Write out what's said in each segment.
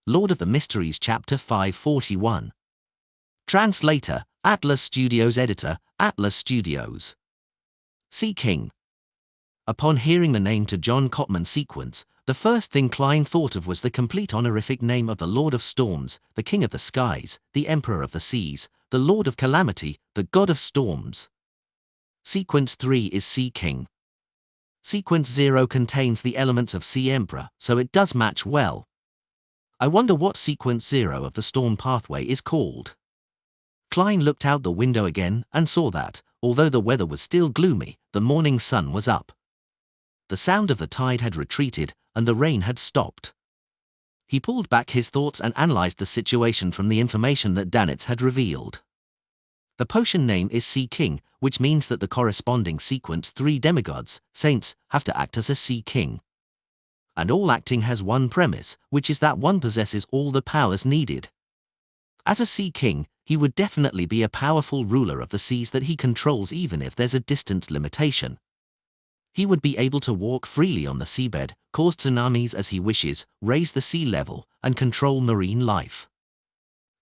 Lord of the Mysteries Chapter 541. Translator, Atlas Studios. Editor, Atlas Studios. Sea King. Upon hearing the name to John Cotman sequence, the first thing Klein thought of was the complete honorific name of the Lord of Storms, the King of the Skies, the Emperor of the Seas, the Lord of Calamity, the God of Storms. Sequence 3 is Sea King. Sequence 0 contains the elements of Sea Emperor, so it does match well. I wonder what Sequence 0 of the Storm Pathway is called. Klein looked out the window again and saw that, although the weather was still gloomy, the morning sun was up. The sound of the tide had retreated, and the rain had stopped. He pulled back his thoughts and analyzed the situation from the information that Danitz had revealed. The potion name is Sea King, which means that the corresponding Sequence 3 demigods, saints, have to act as a Sea King. And all acting has one premise, which is that one possesses all the powers needed. As a Sea King, he would definitely be a powerful ruler of the seas that he controls even if there's a distance limitation. He would be able to walk freely on the seabed, cause tsunamis as he wishes, raise the sea level, and control marine life.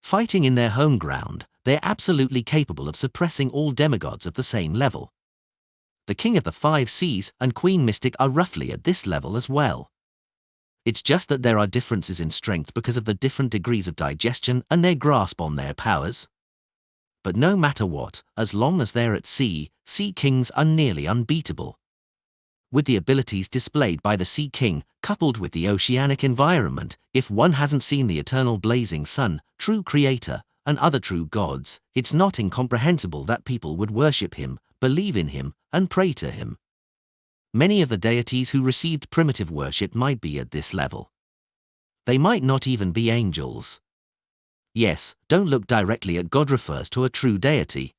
Fighting in their home ground, they're absolutely capable of suppressing all demigods of the same level. The King of the Five Seas and Queen Mystic are roughly at this level as well. It's just that there are differences in strength because of the different degrees of digestion and their grasp on their powers. But no matter what, as long as they're at sea, Sea Kings are nearly unbeatable. With the abilities displayed by the Sea King, coupled with the oceanic environment, if one hasn't seen the eternal blazing sun, true creator, and other true gods, it's not incomprehensible that people would worship him, believe in him, and pray to him. Many of the deities who received primitive worship might be at this level. They might not even be angels. Yes, don't look directly at God refers to a true deity.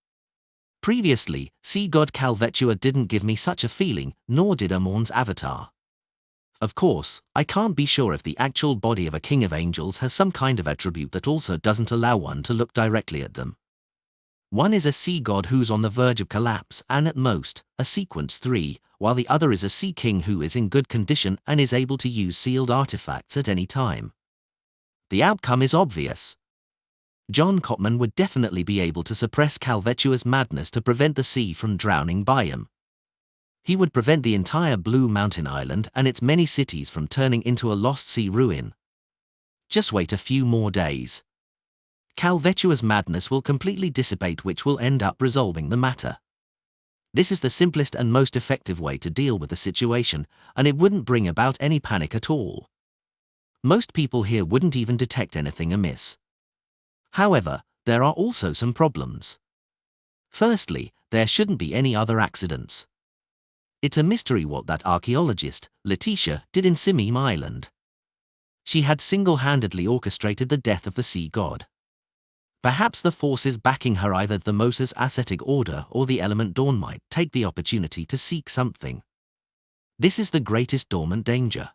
Previously, sea god Calvetua didn't give me such a feeling, nor did Amorn's avatar. Of course, I can't be sure if the actual body of a king of angels has some kind of attribute that also doesn't allow one to look directly at them. One is a sea god who's on the verge of collapse and at most, a Sequence 3, while the other is a Sea King who is in good condition and is able to use sealed artifacts at any time. The outcome is obvious. John Cotman would definitely be able to suppress Calvetua's madness to prevent the sea from drowning by him. He would prevent the entire Blue Mountain Island and its many cities from turning into a lost sea ruin. Just wait a few more days. Calvetua's madness will completely dissipate, which will end up resolving the matter. This is the simplest and most effective way to deal with the situation, and it wouldn't bring about any panic at all. Most people here wouldn't even detect anything amiss. However, there are also some problems. Firstly, there shouldn't be any other accidents. It's a mystery what that archaeologist, Letitia, did in Simim Island. She had single-handedly orchestrated the death of the sea god. Perhaps the forces backing her, either the Moses ascetic order or the element Dawn, might take the opportunity to seek something. This is the greatest dormant danger.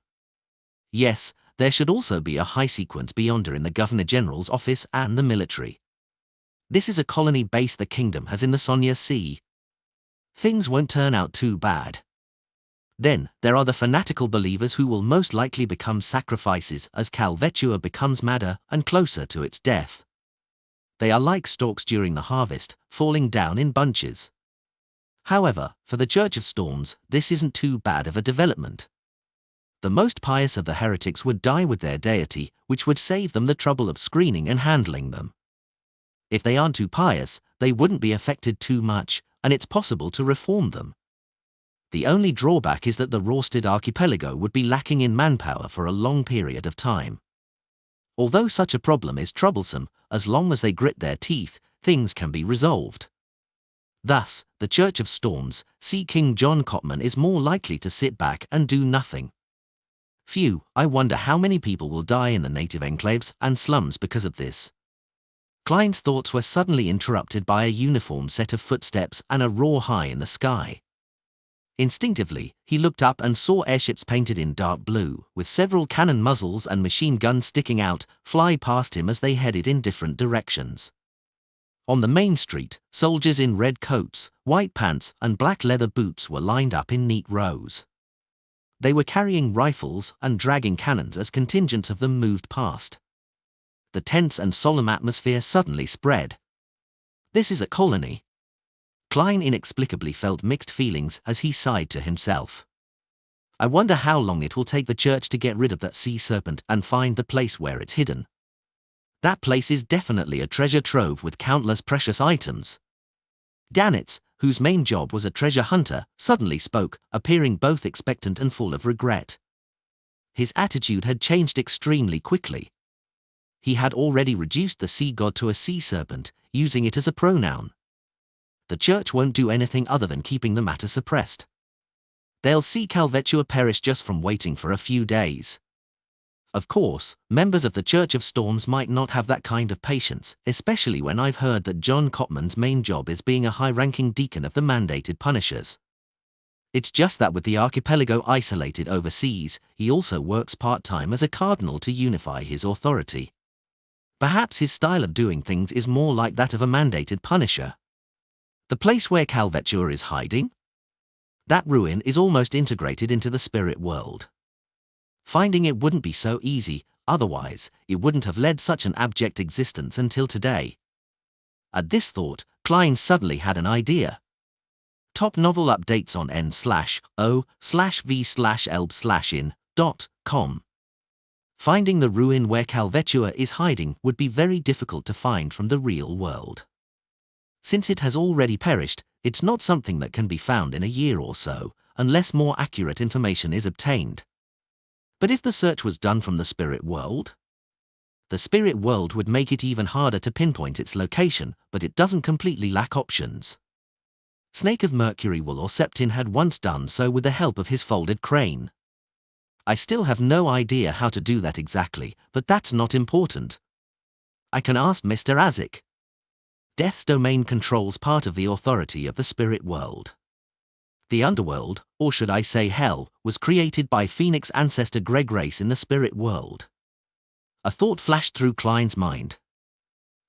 Yes, there should also be a high sequence beyonder in the Governor General's office and the military. This is a colony base the kingdom has in the Sonia Sea. Things won't turn out too bad. Then, there are the fanatical believers who will most likely become sacrifices as Calvetua becomes madder and closer to its death. They are like stalks during the harvest, falling down in bunches. However, for the Church of Storms, this isn't too bad of a development. The most pious of the heretics would die with their deity, which would save them the trouble of screening and handling them. If they aren't too pious, they wouldn't be affected too much, and it's possible to reform them. The only drawback is that the Rorsted archipelago would be lacking in manpower for a long period of time. Although such a problem is troublesome, as long as they grit their teeth, things can be resolved. Thus, the Church of Storms, Sea King John Cotman is more likely to sit back and do nothing. Phew, I wonder how many people will die in the native enclaves and slums because of this. Klein's thoughts were suddenly interrupted by a uniform set of footsteps and a roar high in the sky. Instinctively, he looked up and saw airships painted in dark blue, with several cannon muzzles and machine guns sticking out, fly past him as they headed in different directions. On the main street, soldiers in red coats, white pants, and black leather boots were lined up in neat rows. They were carrying rifles and dragging cannons as contingents of them moved past. the tense and solemn atmosphere suddenly spread. "This is a colony." Klein inexplicably felt mixed feelings as he sighed to himself. "I wonder how long it will take the church to get rid of that sea serpent and find the place where it's hidden. That place is definitely a treasure trove with countless precious items." Danitz, whose main job was a treasure hunter, suddenly spoke, appearing both expectant and full of regret. His attitude had changed extremely quickly. He had already reduced the sea god to a sea serpent, using it as a pronoun. The church won't do anything other than keeping the matter suppressed. They'll see Calvetua perish just from waiting for a few days. Of course, members of the Church of Storms might not have that kind of patience, especially when I've heard that John Cotman's main job is being a high-ranking deacon of the mandated Punishers. It's just that with the archipelago isolated overseas, he also works part-time as a cardinal to unify his authority. Perhaps his style of doing things is more like that of a mandated Punisher. The place where Calvetua is hiding? That ruin is almost integrated into the spirit world. Finding it wouldn't be so easy, otherwise, it wouldn't have led such an abject existence until today. At this thought, Klein suddenly had an idea. Top novel updates on n/o/v/elb/in.com. Finding the ruin where Calvetua is hiding would be very difficult to find from the real world. Since it has already perished, it's not something that can be found in a year or so, unless more accurate information is obtained. But if the search was done from the spirit world? The spirit world would make it even harder to pinpoint its location, but it doesn't completely lack options. Snake of Mercury Wool or Septin had once done so with the help of his folded crane. I still have no idea how to do that exactly, but that's not important. I can ask Mr. Azik. Death's domain controls part of the authority of the spirit world. The underworld, or should I say hell, was created by Phoenix ancestor Greg Race in the spirit world. A thought flashed through Klein's mind.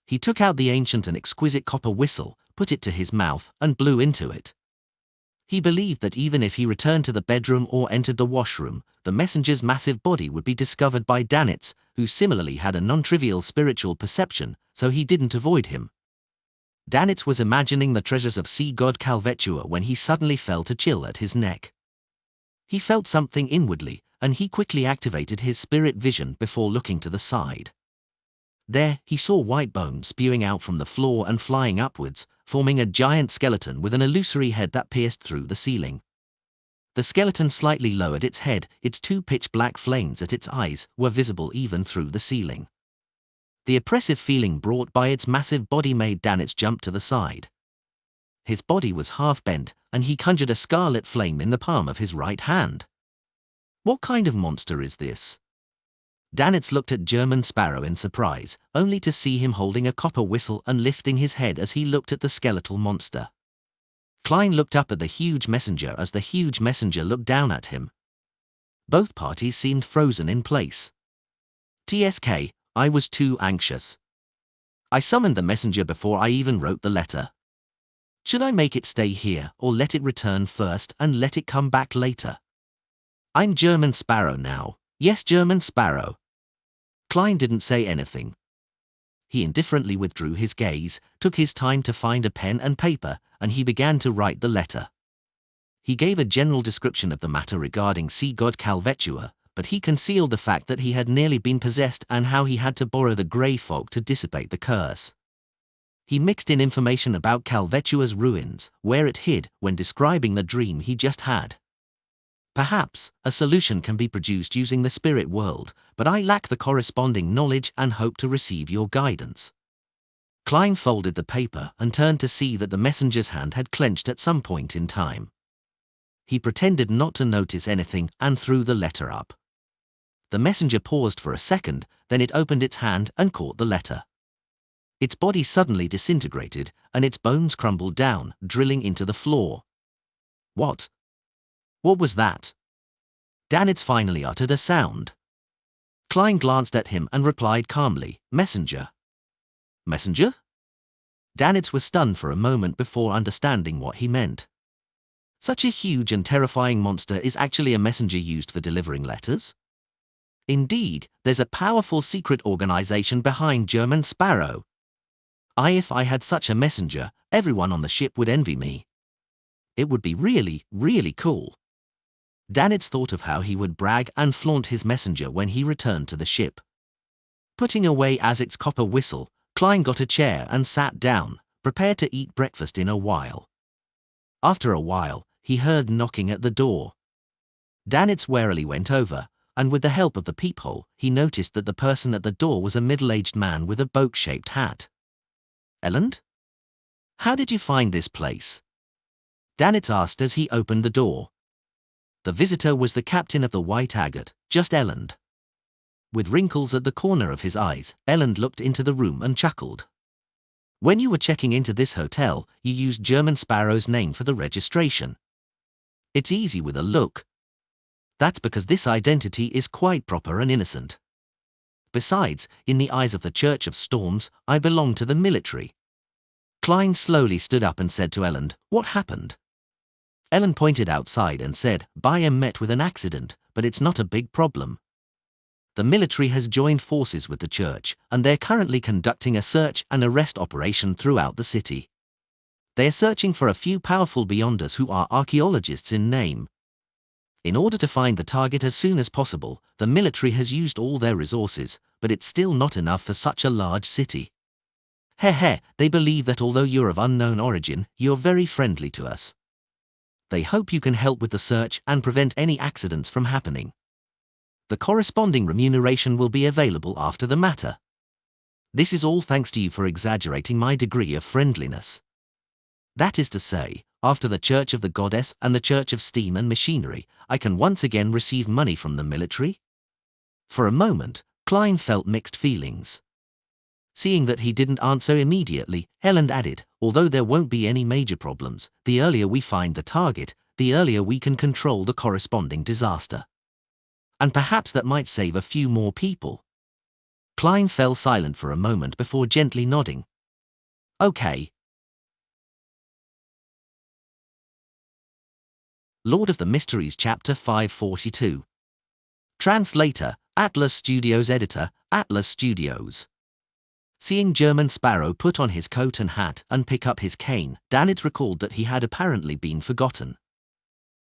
He took out the ancient and exquisite copper whistle, put it to his mouth, and blew into it. He believed that even if he returned to the bedroom or entered the washroom, the messenger's massive body would be discovered by Danitz, who similarly had a non-trivial spiritual perception, so he didn't avoid him. Danitz was imagining the treasures of sea god Calvetua when he suddenly felt a chill at his neck. He felt something inwardly, and he quickly activated his spirit vision before looking to the side. There, he saw white bones spewing out from the floor and flying upwards, forming a giant skeleton with an illusory head that pierced through the ceiling. The skeleton slightly lowered its head, its two pitch-black flames at its eyes were visible even through the ceiling. The oppressive feeling brought by its massive body made Danitz jump to the side. His body was half bent, and he conjured a scarlet flame in the palm of his right hand. What kind of monster is this? Danitz looked at German Sparrow in surprise, only to see him holding a copper whistle and lifting his head as he looked at the skeletal monster. Klein looked up at the huge messenger as the huge messenger looked down at him. Both parties seemed frozen in place. TSK, I was too anxious. I summoned the messenger before I even wrote the letter. Should I make it stay here or let it return first and let it come back later? I'm German Sparrow now. Yes, German Sparrow. Klein didn't say anything. He indifferently withdrew his gaze, took his time to find a pen and paper, and he began to write the letter. He gave a general description of the matter regarding sea god Calvetua, but he concealed the fact that he had nearly been possessed and how he had to borrow the grey fog to dissipate the curse. He mixed in information about Calvetua's ruins, where it hid, when describing the dream he just had. Perhaps, a solution can be produced using the spirit world, but I lack the corresponding knowledge and hope to receive your guidance. Klein folded the paper and turned to see that the messenger's hand had clenched at some point in time. He pretended not to notice anything and threw the letter up. The messenger paused for a second, then it opened its hand and caught the letter. Its body suddenly disintegrated, and its bones crumbled down, drilling into the floor. What? What was that? Danitz finally uttered a sound. Klein glanced at him and replied calmly, Messenger. Messenger? Danitz was stunned for a moment before understanding what he meant. Such a huge and terrifying monster is actually a messenger used for delivering letters? Indeed, there's a powerful secret organization behind German Sparrow. If I had such a messenger, everyone on the ship would envy me. It would be really, really cool. Danitz thought of how he would brag and flaunt his messenger when he returned to the ship. Putting away Isaac's copper whistle, Klein got a chair and sat down, prepared to eat breakfast in a while. After a while, he heard knocking at the door. Danitz warily went over, and with the help of the peephole, he noticed that the person at the door was a middle-aged man with a boat-shaped hat. "Elend? How did you find this place?" Danitz asked as he opened the door. The visitor was the captain of the White Agate, just Elend. With wrinkles at the corner of his eyes, Elend looked into the room and chuckled. "When you were checking into this hotel, you used German Sparrow's name for the registration. It's easy with a look. That's because this identity is quite proper and innocent. Besides, in the eyes of the Church of Storms, I belong to the military." Klein slowly stood up and said to Elend, "What happened?" Elend pointed outside and said, "I am met with an accident, but it's not a big problem. The military has joined forces with the church, and they're currently conducting a search and arrest operation throughout the city. They're searching for a few powerful beyonders who are archaeologists in name. In order to find the target as soon as possible, the military has used all their resources, but it's still not enough for such a large city. They believe that although you're of unknown origin, you're very friendly to us. They hope you can help with the search and prevent any accidents from happening. The corresponding remuneration will be available after the matter. This is all thanks to you for exaggerating my degree of friendliness. That is to say, after the Church of the Goddess and the Church of Steam and Machinery, I can once again receive money from the military?" For a moment, Klein felt mixed feelings. Seeing that he didn't answer immediately, Elend added, "Although there won't be any major problems, the earlier we find the target, the earlier we can control the corresponding disaster. And perhaps that might save a few more people." Klein fell silent for a moment before gently nodding. "Okay." Lord of the Mysteries Chapter 542. Translator, Atlas Studios. Editor, Atlas Studios. Seeing German Sparrow put on his coat and hat and pick up his cane, Danitz recalled that he had apparently been forgotten.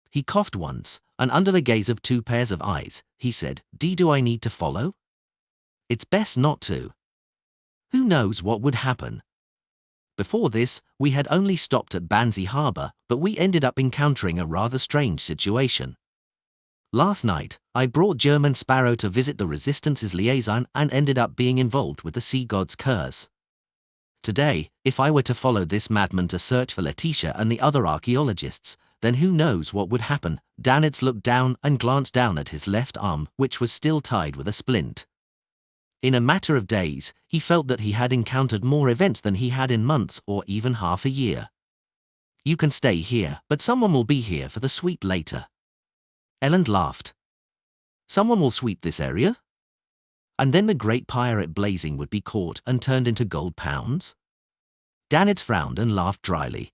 He coughed once, and under the gaze of two pairs of eyes, he said, Do I need to follow? It's best not to. Who knows what would happen? Before this, we had only stopped at Banzi Harbor, but we ended up encountering a rather strange situation. Last night, I brought German Sparrow to visit the Resistance's liaison and ended up being involved with the Sea God's curse. Today, if I were to follow this madman to search for Letitia and the other archaeologists, then who knows what would happen? Danitz looked down and glanced down at his left arm, which was still tied with a splint. In a matter of days, he felt that he had encountered more events than he had in months or even half a year. "You can stay here, but someone will be here for the sweep later." Elend laughed. "Someone will sweep this area? And then the great pirate Blazing would be caught and turned into gold pounds?" Danitz frowned and laughed dryly.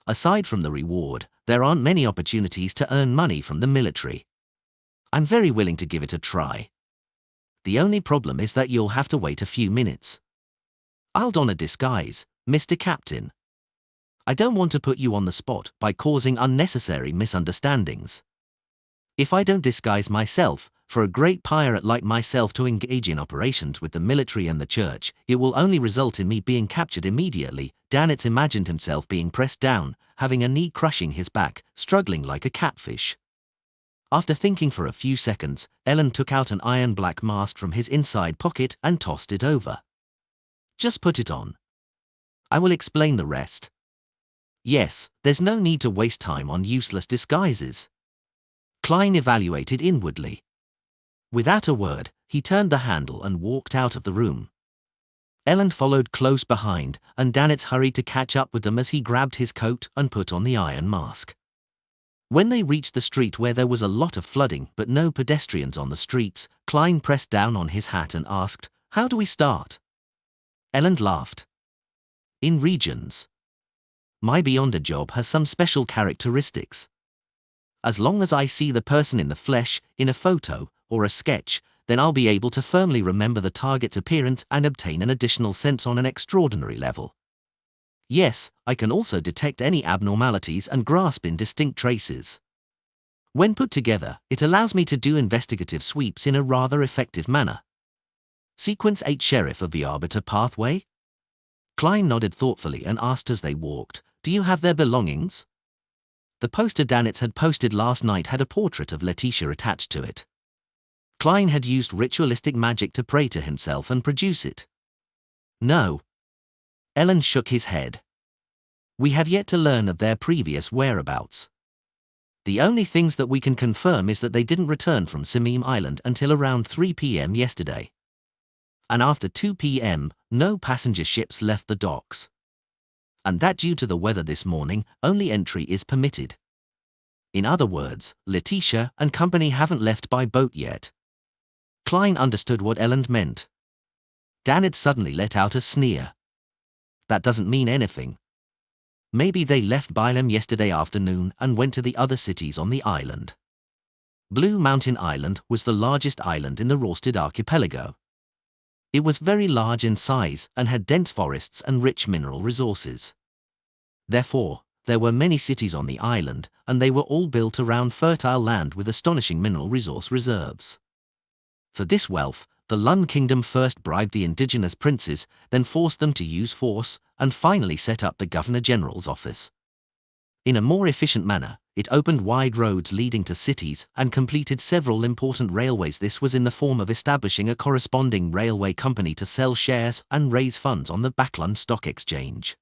"Aside from the reward, there aren't many opportunities to earn money from the military. I'm very willing to give it a try. The only problem is that you'll have to wait a few minutes. I'll don a disguise, Mr. Captain. I don't want to put you on the spot by causing unnecessary misunderstandings. If I don't disguise myself, for a great pirate like myself to engage in operations with the military and the church, it will only result in me being captured immediately." Danitz imagined himself being pressed down, having a knee crushing his back, struggling like a catfish. After thinking for a few seconds, Elend took out an iron black mask from his inside pocket and tossed it over. "Just put it on. I will explain the rest. Yes, there's no need to waste time on useless disguises." Klein evaluated inwardly. Without a word, he turned the handle and walked out of the room. Elend followed close behind, and Danitz hurried to catch up with them as he grabbed his coat and put on the iron mask. When they reached the street where there was a lot of flooding but no pedestrians on the streets, Klein pressed down on his hat and asked, "How do we start?" Elend laughed. "In regions. My Beyonder job has some special characteristics. As long as I see the person in the flesh, in a photo, or a sketch, then I'll be able to firmly remember the target's appearance and obtain an additional sense on an extraordinary level. Yes, I can also detect any abnormalities and grasp indistinct traces. When put together, it allows me to do investigative sweeps in a rather effective manner. Sequence 8 Sheriff of the Arbiter Pathway? Klein nodded thoughtfully and asked as they walked, "Do you have their belongings?" The poster Danitz had posted last night had a portrait of Letitia attached to it. Klein had used ritualistic magic to pray to himself and produce it. No. Ellen shook his head. We have yet to learn of their previous whereabouts. The only things that we can confirm is that they didn't return from Simim Island until around 3 p.m. yesterday. And after 2 p.m., no passenger ships left the docks. And that due to the weather this morning, only entry is permitted. In other words, Letitia and company haven't left by boat yet. Klein understood what Ellen meant. Danitz suddenly let out a sneer. That doesn't mean anything. Maybe they left Bylem yesterday afternoon and went to the other cities on the island. Blue Mountain Island was the largest island in the Rorsted archipelago. It was very large in size and had dense forests and rich mineral resources. Therefore, there were many cities on the island, and they were all built around fertile land with astonishing mineral resource reserves. For this wealth, the Lun Kingdom first bribed the indigenous princes, then forced them to use force, and finally set up the Governor General's office. In a more efficient manner, it opened wide roads leading to cities and completed several important railways. This was in the form of establishing a corresponding railway company to sell shares and raise funds on the Backlund Stock Exchange.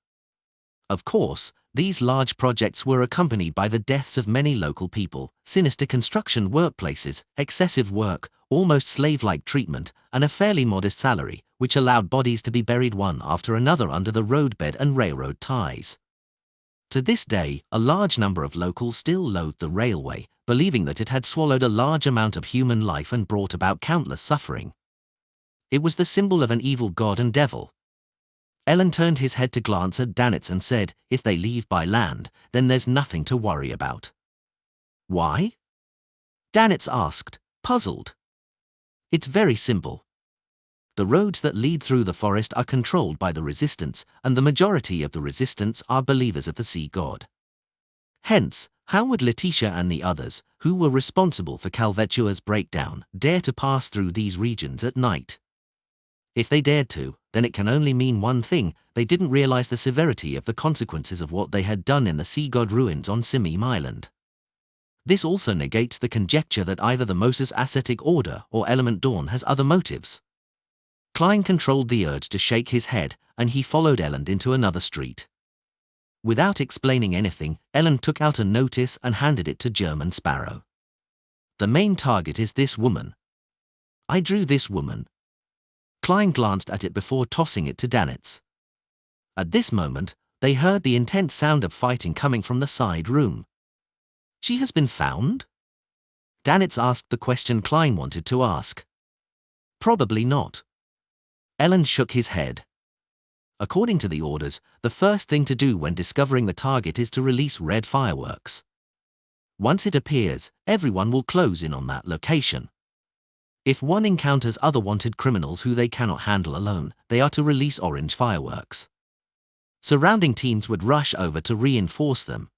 Of course, these large projects were accompanied by the deaths of many local people, sinister construction workplaces, excessive work, almost slave-like treatment, and a fairly modest salary, which allowed bodies to be buried one after another under the roadbed and railroad ties. To this day, a large number of locals still loathe the railway, believing that it had swallowed a large amount of human life and brought about countless suffering. It was the symbol of an evil god and devil. Ellen turned his head to glance at Danitz and said, "If they leave by land, then there's nothing to worry about." "Why?" Danitz asked, puzzled. "It's very simple. The roads that lead through the forest are controlled by the Resistance, and the majority of the Resistance are believers of the sea god. Hence, how would Letitia and the others, who were responsible for Calvetua's breakdown, dare to pass through these regions at night? If they dared to, then it can only mean one thing: they didn't realize the severity of the consequences of what they had done in the sea god ruins on Simim Island. This also negates the conjecture that either the Moses Ascetic Order or Element Dawn has other motives." Klein controlled the urge to shake his head, and he followed Ellen into another street. Without explaining anything, Ellen took out a notice and handed it to German Sparrow. "The main target is this woman. I drew this woman." Klein glanced at it before tossing it to Danitz. At this moment, they heard the intense sound of fighting coming from the side room. "She has been found?" Danitz asked the question Klein wanted to ask. "Probably not." Ellen shook his head. According to the orders, the first thing to do when discovering the target is to release red fireworks. Once it appears, everyone will close in on that location. If one encounters other wanted criminals who they cannot handle alone, they are to release orange fireworks. Surrounding teams would rush over to reinforce them.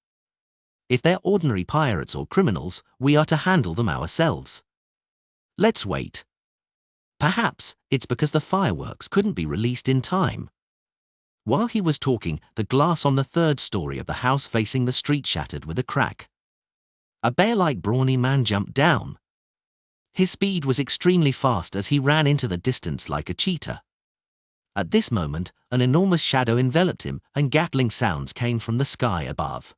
If they're ordinary pirates or criminals, we are to handle them ourselves. Let's wait. Perhaps it's because the fireworks couldn't be released in time. While he was talking, the glass on the third story of the house facing the street shattered with a crack. A bear-like brawny man jumped down. His speed was extremely fast as he ran into the distance like a cheetah. At this moment, an enormous shadow enveloped him, and gatling sounds came from the sky above.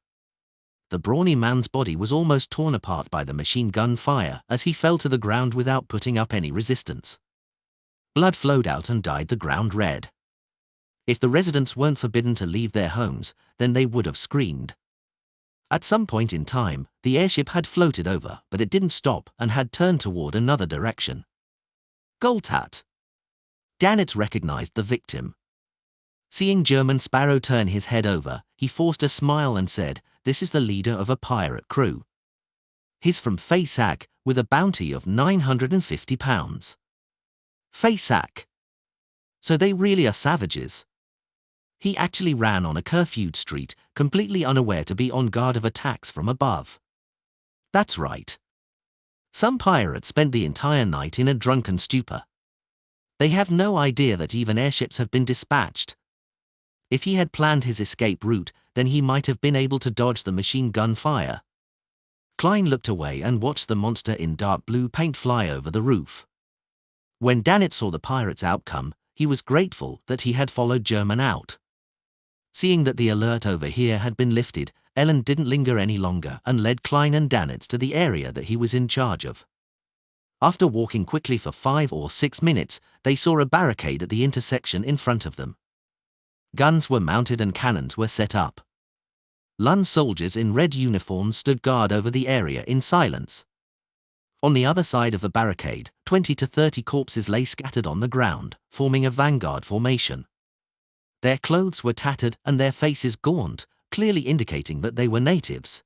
The brawny man's body was almost torn apart by the machine gun fire as he fell to the ground without putting up any resistance. Blood flowed out and dyed the ground red. If the residents weren't forbidden to leave their homes, then they would have screamed. At some point in time, the airship had floated over, but it didn't stop and had turned toward another direction. "Goltat!" Danitz recognized the victim. Seeing German Sparrow turn his head over, he forced a smile and said, "This is the leader of a pirate crew. He's from Faysac, with a bounty of £950. Faceack. So they really are savages. He actually ran on a curfewed street, completely unaware to be on guard of attacks from above. That's right. Some pirate spent the entire night in a drunken stupor. They have no idea that even airships have been dispatched. If he had planned his escape route, then he might have been able to dodge the machine gun fire. Klein looked away and watched the monster in dark blue paint fly over the roof. When Dannett saw the pirate's outcome, he was grateful that he had followed German out. Seeing that the alert over here had been lifted, Ellen didn't linger any longer and led Klein and Dannett to the area that he was in charge of. After walking quickly for 5 or 6 minutes, they saw a barricade at the intersection in front of them. Guns were mounted and cannons were set up. Lun soldiers in red uniforms stood guard over the area in silence. On the other side of the barricade, 20 to 30 corpses lay scattered on the ground, forming a vanguard formation. Their clothes were tattered and their faces gaunt, clearly indicating that they were natives.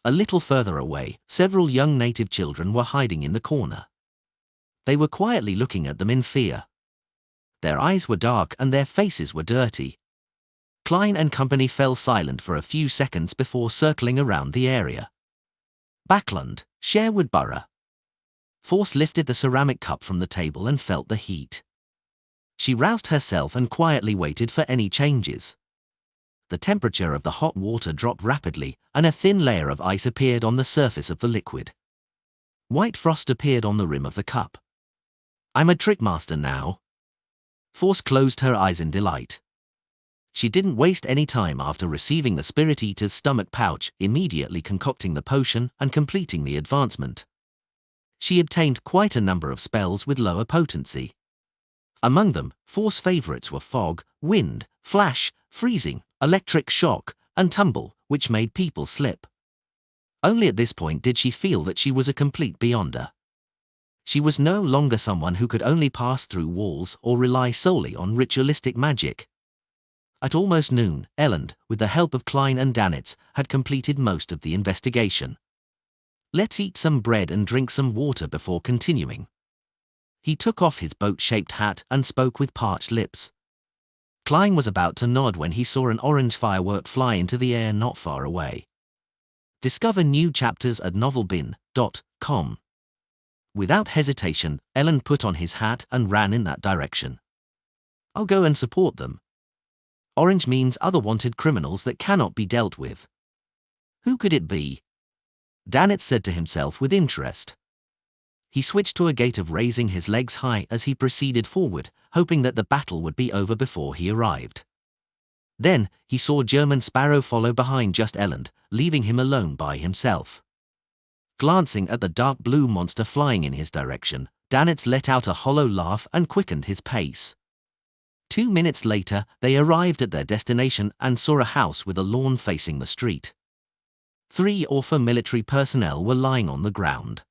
A little further away, several young native children were hiding in the corner. They were quietly looking at them in fear. Their eyes were dark and their faces were dirty. Klein and company fell silent for a few seconds before circling around the area. Backlund, Sherwood Borough. Force lifted the ceramic cup from the table and felt the heat. She roused herself and quietly waited for any changes. The temperature of the hot water dropped rapidly, and a thin layer of ice appeared on the surface of the liquid. White frost appeared on the rim of the cup. I'm a trickmaster now. Force closed her eyes in delight. She didn't waste any time after receiving the Spirit Eater's stomach pouch, immediately concocting the potion and completing the advancement. She obtained quite a number of spells with lower potency. Among them, Force favorites were Fog, Wind, Flash, Freezing, Electric Shock, and Tumble, which made people slip. Only at this point did she feel that she was a complete beyonder. She was no longer someone who could only pass through walls or rely solely on ritualistic magic. At almost noon, Elland, with the help of Klein and Dannett, had completed most of the investigation. Let's eat some bread and drink some water before continuing. He took off his boat-shaped hat and spoke with parched lips. Klein was about to nod when he saw an orange firework fly into the air not far away. Discover new chapters at novelbin.com. Without hesitation, Elland put on his hat and ran in that direction. I'll go and support them. Orange means other wanted criminals that cannot be dealt with. Who could it be? Dannett said to himself with interest. He switched to a gait of raising his legs high as he proceeded forward, hoping that the battle would be over before he arrived. Then, he saw German Sparrow follow behind just Elland, leaving him alone by himself. Glancing at the dark blue monster flying in his direction, Dannett let out a hollow laugh and quickened his pace. 2 minutes later, they arrived at their destination and saw a house with a lawn facing the street. 3 or 4 military personnel were lying on the ground.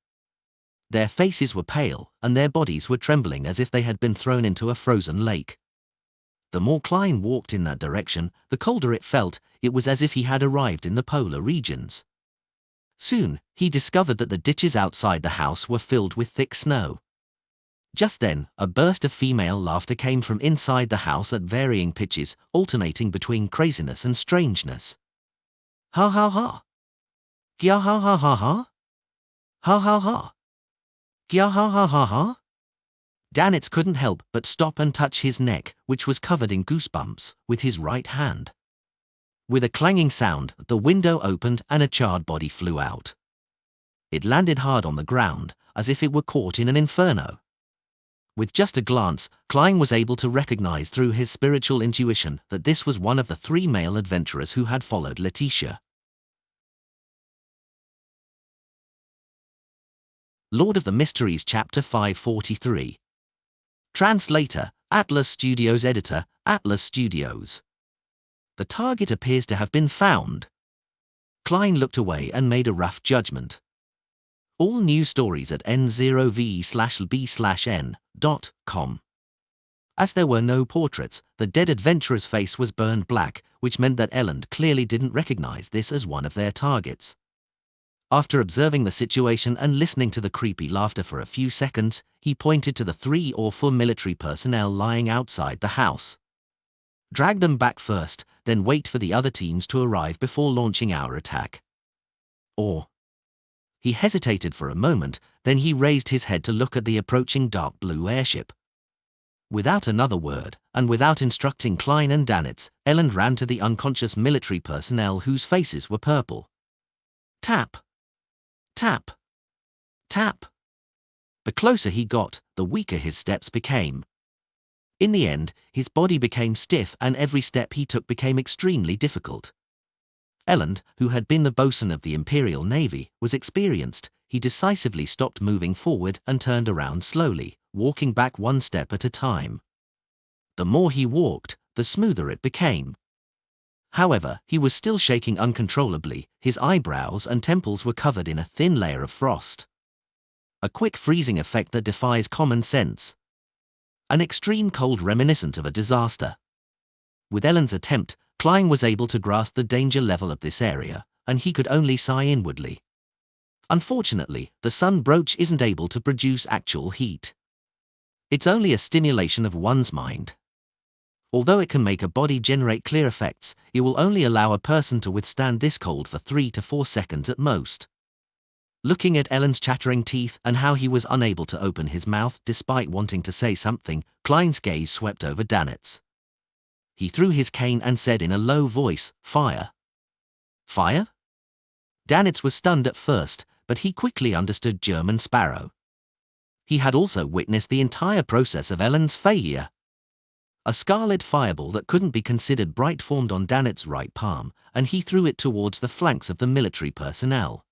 Their faces were pale, and their bodies were trembling as if they had been thrown into a frozen lake. The more Klein walked in that direction, the colder it felt. It was as if he had arrived in the polar regions. Soon, he discovered that the ditches outside the house were filled with thick snow. Just then, a burst of female laughter came from inside the house at varying pitches, alternating between craziness and strangeness. Ha ha ha. Gya ha ha ha ha. Ha ha ha. Gya ha ha ha ha. Dannett couldn't help but stop and touch his neck, which was covered in goosebumps, with his right hand. With a clanging sound, the window opened and a charred body flew out. It landed hard on the ground, as if it were caught in an inferno. With just a glance, Klein was able to recognize through his spiritual intuition that this was one of the 3 male adventurers who had followed Letitia. Lord of the Mysteries Chapter 543. Translator, Atlas Studios. Editor, Atlas Studios. The target appears to have been found. Klein looked away and made a rough judgment. All new stories at n0v/b/n.com. As there were no portraits, the dead adventurer's face was burned black, which meant that Elland clearly didn't recognize this as one of their targets. After observing the situation and listening to the creepy laughter for a few seconds, he pointed to the 3 or 4 military personnel lying outside the house. "Drag them back first, then wait for the other teams to arrive before launching our attack." Or. He hesitated for a moment, then he raised his head to look at the approaching dark blue airship. Without another word, and without instructing Klein and Danitz, Elend ran to the unconscious military personnel whose faces were purple. Tap. Tap. Tap. The closer he got, the weaker his steps became. In the end, his body became stiff and every step he took became extremely difficult. Elend, who had been the bosun of the Imperial Navy, was experienced. He decisively stopped moving forward and turned around slowly, walking back 1 step at a time. The more he walked, the smoother it became. However, he was still shaking uncontrollably. His eyebrows and temples were covered in a thin layer of frost. A quick freezing effect that defies common sense. An extreme cold reminiscent of a disaster. With Elend's attempt, Klein was able to grasp the danger level of this area, and he could only sigh inwardly. Unfortunately, the sun brooch isn't able to produce actual heat. It's only a stimulation of one's mind. Although it can make a body generate clear effects, it will only allow a person to withstand this cold for 3 to 4 seconds at most. Looking at Elend's chattering teeth and how he was unable to open his mouth despite wanting to say something, Klein's gaze swept over Danitz. He threw his cane and said in a low voice, "Fire." Fire? Danitz was stunned at first, but he quickly understood German Sparrow. He had also witnessed the entire process of Elend's failure. A scarlet fireball that couldn't be considered bright formed on Danitz's right palm, and he threw it towards the flanks of the military personnel.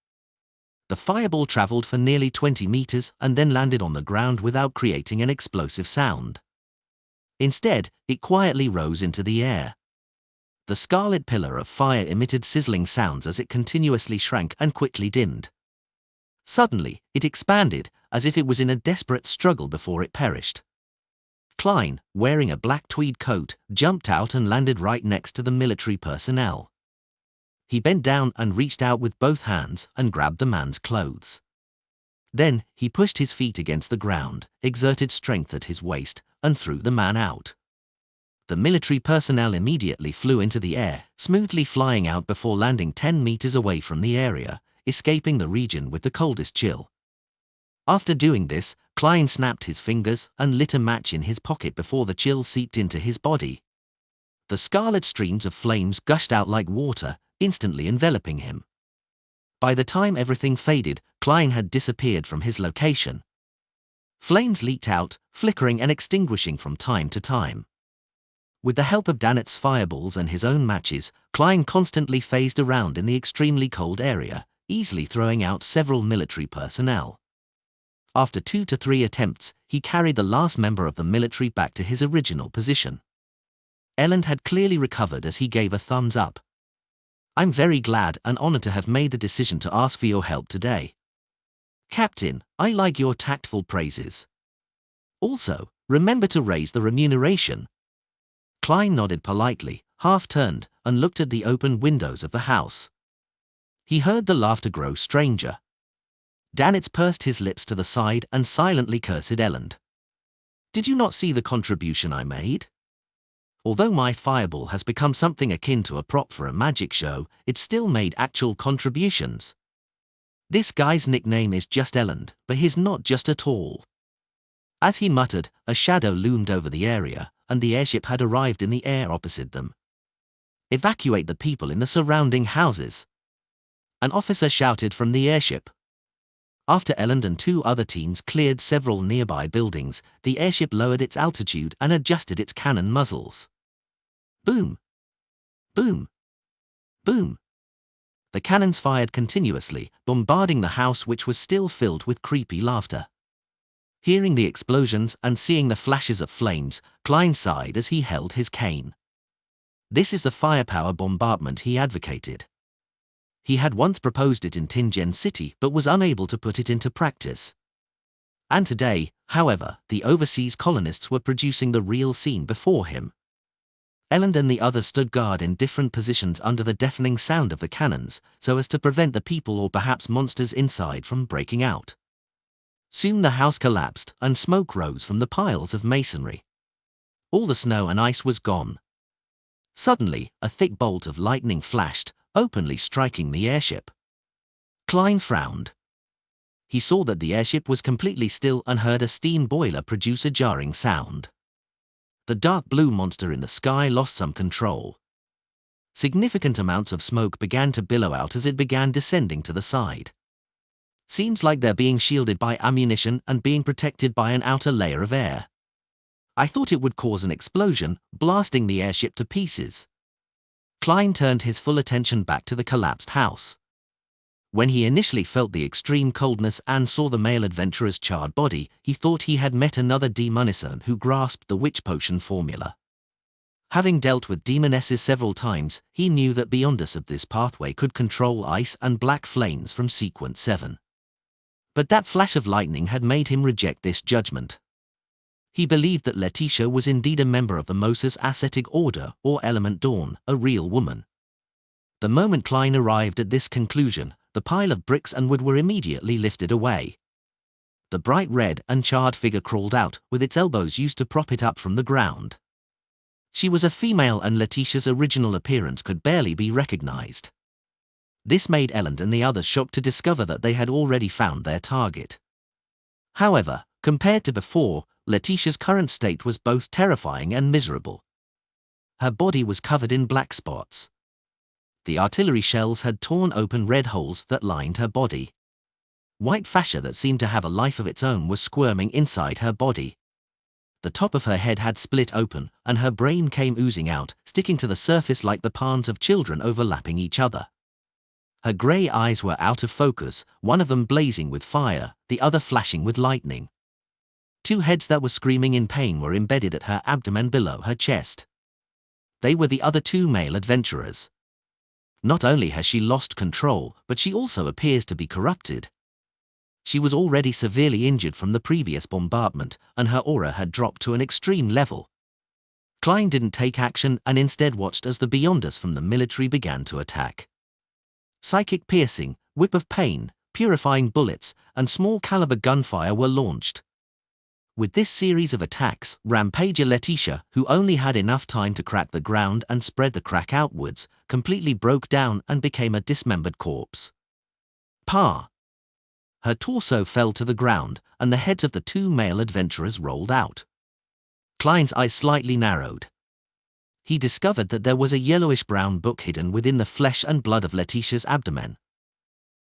The fireball traveled for nearly 20 meters and then landed on the ground without creating an explosive sound. Instead, it quietly rose into the air. The scarlet pillar of fire emitted sizzling sounds as it continuously shrank and quickly dimmed. Suddenly, it expanded, as if it was in a desperate struggle before it perished. Klein, wearing a black tweed coat, jumped out and landed right next to the military personnel. He bent down and reached out with both hands and grabbed the man's clothes. Then, he pushed his feet against the ground, exerted strength at his waist, and threw the man out. The military personnel immediately flew into the air, smoothly flying out before landing 10 meters away from the area, escaping the region with the coldest chill. After doing this, Klein snapped his fingers and lit a match in his pocket before the chill seeped into his body. The scarlet streams of flames gushed out like water, instantly enveloping him. By the time everything faded, Klein had disappeared from his location. Flames leaked out, flickering and extinguishing from time to time. With the help of Danitz's fireballs and his own matches, Klein constantly phased around in the extremely cold area, easily throwing out several military personnel. After 2 to 3 attempts, he carried the last member of the military back to his original position. Elend had clearly recovered as he gave a thumbs up. "I'm very glad and honored to have made the decision to ask for your help today. Captain, I like your tactful praises. Also, remember to raise the remuneration." Klein nodded politely, half-turned, and looked at the open windows of the house. He heard the laughter grow stranger. Danitz pursed his lips to the side and silently cursed Elend. "Did you not see the contribution I made? Although my fireball has become something akin to a prop for a magic show, it still made actual contributions. This guy's nickname is just Elend, but he's not just at all." As he muttered, a shadow loomed over the area, and the airship had arrived in the air opposite them. "Evacuate the people in the surrounding houses," an officer shouted from the airship. After Elend and 2 other teams cleared several nearby buildings, the airship lowered its altitude and adjusted its cannon muzzles. Boom! Boom! Boom! The cannons fired continuously, bombarding the house which was still filled with creepy laughter. Hearing the explosions and seeing the flashes of flames, Klein sighed as he held his cane. This is the firepower bombardment he advocated. He had once proposed it in Tingen City but was unable to put it into practice. And today, however, the overseas colonists were producing the real scene before him. Elend and the others stood guard in different positions under the deafening sound of the cannons, so as to prevent the people or perhaps monsters inside from breaking out. Soon the house collapsed, and smoke rose from the piles of masonry. All the snow and ice was gone. Suddenly, a thick bolt of lightning flashed, openly striking the airship. Klein frowned. He saw that the airship was completely still and heard a steam boiler produce a jarring sound. The dark blue monster in the sky lost some control. Significant amounts of smoke began to billow out as it began descending to the side. Seems like they're being shielded by ammunition and being protected by an outer layer of air. I thought it would cause an explosion, blasting the airship to pieces. Klein turned his full attention back to the collapsed house. When he initially felt the extreme coldness and saw the male adventurer's charred body, he thought he had met another demonison who grasped the witch potion formula. Having dealt with demonesses several times, he knew that Beyondus of this pathway could control ice and black flames from Sequence 7. But that flash of lightning had made him reject this judgment. He believed that Letitia was indeed a member of the Moses Ascetic Order or Element Dawn, a real woman. The moment Klein arrived at this conclusion, the pile of bricks and wood were immediately lifted away. The bright red and charred figure crawled out, with its elbows used to prop it up from the ground. She was a female and Letitia's original appearance could barely be recognized. This made Elend and the others shocked to discover that they had already found their target. However, compared to before, Letitia's current state was both terrifying and miserable. Her body was covered in black spots. The artillery shells had torn open red holes that lined her body. White fascia that seemed to have a life of its own was squirming inside her body. The top of her head had split open, and her brain came oozing out, sticking to the surface like the palms of children overlapping each other. Her grey eyes were out of focus, one of them blazing with fire, the other flashing with lightning. Two heads that were screaming in pain were embedded at her abdomen below her chest. They were the other two male adventurers. Not only has she lost control, but she also appears to be corrupted. She was already severely injured from the previous bombardment, and her aura had dropped to an extreme level. Klein didn't take action and instead watched as the Beyonders from the military began to attack. Psychic piercing, whip of pain, purifying bullets, and small caliber gunfire were launched. With this series of attacks, Rampager Letitia, who only had enough time to crack the ground and spread the crack outwards, completely broke down and became a dismembered corpse. Pa! Her torso fell to the ground, and the heads of the two male adventurers rolled out. Klein's eyes slightly narrowed. He discovered that there was a yellowish-brown book hidden within the flesh and blood of Letitia's abdomen.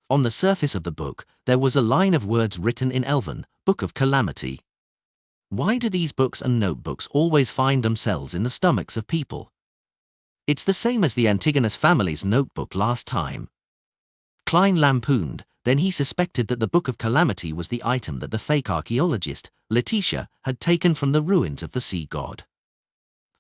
On the surface of the book, there was a line of words written in Elven, Book of Calamity. Why do these books and notebooks always find themselves in the stomachs of people? It's the same as the Antigonus family's notebook last time. Klein lampooned, then he suspected that the Book of Calamity was the item that the fake archaeologist, Letitia, had taken from the ruins of the sea god.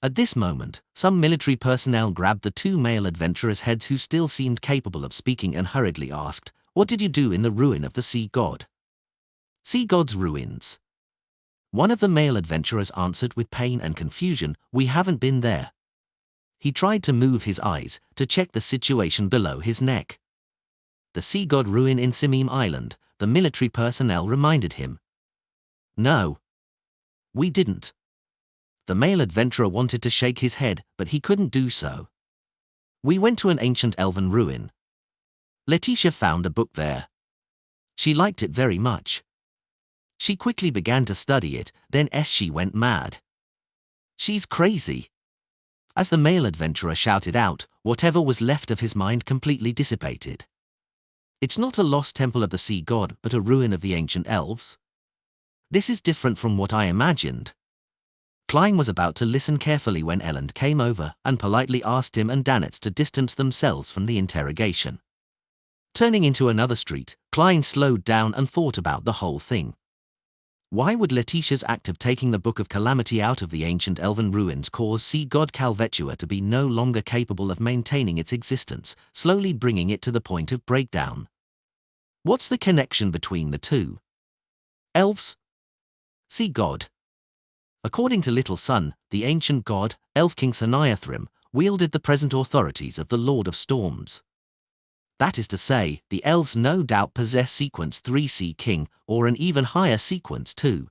At this moment, some military personnel grabbed the two male adventurers' heads who still seemed capable of speaking and hurriedly asked, "What did you do in the ruin of the sea god?" "Sea god's ruins." One of the male adventurers answered with pain and confusion, "We haven't been there." He tried to move his eyes, to check the situation below his neck. "The sea god ruin in Simim Island," the military personnel reminded him. "No. We didn't." The male adventurer wanted to shake his head, but he couldn't do so. "We went to an ancient elven ruin. Letitia found a book there. She liked it very much. She quickly began to study it, then she went mad. She's crazy." As the male adventurer shouted out, whatever was left of his mind completely dissipated. "It's not a lost temple of the sea god, but a ruin of the ancient elves. This is different from what I imagined." Klein was about to listen carefully when Elend came over and politely asked him and Danitz to distance themselves from the interrogation. Turning into another street, Klein slowed down and thought about the whole thing. Why would Letitia's act of taking the Book of Calamity out of the ancient elven ruins cause sea god Calvetua to be no longer capable of maintaining its existence, slowly bringing it to the point of breakdown? What's the connection between the two? Elves? Sea god? According to Little Sun, the ancient god, Elf King Sanayathrim, wielded the present authorities of the Lord of Storms. That is to say, the elves no doubt possess sequence 3 Sea King, or an even higher sequence 2.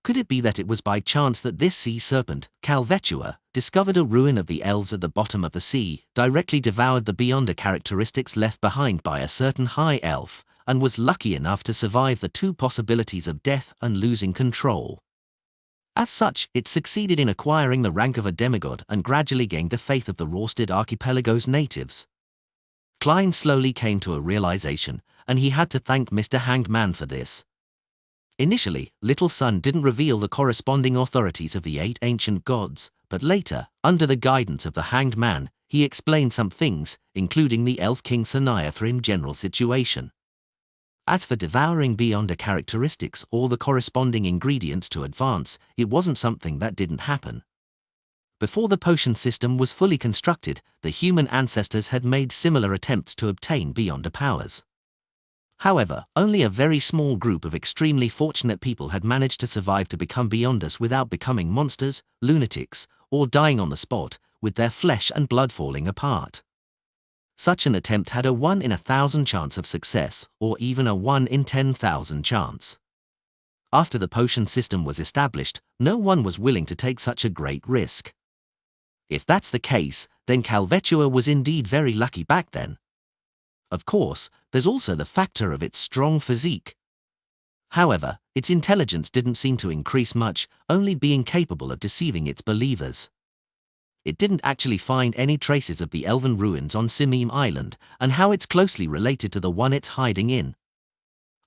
Could it be that it was by chance that this sea serpent, Calvetua, discovered a ruin of the elves at the bottom of the sea, directly devoured the beyonder characteristics left behind by a certain high elf, and was lucky enough to survive the 2 possibilities of death and losing control? As such, it succeeded in acquiring the rank of a demigod and gradually gained the faith of the Rorstad archipelago's natives. Klein slowly came to a realization, and he had to thank Mr. Hanged Man for this. Initially, Little Sun didn't reveal the corresponding authorities of the 8 ancient gods, but later, under the guidance of the Hanged Man, he explained some things, including the Elf King Sanayathrim general situation. As for devouring beyonder characteristics or the corresponding ingredients to advance, it wasn't something that didn't happen. Before the potion system was fully constructed, the human ancestors had made similar attempts to obtain beyonder powers. However, only a very small group of extremely fortunate people had managed to survive to become beyonders without becoming monsters, lunatics, or dying on the spot, with their flesh and blood falling apart. Such an attempt had a 1 in 1,000 chance of success, or even a 1 in 10,000 chance. After the potion system was established, no one was willing to take such a great risk. If that's the case, then Calvetua was indeed very lucky back then. Of course, there's also the factor of its strong physique. However, its intelligence didn't seem to increase much, only being capable of deceiving its believers. It didn't actually find any traces of the elven ruins on Simim Island, and how it's closely related to the one it's hiding in.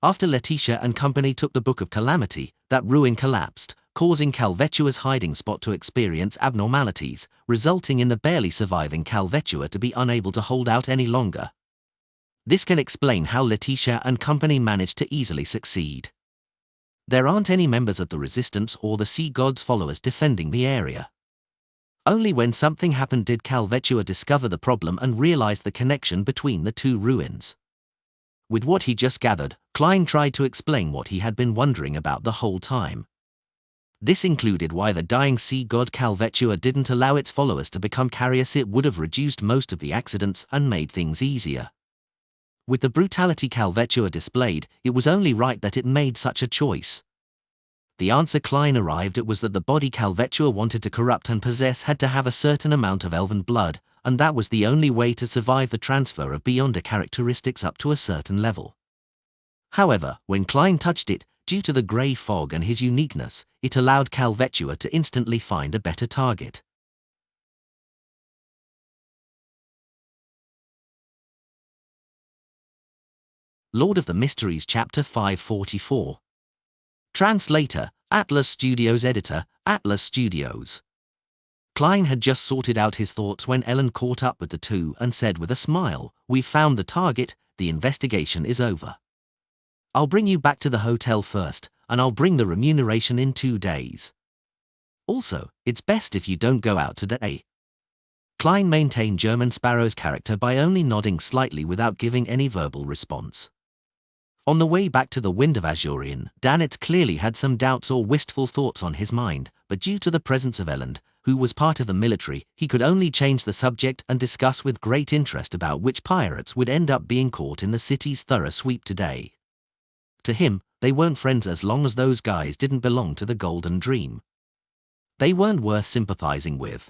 After Letitia and company took the Book of Calamity, that ruin collapsed, causing Calvetua's hiding spot to experience abnormalities, resulting in the barely surviving Calvetua to be unable to hold out any longer. This can explain how Letitia and company managed to easily succeed. There aren't any members of the Resistance or the Sea God's followers defending the area. Only when something happened did Calvetua discover the problem and realize the connection between the 2 ruins. With what he just gathered, Klein tried to explain what he had been wondering about the whole time. This included why the dying sea god Calvetua didn't allow its followers to become carriers. It would have reduced most of the accidents and made things easier. With the brutality Calvetua displayed, it was only right that it made such a choice. The answer Klein arrived at was that the body Calvetua wanted to corrupt and possess had to have a certain amount of elven blood, and that was the only way to survive the transfer of beyonder characteristics up to a certain level. However, when Klein touched it, due to the grey fog and his uniqueness, it allowed Calvetua to instantly find a better target. Lord of the Mysteries Chapter 544. Translator, Atlas Studios. Editor, Atlas Studios. Klein had just sorted out his thoughts when Ellen caught up with the 2 and said with a smile, "We've found the target, the investigation is over. I'll bring you back to the hotel first, and I'll bring the remuneration in 2 days. Also, it's best if you don't go out today." Klein maintained German Sparrow's character by only nodding slightly without giving any verbal response. On the way back to the Wind of Azurian, Danitz clearly had some doubts or wistful thoughts on his mind, but due to the presence of Elend, who was part of the military, he could only change the subject and discuss with great interest about which pirates would end up being caught in the city's thorough sweep today. To him, they weren't friends as long as those guys didn't belong to the Golden Dream. They weren't worth sympathizing with.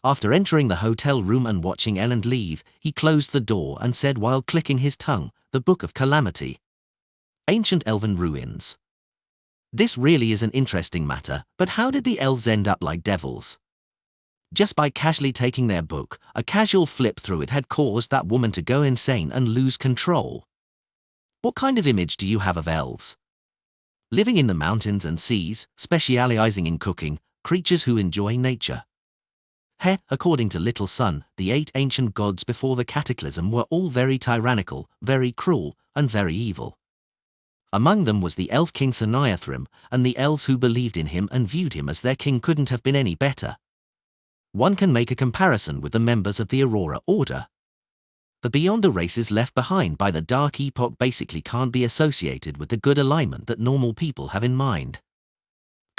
After entering the hotel room and watching Elend leave, he closed the door and said while clicking his tongue, "The Book of Calamity. Ancient Elven Ruins. This really is an interesting matter, but how did the elves end up like devils? Just by casually taking their book, a casual flip through it had caused that woman to go insane and lose control. What kind of image do you have of elves? Living in the mountains and seas, specializing in cooking, creatures who enjoy nature. According to Little Sun, the 8 ancient gods before the cataclysm were all very tyrannical, very cruel, and very evil. Among them was the elf king Sanayathrim, and the elves who believed in him and viewed him as their king couldn't have been any better. One can make a comparison with the members of the Aurora Order. The Beyonder races left behind by the Dark Epoch basically can't be associated with the good alignment that normal people have in mind.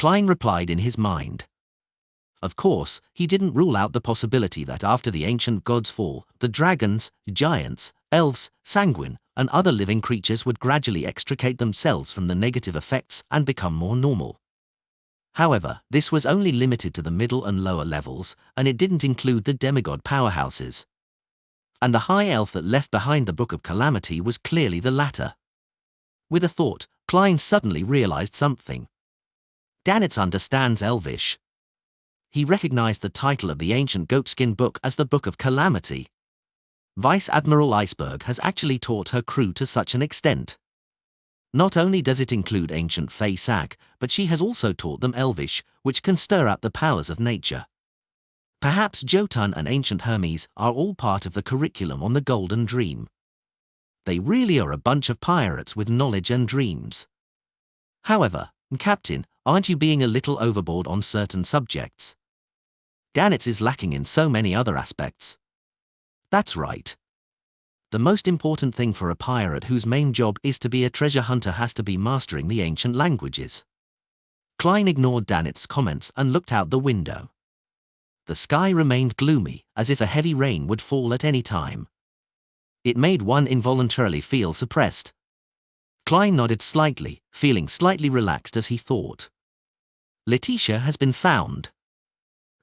Klein replied in his mind. Of course, he didn't rule out the possibility that after the ancient gods' fall, the dragons, giants, elves, sanguine, and other living creatures would gradually extricate themselves from the negative effects and become more normal. However, this was only limited to the middle and lower levels, and it didn't include the demigod powerhouses. And the high elf that left behind the Book of Calamity was clearly the latter. With a thought, Klein suddenly realized something. Danitz understands Elvish. He recognized the title of the ancient goatskin book as the Book of Calamity. Vice Admiral Iceberg has actually taught her crew to such an extent. Not only does it include ancient Fey Sac, but she has also taught them Elvish, which can stir up the powers of nature. Perhaps Jotun and ancient Hermes are all part of the curriculum on the Golden Dream. They really are a bunch of pirates with knowledge and dreams. However, Captain, aren't you being a little overboard on certain subjects? Danitz is lacking in so many other aspects. That's right. The most important thing for a pirate whose main job is to be a treasure hunter has to be mastering the ancient languages. Klein ignored Danitz's comments and looked out the window. The sky remained gloomy, as if a heavy rain would fall at any time. It made one involuntarily feel suppressed. Klein nodded slightly, feeling slightly relaxed as he thought. Letitia has been found.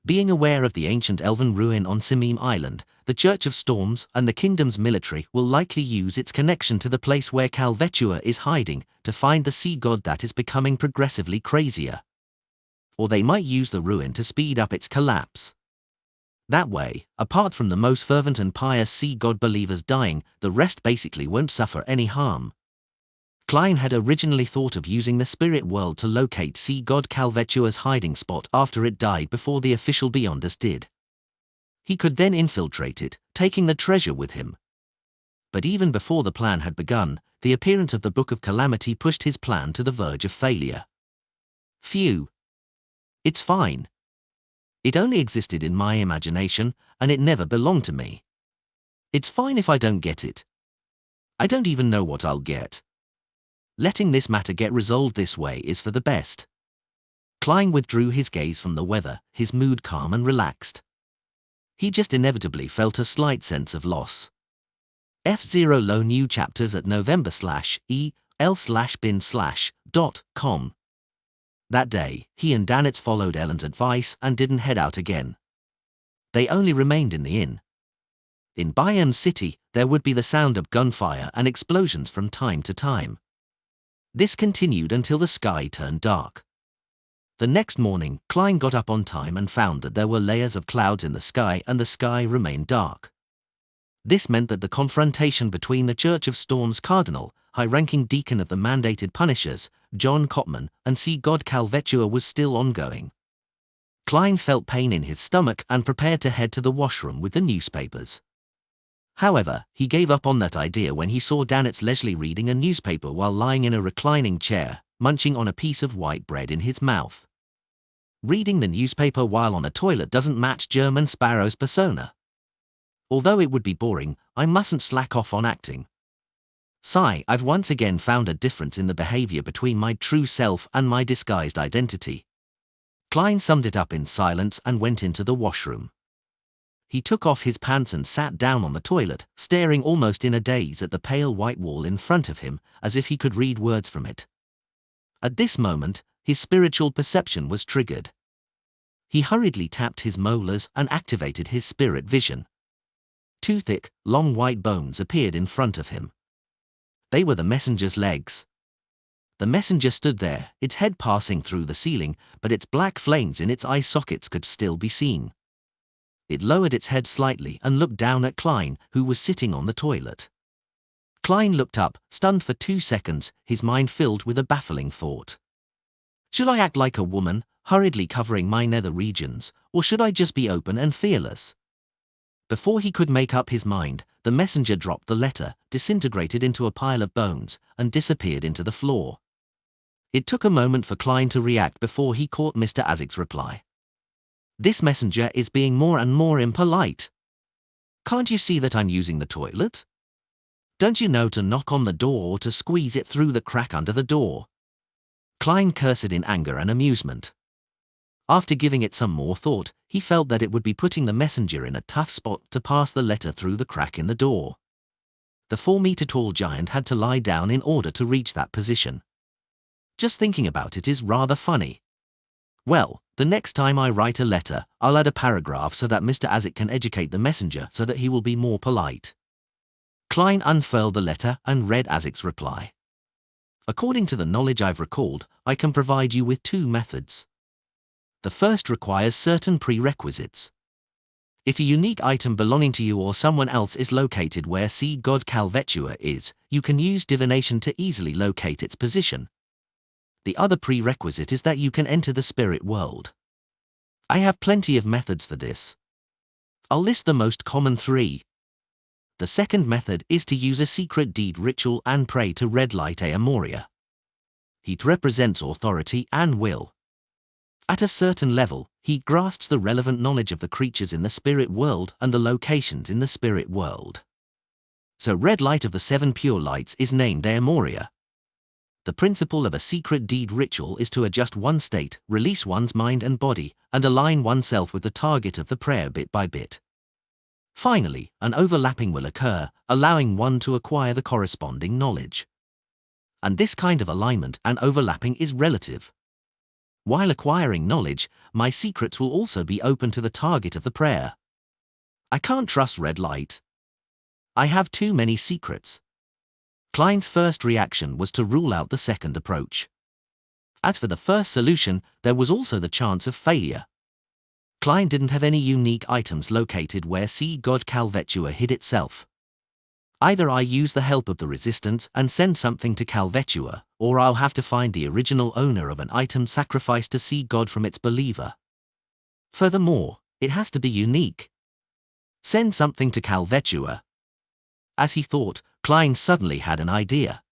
Being aware of the ancient elven ruin on Simim Island, the Church of Storms and the kingdom's military will likely use its connection to the place where Calvetua is hiding to find the sea god that is becoming progressively crazier. Or they might use the ruin to speed up its collapse. That way, apart from the most fervent and pious sea god believers dying, the rest basically won't suffer any harm. Klein had originally thought of using the spirit world to locate sea god Calvetua's hiding spot after it died before the official Beyonders did. He could then infiltrate it, taking the treasure with him. But even before the plan had begun, the appearance of the Book of Calamity pushed his plan to the verge of failure. Phew. It's fine. It only existed in my imagination, and it never belonged to me. It's fine if I don't get it. I don't even know what I'll get. Letting this matter get resolved this way is for the best. Klein withdrew his gaze from the weather, his mood calm and relaxed. He just inevitably felt a slight sense of loss. F0 Low new chapters at november/el/bin/.com. That day, he and Danitz followed Ellen's advice and didn't head out again. They only remained in the inn. In Bayern City, there would be the sound of gunfire and explosions from time to time. This continued until the sky turned dark. The next morning, Klein got up on time and found that there were layers of clouds in the sky and the sky remained dark. This meant that the confrontation between the Church of Storms Cardinal, high-ranking deacon of the mandated Punishers, John Cotman, and sea god Calvetua was still ongoing. Klein felt pain in his stomach and prepared to head to the washroom with the newspapers. However, he gave up on that idea when he saw Danitz leisurely reading a newspaper while lying in a reclining chair, munching on a piece of white bread in his mouth. Reading the newspaper while on a toilet doesn't match German Sparrow's persona. Although it would be boring, I mustn't slack off on acting. Sigh, I've once again found a difference in the behavior between my true self and my disguised identity. Klein summed it up in silence and went into the washroom. He took off his pants and sat down on the toilet, staring almost in a daze at the pale white wall in front of him, as if he could read words from it. At this moment, his spiritual perception was triggered. He hurriedly tapped his molars and activated his spirit vision. Two thick, long white bones appeared in front of him. They were the messenger's legs. The messenger stood there, its head passing through the ceiling, but its black flames in its eye sockets could still be seen. It lowered its head slightly and looked down at Klein, who was sitting on the toilet. Klein looked up, stunned for 2 seconds, his mind filled with a baffling thought. Should I act like a woman, hurriedly covering my nether regions, or should I just be open and fearless? Before he could make up his mind, the messenger dropped the letter, disintegrated into a pile of bones, and disappeared into the floor. It took a moment for Klein to react before he caught Mr. Azig's reply. This messenger is being more and more impolite. Can't you see that I'm using the toilet? Don't you know to knock on the door or to squeeze it through the crack under the door? Klein cursed in anger and amusement. After giving it some more thought, he felt that it would be putting the messenger in a tough spot to pass the letter through the crack in the door. The 4-meter-tall giant had to lie down in order to reach that position. Just thinking about it is rather funny. Well, the next time I write a letter, I'll add a paragraph so that Mr. Isaac can educate the messenger so that he will be more polite. Klein unfurled the letter and read Isaac's reply. According to the knowledge I've recalled, I can provide you with 2 methods. The first requires certain prerequisites. If a unique item belonging to you or someone else is located where seed god Calvetua is, you can use divination to easily locate its position. The other prerequisite is that you can enter the spirit world. I have plenty of methods for this. I'll list the most common 3. The second method is to use a secret deed ritual and pray to Red Light Ea Moria. It represents authority and will. At a certain level, he grasps the relevant knowledge of the creatures in the spirit world and the locations in the spirit world. So Red Light of the 7 pure lights is named Ea Moria. The principle of a secret deed ritual is to adjust one state, release one's mind and body, and align oneself with the target of the prayer bit by bit. Finally, an overlapping will occur, allowing one to acquire the corresponding knowledge. And this kind of alignment and overlapping is relative. While acquiring knowledge, my secrets will also be open to the target of the prayer. I can't trust Red Light. I have too many secrets. Klein's first reaction was to rule out the second approach. As for the first solution, there was also the chance of failure. Klein didn't have any unique items located where seed god Calvetua hid itself. Either I use the help of the resistance and send something to Calvetua, or I'll have to find the original owner of an item sacrificed to seed god from its believer. Furthermore, it has to be unique. Send something to Calvetua. As he thought, Klein suddenly had an idea.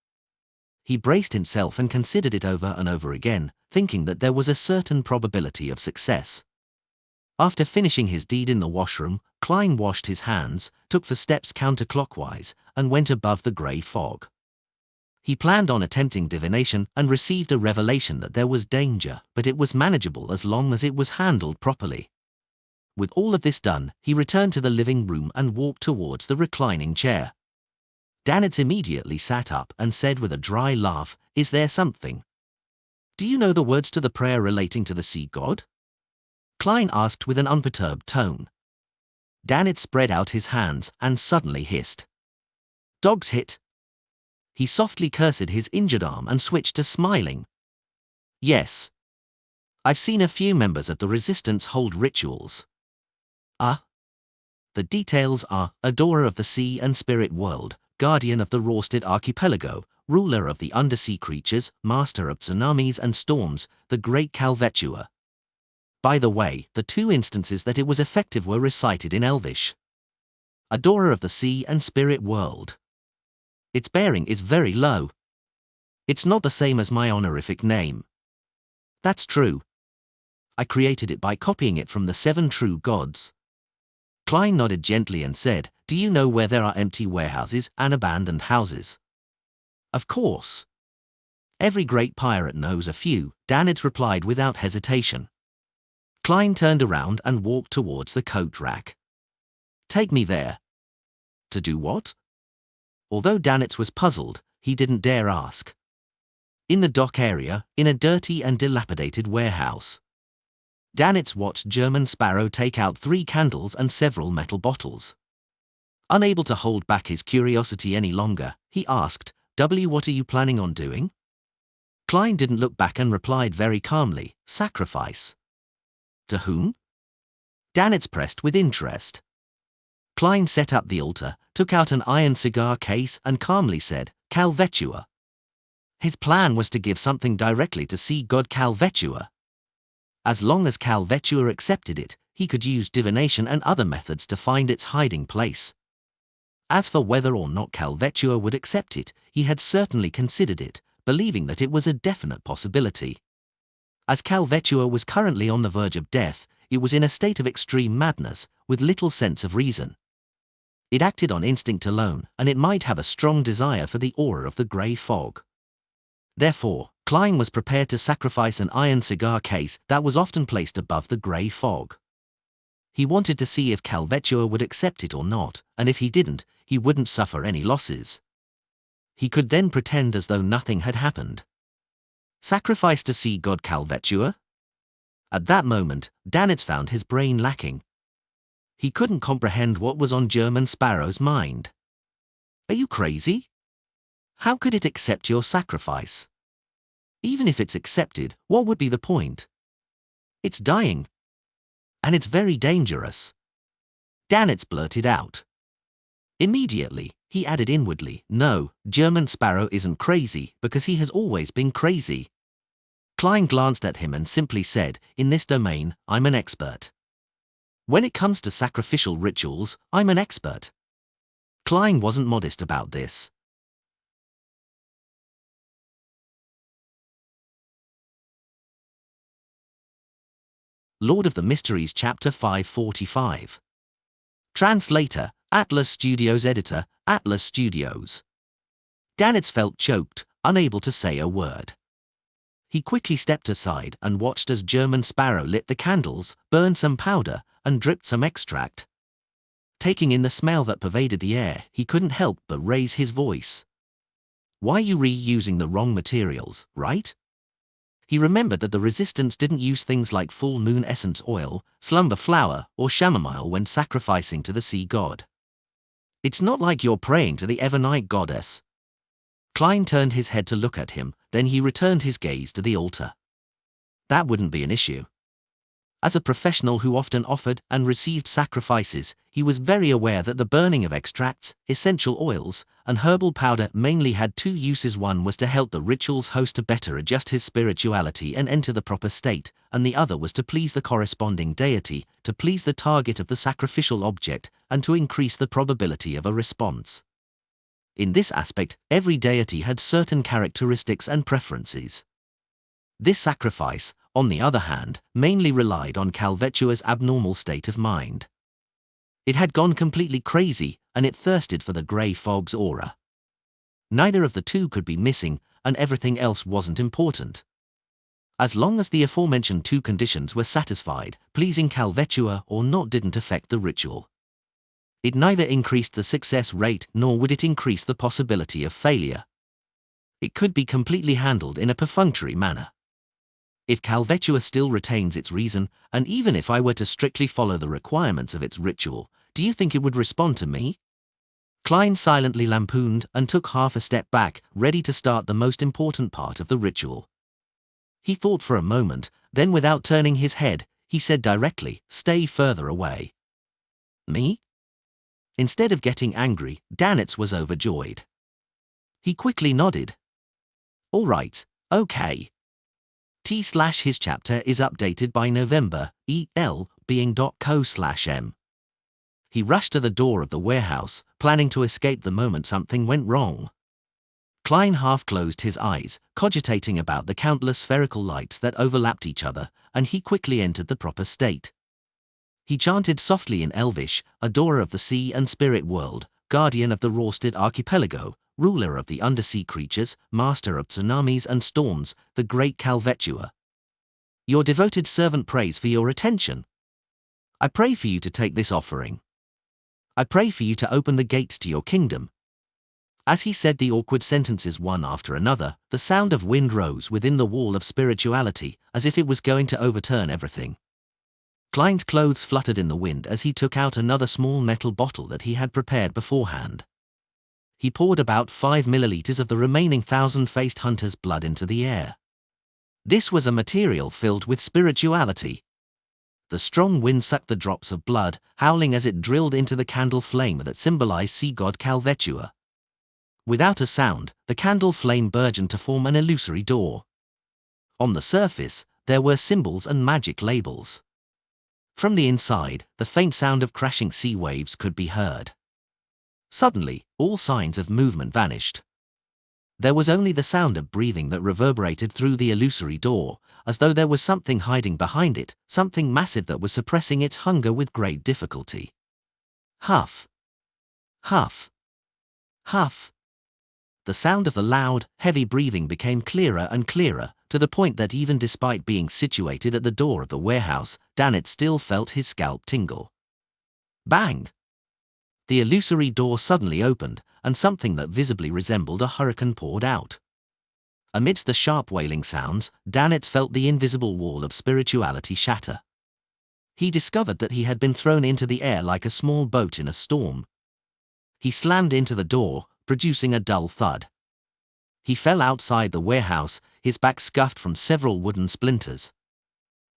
He braced himself and considered it over and over again, thinking that there was a certain probability of success. After finishing his deed in the washroom, Klein washed his hands, took 4 steps counterclockwise, and went above the grey fog. He planned on attempting divination and received a revelation that there was danger, but it was manageable as long as it was handled properly. With all of this done, he returned to the living room and walked towards the reclining chair. Danitz immediately sat up and said with a dry laugh, "Is there something? Do you know the words to the prayer relating to the sea god?" Klein asked with an unperturbed tone. Danitz spread out his hands and suddenly hissed. "Dog's hit." He softly cursed his injured arm and switched to smiling. "Yes. I've seen a few members of the resistance hold rituals." "Ah?" "The details are, adorer of the sea and spirit world, guardian of the Rorsted archipelago, ruler of the undersea creatures, master of tsunamis and storms, the great Calvetua." By the way, the 2 instances that it was effective were recited in Elvish. Adorer of the sea and spirit world. Its bearing is very low. It's not the same as my honorific name. That's true. I created it by copying it from the 7 true gods. Klein nodded gently and said, "Do you know where there are empty warehouses and abandoned houses?" "Of course. Every great pirate knows a few," Danitz replied without hesitation. Klein turned around and walked towards the coat rack. "Take me there." "To do what?" Although Danitz was puzzled, he didn't dare ask. "In the dock area, in a dirty and dilapidated warehouse." Danitz watched German Sparrow take out 3 candles and several metal bottles. Unable to hold back his curiosity any longer, he asked, "What are you planning on doing?" Klein didn't look back and replied very calmly, "Sacrifice." "To whom?" Danitz pressed with interest. Klein set up the altar, took out an iron cigar case and calmly said, "Calvetua." His plan was to give something directly to sea god Calvetua. As long as Calvetua accepted it, he could use divination and other methods to find its hiding place. As for whether or not Calvetua would accept it, he had certainly considered it, believing that it was a definite possibility. As Calvetua was currently on the verge of death, it was in a state of extreme madness, with little sense of reason. It acted on instinct alone, and it might have a strong desire for the aura of the grey fog. Therefore, Klein was prepared to sacrifice an iron cigar case that was often placed above the grey fog. He wanted to see if Calvetua would accept it or not, and if he didn't, he wouldn't suffer any losses. He could then pretend as though nothing had happened. Sacrifice to see God Calvetua? At that moment, Danitz found his brain lacking. He couldn't comprehend what was on German Sparrow's mind. Are you crazy? How could it accept your sacrifice? Even if it's accepted, what would be the point? It's dying. And it's very dangerous. Danitz blurted out. Immediately, he added inwardly, no, German Sparrow isn't crazy because he has always been crazy. Klein glanced at him and simply said, in this domain, I'm an expert. When it comes to sacrificial rituals, I'm an expert. Klein wasn't modest about this. Lord of the Mysteries Chapter 545. Translator, Atlas Studios. Editor, Atlas Studios. Danitz felt choked, unable to say a word. He quickly stepped aside and watched as German Sparrow lit the candles, burned some powder, and dripped some extract. Taking in the smell that pervaded the air, he couldn't help but raise his voice. Why you reusing the wrong materials, right? He remembered that the resistance didn't use things like full moon essence oil, slumber flower, or chamomile when sacrificing to the sea god. It's not like you're praying to the Evernight goddess. Klein turned his head to look at him, then he returned his gaze to the altar. That wouldn't be an issue. As a professional who often offered and received sacrifices, he was very aware that the burning of extracts, essential oils, and herbal powder mainly had two uses. One was to help the ritual's host to better adjust his spirituality and enter the proper state, and the other was to please the corresponding deity, to please the target of the sacrificial object, and to increase the probability of a response. In this aspect, every deity had certain characteristics and preferences. This sacrifice, on the other hand, mainly relied on Calvetua's abnormal state of mind. It had gone completely crazy, and it thirsted for the grey fog's aura. Neither of the two could be missing, and everything else wasn't important. As long as the aforementioned two conditions were satisfied, pleasing Calvetua or not didn't affect the ritual. It neither increased the success rate nor would it increase the possibility of failure. It could be completely handled in a perfunctory manner. If Calvetua still retains its reason, and even if I were to strictly follow the requirements of its ritual, do you think it would respond to me? Klein silently lampooned and took half a step back, ready to start the most important part of the ritual. He thought for a moment, then without turning his head, he said directly, stay further away. Me? Instead of getting angry, Danitz was overjoyed. He quickly nodded. All right, okay. His chapter is updated by November, being.co/m. He rushed to the door of the warehouse, planning to escape the moment something went wrong. Klein half closed his eyes, cogitating about the countless spherical lights that overlapped each other, and he quickly entered the proper state. He chanted softly in Elvish, adorer of the sea and spirit world, guardian of the Rorsted archipelago, ruler of the undersea creatures, master of tsunamis and storms, the great Calvetua. Your devoted servant prays for your attention. I pray for you to take this offering. I pray for you to open the gates to your kingdom. As he said the awkward sentences one after another, the sound of wind rose within the wall of spirituality, as if it was going to overturn everything. Klein's clothes fluttered in the wind as he took out another small metal bottle that he had prepared beforehand. He poured about 5 milliliters of the remaining 1,000-faced hunter's blood into the air. This was a material filled with spirituality. The strong wind sucked the drops of blood, howling as it drilled into the candle flame that symbolized sea god Calvetua. Without a sound, the candle flame burgeoned to form an illusory door. On the surface, there were symbols and magic labels. From the inside, the faint sound of crashing sea waves could be heard. Suddenly, all signs of movement vanished. There was only the sound of breathing that reverberated through the illusory door, as though there was something hiding behind it, something massive that was suppressing its hunger with great difficulty. Huff. Huff. Huff. The sound of the loud, heavy breathing became clearer and clearer, to the point that even despite being situated at the door of the warehouse, Dannett still felt his scalp tingle. Bang! The illusory door suddenly opened, and something that visibly resembled a hurricane poured out. Amidst the sharp wailing sounds, Dannett felt the invisible wall of spirituality shatter. He discovered that he had been thrown into the air like a small boat in a storm. He slammed into the door, producing a dull thud. He fell outside the warehouse, his back scuffed from several wooden splinters.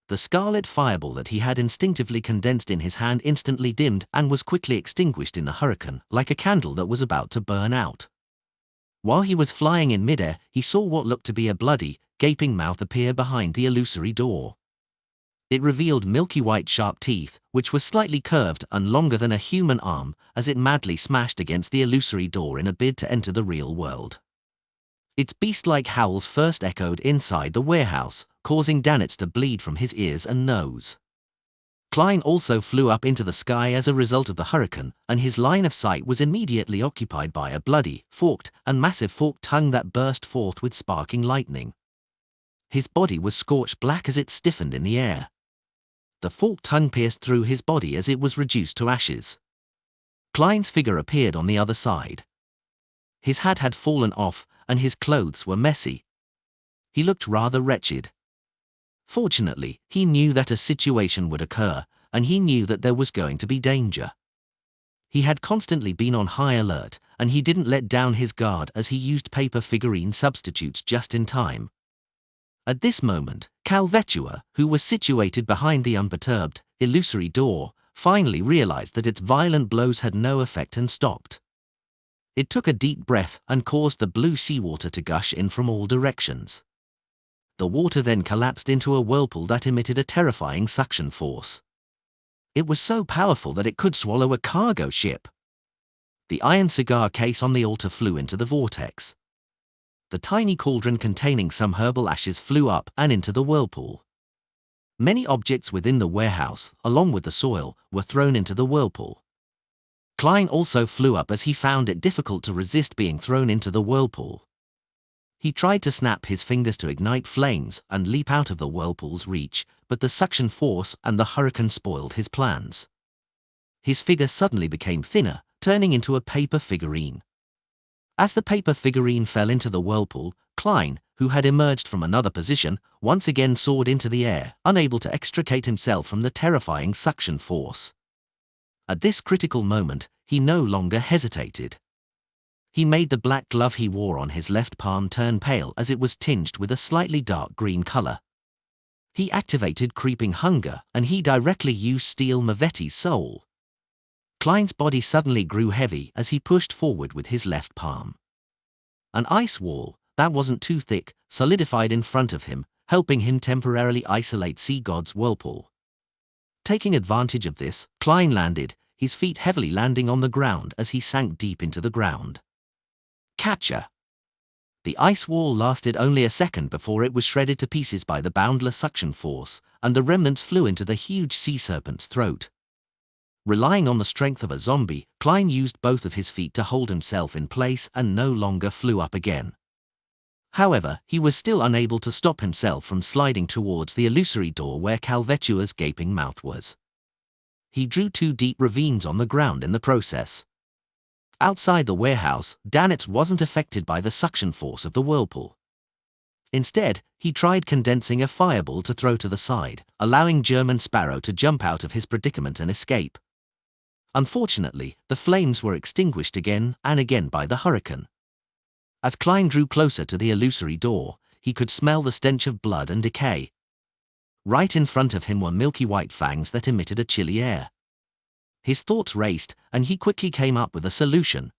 The scarlet fireball that he had instinctively condensed in his hand instantly dimmed and was quickly extinguished in the hurricane, like a candle that was about to burn out. While he was flying in midair, he saw what looked to be a bloody, gaping mouth appear behind the illusory door. It revealed milky white sharp teeth, which were slightly curved and longer than a human arm, as it madly smashed against the illusory door in a bid to enter the real world. Its beast-like howls first echoed inside the warehouse, causing Dannett to bleed from his ears and nose. Klein also flew up into the sky as a result of the hurricane, and his line of sight was immediately occupied by a bloody, forked, and massive forked tongue that burst forth with sparking lightning. His body was scorched black as it stiffened in the air. The forked tongue pierced through his body as it was reduced to ashes. Klein's figure appeared on the other side. His hat had fallen off, and his clothes were messy. He looked rather wretched. Fortunately, he knew that a situation would occur, and he knew that there was going to be danger. He had constantly been on high alert, and he didn't let down his guard as he used paper figurine substitutes just in time. At this moment, Calvetua, who was situated behind the unperturbed, illusory door, finally realized that its violent blows had no effect and stopped. It took a deep breath and caused the blue seawater to gush in from all directions. The water then collapsed into a whirlpool that emitted a terrifying suction force. It was so powerful that it could swallow a cargo ship. The iron cigar case on the altar flew into the vortex. The tiny cauldron containing some herbal ashes flew up and into the whirlpool. Many objects within the warehouse, along with the soil, were thrown into the whirlpool. Klein also flew up as he found it difficult to resist being thrown into the whirlpool. He tried to snap his fingers to ignite flames and leap out of the whirlpool's reach, but the suction force and the hurricane spoiled his plans. His figure suddenly became thinner, turning into a paper figurine. As the paper figurine fell into the whirlpool, Klein, who had emerged from another position, once again soared into the air, unable to extricate himself from the terrifying suction force. At this critical moment, he no longer hesitated. He made the black glove he wore on his left palm turn pale as it was tinged with a slightly dark green color. He activated Creeping Hunger, and he directly used Steel Mavetti's soul. Klein's body suddenly grew heavy as he pushed forward with his left palm. An ice wall, that wasn't too thick, solidified in front of him, helping him temporarily isolate Sea God's whirlpool. Taking advantage of this, Klein landed, his feet heavily landing on the ground as he sank deep into the ground. Catcher. The ice wall lasted only a second before it was shredded to pieces by the boundless suction force, and the remnants flew into the huge sea serpent's throat. Relying on the strength of a zombie, Klein used both of his feet to hold himself in place and no longer flew up again. However, he was still unable to stop himself from sliding towards the illusory door where Calvetua's gaping mouth was. He drew 2 deep ravines on the ground in the process. Outside the warehouse, Dannett wasn't affected by the suction force of the whirlpool. Instead, he tried condensing a fireball to throw to the side, allowing German Sparrow to jump out of his predicament and escape. Unfortunately, the flames were extinguished again and again by the hurricane. As Klein drew closer to the illusory door, he could smell the stench of blood and decay. Right in front of him were milky white fangs that emitted a chilly air. His thoughts raced, and he quickly came up with a solution.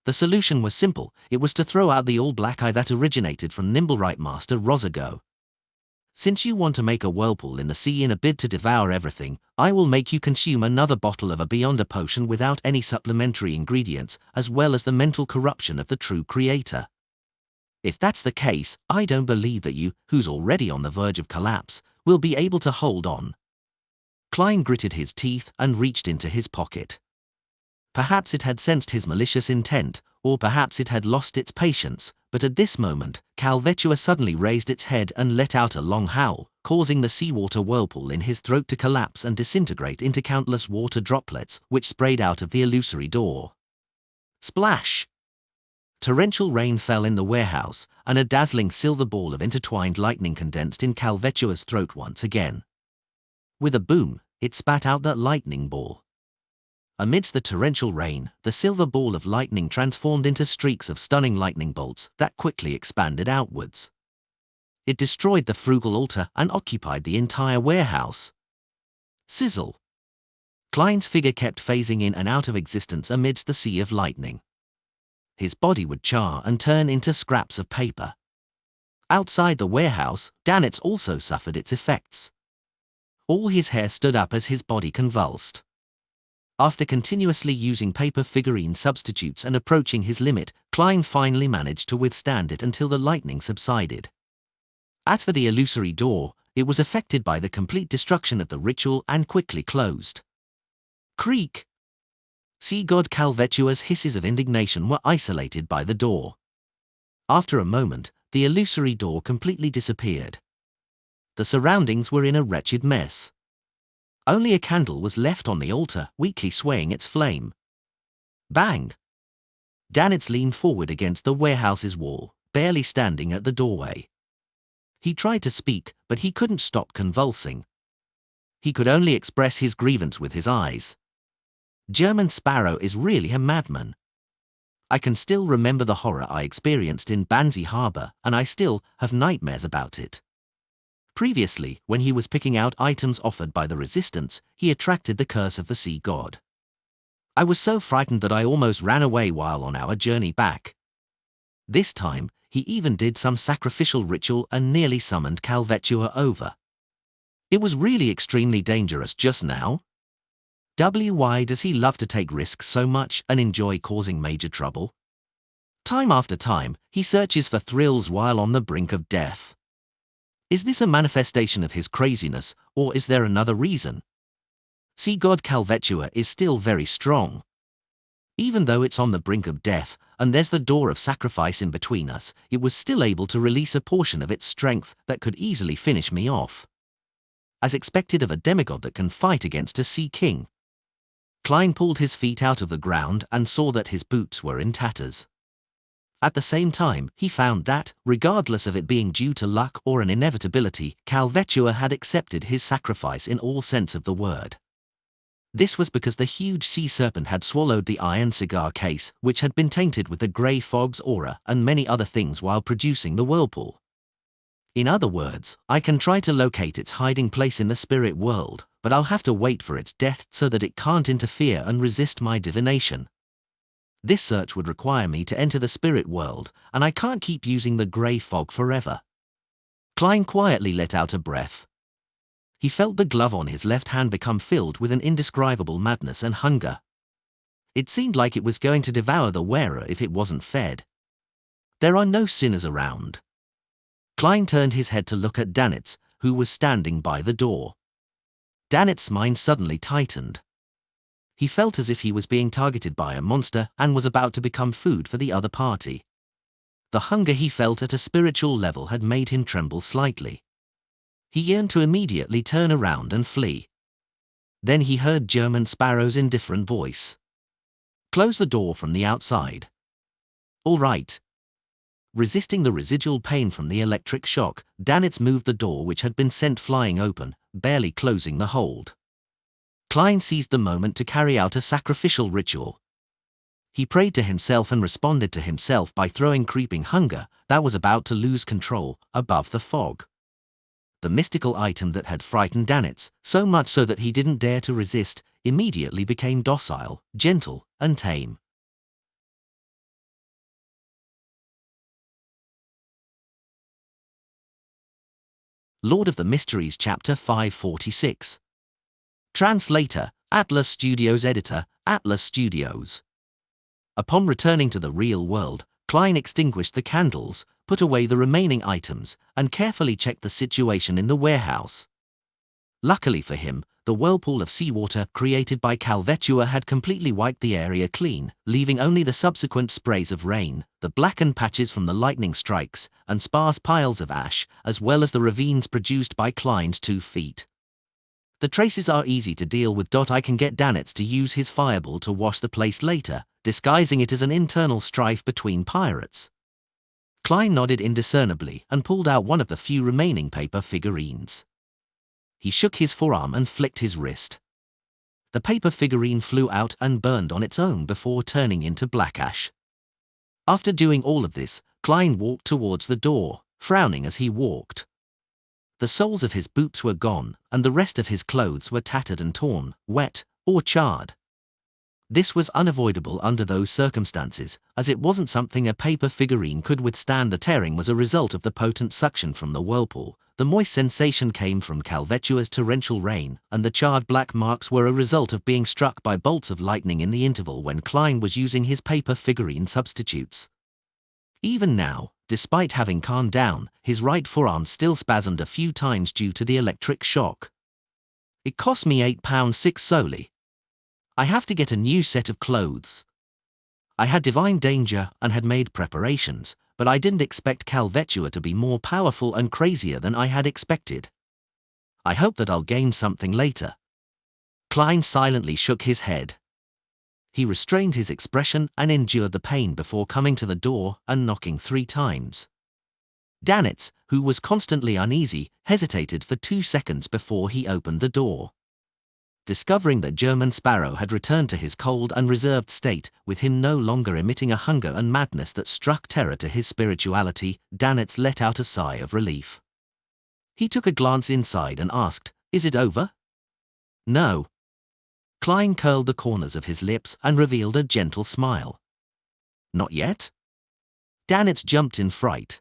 The solution was simple. It was to throw out the all-black eye that originated from Nimblewright Master Rosago. Since you want to make a whirlpool in the sea in a bid to devour everything, I will make you consume another bottle of a Beyonder potion without any supplementary ingredients, as well as the mental corruption of the true creator. If that's the case, I don't believe that you, who's already on the verge of collapse, will be able to hold on. Klein gritted his teeth and reached into his pocket. Perhaps it had sensed his malicious intent, or perhaps it had lost its patience, but at this moment, Calvetua suddenly raised its head and let out a long howl, causing the seawater whirlpool in his throat to collapse and disintegrate into countless water droplets, which sprayed out of the illusory door. Splash! Torrential rain fell in the warehouse, and a dazzling silver ball of intertwined lightning condensed in Calvetua's throat once again. With a boom, it spat out that lightning ball. Amidst the torrential rain, the silver ball of lightning transformed into streaks of stunning lightning bolts that quickly expanded outwards. It destroyed the frugal altar and occupied the entire warehouse. Sizzle! Klein's figure kept phasing in and out of existence amidst the sea of lightning. His body would char and turn into scraps of paper. Outside the warehouse, Danitz also suffered its effects. All his hair stood up as his body convulsed. After continuously using paper figurine substitutes and approaching his limit, Klein finally managed to withstand it until the lightning subsided. As for the illusory door, it was affected by the complete destruction of the ritual and quickly closed. Creak! Sea god Calvetua's hisses of indignation were isolated by the door. After a moment, the illusory door completely disappeared. The surroundings were in a wretched mess. Only a candle was left on the altar, weakly swaying its flame. Bang! Danitz leaned forward against the warehouse's wall, barely standing at the doorway. He tried to speak, but he couldn't stop convulsing. He could only express his grievance with his eyes. German Sparrow is really a madman. I can still remember the horror I experienced in Banzi Harbor, and I still have nightmares about it. Previously, when he was picking out items offered by the resistance, he attracted the curse of the sea god. I was so frightened that I almost ran away while on our journey back. This time, he even did some sacrificial ritual and nearly summoned Calvetua over. It was really extremely dangerous just now. Why does he love to take risks so much and enjoy causing major trouble? Time after time, he searches for thrills while on the brink of death. Is this a manifestation of his craziness, or is there another reason? Sea god Calvetua is still very strong. Even though it's on the brink of death, and there's the door of sacrifice in between us, it was still able to release a portion of its strength that could easily finish me off. As expected of a demigod that can fight against a sea king. Klein pulled his feet out of the ground and saw that his boots were in tatters. At the same time, he found that, regardless of it being due to luck or an inevitability, Calvetua had accepted his sacrifice in all sense of the word. This was because the huge sea serpent had swallowed the iron cigar case, which had been tainted with the grey fog's aura and many other things while producing the whirlpool. In other words, I can try to locate its hiding place in the spirit world, but I'll have to wait for its death so that it can't interfere and resist my divination. This search would require me to enter the spirit world, and I can't keep using the grey fog forever. Klein quietly let out a breath. He felt the glove on his left hand become filled with an indescribable madness and hunger. It seemed like it was going to devour the wearer if it wasn't fed. There are no sinners around. Klein turned his head to look at Danitz, who was standing by the door. Danitz's mind suddenly tightened. He felt as if he was being targeted by a monster and was about to become food for the other party. The hunger he felt at a spiritual level had made him tremble slightly. He yearned to immediately turn around and flee. Then he heard German Sparrow's indifferent voice. "Close the door from the outside." "All right." Resisting the residual pain from the electric shock, Danitz moved the door which had been sent flying open, barely closing the hold. Klein seized the moment to carry out a sacrificial ritual. He prayed to himself and responded to himself by throwing creeping hunger that was about to lose control above the fog. The mystical item that had frightened Danitz, so much so that he didn't dare to resist, immediately became docile, gentle, and tame. Lord of the Mysteries Chapter 546. Translator, Atlas Studios. Editor, Atlas Studios. Upon returning to the real world, Klein extinguished the candles, put away the remaining items, and carefully checked the situation in the warehouse. Luckily for him, the whirlpool of seawater created by Calvetua had completely wiped the area clean, leaving only the subsequent sprays of rain, the blackened patches from the lightning strikes, and sparse piles of ash, as well as the ravines produced by Klein's 2 feet. The traces are easy to deal with. I can get Danitz to use his fireball to wash the place later, disguising it as an internal strife between pirates. Klein nodded indiscernibly and pulled out one of the few remaining paper figurines. He shook his forearm and flicked his wrist. The paper figurine flew out and burned on its own before turning into black ash. After doing all of this, Klein walked towards the door, frowning as he walked. The soles of his boots were gone, and the rest of his clothes were tattered and torn, wet, or charred. This was unavoidable under those circumstances, as it wasn't something a paper figurine could withstand. The tearing was a result of the potent suction from the whirlpool, the moist sensation came from Calvetua's torrential rain, and the charred black marks were a result of being struck by bolts of lightning in the interval when Klein was using his paper figurine substitutes. Even now, despite having calmed down, his right forearm still spasmed a few times due to the electric shock. It cost me £8.6 solely. I have to get a new set of clothes. I had divined danger and had made preparations, but I didn't expect Calvetua to be more powerful and crazier than I had expected. I hope that I'll gain something later. Klein silently shook his head. He restrained his expression and endured the pain before coming to the door and knocking 3 times. Danitz, who was constantly uneasy, hesitated for 2 seconds before he opened the door. Discovering that German Sparrow had returned to his cold and reserved state, with him no longer emitting a hunger and madness that struck terror to his spirituality, Danitz let out a sigh of relief. He took a glance inside and asked, "Is it over?" "No." Klein curled the corners of his lips and revealed a gentle smile. "Not yet?" Danitz jumped in fright.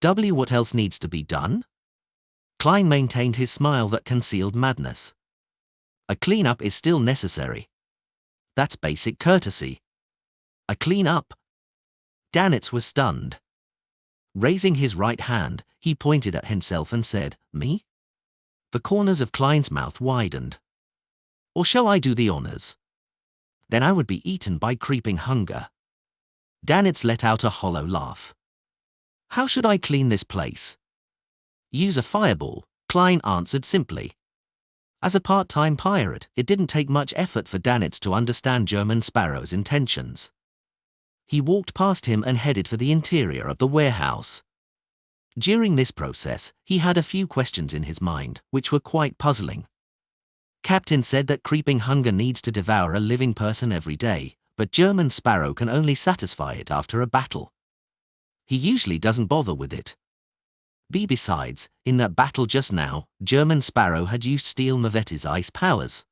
What else needs to be done?" Klein maintained his smile that concealed madness. "A clean-up is still necessary. That's basic courtesy." "A clean-up?" Danitz was stunned. Raising his right hand, he pointed at himself and said, "Me?" The corners of Klein's mouth widened. "Or shall I do the honors? Then I would be eaten by creeping hunger." Danitz let out a hollow laugh. "How should I clean this place?" "Use a fireball," Klein answered simply. As a part-time pirate, it didn't take much effort for Danitz to understand German Sparrow's intentions. He walked past him and headed for the interior of the warehouse. During this process, he had a few questions in his mind, which were quite puzzling. Captain said that creeping hunger needs to devour a living person every day, but German Sparrow can only satisfy it after a battle. He usually doesn't bother with it. Besides, in that battle just now, German Sparrow had used Steel Mavetti's ice powers.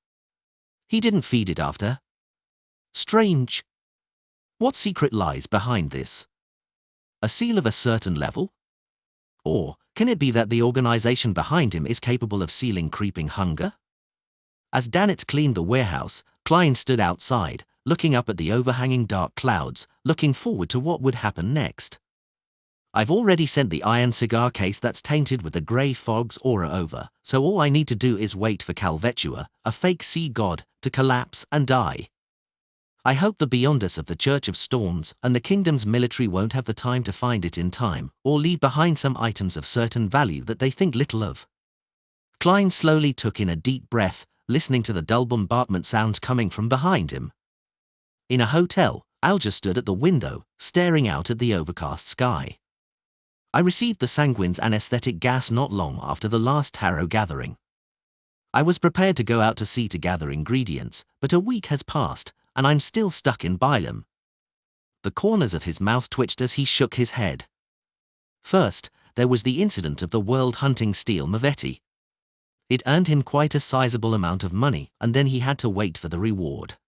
He didn't feed it after. Strange. What secret lies behind this? A seal of a certain level? Or, can it be that the organization behind him is capable of sealing creeping hunger? As Danitz cleaned the warehouse, Klein stood outside, looking up at the overhanging dark clouds, looking forward to what would happen next. "I've already sent the iron cigar case that's tainted with the grey fog's aura over, so all I need to do is wait for Calvetua, a fake sea god, to collapse and die. I hope the Beyonders of the Church of Storms and the Kingdom's military won't have the time to find it in time, or leave behind some items of certain value that they think little of." Klein slowly took in a deep breath, listening to the dull bombardment sounds coming from behind him. In a hotel, Alger stood at the window, staring out at the overcast sky. "I received the Sanguine's anesthetic gas not long after the last tarot gathering. I was prepared to go out to sea to gather ingredients, but a week has passed, and I'm still stuck in Bylem." The corners of his mouth twitched as he shook his head. First, there was the incident of the world hunting Steel Mavetti. It earned him quite a sizable amount of money, and then he had to wait for the reward.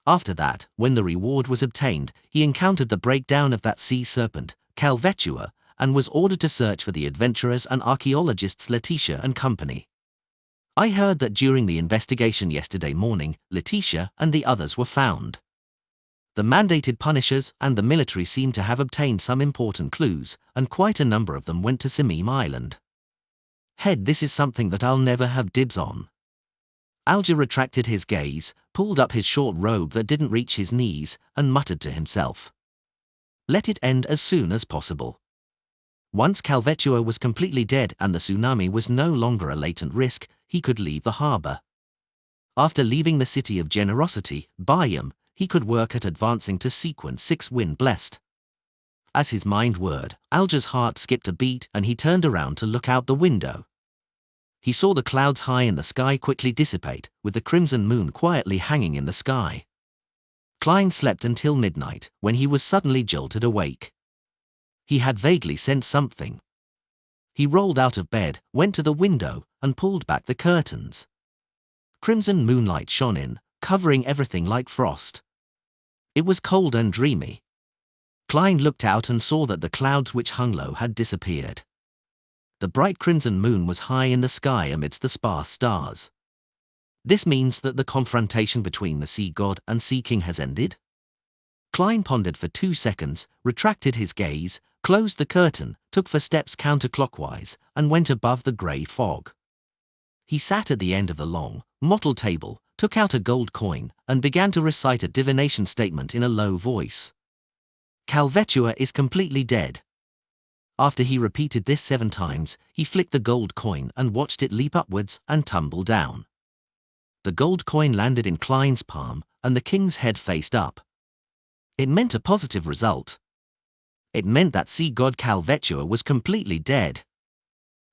After that, when the reward was obtained, he encountered the breakdown of that sea serpent, Calvetua, and was ordered to search for the adventurers and archaeologists Letitia and company. I heard that during the investigation yesterday morning, Letitia and the others were found. The mandated punishers and the military seem to have obtained some important clues, and quite a number of them went to Samim Island. Head, this is something that I'll never have dibs on. Alger retracted his gaze, pulled up his short robe that didn't reach his knees, and muttered to himself. Let it end as soon as possible. Once Calvetua was completely dead and the tsunami was no longer a latent risk, he could leave the harbor. After leaving the city of generosity, Bayam, he could work at advancing to sequence 6 Wind Blessed. As his mind whirred, Alger's heart skipped a beat and he turned around to look out the window. He saw the clouds high in the sky quickly dissipate, with the crimson moon quietly hanging in the sky. Klein slept until midnight, when he was suddenly jolted awake. He had vaguely sensed something. He rolled out of bed, went to the window, and pulled back the curtains. Crimson moonlight shone in, covering everything like frost. It was cold and dreamy. Klein looked out and saw that the clouds which hung low had disappeared. The bright crimson moon was high in the sky amidst the sparse stars. This means that the confrontation between the sea god and sea king has ended? Klein pondered for 2 seconds, retracted his gaze, closed the curtain, took 4 steps counterclockwise, and went above the grey fog. He sat at the end of the long, mottled table, took out a gold coin, and began to recite a divination statement in a low voice. Calvetua is completely dead. After he repeated this 7 times, he flicked the gold coin and watched it leap upwards and tumble down. The gold coin landed in Klein's palm, and the king's head faced up. It meant a positive result. It meant that sea god Calvetua was completely dead.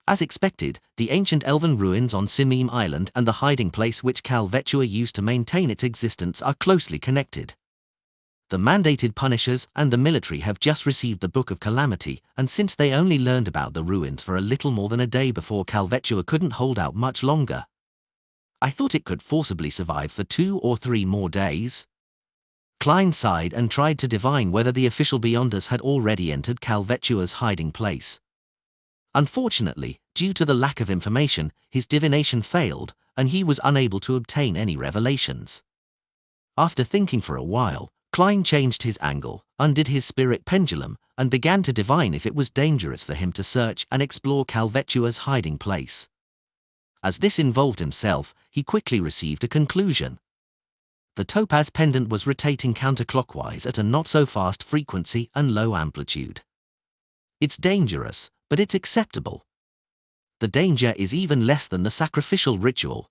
As expected, the ancient elven ruins on Simim Island and the hiding place which Calvetua used to maintain its existence are closely connected. The mandated punishers and the military have just received the Book of Calamity, and since they only learned about the ruins for a little more than a day before, Calvetua couldn't hold out much longer. I thought it could forcibly survive for 2 or 3 more days. Klein sighed and tried to divine whether the official Beyonders had already entered Calvetua's hiding place. Unfortunately, due to the lack of information, his divination failed, and he was unable to obtain any revelations. After thinking for a while, Klein changed his angle, undid his spirit pendulum, and began to divine if it was dangerous for him to search and explore Calvetua's hiding place. As this involved himself, he quickly received a conclusion. The topaz pendant was rotating counterclockwise at a not-so-fast frequency and low amplitude. It's dangerous, but it's acceptable. The danger is even less than the sacrificial ritual.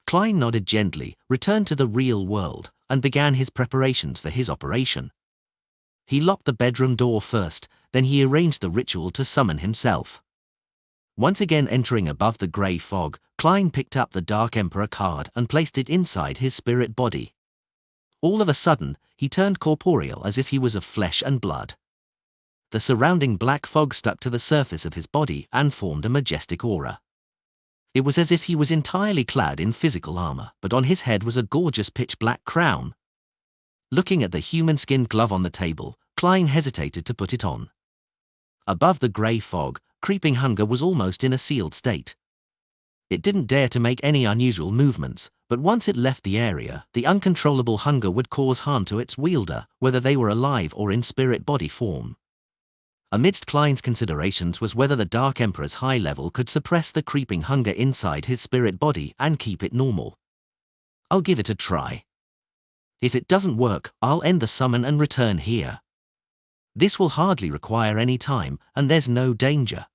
Klein nodded gently, returned to the real world, and began his preparations for his operation. He locked the bedroom door first, then he arranged the ritual to summon himself. Once again entering above the grey fog, Klein picked up the Dark Emperor card and placed it inside his spirit body. All of a sudden, he turned corporeal as if he was of flesh and blood. The surrounding black fog stuck to the surface of his body and formed a majestic aura. It was as if he was entirely clad in physical armor, but on his head was a gorgeous pitch-black crown. Looking at the human-skinned glove on the table, Klein hesitated to put it on. Above the grey fog, creeping hunger was almost in a sealed state. It didn't dare to make any unusual movements, but once it left the area, the uncontrollable hunger would cause harm to its wielder, whether they were alive or in spirit body form. Amidst Klein's considerations was whether the Dark Emperor's high level could suppress the creeping hunger inside his spirit body and keep it normal. I'll give it a try. If it doesn't work, I'll end the summon and return here. This will hardly require any time, and there's no danger.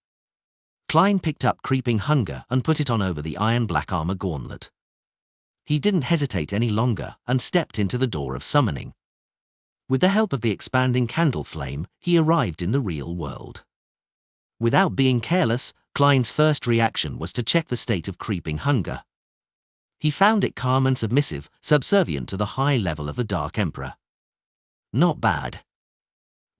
Klein picked up creeping hunger and put it on over the iron black armor gauntlet. He didn't hesitate any longer and stepped into the door of summoning. With the help of the expanding candle flame, he arrived in the real world. Without being careless, Klein's first reaction was to check the state of creeping hunger. He found it calm and submissive, subservient to the high level of the Dark Emperor. Not bad.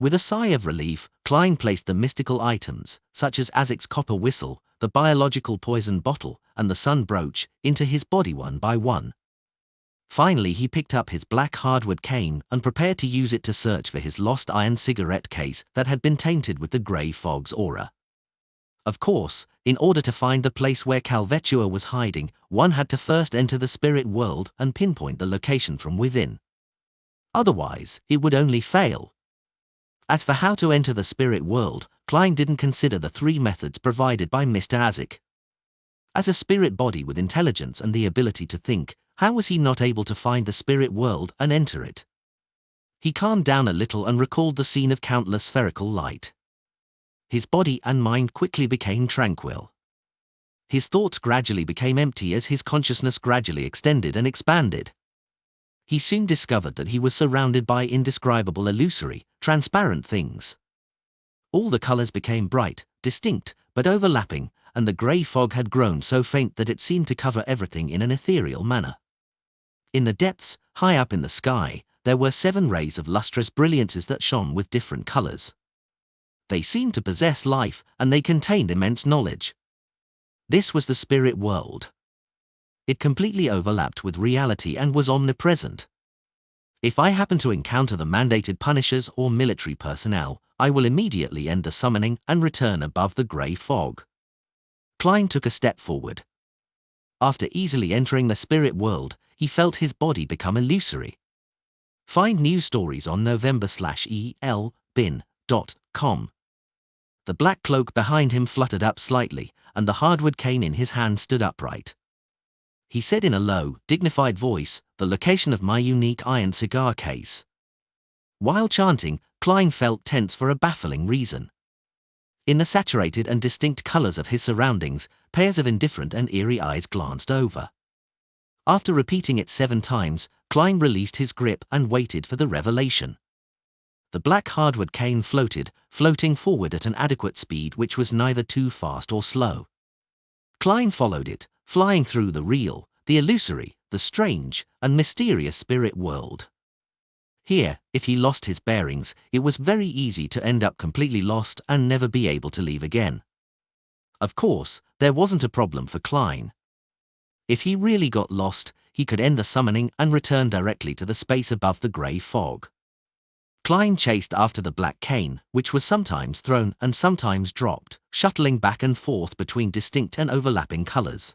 With a sigh of relief, Klein placed the mystical items, such as Azek's copper whistle, the biological poison bottle, and the sun brooch, into his body one by one. Finally he picked up his black hardwood cane and prepared to use it to search for his lost iron cigarette case that had been tainted with the grey fog's aura. Of course, in order to find the place where Calvetua was hiding, one had to first enter the spirit world and pinpoint the location from within. Otherwise, it would only fail. As for how to enter the spirit world, Klein didn't consider the 3 methods provided by Mr. Azek. As a spirit body with intelligence and the ability to think, how was he not able to find the spirit world and enter it? He calmed down a little and recalled the scene of countless spherical light. His body and mind quickly became tranquil. His thoughts gradually became empty as his consciousness gradually extended and expanded. He soon discovered that he was surrounded by indescribable illusory, transparent things. All the colors became bright, distinct, but overlapping, and the grey fog had grown so faint that it seemed to cover everything in an ethereal manner. In the depths, high up in the sky, there were 7 rays of lustrous brilliances that shone with different colors. They seemed to possess life, and they contained immense knowledge. This was the spirit world. It completely overlapped with reality and was omnipresent. If I happen to encounter the mandated punishers or military personnel, I will immediately end the summoning and return above the grey fog. Klein took a step forward. After easily entering the spirit world, he felt his body become illusory. Find news stories on november/elbin.com. The black cloak behind him fluttered up slightly, and the hardwood cane in his hand stood upright. He said in a low, dignified voice, "The location of my unique iron cigar case." While chanting, Klein felt tense for a baffling reason. In the saturated and distinct colors of his surroundings, pairs of indifferent and eerie eyes glanced over. After repeating it 7 times, Klein released his grip and waited for the revelation. The black hardwood cane floating forward at an adequate speed which was neither too fast or slow. Klein followed it, flying through the real, the illusory, the strange, and mysterious spirit world. Here, if he lost his bearings, it was very easy to end up completely lost and never be able to leave again. Of course, there wasn't a problem for Klein. If he really got lost, he could end the summoning and return directly to the space above the grey fog. Klein chased after the black cane, which was sometimes thrown and sometimes dropped, shuttling back and forth between distinct and overlapping colors.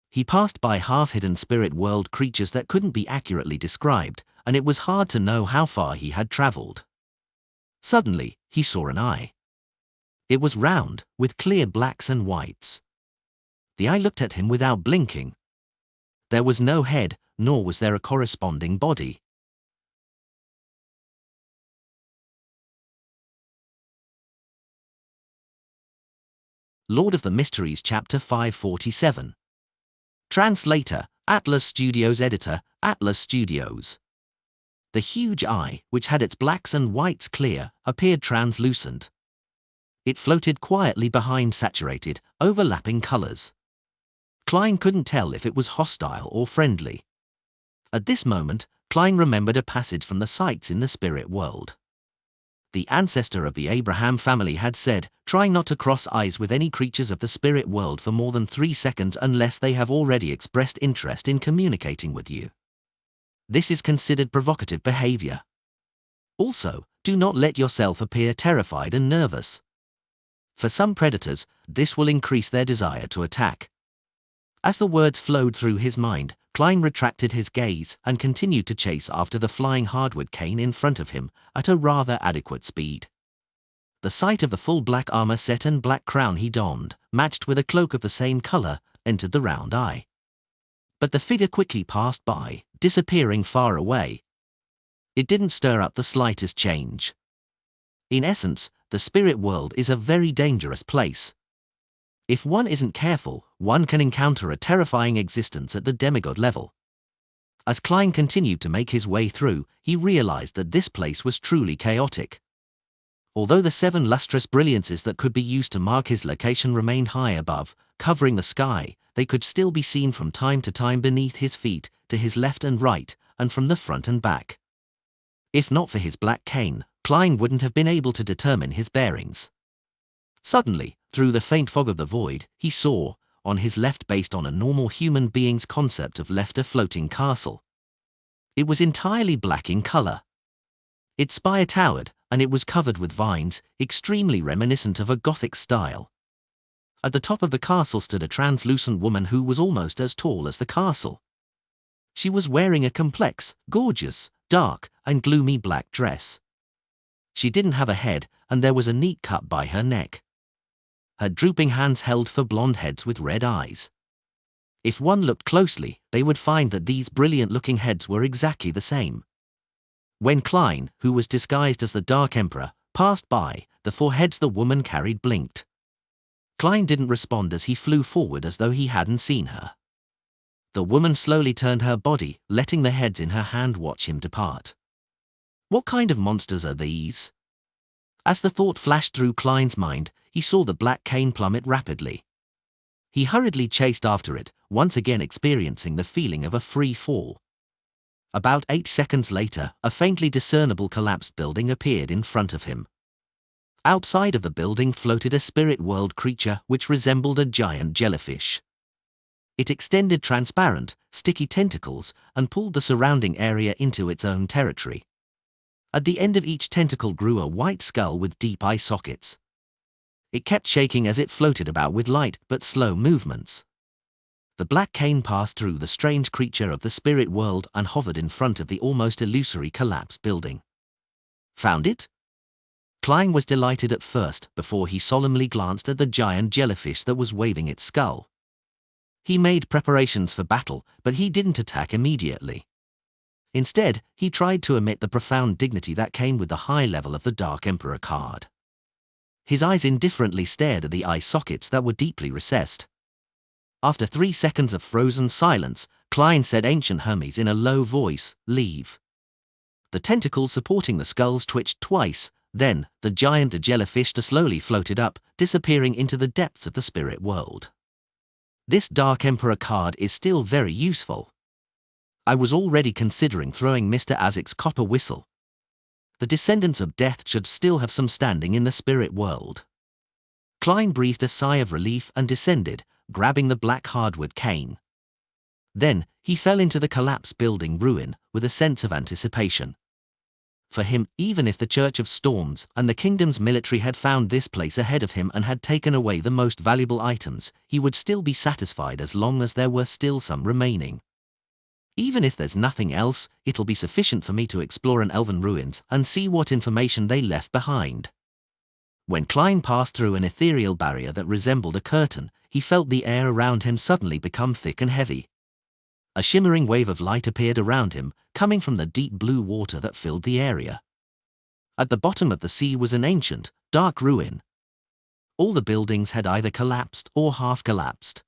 He passed by half-hidden spirit world creatures that couldn't be accurately described, and it was hard to know how far he had traveled. Suddenly, he saw an eye. It was round, with clear blacks and whites. The eye looked at him without blinking. There was no head, nor was there a corresponding body. Lord of the Mysteries Chapter 547. Translator, Atlas Studios. Editor, Atlas Studios. The huge eye, which had its blacks and whites clear, appeared translucent. It floated quietly behind saturated, overlapping colors. Klein couldn't tell if it was hostile or friendly. At this moment, Klein remembered a passage from the sites in the spirit world. The ancestor of the Abraham family had said, "Try not to cross eyes with any creatures of the spirit world for more than 3 seconds unless they have already expressed interest in communicating with you. This is considered provocative behavior. Also, do not let yourself appear terrified and nervous. For some predators, this will increase their desire to attack." As the words flowed through his mind, Klein retracted his gaze and continued to chase after the flying hardwood cane in front of him at a rather adequate speed. The sight of the full black armor set and black crown he donned, matched with a cloak of the same color, entered the round eye. But the figure quickly passed by, disappearing far away. It didn't stir up the slightest change. In essence, the spirit world is a very dangerous place. If one isn't careful, one can encounter a terrifying existence at the demigod level. As Klein continued to make his way through, he realized that this place was truly chaotic. Although the 7 lustrous brilliances that could be used to mark his location remained high above, covering the sky, they could still be seen from time to time beneath his feet, to his left and right, and from the front and back. If not for his black cane, Klein wouldn't have been able to determine his bearings. Suddenly, through the faint fog of the void, he saw, on his left based on a normal human being's concept of left, a floating castle. It was entirely black in color. Its spire towered, and it was covered with vines, extremely reminiscent of a Gothic style. At the top of the castle stood a translucent woman who was almost as tall as the castle. She was wearing a complex, gorgeous, dark, and gloomy black dress. She didn't have a head, and there was a neat cut by her neck. had drooping hands held for blonde heads with red eyes. If one looked closely, they would find that these brilliant-looking heads were exactly the same. When Klein, who was disguised as the Dark Emperor, passed by, the 4 heads the woman carried blinked. Klein didn't respond as he flew forward as though he hadn't seen her. The woman slowly turned her body, letting the heads in her hand watch him depart. What kind of monsters are these? As the thought flashed through Klein's mind, he saw the black cane plummet rapidly. He hurriedly chased after it, once again experiencing the feeling of a free fall. About 8 seconds later, a faintly discernible collapsed building appeared in front of him. Outside of the building floated a spirit world creature which resembled a giant jellyfish. It extended transparent, sticky tentacles and pulled the surrounding area into its own territory. At the end of each tentacle grew a white skull with deep eye sockets. It kept shaking as it floated about with light but slow movements. The black cane passed through the strange creature of the spirit world and hovered in front of the almost illusory collapsed building. Found it? Klein was delighted at first before he solemnly glanced at the giant jellyfish that was waving its skull. He made preparations for battle, but he didn't attack immediately. Instead, he tried to emit the profound dignity that came with the high level of the Dark Emperor card. His eyes indifferently stared at the eye sockets that were deeply recessed. After 3 seconds of frozen silence, Klein said Ancient Hermes in a low voice, "Leave." The tentacles supporting the skulls twitched twice, then, the giant jellyfish slowly floated up, disappearing into the depths of the spirit world. This Dark Emperor card is still very useful. I was already considering throwing Mr. Azek's copper whistle. The descendants of death should still have some standing in the spirit world. Klein breathed a sigh of relief and descended, grabbing the black hardwood cane. Then, he fell into the collapsed building ruin with a sense of anticipation. For him, even if the Church of Storms and the kingdom's military had found this place ahead of him and had taken away the most valuable items, he would still be satisfied as long as there were still some remaining. Even if there's nothing else, it'll be sufficient for me to explore an elven ruins and see what information they left behind. When Klein passed through an ethereal barrier that resembled a curtain, he felt the air around him suddenly become thick and heavy. A shimmering wave of light appeared around him, coming from the deep blue water that filled the area. At the bottom of the sea was an ancient, dark ruin. All the buildings had either collapsed or half collapsed.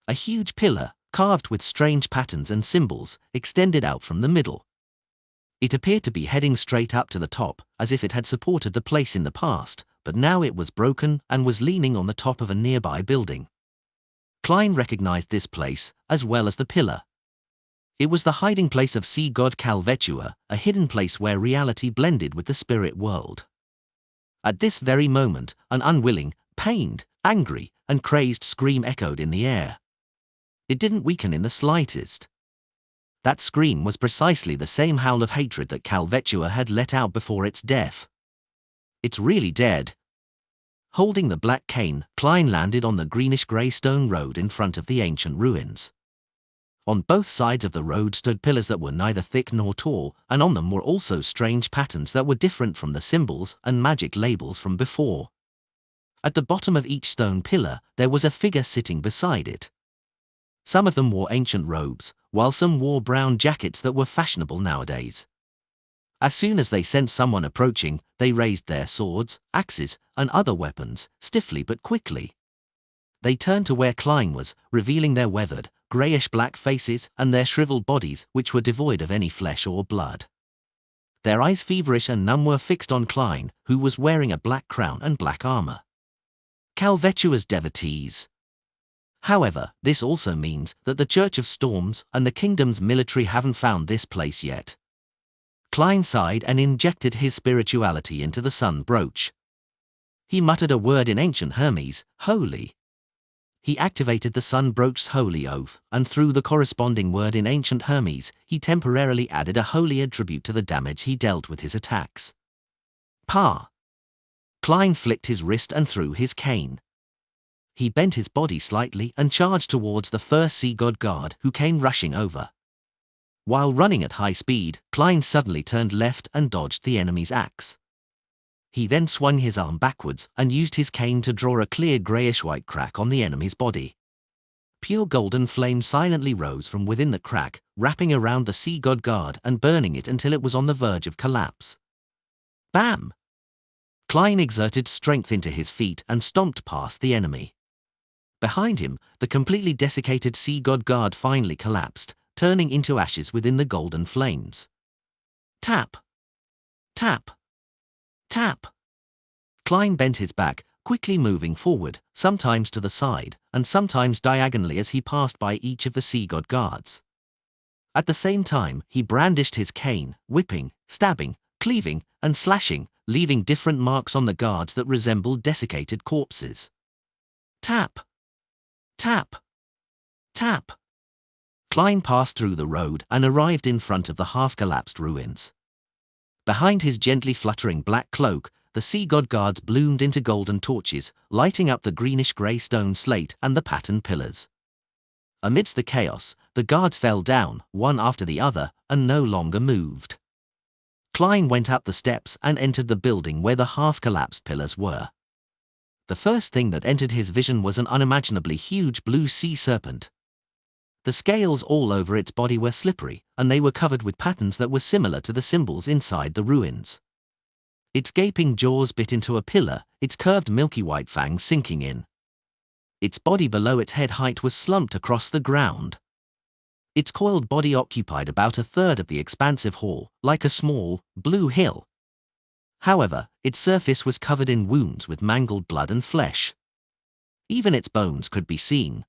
A huge pillar, carved with strange patterns and symbols, extended out from the middle. It appeared to be heading straight up to the top, as if it had supported the place in the past, but now it was broken and was leaning on the top of a nearby building. Klein recognized this place, as well as the pillar. It was the hiding place of sea god Calvetua, a hidden place where reality blended with the spirit world. At this very moment, an unwilling, pained, angry, and crazed scream echoed in the air. It didn't weaken in the slightest. That scream was precisely the same howl of hatred that Calvetua had let out before its death. It's really dead. Holding the black cane, Klein landed on the greenish-grey stone road in front of the ancient ruins. On both sides of the road stood pillars that were neither thick nor tall, and on them were also strange patterns that were different from the symbols and magic labels from before. At the bottom of each stone pillar, there was a figure sitting beside it. Some of them wore ancient robes, while some wore brown jackets that were fashionable nowadays. As soon as they sensed someone approaching, they raised their swords, axes, and other weapons, stiffly but quickly. They turned to where Klein was, revealing their weathered, greyish-black faces and their shriveled bodies, which were devoid of any flesh or blood. Their eyes, feverish and numb, were fixed on Klein, who was wearing a black crown and black armor. Calvetua's devotees. However, this also means that the Church of Storms and the kingdom's military haven't found this place yet. Klein sighed and injected his spirituality into the sun brooch. He muttered a word in ancient Hermes, holy. He activated the sun brooch's holy oath, and through the corresponding word in ancient Hermes, he temporarily added a holy attribute to the damage he dealt with his attacks. Pa! Klein flicked his wrist and threw his cane. He bent his body slightly and charged towards the first sea god guard who came rushing over. While running at high speed, Klein suddenly turned left and dodged the enemy's axe. He then swung his arm backwards and used his cane to draw a clear grayish-white crack on the enemy's body. Pure golden flame silently rose from within the crack, wrapping around the sea god guard and burning it until it was on the verge of collapse. Bam! Klein exerted strength into his feet and stomped past the enemy. Behind him, the completely desiccated sea god guard finally collapsed, turning into ashes within the golden flames. Tap! Tap! Tap! Klein bent his back, quickly moving forward, sometimes to the side, and sometimes diagonally as he passed by each of the sea god guards. At the same time, he brandished his cane, whipping, stabbing, cleaving, and slashing, leaving different marks on the guards that resembled desiccated corpses. Tap! Tap! Tap! Klein passed through the road and arrived in front of the half-collapsed ruins. Behind his gently fluttering black cloak, the sea god guards bloomed into golden torches, lighting up the greenish-grey stone slate and the patterned pillars. Amidst the chaos, the guards fell down, one after the other, and no longer moved. Klein went up the steps and entered the building where the half-collapsed pillars were. The first thing that entered his vision was an unimaginably huge blue sea serpent. The scales all over its body were slippery, and they were covered with patterns that were similar to the symbols inside the ruins. Its gaping jaws bit into a pillar, its curved milky white fangs sinking in. Its body below its head height was slumped across the ground. Its coiled body occupied about a third of the expansive hall, like a small, blue hill. However, its surface was covered in wounds with mangled blood and flesh. Even its bones could be seen.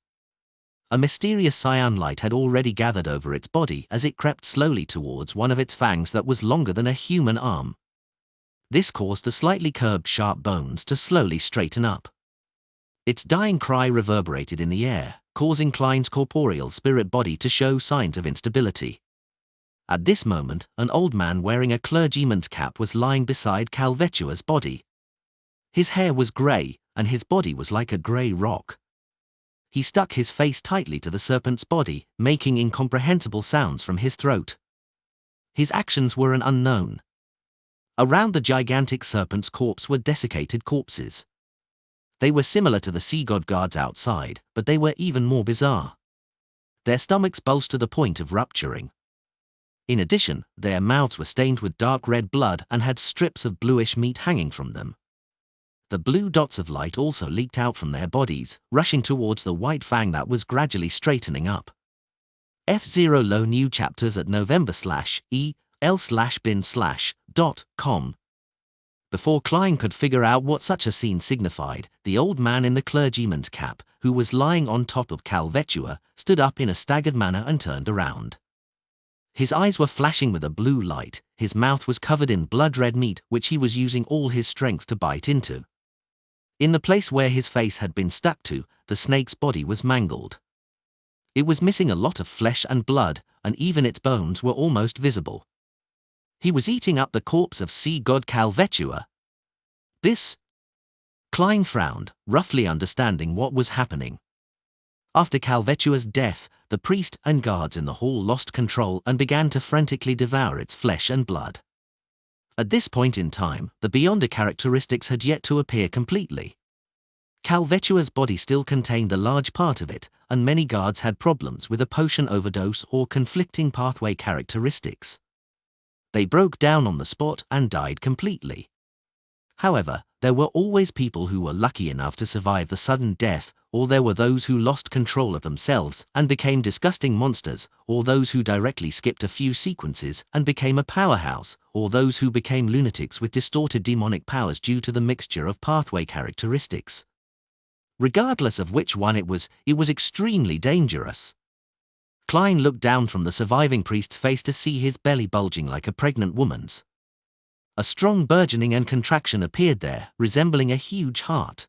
A mysterious cyan light had already gathered over its body as it crept slowly towards one of its fangs that was longer than a human arm. This caused the slightly curved sharp bones to slowly straighten up. Its dying cry reverberated in the air, causing Klein's corporeal spirit body to show signs of instability. At this moment, an old man wearing a clergyman's cap was lying beside Calvetua's body. His hair was grey, and his body was like a grey rock. He stuck his face tightly to the serpent's body, making incomprehensible sounds from his throat. His actions were an unknown. Around the gigantic serpent's corpse were desiccated corpses. They were similar to the sea god guards outside, but they were even more bizarre. Their stomachs bulged to the point of rupturing. In addition, their mouths were stained with dark red blood and had strips of bluish meat hanging from them. The blue dots of light also leaked out from their bodies, rushing towards the white fang that was gradually straightening up. F0 Low New Chapters at november/el/bin/.com. Before Klein could figure out what such a scene signified, the old man in the clergyman's cap, who was lying on top of Calvetua, stood up in a staggered manner and turned around. His eyes were flashing with a blue light, his mouth was covered in blood-red meat which he was using all his strength to bite into. In the place where his face had been stuck to, the snake's body was mangled. It was missing a lot of flesh and blood, and even its bones were almost visible. He was eating up the corpse of sea god Calvetua. This? Klein frowned, roughly understanding what was happening. After Calvetua's death, the priest and guards in the hall lost control and began to frantically devour its flesh and blood. At this point in time, the Beyonder characteristics had yet to appear completely. Calvetua's body still contained a large part of it, and many guards had problems with a potion overdose or conflicting pathway characteristics. They broke down on the spot and died completely. However, there were always people who were lucky enough to survive the sudden death, or there were those who lost control of themselves and became disgusting monsters, or those who directly skipped a few sequences and became a powerhouse, or those who became lunatics with distorted demonic powers due to the mixture of pathway characteristics. Regardless of which one it was extremely dangerous. Klein looked down from the surviving priest's face to see his belly bulging like a pregnant woman's. A strong burgeoning and contraction appeared there, resembling a huge heart.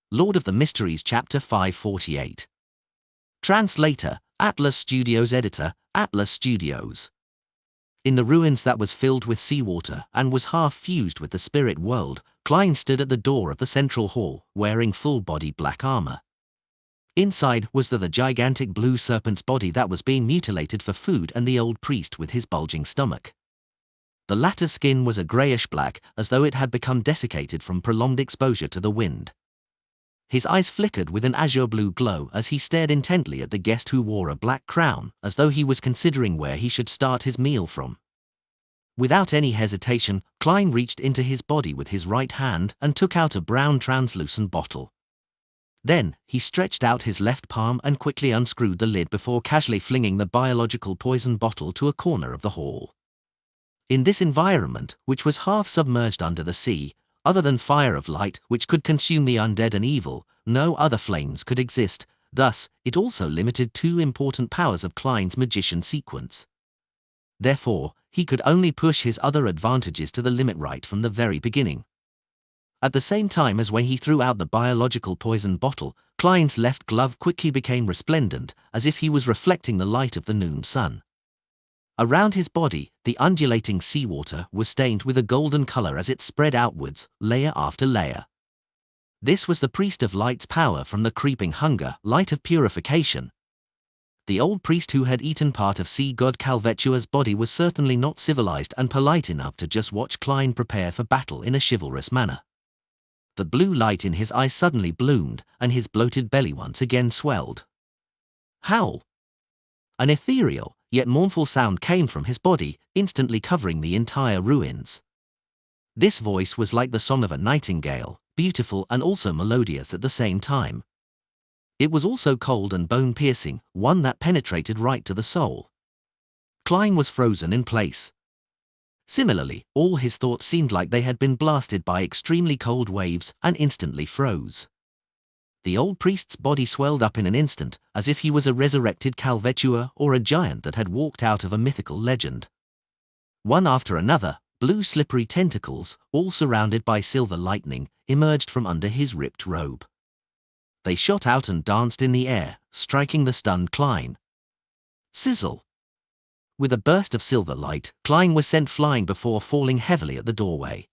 Lord of the Mysteries Chapter 548. Translator, Atlas Studios. Editor, Atlas Studios. In the ruins that was filled with seawater and was half fused with the spirit world, Klein stood at the door of the central hall, wearing full-body black armor. Inside was the gigantic blue serpent's body that was being mutilated for food, and the old priest with his bulging stomach. The latter's skin was a greyish-black, as though it had become desiccated from prolonged exposure to the wind. His eyes flickered with an azure-blue glow as he stared intently at the guest who wore a black crown, as though he was considering where he should start his meal from. Without any hesitation, Klein reached into his body with his right hand and took out a brown translucent bottle. Then, he stretched out his left palm and quickly unscrewed the lid before casually flinging the biological poison bottle to a corner of the hall. In this environment, which was half submerged under the sea, other than fire of light which could consume the undead and evil, no other flames could exist. Thus, it also limited two important powers of Klein's magician sequence. Therefore, he could only push his other advantages to the limit right from the very beginning. At the same time as when he threw out the biological poison bottle, Klein's left glove quickly became resplendent, as if he was reflecting the light of the noon sun. Around his body, the undulating seawater was stained with a golden color as it spread outwards, layer after layer. This was the priest of light's power from the creeping hunger, light of purification. The old priest who had eaten part of sea god Calvetua's body was certainly not civilized and polite enough to just watch Klein prepare for battle in a chivalrous manner. The blue light in his eyes suddenly bloomed, and his bloated belly once again swelled. Howl! An ethereal, yet mournful sound came from his body, instantly covering the entire ruins. This voice was like the song of a nightingale, beautiful and also melodious at the same time. It was also cold and bone-piercing, one that penetrated right to the soul. Klein was frozen in place. Similarly, all his thoughts seemed like they had been blasted by extremely cold waves and instantly froze. The old priest's body swelled up in an instant, as if he was a resurrected Calvetua or a giant that had walked out of a mythical legend. One after another, blue slippery tentacles, all surrounded by silver lightning, emerged from under his ripped robe. They shot out and danced in the air, striking the stunned Klein. Sizzle! With a burst of silver light, Klein was sent flying before falling heavily at the doorway.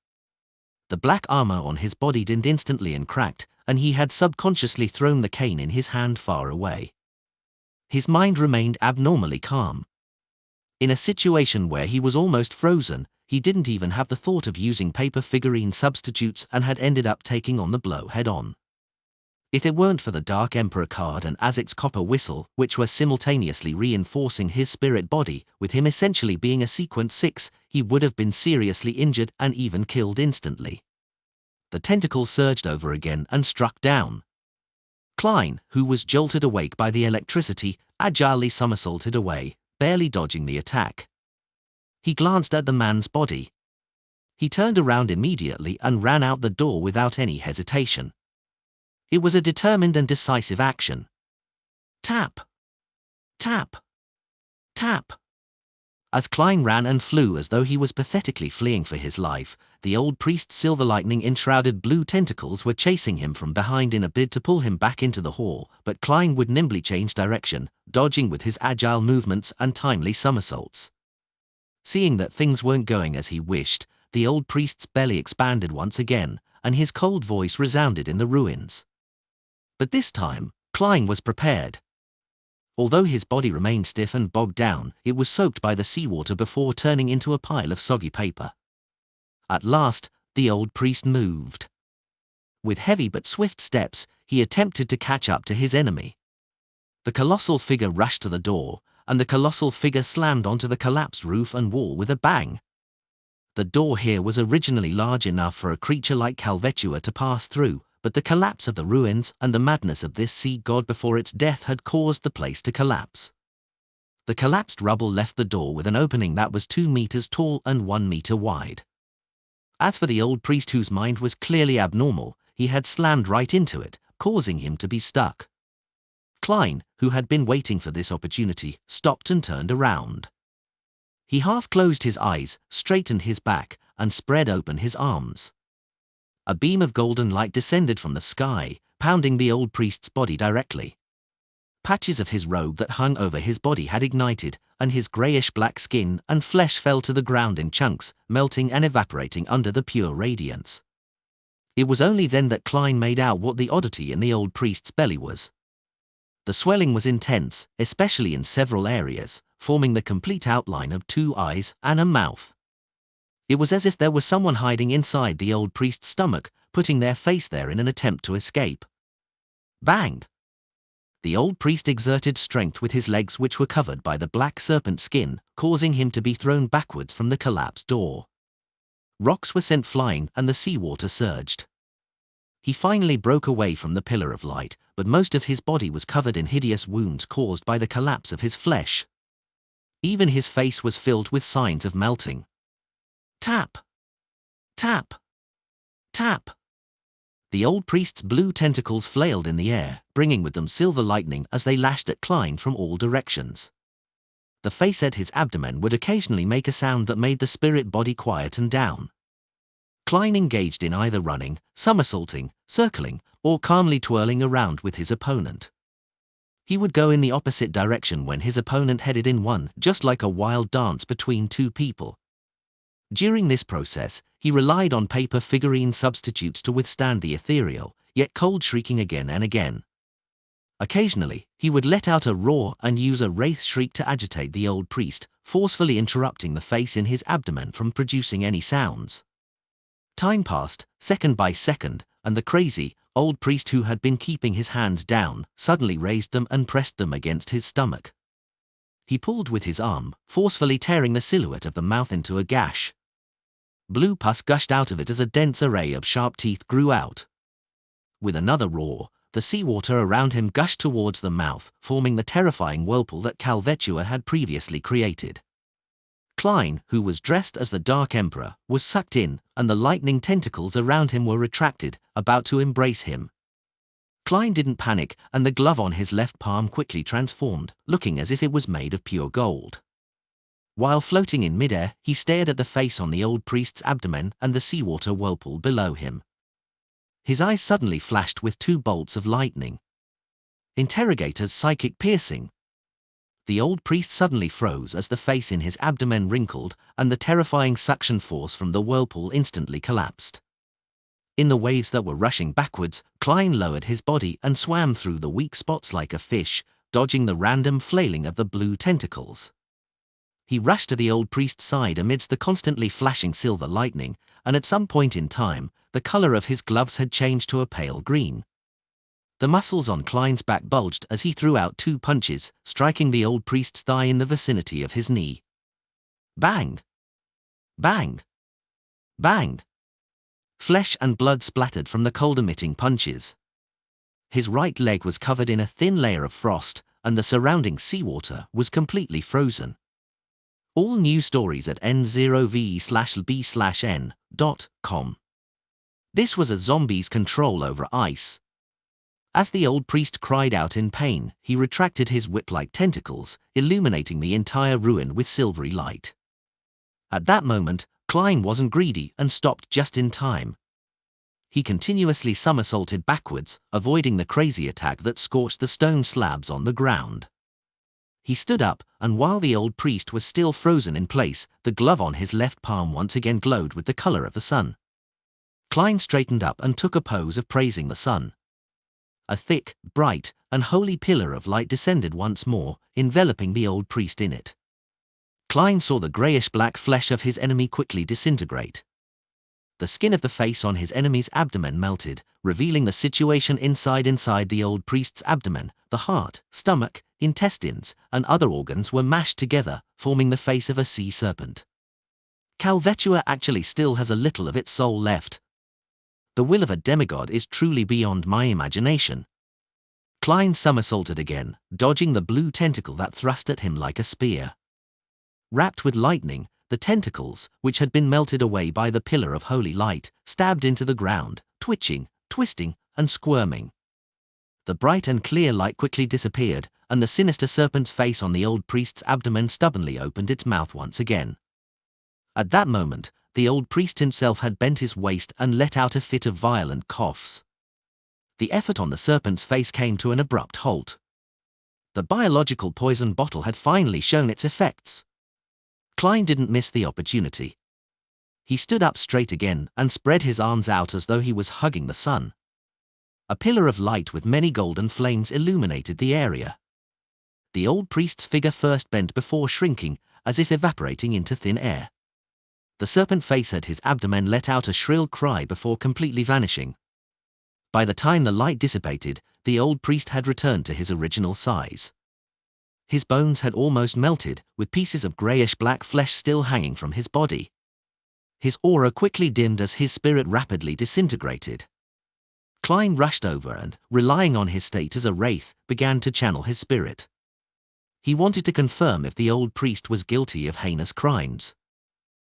The black armor on his body dinned instantly and cracked, and he had subconsciously thrown the cane in his hand far away. His mind remained abnormally calm. In a situation where he was almost frozen, he didn't even have the thought of using paper figurine substitutes and had ended up taking on the blow head-on. If it weren't for the Dark Emperor card and Azek's copper whistle, which were simultaneously reinforcing his spirit body, with him essentially being a sequence 6, he would have been seriously injured and even killed instantly. The tentacle surged over again and struck down. Klein, who was jolted awake by the electricity, agilely somersaulted away, barely dodging the attack. He glanced at the man's body. He turned around immediately and ran out the door without any hesitation. It was a determined and decisive action. Tap! Tap! Tap! As Klein ran and flew as though he was pathetically fleeing for his life, the old priest's silver lightning-enshrouded blue tentacles were chasing him from behind in a bid to pull him back into the hall, but Klein would nimbly change direction, dodging with his agile movements and timely somersaults. Seeing that things weren't going as he wished, the old priest's belly expanded once again, and his cold voice resounded in the ruins. But this time, Klein was prepared. Although his body remained stiff and bogged down, it was soaked by the seawater before turning into a pile of soggy paper. At last, the old priest moved. With heavy but swift steps, he attempted to catch up to his enemy. The colossal figure rushed to the door, and the colossal figure slammed onto the collapsed roof and wall with a bang. The door here was originally large enough for a creature like Calvetua to pass through, but the collapse of the ruins and the madness of this sea god before its death had caused the place to collapse. The collapsed rubble left the door with an opening that was 2 meters tall and 1 meter wide. As for the old priest, whose mind was clearly abnormal, he had slammed right into it, causing him to be stuck. Klein, who had been waiting for this opportunity, stopped and turned around. He half closed his eyes, straightened his back, and spread open his arms. A beam of golden light descended from the sky, pounding the old priest's body directly. Patches of his robe that hung over his body had ignited, and his greyish-black skin and flesh fell to the ground in chunks, melting and evaporating under the pure radiance. It was only then that Klein made out what the oddity in the old priest's belly was. The swelling was intense, especially in several areas, forming the complete outline of 2 eyes and a mouth. It was as if there was someone hiding inside the old priest's stomach, putting their face there in an attempt to escape. Bang! The old priest exerted strength with his legs, which were covered by the black serpent skin, causing him to be thrown backwards from the collapsed door. Rocks were sent flying and the seawater surged. He finally broke away from the pillar of light, but most of his body was covered in hideous wounds caused by the collapse of his flesh. Even his face was filled with signs of melting. Tap! Tap! Tap! The old priest's blue tentacles flailed in the air, bringing with them silver lightning as they lashed at Klein from all directions. The face at his abdomen would occasionally make a sound that made the spirit body quieten down. Klein engaged in either running, somersaulting, circling, or calmly twirling around with his opponent. He would go in the opposite direction when his opponent headed in one, just like a wild dance between two people. During this process, he relied on paper figurine substitutes to withstand the ethereal, yet cold shrieking again and again. Occasionally, he would let out a roar and use a wraith shriek to agitate the old priest, forcefully interrupting the face in his abdomen from producing any sounds. Time passed, second by second, and the crazy, old priest who had been keeping his hands down, suddenly raised them and pressed them against his stomach. He pulled with his arm, forcefully tearing the silhouette of the mouth into a gash. Blue pus gushed out of it as a dense array of sharp teeth grew out. With another roar, the seawater around him gushed towards the mouth, forming the terrifying whirlpool that Calvetua had previously created. Klein, who was dressed as the Dark Emperor, was sucked in, and the lightning tentacles around him were retracted, about to embrace him. Klein didn't panic, and the glove on his left palm quickly transformed, looking as if it was made of pure gold. While floating in midair, he stared at the face on the old priest's abdomen and the seawater whirlpool below him. His eyes suddenly flashed with 2 bolts of lightning. Interrogator's psychic piercing. The old priest suddenly froze as the face in his abdomen wrinkled, and the terrifying suction force from the whirlpool instantly collapsed. In the waves that were rushing backwards, Klein lowered his body and swam through the weak spots like a fish, dodging the random flailing of the blue tentacles. He rushed to the old priest's side amidst the constantly flashing silver lightning, and at some point in time, the color of his gloves had changed to a pale green. The muscles on Klein's back bulged as he threw out 2 punches, striking the old priest's thigh in the vicinity of his knee. Bang! Bang! Bang! Flesh and blood splattered from the cold-emitting punches. His right leg was covered in a thin layer of frost, and the surrounding seawater was completely frozen. All new stories at n0v/b/n.com. This was a zombie's control over ice. As the old priest cried out in pain, he retracted his whip-like tentacles, illuminating the entire ruin with silvery light. At that moment, Klein wasn't greedy and stopped just in time. He continuously somersaulted backwards, avoiding the crazy attack that scorched the stone slabs on the ground. He stood up, and while the old priest was still frozen in place, the glove on his left palm once again glowed with the color of the sun. Klein straightened up and took a pose of praising the sun. A thick, bright, and holy pillar of light descended once more, enveloping the old priest in it. Klein saw the grayish-black flesh of his enemy quickly disintegrate. The skin of the face on his enemy's abdomen melted, revealing the situation inside the old priest's abdomen. The heart, stomach, intestines, and other organs were mashed together, forming the face of a sea serpent. Calvetua actually still has a little of its soul left. The will of a demigod is truly beyond my imagination. Klein somersaulted again, dodging the blue tentacle that thrust at him like a spear. Wrapped with lightning, the tentacles, which had been melted away by the pillar of holy light, stabbed into the ground, twitching, twisting, and squirming. The bright and clear light quickly disappeared, and the sinister serpent's face on the old priest's abdomen stubbornly opened its mouth once again. At that moment, the old priest himself had bent his waist and let out a fit of violent coughs. The effort on the serpent's face came to an abrupt halt. The biological poison bottle had finally shown its effects. Klein didn't miss the opportunity. He stood up straight again and spread his arms out as though he was hugging the sun. A pillar of light with many golden flames illuminated the area. The old priest's figure first bent before shrinking, as if evaporating into thin air. The serpent face at his abdomen let out a shrill cry before completely vanishing. By the time the light dissipated, the old priest had returned to his original size. His bones had almost melted, with pieces of grayish-black flesh still hanging from his body. His aura quickly dimmed as his spirit rapidly disintegrated. Klein rushed over and, relying on his state as a wraith, began to channel his spirit. He wanted to confirm if the old priest was guilty of heinous crimes.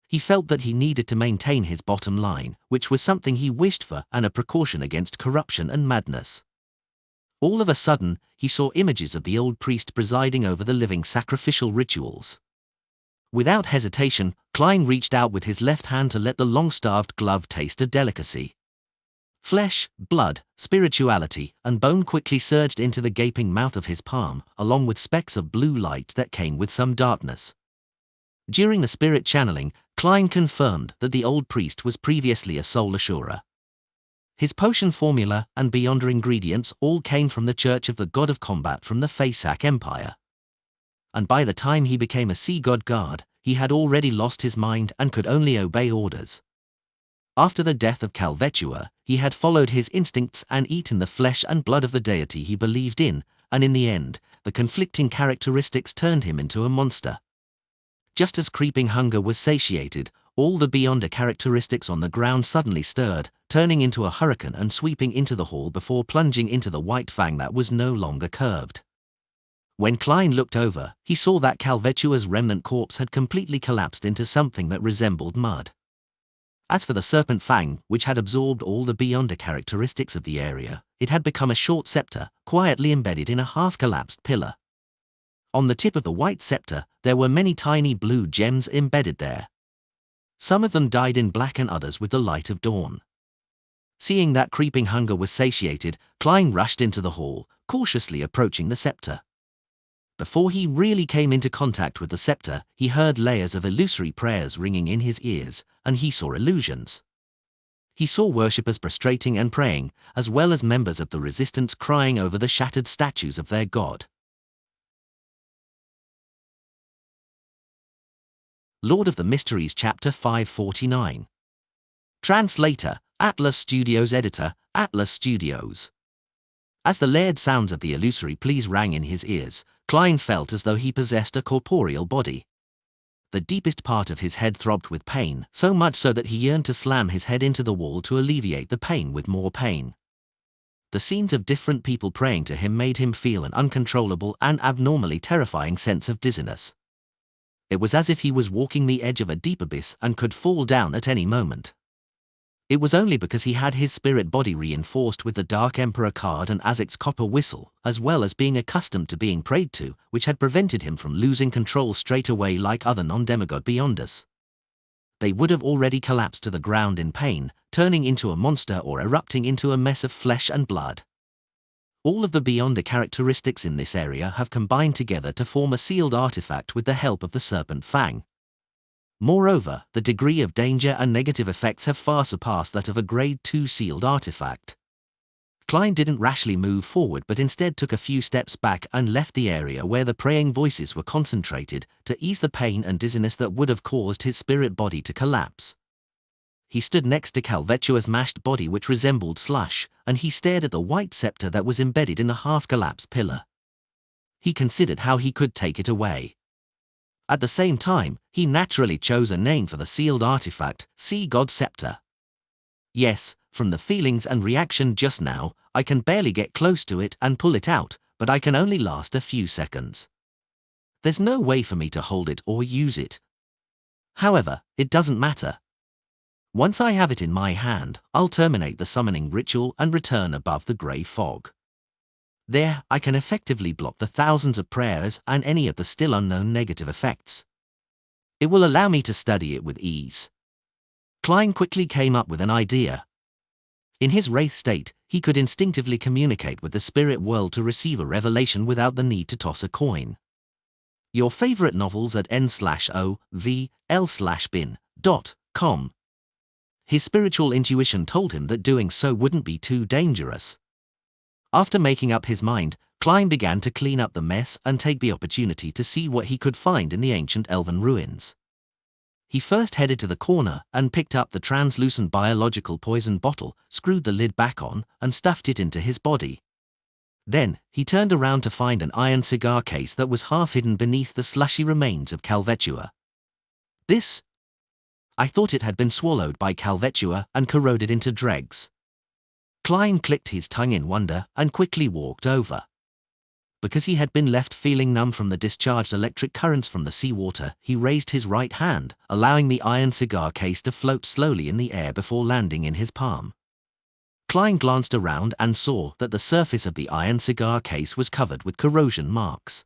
He felt that he needed to maintain his bottom line, which was something he wished for and a precaution against corruption and madness. All of a sudden, he saw images of the old priest presiding over the living sacrificial rituals. Without hesitation, Klein reached out with his left hand to let the long-starved glove taste a delicacy. Flesh, blood, spirituality, and bone quickly surged into the gaping mouth of his palm, along with specks of blue light that came with some darkness. During the spirit channeling, Klein confirmed that the old priest was previously a soul assurer. His potion formula and beyonder ingredients all came from the Church of the God of Combat from the Faesak Empire. And by the time he became a sea god guard, he had already lost his mind and could only obey orders. After the death of Calvetua, he had followed his instincts and eaten the flesh and blood of the deity he believed in, and in the end, the conflicting characteristics turned him into a monster. Just as creeping hunger was satiated, all the beyonder characteristics on the ground suddenly stirred, turning into a hurricane and sweeping into the hall before plunging into the white fang that was no longer curved. When Klein looked over, he saw that Calvetua's remnant corpse had completely collapsed into something that resembled mud. As for the serpent fang, which had absorbed all the beyonder characteristics of the area, it had become a short scepter, quietly embedded in a half-collapsed pillar. On the tip of the white scepter, there were many tiny blue gems embedded there. Some of them died in black and others with the light of dawn. Seeing that creeping hunger was satiated, Klein rushed into the hall, cautiously approaching the scepter. Before he really came into contact with the scepter, he heard layers of illusory prayers ringing in his ears, and he saw illusions. He saw worshippers prostrating and praying, as well as members of the resistance crying over the shattered statues of their god. Lord of the Mysteries Chapter 549. Translator, Atlas Studios. Editor, Atlas Studios. As the layered sounds of the illusory pleas rang in his ears, Klein felt as though he possessed a corporeal body. The deepest part of his head throbbed with pain, so much so that he yearned to slam his head into the wall to alleviate the pain with more pain. The scenes of different people praying to him made him feel an uncontrollable and abnormally terrifying sense of dizziness. It was as if he was walking the edge of a deep abyss and could fall down at any moment. It was only because he had his spirit body reinforced with the Dark Emperor card and Azek's copper whistle, as well as being accustomed to being prayed to, which had prevented him from losing control straight away like other non-demigod beyonders. They would have already collapsed to the ground in pain, turning into a monster or erupting into a mess of flesh and blood. All of the beyonder characteristics in this area have combined together to form a sealed artifact with the help of the Serpent Fang. Moreover, the degree of danger and negative effects have far surpassed that of a Grade 2 sealed artifact. Klein didn't rashly move forward but instead took a few steps back and left the area where the praying voices were concentrated to ease the pain and dizziness that would have caused his spirit body to collapse. He stood next to Calvetua's mashed body which resembled slush, and he stared at the white scepter that was embedded in the half-collapsed pillar. He considered how he could take it away. At the same time, he naturally chose a name for the sealed artifact, Sea God Scepter. Yes, from the feelings and reaction just now, I can barely get close to it and pull it out, but I can only last a few seconds. There's no way for me to hold it or use it. However, it doesn't matter. Once I have it in my hand, I'll terminate the summoning ritual and return above the grey fog. There, I can effectively block the thousands of prayers and any of the still unknown negative effects. It will allow me to study it with ease. Klein quickly came up with an idea. In his wraith state, he could instinctively communicate with the spirit world to receive a revelation without the need to toss a coin. Your favorite novels at n/ovl/bin.com. His spiritual intuition told him that doing so wouldn't be too dangerous. After making up his mind, Klein began to clean up the mess and take the opportunity to see what he could find in the ancient elven ruins. He first headed to the corner and picked up the translucent biological poison bottle, screwed the lid back on, and stuffed it into his body. Then, he turned around to find an iron cigar case that was half hidden beneath the slushy remains of Calvetua. This? I thought it had been swallowed by Calvetua and corroded into dregs. Klein clicked his tongue in wonder and quickly walked over. Because he had been left feeling numb from the discharged electric currents from the seawater, he raised his right hand, allowing the iron cigar case to float slowly in the air before landing in his palm. Klein glanced around and saw that the surface of the iron cigar case was covered with corrosion marks.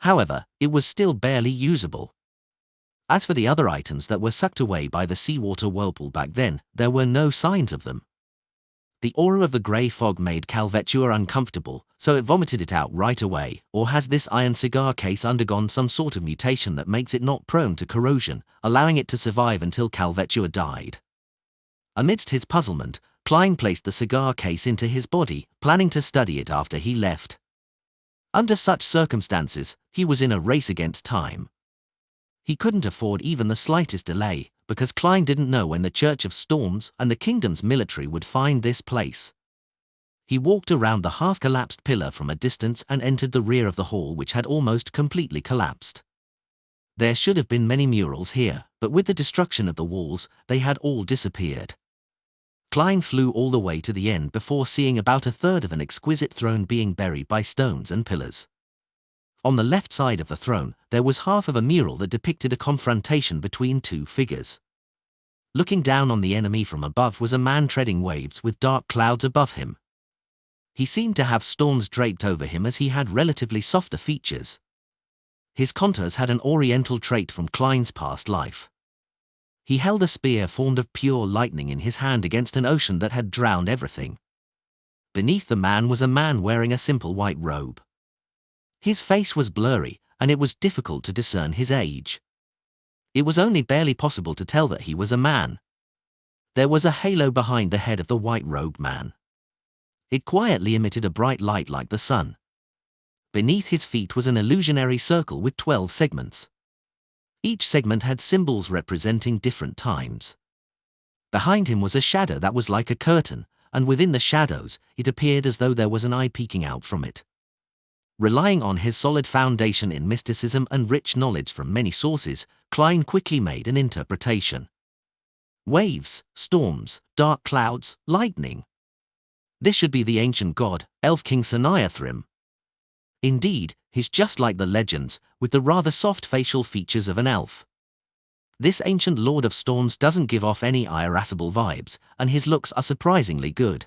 However, it was still barely usable. As for the other items that were sucked away by the seawater whirlpool back then, there were no signs of them. The aura of the grey fog made Calvetua uncomfortable, so it vomited it out right away. Or has this iron cigar case undergone some sort of mutation that makes it not prone to corrosion, allowing it to survive until Calvetua died? Amidst his puzzlement, Klein placed the cigar case into his body, planning to study it after he left. Under such circumstances, he was in a race against time. He couldn't afford even the slightest delay, because Klein didn't know when the Church of Storms and the Kingdom's military would find this place. He walked around the half-collapsed pillar from a distance and entered the rear of the hall, which had almost completely collapsed. There should have been many murals here, but with the destruction of the walls, they had all disappeared. Klein flew all the way to the end before seeing about a third of an exquisite throne being buried by stones and pillars. On the left side of the throne, there was half of a mural that depicted a confrontation between two figures. Looking down on the enemy from above was a man treading waves with dark clouds above him. He seemed to have storms draped over him as he had relatively softer features. His contours had an oriental trait from Klein's past life. He held a spear formed of pure lightning in his hand against an ocean that had drowned everything. Beneath the man was a man wearing a simple white robe. His face was blurry, and it was difficult to discern his age. It was only barely possible to tell that he was a man. There was a halo behind the head of the white-robed man. It quietly emitted a bright light like the sun. Beneath his feet was an illusionary circle with 12 segments. Each segment had symbols representing different times. Behind him was a shadow that was like a curtain, and within the shadows, it appeared as though there was an eye peeking out from it. Relying on his solid foundation in mysticism and rich knowledge from many sources, Klein quickly made an interpretation. Waves, storms, dark clouds, lightning. This should be the ancient god, Elf King Sanayathrim. Indeed, he's just like the legends, with the rather soft facial features of an elf. This ancient lord of storms doesn't give off any irascible vibes, and his looks are surprisingly good.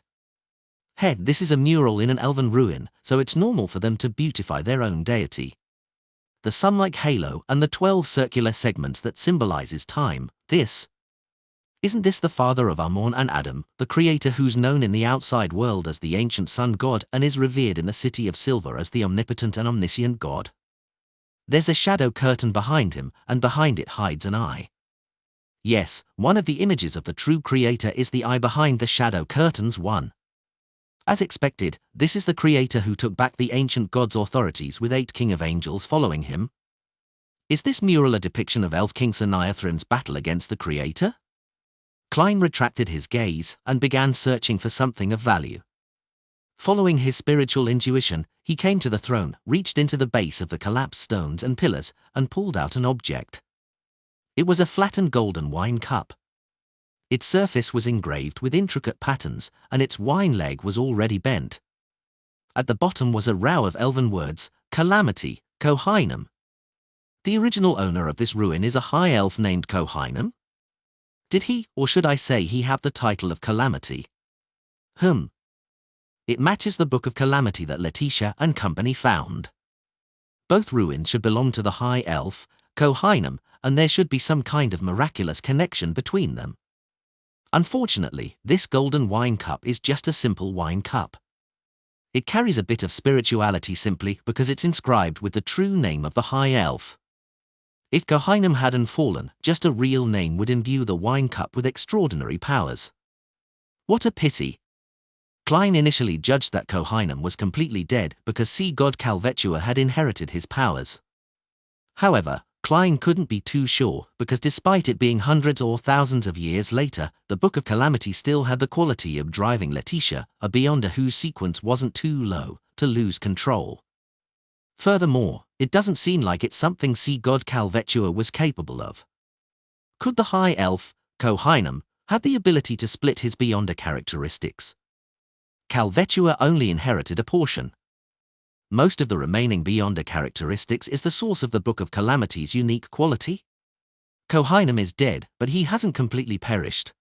Head, this is a mural in an elven ruin, so it's normal for them to beautify their own deity. The sun-like halo and the 12 circular segments that symbolizes time, Isn't this the father of Amon and Adam, the creator who's known in the outside world as the ancient sun god and is revered in the city of Silver as the omnipotent and omniscient god? There's a shadow curtain behind him, and behind it hides an eye. Yes, one of the images of the true creator is the eye behind the shadow curtains one. As expected, this is the creator who took back the ancient god's authorities with 8 king of angels following him. Is this mural a depiction of Elf King Sanayathrim's battle against the creator? Klein retracted his gaze and began searching for something of value. Following his spiritual intuition, he came to the throne, reached into the base of the collapsed stones and pillars, and pulled out an object. It was a flattened golden wine cup. Its surface was engraved with intricate patterns, and its wine leg was already bent. At the bottom was a row of elven words, Calamity, Kohainam. The original owner of this ruin is a high elf named Kohainam? Did he, or should I say he, have the title of Calamity? It matches the Book of Calamity that Letitia and company found. Both ruins should belong to the high elf, Kohainam, and there should be some kind of miraculous connection between them. Unfortunately, this golden wine cup is just a simple wine cup. It carries a bit of spirituality simply because it's inscribed with the true name of the high elf. If Kohainam hadn't fallen, just a real name would imbue the wine cup with extraordinary powers. What a pity. Klein initially judged that Kohainem was completely dead because sea god Calvetua had inherited his powers. However, Klein couldn't be too sure because despite it being hundreds or thousands of years later, the Book of Calamity still had the quality of driving Letitia, a beyonder whose sequence wasn't too low to lose control. Furthermore, it doesn't seem like it's something sea god Calvetua was capable of. Could the high elf, Kohainem, have the ability to split his beyonder characteristics? Calvetua only inherited a portion. Most of the remaining beyonder characteristics is the source of the Book of Calamity's unique quality. Kohainem is dead, but he hasn't completely perished.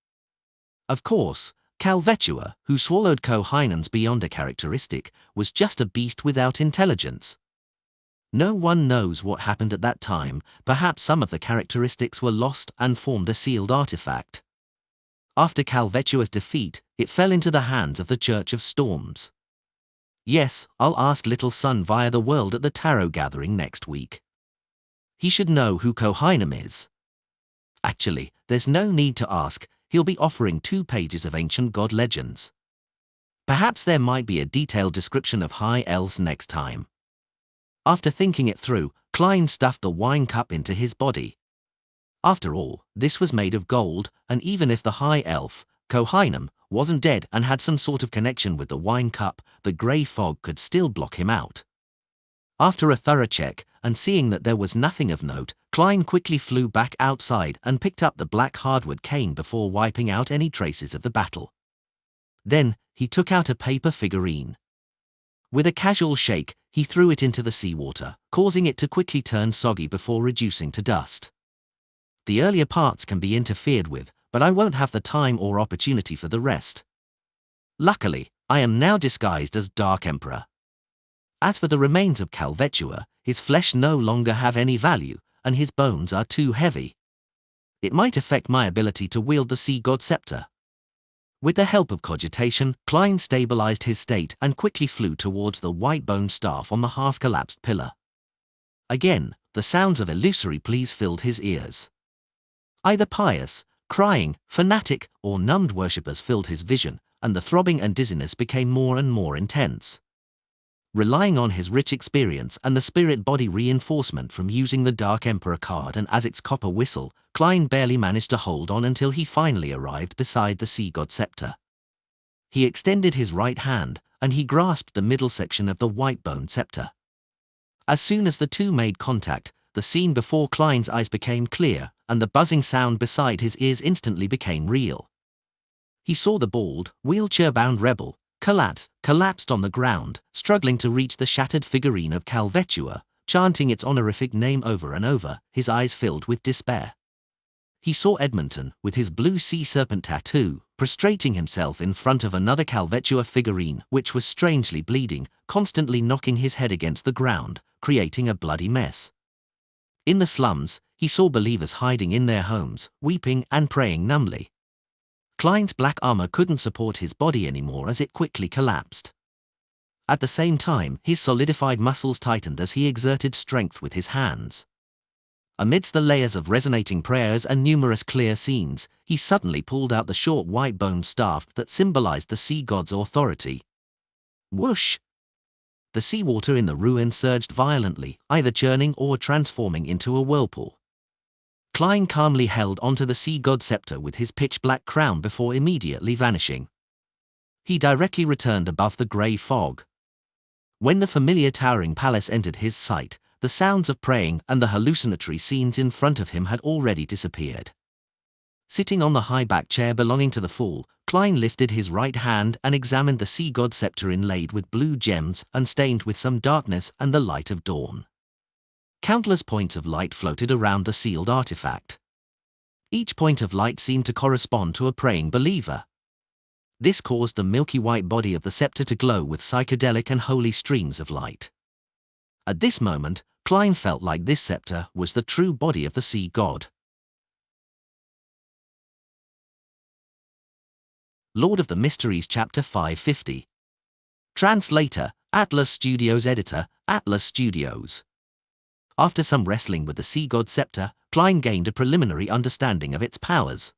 Of course, Calvetua, who swallowed Kohainem's beyonder characteristic, was just a beast without intelligence. No one knows what happened at that time. Perhaps some of the characteristics were lost and formed a sealed artifact. After Calvetua's defeat, it fell into the hands of the Church of Storms. Yes, I'll ask Little Sun via the world at the tarot gathering next week. He should know who Kohainem is. Actually, there's no need to ask, he'll be offering 2 pages of ancient god legends. Perhaps there might be a detailed description of high elves next time. After thinking it through, Klein stuffed the wine cup into his body. After all, this was made of gold, and even if the high elf, Kohainem, wasn't dead and had some sort of connection with the wine cup, the grey fog could still block him out. After a thorough check, and seeing that there was nothing of note, Klein quickly flew back outside and picked up the black hardwood cane before wiping out any traces of the battle. Then, he took out a paper figurine. With a casual shake, he threw it into the seawater, causing it to quickly turn soggy before reducing to dust. The earlier parts can be interfered with, but I won't have the time or opportunity for the rest. Luckily, I am now disguised as Dark Emperor. As for the remains of Calvetua, his flesh no longer have any value, and his bones are too heavy. It might affect my ability to wield the sea god scepter. With the help of cogitation, Klein stabilized his state and quickly flew towards the white bone staff on the half-collapsed pillar. Again, the sounds of illusory pleas filled his ears. Either pious, crying, fanatic, or numbed worshippers filled his vision, and the throbbing and dizziness became more and more intense. Relying on his rich experience and the spirit-body reinforcement from using the Dark Emperor card and as its copper whistle, Klein barely managed to hold on until he finally arrived beside the sea god scepter. He extended his right hand, and he grasped the middle section of the white-bone scepter. As soon as the two made contact, the scene before Klein's eyes became clear, and the buzzing sound beside his ears instantly became real. He saw the bald, wheelchair-bound rebel collapsed on the ground, struggling to reach the shattered figurine of Calvetua, chanting its honorific name over and over, his eyes filled with despair. He saw Edmonton, with his blue sea serpent tattoo, prostrating himself in front of another Calvetua figurine which was strangely bleeding, constantly knocking his head against the ground, creating a bloody mess. In the slums, he saw believers hiding in their homes, weeping and praying numbly. Klein's black armor couldn't support his body anymore as it quickly collapsed. At the same time, his solidified muscles tightened as he exerted strength with his hands. Amidst the layers of resonating prayers and numerous clear scenes, he suddenly pulled out the short white-boned staff that symbolized the sea god's authority. Whoosh! The seawater in the ruin surged violently, either churning or transforming into a whirlpool. Klein calmly held onto the sea god scepter with his pitch-black crown before immediately vanishing. He directly returned above the grey fog. When the familiar towering palace entered his sight, the sounds of praying and the hallucinatory scenes in front of him had already disappeared. Sitting on the high-back chair belonging to the fool, Klein lifted his right hand and examined the sea god scepter inlaid with blue gems and stained with some darkness and the light of dawn. Countless points of light floated around the sealed artifact. Each point of light seemed to correspond to a praying believer. This caused the milky white body of the scepter to glow with psychedelic and holy streams of light. At this moment, Klein felt like this scepter was the true body of the sea god. Lord of the Mysteries Chapter 550. Translator, Atlas Studios. Editor, Atlas Studios. After some wrestling with the sea god scepter, Klein gained a preliminary understanding of its powers.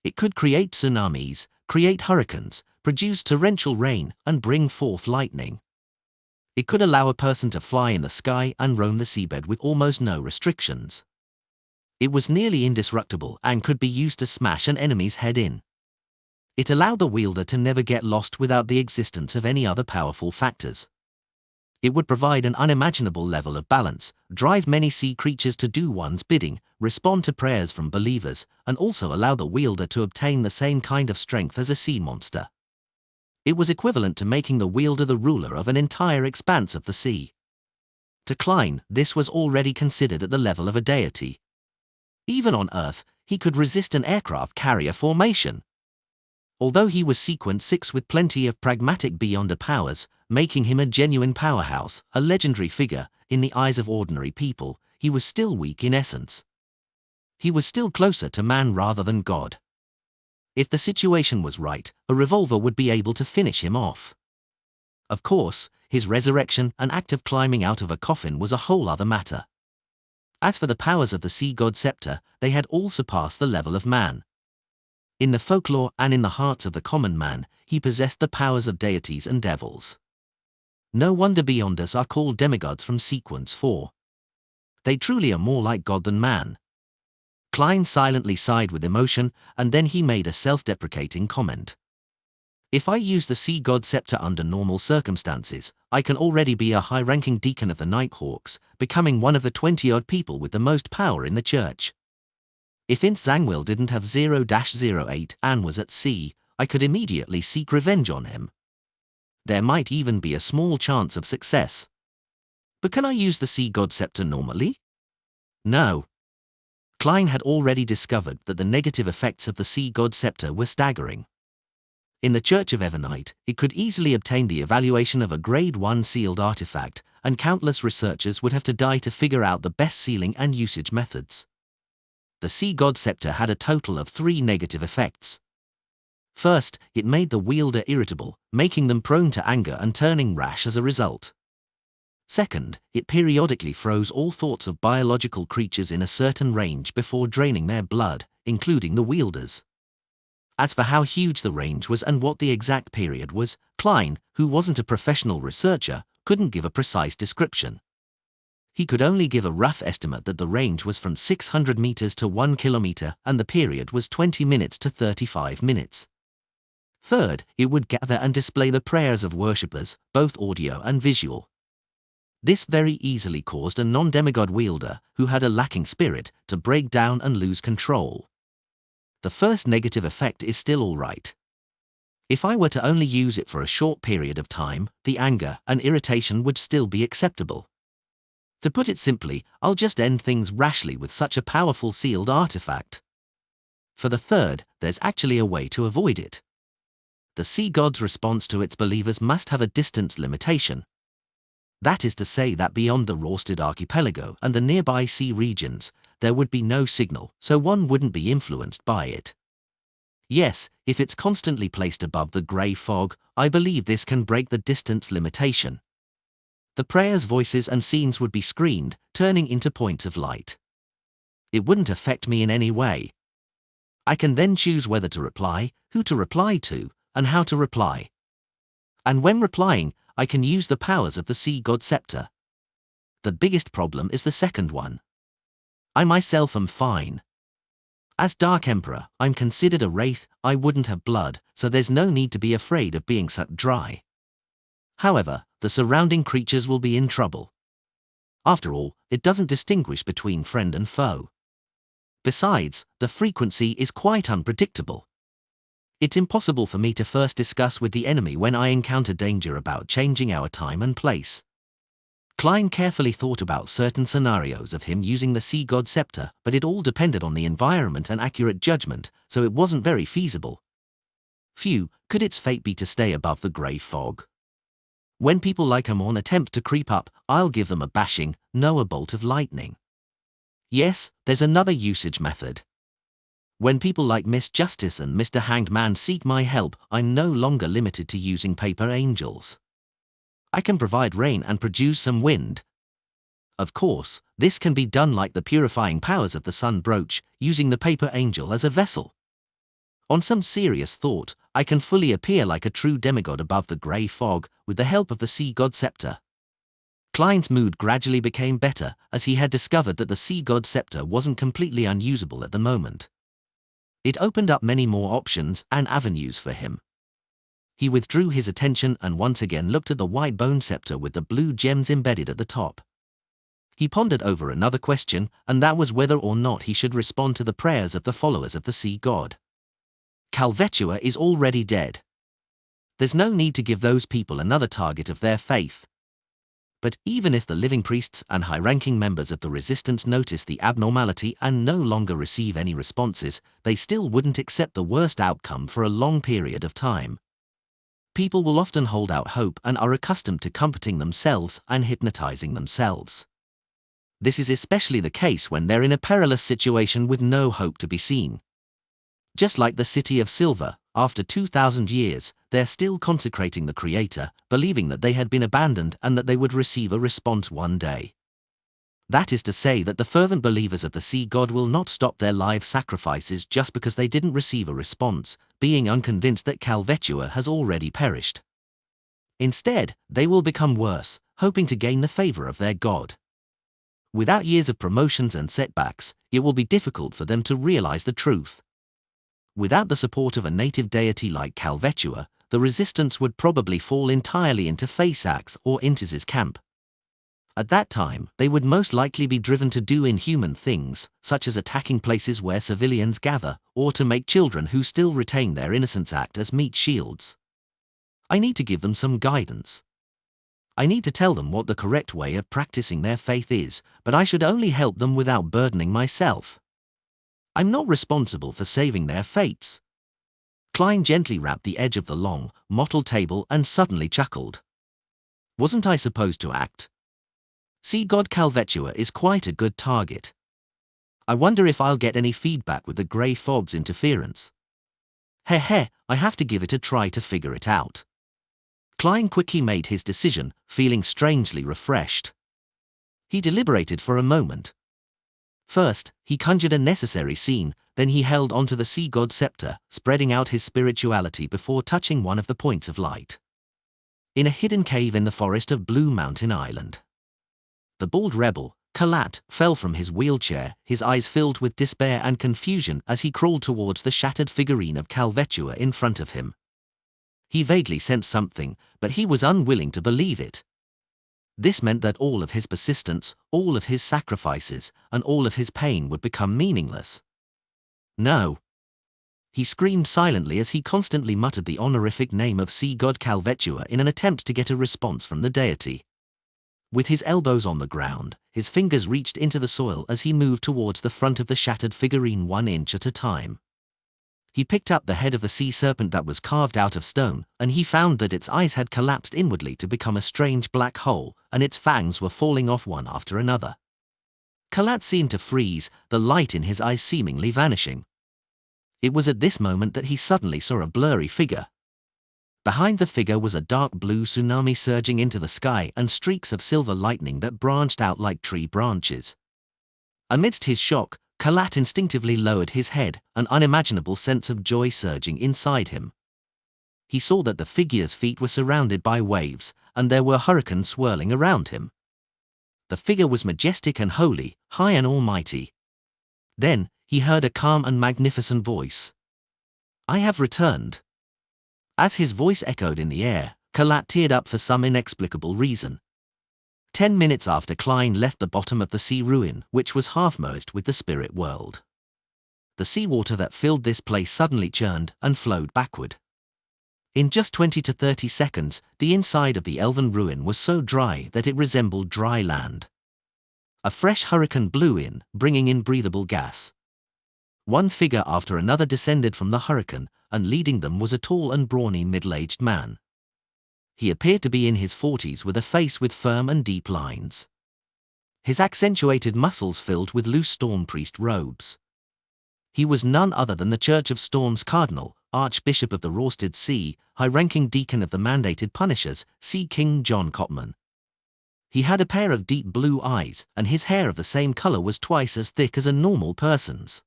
It could create tsunamis, create hurricanes, produce torrential rain, and bring forth lightning. It could allow a person to fly in the sky and roam the seabed with almost no restrictions. It was nearly indestructible and could be used to smash an enemy's head in. It allowed the wielder to never get lost without the existence of any other powerful factors. It would provide an unimaginable level of balance, drive many sea creatures to do one's bidding, respond to prayers from believers, and also allow the wielder to obtain the same kind of strength as a sea monster. It was equivalent to making the wielder the ruler of an entire expanse of the sea. To Klein, this was already considered at the level of a deity. Even on Earth, he could resist an aircraft carrier formation. Although he was sequence 6 with plenty of pragmatic beyonder powers, making him a genuine powerhouse, a legendary figure, in the eyes of ordinary people, he was still weak in essence. He was still closer to man rather than God. If the situation was right, a revolver would be able to finish him off. Of course, his resurrection, an act of climbing out of a coffin, was a whole other matter. As for the powers of the sea god scepter, they had all surpassed the level of man. In the folklore and in the hearts of the common man, he possessed the powers of deities and devils. No wonder beyonders are called demigods from sequence 4. They truly are more like God than man. Klein silently sighed with emotion, and then he made a self-deprecating comment. If I use the sea god scepter under normal circumstances, I can already be a high-ranking deacon of the Nighthawks, becoming one of the 20-odd people with the most power in the church. If Ince Zangwill didn't have 0-08 and was at sea, I could immediately seek revenge on him. There might even be a small chance of success. But can I use the sea god scepter normally? No. Klein had already discovered that the negative effects of the sea god scepter were staggering. In the Church of Evernight, it could easily obtain the evaluation of a Grade 1 sealed artifact, and countless researchers would have to die to figure out the best sealing and usage methods. The sea god scepter had a total of 3 negative effects. First, it made the wielder irritable, making them prone to anger and turning rash as a result. Second, it periodically froze all thoughts of biological creatures in a certain range before draining their blood, including the wielders. As for how huge the range was and what the exact period was, Klein, who wasn't a professional researcher, couldn't give a precise description. He could only give a rough estimate that the range was from 600 meters to 1 kilometer and the period was 20 minutes to 35 minutes. Third, it would gather and display the prayers of worshippers, both audio and visual. This very easily caused a non-demigod wielder, who had a lacking spirit, to break down and lose control. The first negative effect is still alright. If I were to only use it for a short period of time, the anger and irritation would still be acceptable. To put it simply, I'll just end things rashly with such a powerful sealed artifact. For the third, there's actually a way to avoid it. The sea god's response to its believers must have a distance limitation. That is to say that beyond the Rorsted archipelago and the nearby sea regions, there would be no signal, so one wouldn't be influenced by it. Yes, if it's constantly placed above the grey fog, I believe this can break the distance limitation. The prayers, voices and scenes would be screened, turning into points of light. It wouldn't affect me in any way. I can then choose whether to reply, who to reply to, and how to reply. And when replying, I can use the powers of the sea god scepter. The biggest problem is the second one. I myself am fine. As Dark Emperor, I'm considered a wraith, I wouldn't have blood, so there's no need to be afraid of being sucked dry. However, the surrounding creatures will be in trouble. After all, it doesn't distinguish between friend and foe. Besides, the frequency is quite unpredictable. It's impossible for me to first discuss with the enemy when I encounter danger about changing our time and place. Klein carefully thought about certain scenarios of him using the sea god scepter, but it all depended on the environment and accurate judgment, so it wasn't very feasible. Phew, could its fate be to stay above the grey fog? When people like Amon attempt to creep up, I'll give them a bashing, no a bolt of lightning. Yes, there's another usage method. When people like Miss Justice and Mr. Hanged Man seek my help, I'm no longer limited to using paper angels. I can provide rain and produce some wind. Of course, this can be done like the purifying powers of the sun brooch, using the paper angel as a vessel. On some serious thought, I can fully appear like a true demigod above the grey fog, with the help of the sea god scepter. Klein's mood gradually became better, as he had discovered that the sea god scepter wasn't completely unusable at the moment. It opened up many more options and avenues for him. He withdrew his attention and once again looked at the white bone scepter with the blue gems embedded at the top. He pondered over another question, and that was whether or not he should respond to the prayers of the followers of the sea god. Calvetua is already dead. There's no need to give those people another target of their faith. But even if the living priests and high-ranking members of the resistance notice the abnormality and no longer receive any responses, they still wouldn't accept the worst outcome for a long period of time. People will often hold out hope and are accustomed to comforting themselves and hypnotizing themselves. This is especially the case when they're in a perilous situation with no hope to be seen. Just like the city of Silver, after 2,000 years, they're still consecrating the Creator, believing that they had been abandoned and that they would receive a response one day. That is to say that the fervent believers of the sea god will not stop their live sacrifices just because they didn't receive a response, being unconvinced that Calvetua has already perished. Instead, they will become worse, hoping to gain the favor of their god. Without years of promotions and setbacks, it will be difficult for them to realize the truth. Without the support of a native deity like Calvetua, the resistance would probably fall entirely into Phasax or Intiz's camp. At that time, they would most likely be driven to do inhuman things, such as attacking places where civilians gather, or to make children who still retain their innocence act as meat shields. I need to give them some guidance. I need to tell them what the correct way of practicing their faith is, but I should only help them without burdening myself. I'm not responsible for saving their fates. Klein gently rapped the edge of the long, mottled table and suddenly chuckled. Wasn't I supposed to act? Sea god Calvetua is quite a good target. I wonder if I'll get any feedback with the grey fog's interference. Heh, I have to give it a try to figure it out. Klein quickly made his decision, feeling strangely refreshed. He deliberated for a moment. First, he conjured a necessary scene, then he held onto the sea god scepter, spreading out his spirituality before touching one of the points of light. In a hidden cave in the forest of Blue Mountain Island. The bald rebel, Kalat, fell from his wheelchair, his eyes filled with despair and confusion as he crawled towards the shattered figurine of Calvetua in front of him. He vaguely sensed something, but he was unwilling to believe it. This meant that all of his persistence, all of his sacrifices, and all of his pain would become meaningless. No. He screamed silently as he constantly muttered the honorific name of sea god Calvetua in an attempt to get a response from the deity. With his elbows on the ground, his fingers reached into the soil as he moved towards the front of the shattered figurine 1 inch at a time. He picked up the head of the sea serpent that was carved out of stone, and he found that its eyes had collapsed inwardly to become a strange black hole, and its fangs were falling off one after another. Kalat seemed to freeze, the light in his eyes seemingly vanishing. It was at this moment that he suddenly saw a blurry figure. Behind the figure was a dark blue tsunami surging into the sky and streaks of silver lightning that branched out like tree branches. Amidst his shock, Kalat instinctively lowered his head, an unimaginable sense of joy surging inside him. He saw that the figure's feet were surrounded by waves, and there were hurricanes swirling around him. The figure was majestic and holy, high and almighty. Then, he heard a calm and magnificent voice. I have returned. As his voice echoed in the air, Kalat teared up for some inexplicable reason. 10 minutes after Klein left the bottom of the sea ruin, which was half-merged with the spirit world. The seawater that filled this place suddenly churned and flowed backward. In just 20 to 30 seconds, the inside of the elven ruin was so dry that it resembled dry land. A fresh hurricane blew in, bringing in breathable gas. One figure after another descended from the hurricane, and leading them was a tall and brawny middle-aged man. He appeared to be in his 40s with a face with firm and deep lines. His accentuated muscles filled with loose storm priest robes. He was none other than the Church of Storm's Cardinal, Archbishop of the Roasted Sea, high-ranking deacon of the mandated Punishers, Sea King John Cotman. He had a pair of deep blue eyes, and his hair of the same color was twice as thick as a normal person's.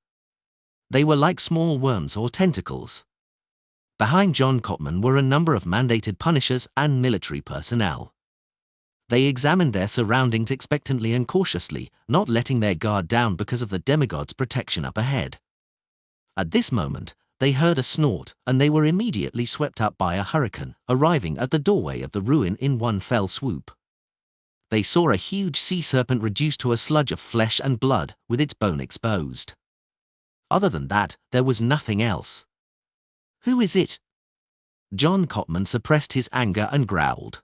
They were like small worms or tentacles. Behind John Cotman were a number of mandated punishers and military personnel. They examined their surroundings expectantly and cautiously, not letting their guard down because of the demigod's protection up ahead. At this moment, they heard a snort, and they were immediately swept up by a hurricane, arriving at the doorway of the ruin in one fell swoop. They saw a huge sea serpent reduced to a sludge of flesh and blood, with its bone exposed. Other than that, there was nothing else. "Who is it?" John Cotman suppressed his anger and growled.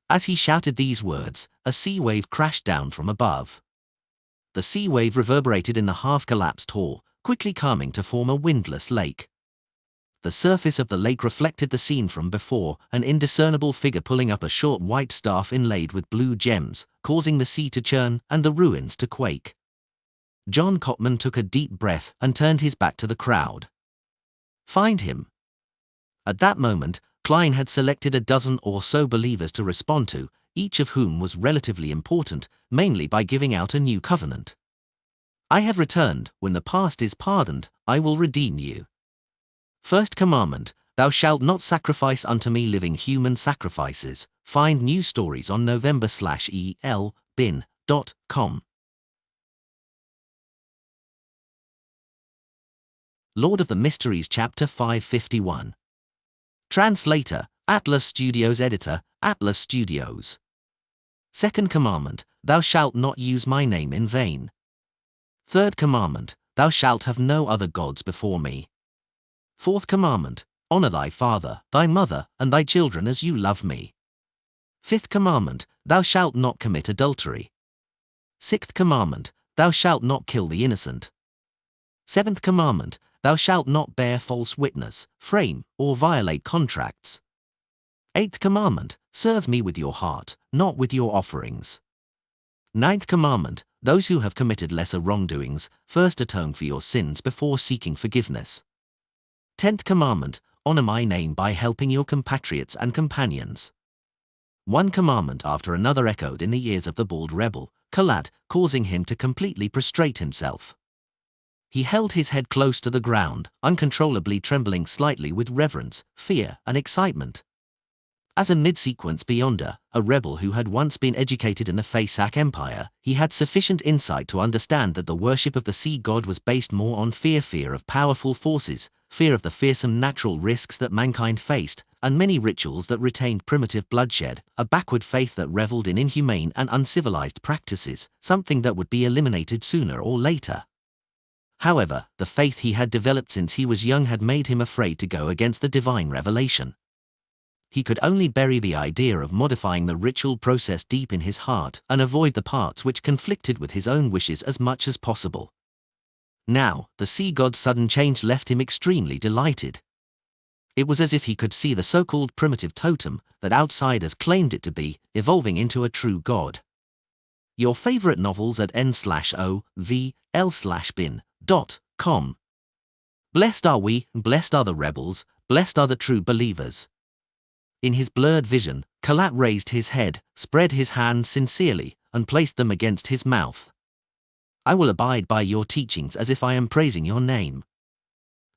As he shouted these words, a sea wave crashed down from above. The sea wave reverberated in the half-collapsed hall, quickly calming to form a windless lake. The surface of the lake reflected the scene from before, an indiscernible figure pulling up a short white staff inlaid with blue gems, causing the sea to churn and the ruins to quake. John Cotman took a deep breath and turned his back to the crowd. "Find him." At that moment, Klein had selected a dozen or so believers to respond to, each of whom was relatively important, mainly by giving out a new covenant. "I have returned, when the past is pardoned, I will redeem you. First commandment, thou shalt not sacrifice unto me living human sacrifices." Find new stories on november/elbin.com. Lord of the Mysteries Chapter 551. Translator, Atlas Studios. Editor, Atlas Studios. Second commandment, thou shalt not use my name in vain. Third commandment, thou shalt have no other gods before me. Fourth commandment, honor thy father, thy mother, and thy children as you love me. Fifth commandment, thou shalt not commit adultery. Sixth commandment, thou shalt not kill the innocent. Seventh commandment, thou shalt not bear false witness, frame, or violate contracts. Eighth commandment, serve me with your heart, not with your offerings. Ninth commandment, those who have committed lesser wrongdoings, first atone for your sins before seeking forgiveness. 10th commandment, honor my name by helping your compatriots and companions. One commandment after another echoed in the ears of the bald rebel, Kalat, causing him to completely prostrate himself. He held his head close to the ground, uncontrollably trembling slightly with reverence, fear, and excitement. As a mid-sequence beyonder, a rebel who had once been educated in the Faesak Empire, he had sufficient insight to understand that the worship of the sea god was based more on fear of powerful forces, fear of the fearsome natural risks that mankind faced, and many rituals that retained primitive bloodshed, a backward faith that reveled in inhumane and uncivilized practices, something that would be eliminated sooner or later. However, the faith he had developed since he was young had made him afraid to go against the divine revelation. He could only bury the idea of modifying the ritual process deep in his heart and avoid the parts which conflicted with his own wishes as much as possible. Now, the sea god's sudden change left him extremely delighted. It was as if he could see the so-called primitive totem that outsiders claimed it to be, evolving into a true god. Your favorite novels at n/ovl/bin.com. Blessed are we, blessed are the rebels, blessed are the true believers. In his blurred vision, Kalat raised his head, spread his hands sincerely, and placed them against his mouth. "I will abide by your teachings as if I am praising your name."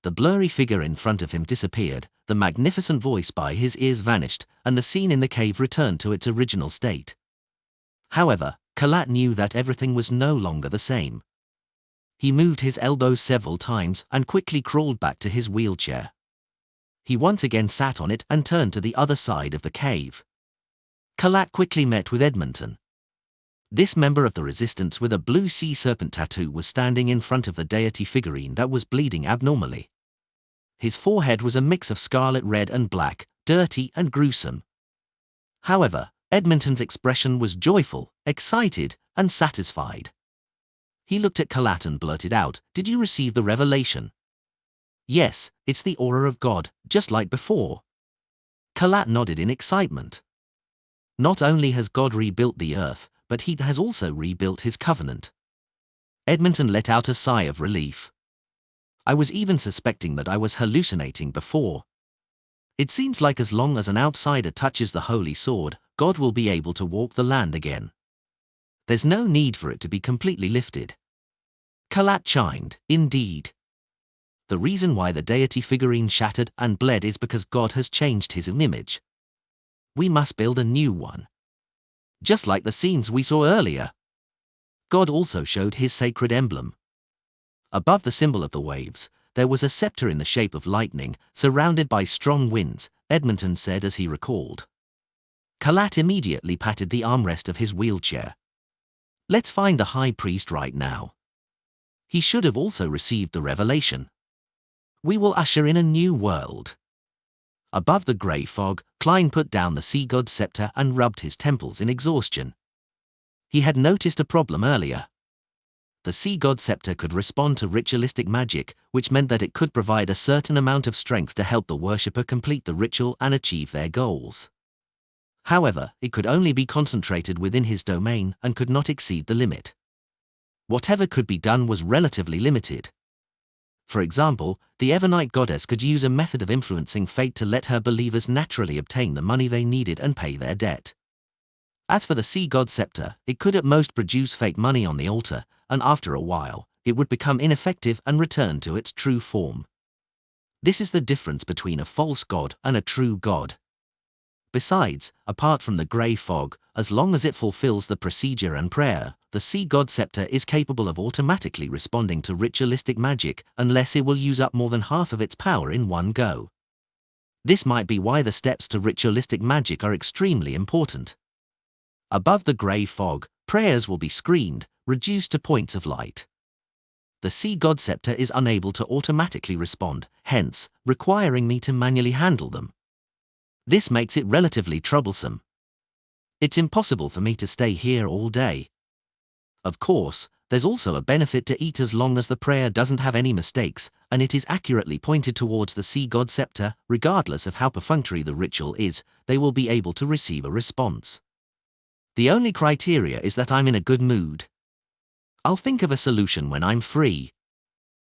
The blurry figure in front of him disappeared, the magnificent voice by his ears vanished, and the scene in the cave returned to its original state. However, Kalat knew that everything was no longer the same. He moved his elbows several times and quickly crawled back to his wheelchair. He once again sat on it and turned to the other side of the cave. Kalat quickly met with Edmonton. This member of the resistance with a blue sea serpent tattoo was standing in front of the deity figurine that was bleeding abnormally. His forehead was a mix of scarlet red and black, dirty and gruesome. However, Edmonton's expression was joyful, excited, and satisfied. He looked at Kalat and blurted out, "Did you receive the revelation?" "Yes, it's the aura of God, just like before." Kalat nodded in excitement. Not only has God rebuilt the earth, but he has also rebuilt his covenant. Edmonton let out a sigh of relief. "I was even suspecting that I was hallucinating before. It seems like as long as an outsider touches the holy sword, God will be able to walk the land again. There's no need for it to be completely lifted." Kalat chimed, "Indeed. The reason why the deity figurine shattered and bled is because God has changed his image. We must build a new one. Just like the scenes we saw earlier. God also showed his sacred emblem. Above the symbol of the waves, there was a scepter in the shape of lightning, surrounded by strong winds, Edmonton said as he recalled. Kalat immediately patted the armrest of his wheelchair. Let's find the high priest right now. He should have also received the revelation. We will usher in a new world. Above the grey fog, Klein put down the sea god's scepter and rubbed his temples in exhaustion. He had noticed a problem earlier. The sea god scepter could respond to ritualistic magic, which meant that it could provide a certain amount of strength to help the worshipper complete the ritual and achieve their goals. However, it could only be concentrated within his domain and could not exceed the limit. Whatever could be done was relatively limited. For example, the Evernite goddess could use a method of influencing fate to let her believers naturally obtain the money they needed and pay their debt. As for the sea god scepter, it could at most produce fake money on the altar, and after a while, it would become ineffective and return to its true form. This is the difference between a false god and a true god. Besides, apart from the grey fog, as long as it fulfills the procedure and prayer, the sea god scepter is capable of automatically responding to ritualistic magic unless it will use up more than half of its power in one go. This might be why the steps to ritualistic magic are extremely important. Above the grey fog, prayers will be screened, reduced to points of light. The sea god scepter is unable to automatically respond, hence, requiring me to manually handle them. This makes it relatively troublesome. It's impossible for me to stay here all day. Of course, there's also a benefit to eat as long as the prayer doesn't have any mistakes, and it is accurately pointed towards the sea god scepter. Regardless of how perfunctory the ritual is, they will be able to receive a response. The only criteria is that I'm in a good mood. I'll think of a solution when I'm free.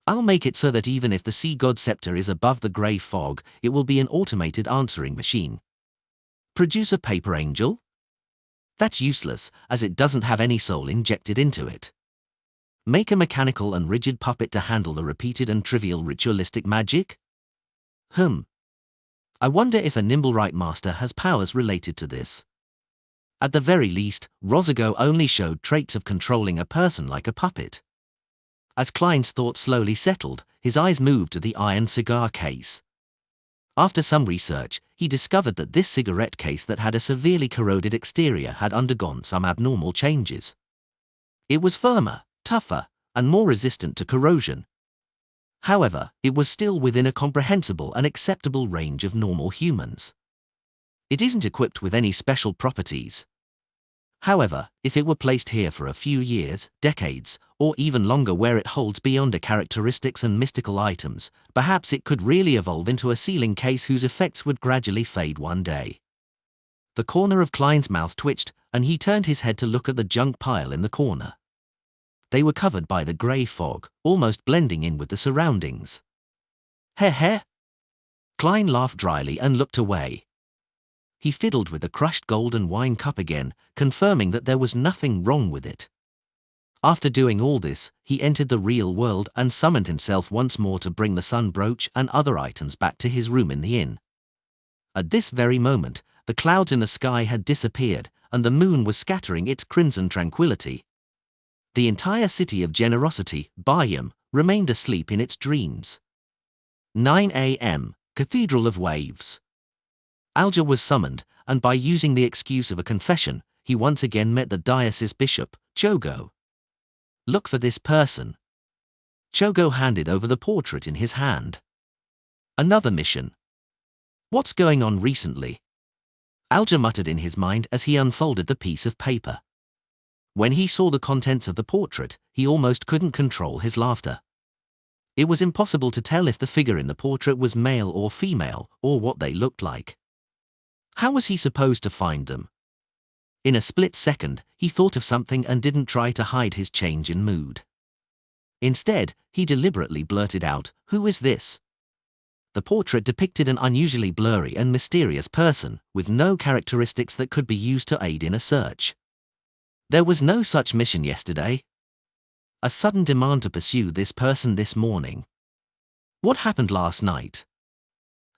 I'll make it so that even if the sea god scepter is above the grey fog, it will be an automated answering machine. Produce a paper angel? That's useless, as it doesn't have any soul injected into it. Make a mechanical and rigid puppet to handle the repeated and trivial ritualistic magic? I wonder if a nimble right master has powers related to this. At the very least, Rozigo only showed traits of controlling a person like a puppet. As Klein's thoughts slowly settled, his eyes moved to the iron cigar case. After some research, he discovered that this cigarette case that had a severely corroded exterior had undergone some abnormal changes. It was firmer, tougher, and more resistant to corrosion. However, it was still within a comprehensible and acceptable range of normal humans. It isn't equipped with any special properties. However, if it were placed here for a few years, decades, or even longer where it holds beyond characteristics and mystical items, perhaps it could really evolve into a sealing case whose effects would gradually fade one day. The corner of Klein's mouth twitched, and he turned his head to look at the junk pile in the corner. They were covered by the grey fog, almost blending in with the surroundings. Heh. Klein laughed dryly and looked away. He fiddled with the crushed gold and wine cup again, confirming that there was nothing wrong with it. After doing all this, he entered the real world and summoned himself once more to bring the sun brooch and other items back to his room in the inn. At this very moment, the clouds in the sky had disappeared, and the moon was scattering its crimson tranquility. The entire city of generosity, Bayam, remained asleep in its dreams. 9 a.m., Cathedral of Waves. Alger was summoned, and by using the excuse of a confession, he once again met the diocese bishop, Chogo. Look for this person. Chogo handed over the portrait in his hand. Another mission. What's going on recently? Alger muttered in his mind as he unfolded the piece of paper. When he saw the contents of the portrait, he almost couldn't control his laughter. It was impossible to tell if the figure in the portrait was male or female, or what they looked like. How was he supposed to find them? In a split second, he thought of something and didn't try to hide his change in mood. Instead, he deliberately blurted out, "Who is this?" The portrait depicted an unusually blurry and mysterious person, with no characteristics that could be used to aid in a search. There was no such mission yesterday. A sudden demand to pursue this person this morning. What happened last night?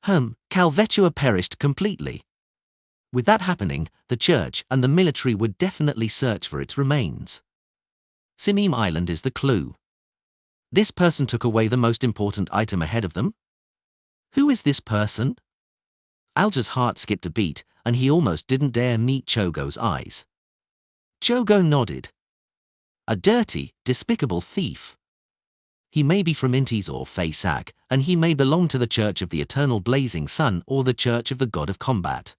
Calvetua perished completely. With that happening, the church and the military would definitely search for its remains. Simim Island is the clue. This person took away the most important item ahead of them? Who is this person? Alja's heart skipped a beat, and he almost didn't dare meet Chogo's eyes. Chogo nodded. A dirty, despicable thief. He may be from Intis or Faysak, and he may belong to the Church of the Eternal Blazing Sun or the Church of the God of Combat.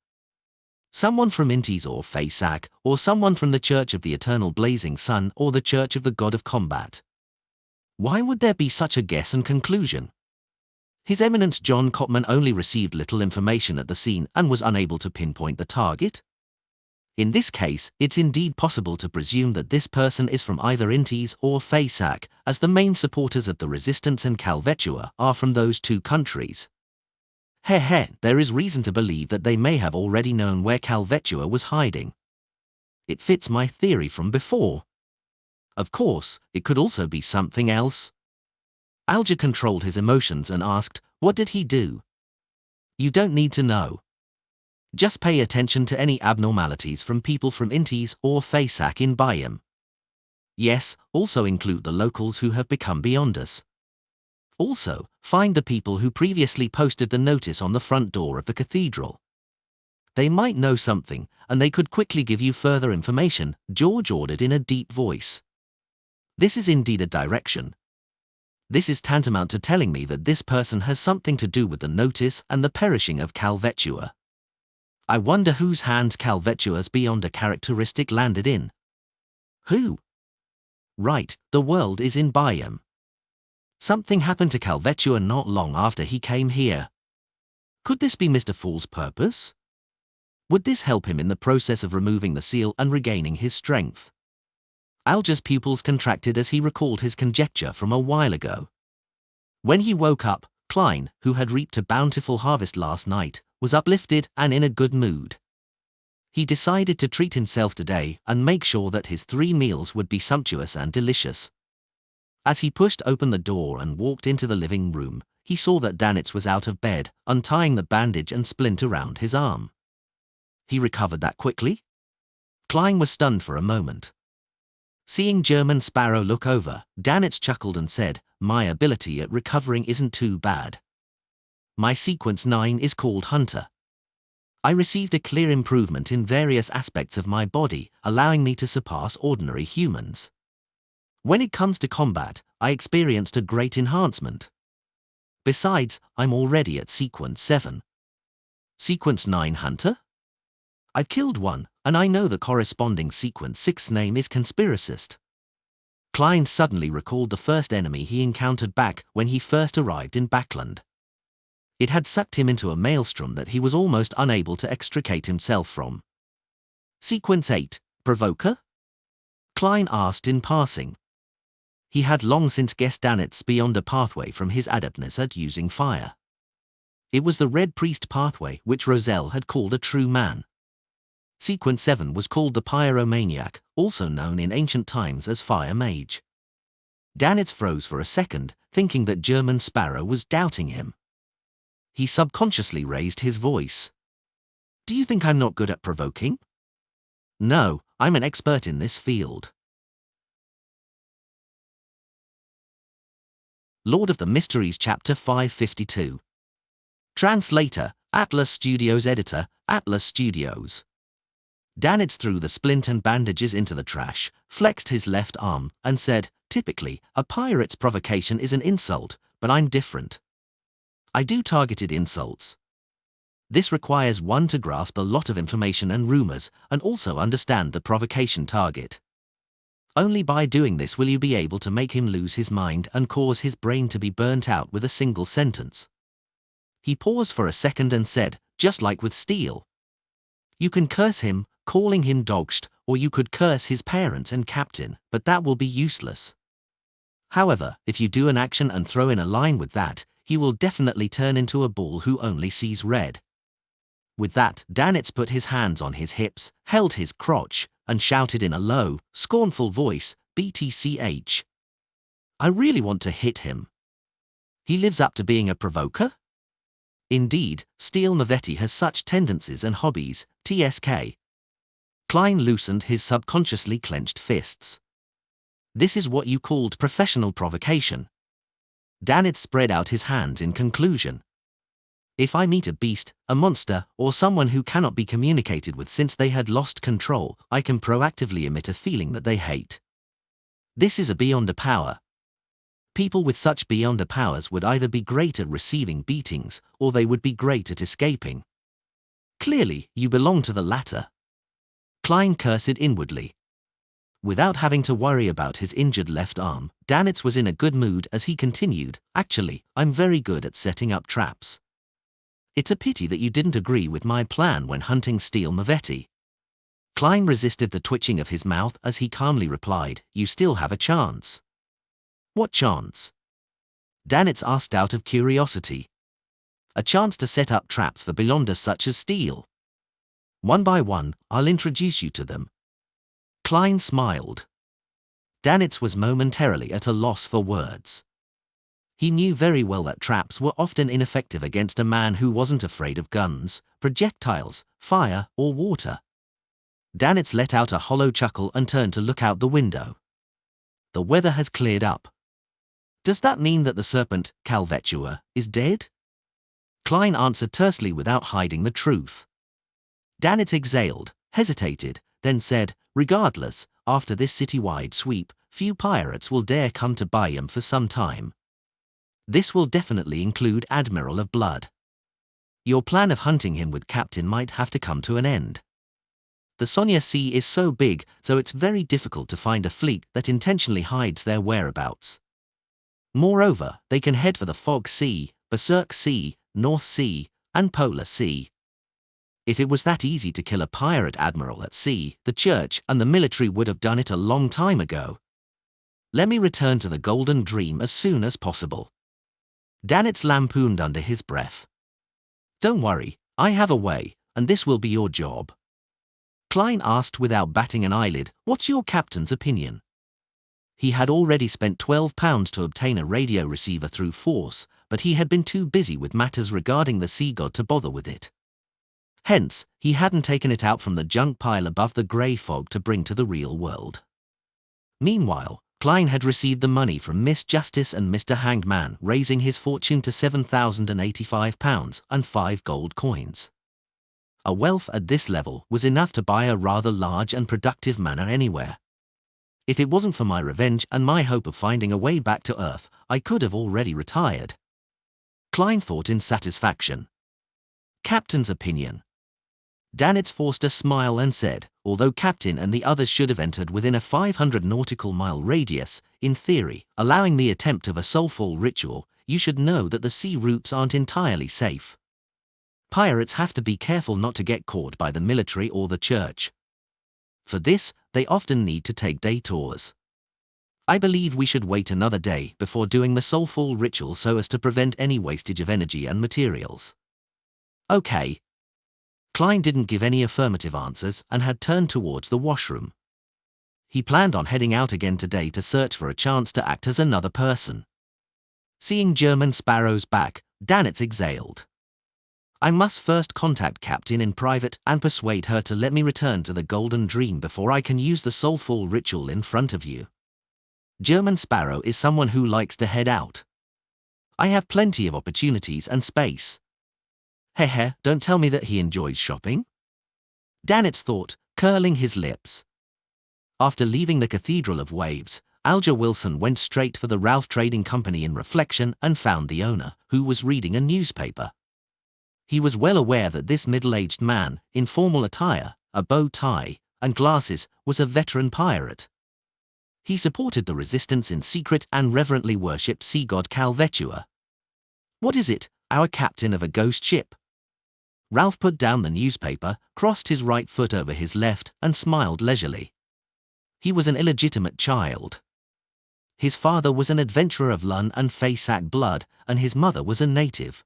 Someone from Intis or Faysak, or someone from the Church of the Eternal Blazing Sun or the Church of the God of Combat. Why would there be such a guess and conclusion? His Eminence John Cotman only received little information at the scene and was unable to pinpoint the target. In this case, it's indeed possible to presume that this person is from either Intis or Faysak, as the main supporters of the resistance and Calvetua are from those two countries. There is reason to believe that they may have already known where Calvetua was hiding. It fits my theory from before. Of course, it could also be something else. Alja controlled his emotions and asked, "What did he do?" You don't need to know. Just pay attention to any abnormalities from people from Intis or Faysak in Bayam. Yes, also include the locals who have become beyond us. Also, find the people who previously posted the notice on the front door of the cathedral. They might know something, and they could quickly give you further information, George ordered in a deep voice. This is indeed a direction. This is tantamount to telling me that this person has something to do with the notice and the perishing of Calvetua. I wonder whose hands Calvetua's beyond a characteristic landed in. Who? Right, the world is in Bayam. Something happened to Calvetua not long after he came here. Could this be Mr. Fool's purpose? Would this help him in the process of removing the seal and regaining his strength? Alja's pupils contracted as he recalled his conjecture from a while ago. When he woke up, Klein, who had reaped a bountiful harvest last night, was uplifted and in a good mood. He decided to treat himself today and make sure that his 3 meals would be sumptuous and delicious. As he pushed open the door and walked into the living room, he saw that Danitz was out of bed, untying the bandage and splint around his arm. He recovered that quickly? Klein was stunned for a moment. Seeing German Sparrow look over, Danitz chuckled and said, "My ability at recovering isn't too bad. My sequence 9 is called Hunter. I received a clear improvement in various aspects of my body, allowing me to surpass ordinary humans. When it comes to combat, I experienced a great enhancement. Besides, I'm already at sequence 7. Sequence 9 Hunter? I've killed one, and I know the corresponding sequence 6 name is Conspiracist." Klein suddenly recalled the first enemy he encountered back when he first arrived in Backland. It had sucked him into a maelstrom that he was almost unable to extricate himself from. Sequence 8, Provoker? Klein asked in passing. He had long since guessed Danitz beyond a pathway from his adeptness at using fire. It was the Red Priest pathway which Roselle had called a true man. Sequence 7 was called the Pyromaniac, also known in ancient times as Fire Mage. Danitz froze for a second, thinking that German Sparrow was doubting him. He subconsciously raised his voice. "Do you think I'm not good at provoking?" "No, I'm an expert in this field." Lord of the Mysteries Chapter 552. Translator, Atlas Studios. Editor, Atlas Studios. Danitz threw the splint and bandages into the trash, flexed his left arm, and said, "Typically, a pirate's provocation is an insult, but I'm different. I do targeted insults. This requires one to grasp a lot of information and rumors, and also understand the provocation target. Only by doing this will you be able to make him lose his mind and cause his brain to be burnt out with a single sentence." He paused for a second and said, "Just like with steel. You can curse him, calling him dogsht, or you could curse his parents and captain, but that will be useless. However, if you do an action and throw in a line with that, he will definitely turn into a bull who only sees red." With that, Danitz put his hands on his hips, held his crotch, and shouted in a low, scornful voice, "BTCH. I really want to hit him." He lives up to being a provoker? Indeed, Steel Mavetti has such tendencies and hobbies, TSK. Klein loosened his subconsciously clenched fists. This is what you called professional provocation. Danitz spread out his hands in conclusion. If I meet a beast, a monster, or someone who cannot be communicated with since they had lost control, I can proactively emit a feeling that they hate. This is a beyonder power. People with such beyonder powers would either be great at receiving beatings, or they would be great at escaping. Clearly, you belong to the latter. Klein cursed inwardly. Without having to worry about his injured left arm, Danitz was in a good mood as he continued, "Actually, I'm very good at setting up traps. It's a pity that you didn't agree with my plan when hunting Steel Mavetti." Klein resisted the twitching of his mouth as he calmly replied, "You still have a chance." "What chance?" Danitz asked out of curiosity. "A chance to set up traps for beyonders such as Steel. One by one, I'll introduce you to them." Klein smiled. Danitz was momentarily at a loss for words. He knew very well that traps were often ineffective against a man who wasn't afraid of guns, projectiles, fire, or water. Danitz let out a hollow chuckle and turned to look out the window. "The weather has cleared up. Does that mean that the serpent, Calvetua, is dead?" Klein answered tersely without hiding the truth. Danitz exhaled, hesitated, then said, "Regardless, after this citywide sweep, few pirates will dare come to Bayam for some time. This will definitely include Admiral of Blood. Your plan of hunting him with Captain might have to come to an end. The Sonia Sea is so big, so it's very difficult to find a fleet that intentionally hides their whereabouts. Moreover, they can head for the Fog Sea, Berserk Sea, North Sea, and Polar Sea. If it was that easy to kill a pirate admiral at sea, the church and the military would have done it a long time ago. Let me return to the Golden Dream as soon as possible." Danitz lampooned under his breath. "Don't worry, I have a way, and this will be your job." Klein asked without batting an eyelid, "What's your captain's opinion?" He had already spent £12 to obtain a radio receiver through force, but he had been too busy with matters regarding the sea god to bother with it. Hence, he hadn't taken it out from the junk pile above the grey fog to bring to the real world. Meanwhile, Klein had received the money from Miss Justice and Mr. Hanged Man, raising his fortune to £7,085 and 5 gold coins. A wealth at this level was enough to buy a rather large and productive manor anywhere. If it wasn't for my revenge and my hope of finding a way back to Earth, I could have already retired. Klein thought in satisfaction. Captain's opinion. Danitz forced a smile and said, "Although Captain and the others should have entered within a 500 nautical mile radius, in theory, allowing the attempt of a soulful ritual, you should know that the sea routes aren't entirely safe. Pirates have to be careful not to get caught by the military or the church. For this, they often need to take day tours. I believe we should wait another day before doing the soulful ritual so as to prevent any wastage of energy and materials." "Okay." Klein didn't give any affirmative answers and had turned towards the washroom. He planned on heading out again today to search for a chance to act as another person. Seeing German Sparrow's back, Danitz exhaled. "I must first contact Captain in private and persuade her to let me return to the Golden Dream before I can use the soulful ritual in front of you. German Sparrow is someone who likes to head out. I have plenty of opportunities and space. Hehe, don't tell me that he enjoys shopping?" Danitz thought, curling his lips. After leaving the Cathedral of Waves, Alger Wilson went straight for the Ralph Trading Company in Reflection and found the owner, who was reading a newspaper. He was well aware that this middle-aged man, in formal attire, a bow tie, and glasses, was a veteran pirate. He supported the resistance in secret and reverently worshipped sea god Calvetua. "What is it, our captain of a ghost ship?" Ralph put down the newspaper, crossed his right foot over his left, and smiled leisurely. He was an illegitimate child. His father was an adventurer of Lun and Faysac blood, and his mother was a native.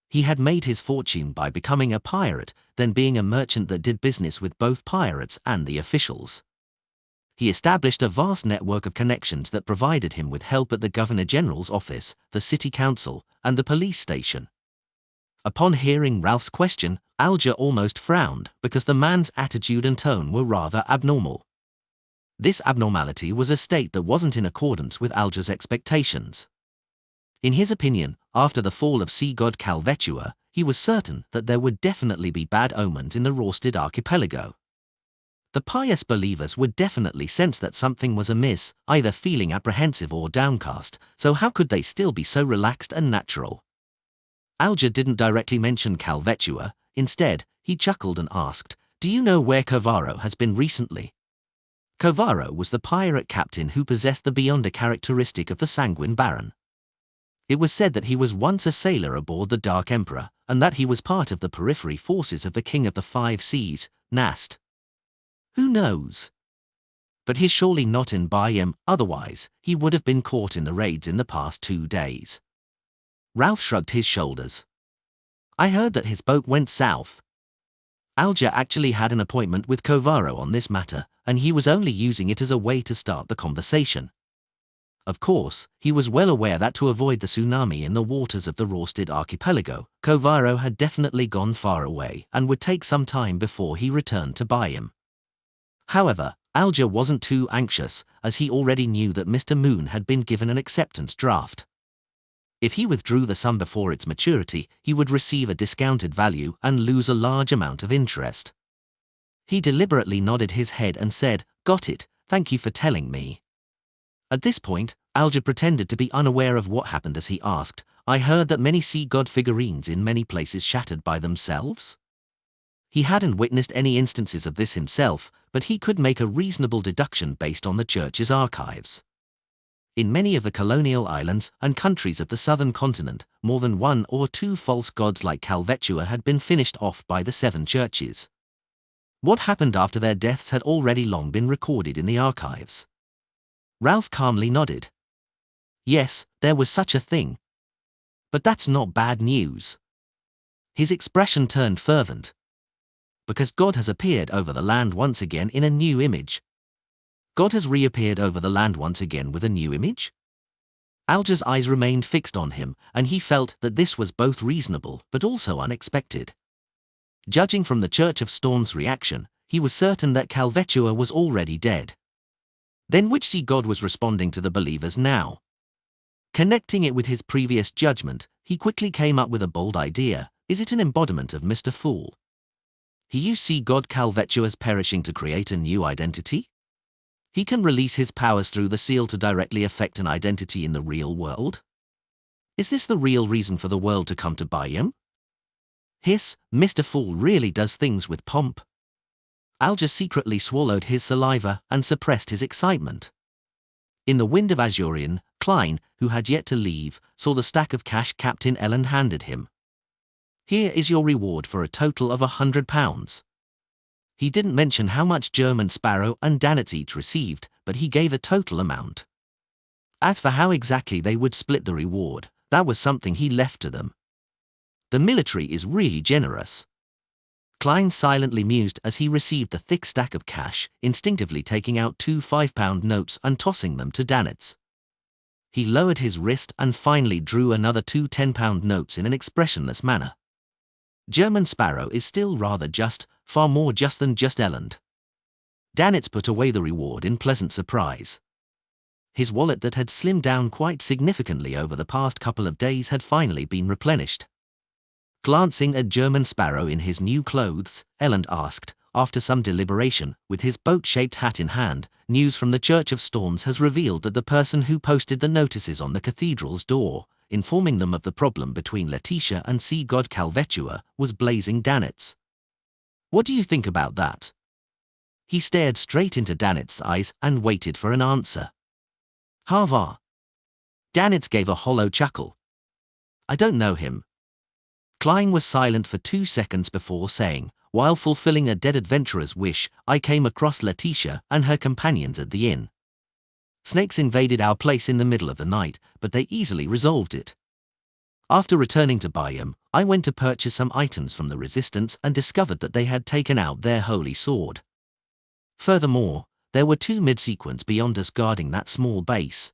He had made his fortune by becoming a pirate, then being a merchant that did business with both pirates and the officials. He established a vast network of connections that provided him with help at the Governor General's office, the City Council, and the police station. Upon hearing Ralph's question, Alger almost frowned because the man's attitude and tone were rather abnormal. This abnormality was a state that wasn't in accordance with Alger's expectations. In his opinion, after the fall of sea god Calvetua, he was certain that there would definitely be bad omens in the Rorsted archipelago. The pious believers would definitely sense that something was amiss, either feeling apprehensive or downcast, so how could they still be so relaxed and natural? Alger didn't directly mention Calvetua. Instead, he chuckled and asked, "Do you know where Covaro has been recently?" Covaro was the pirate captain who possessed the beyonder characteristic of the sanguine baron. It was said that he was once a sailor aboard the Dark Emperor, and that he was part of the periphery forces of the King of the Five Seas, Nast. Who knows? But he's surely not in Bayem, otherwise he would have been caught in the raids in the past 2 days. Ralph shrugged his shoulders. I heard that his boat went south. Alger actually had an appointment with Covaro on this matter, and he was only using it as a way to start the conversation. Of course, he was well aware that to avoid the tsunami in the waters of the Rorsted archipelago, Covaro had definitely gone far away and would take some time before he returned to Bayem. However, Alger wasn't too anxious, as he already knew that Mr. Moon had been given an acceptance draft. If he withdrew the sum before its maturity, he would receive a discounted value and lose a large amount of interest. He deliberately nodded his head and said, "Got it, thank you for telling me." At this point, Alger pretended to be unaware of what happened as he asked, "I heard that many sea god figurines in many places shattered by themselves?" He hadn't witnessed any instances of this himself, but he could make a reasonable deduction based on the church's archives. In many of the colonial islands and countries of the southern continent, more than 1 or 2 false gods like Calvetua had been finished off by the 7 churches. What happened after their deaths had already long been recorded in the archives. Ralph calmly nodded. Yes, there was such a thing. But that's not bad news. His expression turned fervent. Because God has appeared over the land once again in a new image. God has reappeared over the land once again with a new image? Alger's eyes remained fixed on him, and he felt that this was both reasonable but also unexpected. Judging from the Church of Storm's reaction, he was certain that Calvetua was already dead. Then which sea god was responding to the believers now? Connecting it with his previous judgment, he quickly came up with a bold idea. Is it an embodiment of Mr. Fool? He used sea god Calvetua's perishing to create a new identity? He can release his powers through the seal to directly affect an identity in the real world? Is this the real reason for the world to come to Bayem? Hiss, Mr. Fool really does things with pomp. Alger secretly swallowed his saliva and suppressed his excitement. In the Wind of Azurian, Klein, who had yet to leave, saw the stack of cash Captain Ellen handed him. Here is your reward for a total of £100. He didn't mention how much German Sparrow and Danitz each received, but he gave a total amount. As for how exactly they would split the reward, that was something he left to them. The military is really generous. Klein silently mused as he received the thick stack of cash, instinctively taking out 2 £5 notes and tossing them to Danitz. He lowered his wrist and finally drew another 2 £10 notes in an expressionless manner. German Sparrow is still rather just, far more just than just Elland. Danitz put away the reward in pleasant surprise. His wallet that had slimmed down quite significantly over the past couple of days had finally been replenished. Glancing at German Sparrow in his new clothes, Elland asked, after some deliberation, with his boat-shaped hat in hand, "News from the Church of Storms has revealed that the person who posted the notices on the cathedral's door, informing them of the problem between Letitia and sea god Calvetua, was Blazing Danitz. What do you think about that?" He stared straight into Danitz's eyes and waited for an answer. "Harvar." Danitz gave a hollow chuckle. "I don't know him." Klein was silent for 2 seconds before saying, "While fulfilling a dead adventurer's wish, I came across Letitia and her companions at the inn. Snakes invaded our place in the middle of the night, but they easily resolved it. After returning to Bayem, I went to purchase some items from the resistance and discovered that they had taken out their holy sword. Furthermore, there were 2 mid-sequence beyond us guarding that small base.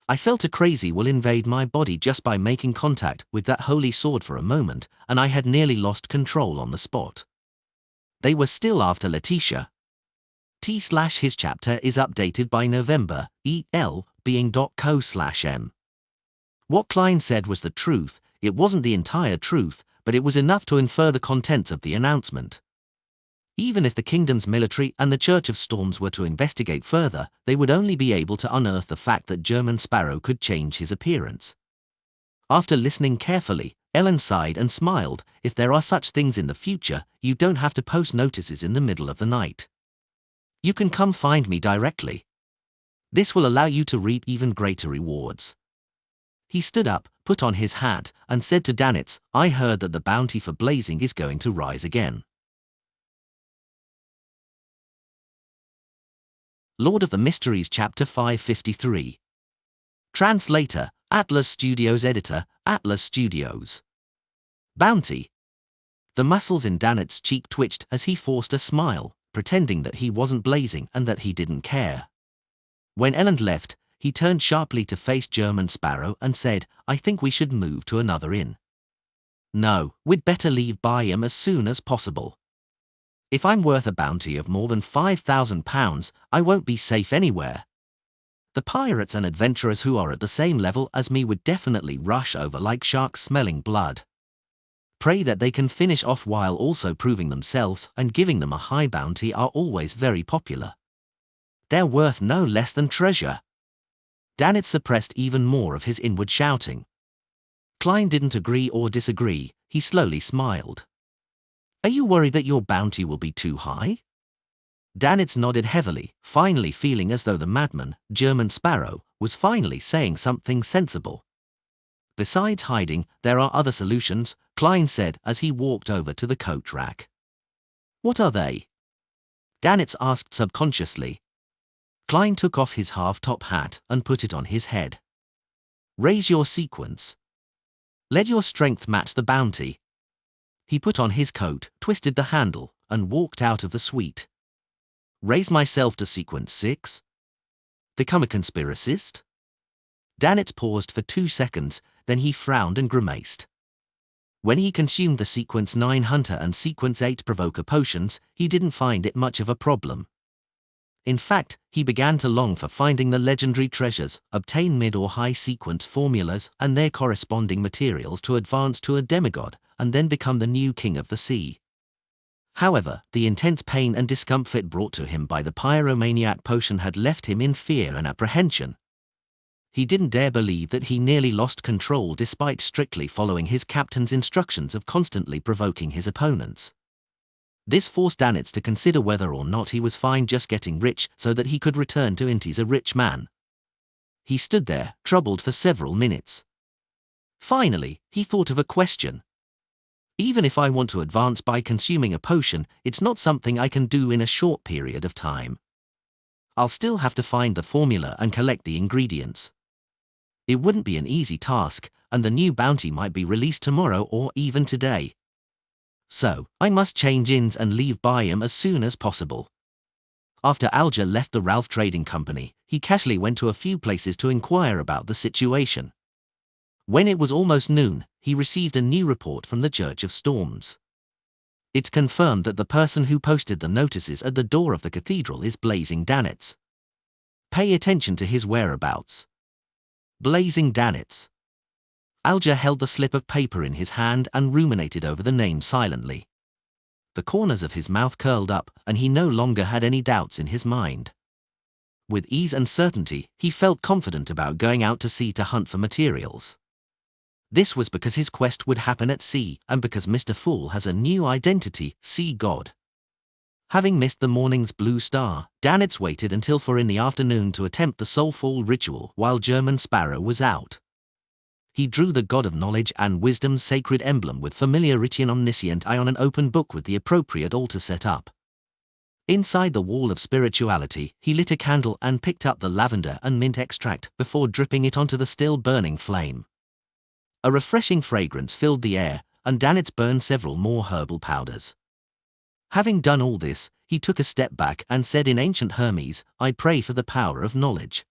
I felt a crazy will invade my body just by making contact with that holy sword for a moment, and I had nearly lost control on the spot. They were still after Letitia. His chapter is updated by November, EL being .co/m. What Klein said was the truth. It wasn't the entire truth, but it was enough to infer the contents of the announcement. Even if the kingdom's military and the Church of Storms were to investigate further, they would only be able to unearth the fact that German Sparrow could change his appearance. After listening carefully, Ellen sighed and smiled. If there are such things in the future, you don't have to post notices in the middle of the night. You can come find me directly. This will allow you to reap even greater rewards. He stood up, put on his hat, and said to Danitz, I heard that the bounty for blazing is going to rise again. Lord of the Mysteries Chapter 553. Translator, Atlas Studios. Editor, Atlas Studios. Bounty. The muscles in Danitz's cheek twitched as he forced a smile, pretending that he wasn't blazing and that he didn't care. When Ellen left, he turned sharply to face German Sparrow and said, I think we should move to another inn. No, we'd better leave Byam as soon as possible. If I'm worth a bounty of more than £5,000, I won't be safe anywhere. The pirates and adventurers who are at the same level as me would definitely rush over like sharks smelling blood. Pray that they can finish off while also proving themselves, and giving them a high bounty are always very popular. They're worth no less than treasure. Danitz suppressed even more of his inward shouting. Klein didn't agree or disagree, he slowly smiled. Are you worried that your bounty will be too high? Danitz nodded heavily, finally feeling as though the madman, German Sparrow, was finally saying something sensible. Besides hiding, there are other solutions, Klein said as he walked over to the coat rack. What are they? Danitz asked subconsciously. Klein took off his half-top hat and put it on his head. Raise your sequence. Let your strength match the bounty. He put on his coat, twisted the handle, and walked out of the suite. Raise myself to sequence 6? Become a conspiracist? Danitz paused for 2 seconds, then he frowned and grimaced. When he consumed the sequence 9 hunter and sequence 8 provoker potions, he didn't find it much of a problem. In fact, he began to long for finding the legendary treasures, obtain mid or high sequence formulas and their corresponding materials to advance to a demigod, and then become the new king of the sea. However, the intense pain and discomfort brought to him by the pyromaniac potion had left him in fear and apprehension. He didn't dare believe that he nearly lost control despite strictly following his captain's instructions of constantly provoking his opponents. This forced Danitz to consider whether or not he was fine just getting rich so that he could return to Intis a rich man. He stood there, troubled for several minutes. Finally, he thought of a question. Even if I want to advance by consuming a potion, it's not something I can do in a short period of time. I'll still have to find the formula and collect the ingredients. It wouldn't be an easy task, and the new bounty might be released tomorrow or even today. So, I must change inns and leave Byam as soon as possible. After Alger left the Ralph Trading Company, he casually went to a few places to inquire about the situation. When it was almost noon, he received a new report from the Church of Storms. It's confirmed that the person who posted the notices at the door of the cathedral is Blazing Danitz. Pay attention to his whereabouts. Blazing Danitz. Alger held the slip of paper in his hand and ruminated over the name silently. The corners of his mouth curled up, and he no longer had any doubts in his mind. With ease and certainty, he felt confident about going out to sea to hunt for materials. This was because his quest would happen at sea, and because Mr. Fool has a new identity, Sea God. Having missed the morning's blue star, Danitz waited until 4 in the afternoon to attempt the soulful ritual while German Sparrow was out. He drew the God of Knowledge and Wisdom's sacred emblem with familiar Ritian Omniscient eye on an open book with the appropriate altar set up. Inside the wall of spirituality, he lit a candle and picked up the lavender and mint extract before dripping it onto the still burning flame. A refreshing fragrance filled the air, and Danitz burned several more herbal powders. Having done all this, he took a step back and said in ancient Hermes, I pray for the power of knowledge.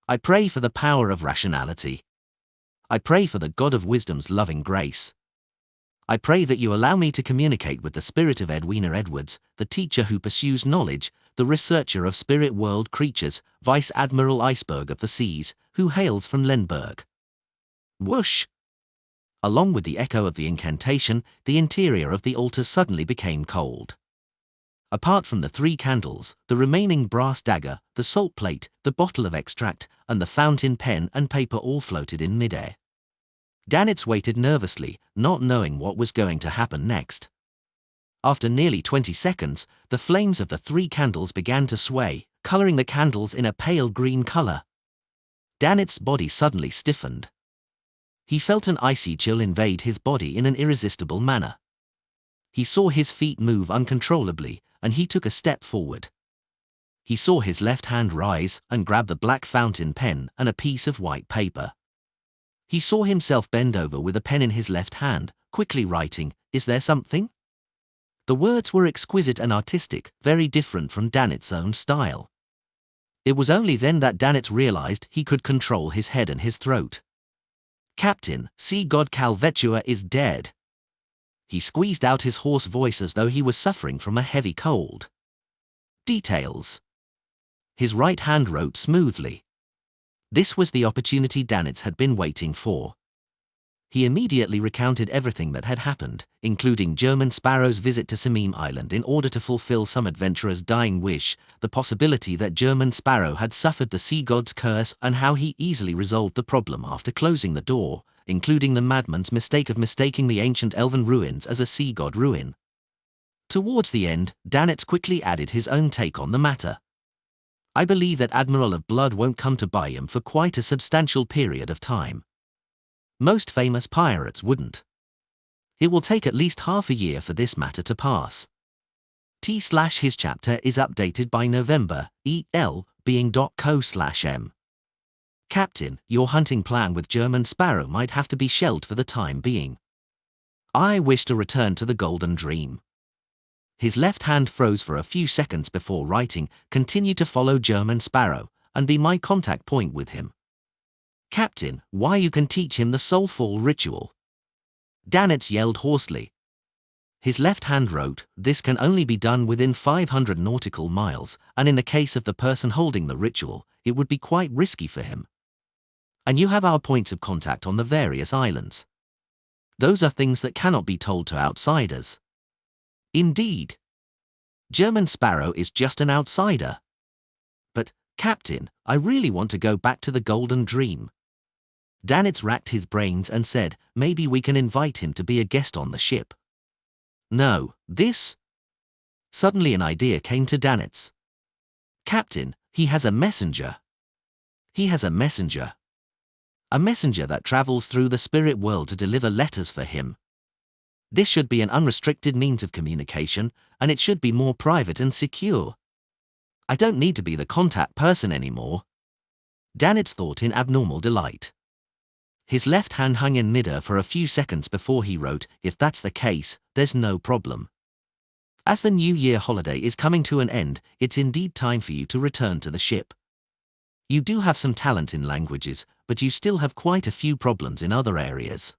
I pray for the power of rationality. I pray for the God of wisdom's loving grace. I pray that you allow me to communicate with the spirit of Edwina Edwards, the teacher who pursues knowledge, the researcher of spirit world creatures, Vice Admiral Iceberg of the Seas, who hails from Lemberg. Whoosh! Along with the echo of the incantation, the interior of the altar suddenly became cold. Apart from the 3 candles, the remaining brass dagger, the salt plate, the bottle of extract, and the fountain pen and paper all floated in midair. Danitz waited nervously, not knowing what was going to happen next. After nearly 20 seconds, the flames of the 3 candles began to sway, coloring the candles in a pale green color. Danitz's body suddenly stiffened. He felt an icy chill invade his body in an irresistible manner. He saw his feet move uncontrollably, and he took a step forward. He saw his left hand rise and grab the black fountain pen and a piece of white paper. He saw himself bend over with a pen in his left hand, quickly writing, "Is there something?" The words were exquisite and artistic, very different from Danitz's own style. It was only then that Danitz realized he could control his head and his throat. Captain, Sea God Calvetua is dead. He squeezed out his hoarse voice as though he was suffering from a heavy cold. Details. His right hand wrote smoothly. This was the opportunity Danitz had been waiting for. He immediately recounted everything that had happened, including German Sparrow's visit to Samim Island in order to fulfill some adventurer's dying wish, the possibility that German Sparrow had suffered the sea god's curse, and how he easily resolved the problem after closing the door, including the madman's mistake of mistaking the ancient elven ruins as a sea god ruin. Towards the end, Danitz quickly added his own take on the matter. I believe that Admiral of Blood won't come to buy him for quite a substantial period of time. Most famous pirates wouldn't. It will take at least half a year for this matter to pass. His chapter is updated by November, EL being .co/m. Captain, your hunting plan with German Sparrow might have to be shelved for the time being. I wish to return to the Golden Dream. His left hand froze for a few seconds before writing, continue to follow German Sparrow, and be my contact point with him. Captain, why you can teach him the soulful ritual. Danitz yelled hoarsely. His left hand wrote, this can only be done within 500 nautical miles, and in the case of the person holding the ritual, it would be quite risky for him. And you have our points of contact on the various islands. Those are things that cannot be told to outsiders. Indeed. German Sparrow is just an outsider. But, Captain, I really want to go back to the Golden Dream. Danitz racked his brains and said, maybe we can invite him to be a guest on the ship. No, this? Suddenly an idea came to Danitz. Captain, he has a messenger. He has a messenger. A messenger that travels through the spirit world to deliver letters for him. This should be an unrestricted means of communication, and it should be more private and secure. I don't need to be the contact person anymore. Danitz thought in abnormal delight. His left hand hung in midair for a few seconds before he wrote, if that's the case, there's no problem. As the New Year holiday is coming to an end, it's indeed time for you to return to the ship. You do have some talent in languages, but you still have quite a few problems in other areas.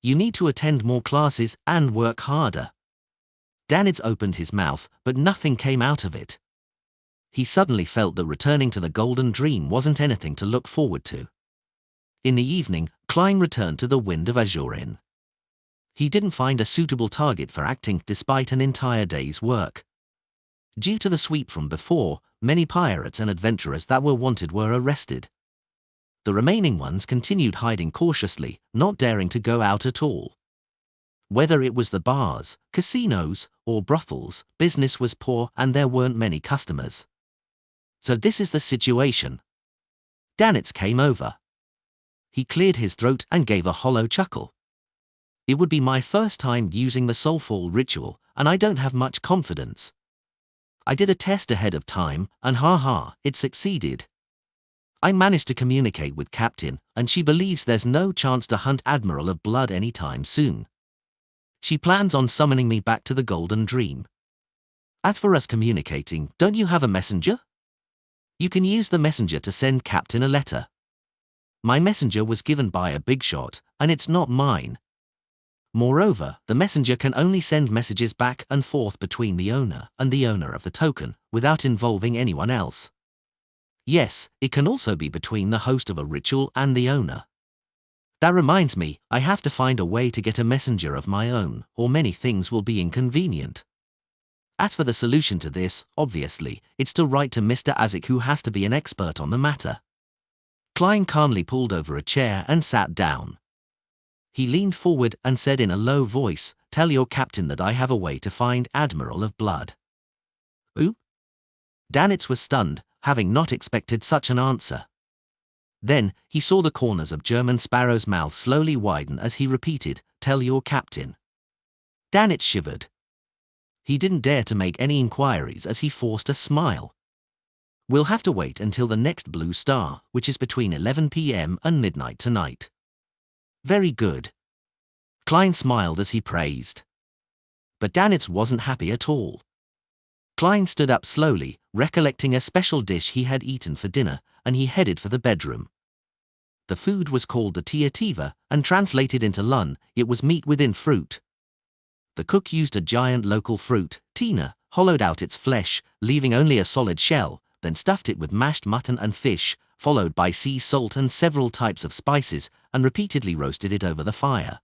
You need to attend more classes and work harder. Danitz opened his mouth, but nothing came out of it. He suddenly felt that returning to the Golden Dream wasn't anything to look forward to. In the evening, Klein returned to the Wind of Azurin. He didn't find a suitable target for acting despite an entire day's work. Due to the sweep from before, many pirates and adventurers that were wanted were arrested. The remaining ones continued hiding cautiously, not daring to go out at all. Whether it was the bars, casinos, or brothels, business was poor and there weren't many customers. So this is the situation. Danitz came over. He cleared his throat and gave a hollow chuckle. It would be my first time using the soulful ritual, and I don't have much confidence. I did a test ahead of time, and it succeeded. I managed to communicate with Captain, and she believes there's no chance to hunt Admiral of Blood anytime soon. She plans on summoning me back to the Golden Dream. As for us communicating, don't you have a messenger? You can use the messenger to send Captain a letter. My messenger was given by a big shot, and it's not mine. Moreover, the messenger can only send messages back and forth between the owner and the owner of the token, without involving anyone else. Yes, it can also be between the host of a ritual and the owner. That reminds me, I have to find a way to get a messenger of my own, or many things will be inconvenient. As for the solution to this, obviously, it's to write to Mr. Isaac, who has to be an expert on the matter. Klein calmly pulled over a chair and sat down. He leaned forward and said in a low voice, "Tell your captain that I have a way to find Admiral of Blood." Who? Danitz was stunned, having not expected such an answer. Then, he saw the corners of German Sparrow's mouth slowly widen as he repeated, "Tell your captain." Danitz shivered. He didn't dare to make any inquiries as he forced a smile. "We'll have to wait until the next blue star, which is between 11 p.m. and midnight tonight." "Very good." Klein smiled as he praised. But Danitz wasn't happy at all. Klein stood up slowly, recollecting a special dish he had eaten for dinner, and he headed for the bedroom. The food was called the tiativa, and translated into Lun, it was meat within fruit. The cook used a giant local fruit, tina, hollowed out its flesh, leaving only a solid shell, then stuffed it with mashed mutton and fish, followed by sea salt and several types of spices, and repeatedly roasted it over the fire.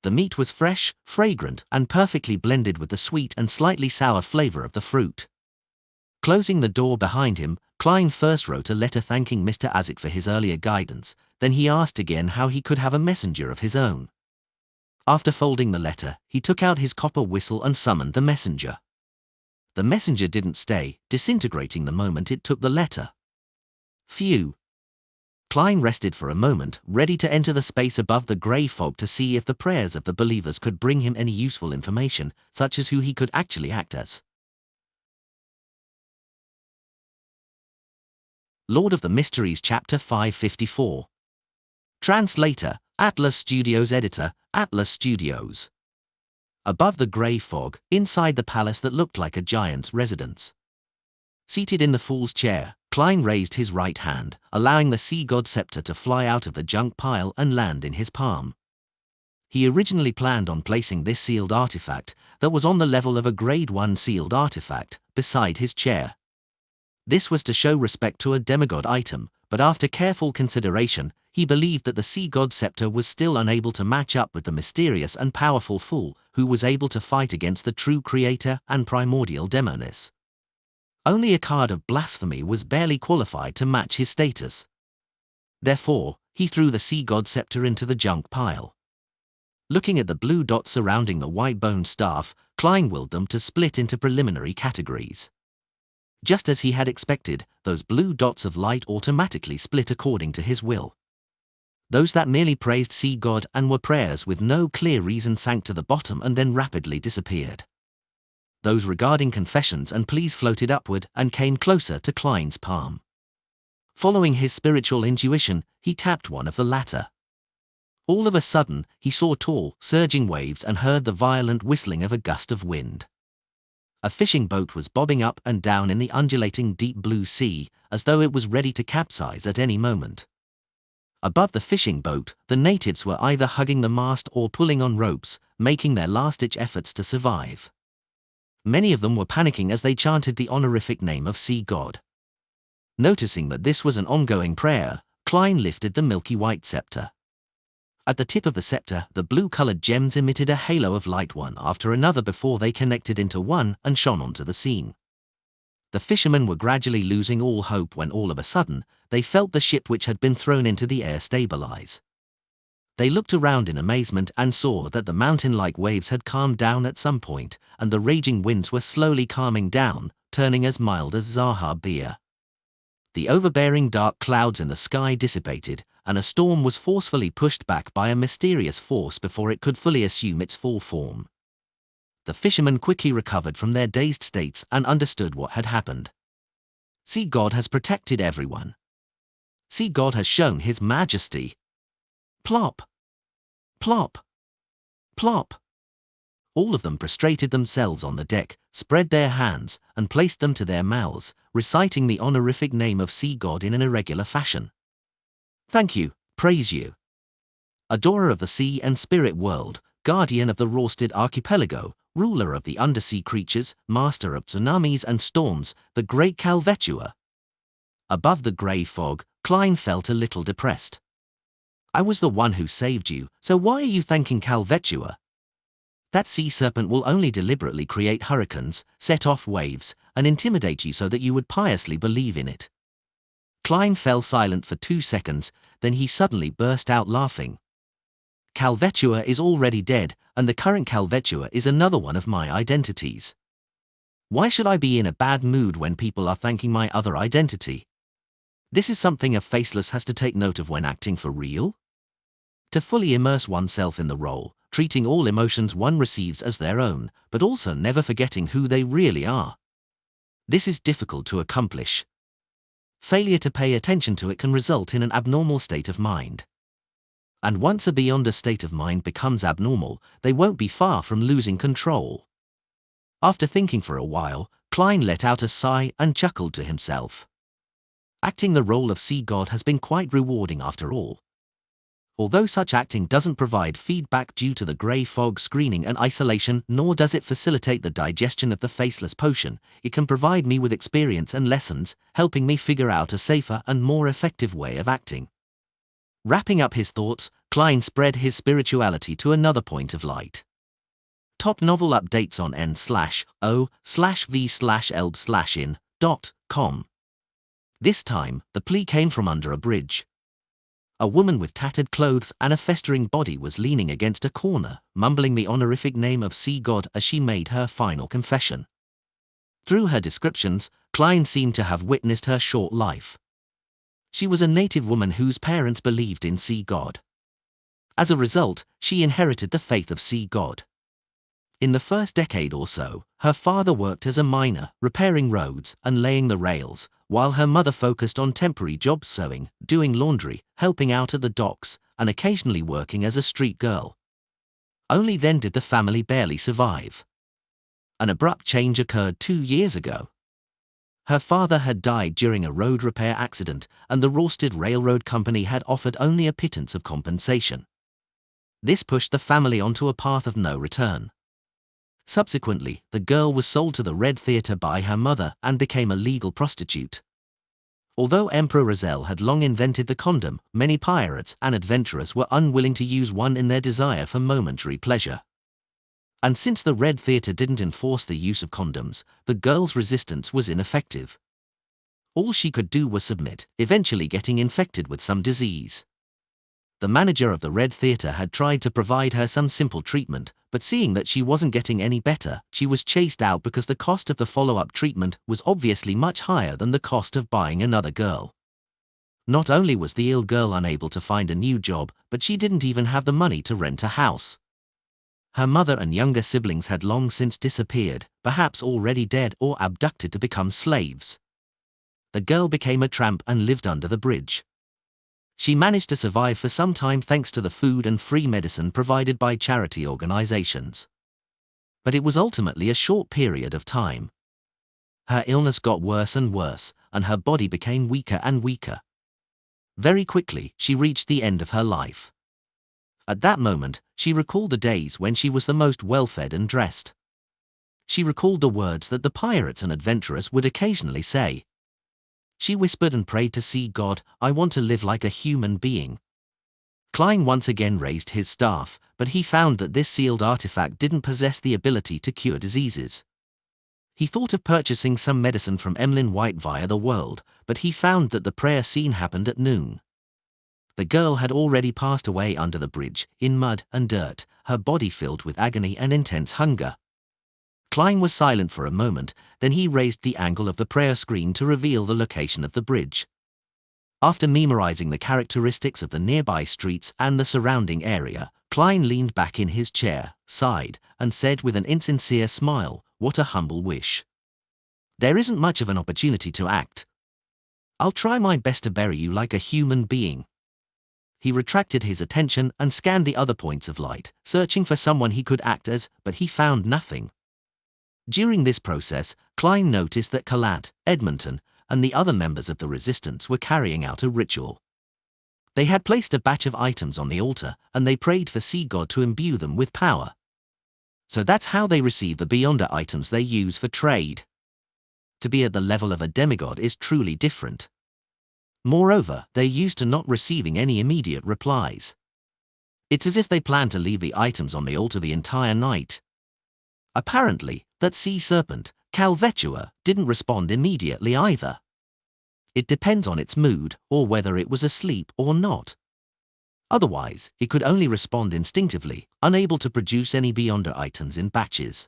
The meat was fresh, fragrant, and perfectly blended with the sweet and slightly sour flavor of the fruit. Closing the door behind him, Klein first wrote a letter thanking Mr. Isaac for his earlier guidance, then he asked again how he could have a messenger of his own. After folding the letter, he took out his copper whistle and summoned the messenger. The messenger didn't stay, disintegrating the moment it took the letter. Phew. Klein rested for a moment, ready to enter the space above the grey fog to see if the prayers of the believers could bring him any useful information, such as who he could actually act as. Lord of the Mysteries Chapter 554. Translator, Atlas Studios. Editor, Atlas Studios. Above the grey fog, inside the palace that looked like a giant's residence. Seated in the fool's chair, Klein raised his right hand, allowing the sea god scepter to fly out of the junk pile and land in his palm. He originally planned on placing this sealed artifact, that was on the level of a Grade 1 sealed artifact, beside his chair. This was to show respect to a demigod item, but after careful consideration, he believed that the sea god scepter was still unable to match up with the mysterious and powerful fool who was able to fight against the true creator and primordial demonis. Only a card of blasphemy was barely qualified to match his status. Therefore, he threw the sea god scepter into the junk pile. Looking at the blue dots surrounding the white bone staff, Klein willed them to split into preliminary categories. Just as he had expected, those blue dots of light automatically split according to his will. Those that merely praised sea god and were prayers with no clear reason sank to the bottom and then rapidly disappeared. Those regarding confessions and pleas floated upward and came closer to Klein's palm. Following his spiritual intuition, he tapped one of the latter. All of a sudden, he saw tall, surging waves and heard the violent whistling of a gust of wind. A fishing boat was bobbing up and down in the undulating deep blue sea, as though it was ready to capsize at any moment. Above the fishing boat, the natives were either hugging the mast or pulling on ropes, making their last-ditch efforts to survive. Many of them were panicking as they chanted the honorific name of Sea God. Noticing that this was an ongoing prayer, Klein lifted the milky white scepter. At the tip of the scepter, the blue-colored gems emitted a halo of light one after another before they connected into one and shone onto the scene. The fishermen were gradually losing all hope when all of a sudden, they felt the ship which had been thrown into the air stabilize. They looked around in amazement and saw that the mountain-like waves had calmed down at some point, and the raging winds were slowly calming down, turning as mild as Zaha beer. The overbearing dark clouds in the sky dissipated, and a storm was forcefully pushed back by a mysterious force before it could fully assume its full form. The fishermen quickly recovered from their dazed states and understood what had happened. Sea God has protected everyone. Sea God has shown his majesty. Plop! Plop! Plop! all of them prostrated themselves on the deck, spread their hands, and placed them to their mouths, reciting the honorific name of sea god in an irregular fashion. Thank you, praise you. Adorer of the sea and spirit world, guardian of the Rorsted archipelago, ruler of the undersea creatures, master of tsunamis and storms, the great Calvetua. Above the grey fog, Klein felt a little depressed. I was the one who saved you, so why are you thanking Calvetua? That sea serpent will only deliberately create hurricanes, set off waves, and intimidate you so that you would piously believe in it. Klein fell silent for 2 seconds, then he suddenly burst out laughing. Calvetua is already dead, and the current Calvetua is another one of my identities. Why should I be in a bad mood when people are thanking my other identity? This is something a faceless has to take note of when acting for real. To fully immerse oneself in the role, treating all emotions one receives as their own, but also never forgetting who they really are. This is difficult to accomplish. Failure to pay attention to it can result in an abnormal state of mind. And once a beyonder state of mind becomes abnormal, they won't be far from losing control. After thinking for a while, Klein let out a sigh and chuckled to himself. Acting the role of sea god has been quite rewarding after all. Although such acting doesn't provide feedback due to the grey fog screening and isolation, nor does it facilitate the digestion of the faceless potion, it can provide me with experience and lessons, helping me figure out a safer and more effective way of acting. Wrapping up his thoughts, Klein spread his spirituality to another point of light. Top novel updates on n/o/v/elb/in.com. This time, the plea came from under a bridge. A woman with tattered clothes and a festering body was leaning against a corner, mumbling the honorific name of sea god as she made her final confession. Through her descriptions, Klein seemed to have witnessed her short life. She was a native woman whose parents believed in sea god. As a result, she inherited the faith of sea god. In the first decade or so, her father worked as a miner, repairing roads and laying the rails, while her mother focused on temporary jobs sewing, doing laundry, helping out at the docks, and occasionally working as a street girl. Only then did the family barely survive. An abrupt change occurred 2 years ago. Her father had died during a road repair accident, and the Rorsted Railroad Company had offered only a pittance of compensation. This pushed the family onto a path of no return. Subsequently, the girl was sold to the Red Theatre by her mother and became a legal prostitute. Although Emperor Razel had long invented the condom, many pirates and adventurers were unwilling to use one in their desire for momentary pleasure. And since the Red Theatre didn't enforce the use of condoms, the girl's resistance was ineffective. All she could do was submit, eventually getting infected with some disease. The manager of the Red Theatre had tried to provide her some simple treatment, but seeing that she wasn't getting any better, she was chased out because the cost of the follow-up treatment was obviously much higher than the cost of buying another girl. Not only was the ill girl unable to find a new job, but she didn't even have the money to rent a house. Her mother and younger siblings had long since disappeared, perhaps already dead or abducted to become slaves. The girl became a tramp and lived under the bridge. She managed to survive for some time thanks to the food and free medicine provided by charity organizations. But it was ultimately a short period of time. Her illness got worse and worse, and her body became weaker and weaker. Very quickly, she reached the end of her life. At that moment, she recalled the days when she was the most well-fed and dressed. She recalled the words that the pirates and adventurers would occasionally say. She whispered and prayed to sea god, "I want to live like a human being." Klein once again raised his staff, but he found that this sealed artifact didn't possess the ability to cure diseases. He thought of purchasing some medicine from Emlyn White via the world, but he found that the prayer scene happened at noon. The girl had already passed away under the bridge, in mud and dirt, her body filled with agony and intense hunger. Klein was silent for a moment, then he raised the angle of the prayer screen to reveal the location of the bridge. After memorizing the characteristics of the nearby streets and the surrounding area, Klein leaned back in his chair, sighed, and said with an insincere smile, "What a humble wish. There isn't much of an opportunity to act. I'll try my best to bury you like a human being." he retracted his attention and scanned the other points of light, searching for someone he could act as, but he found nothing. During this process, Klein noticed that Kalat, Edmonton, and the other members of the resistance were carrying out a ritual. They had placed a batch of items on the altar, and they prayed for Sea God to imbue them with power. So that's how they receive the Beyonder items they use for trade. To be at the level of a demigod is truly different. Moreover, they're used to not receiving any immediate replies. It's as if they plan to leave the items on the altar the entire night. Apparently, that sea serpent, Calvetua, didn't respond immediately either. It depends on its mood, or whether it was asleep or not. Otherwise, it could only respond instinctively, unable to produce any Beyonder items in batches.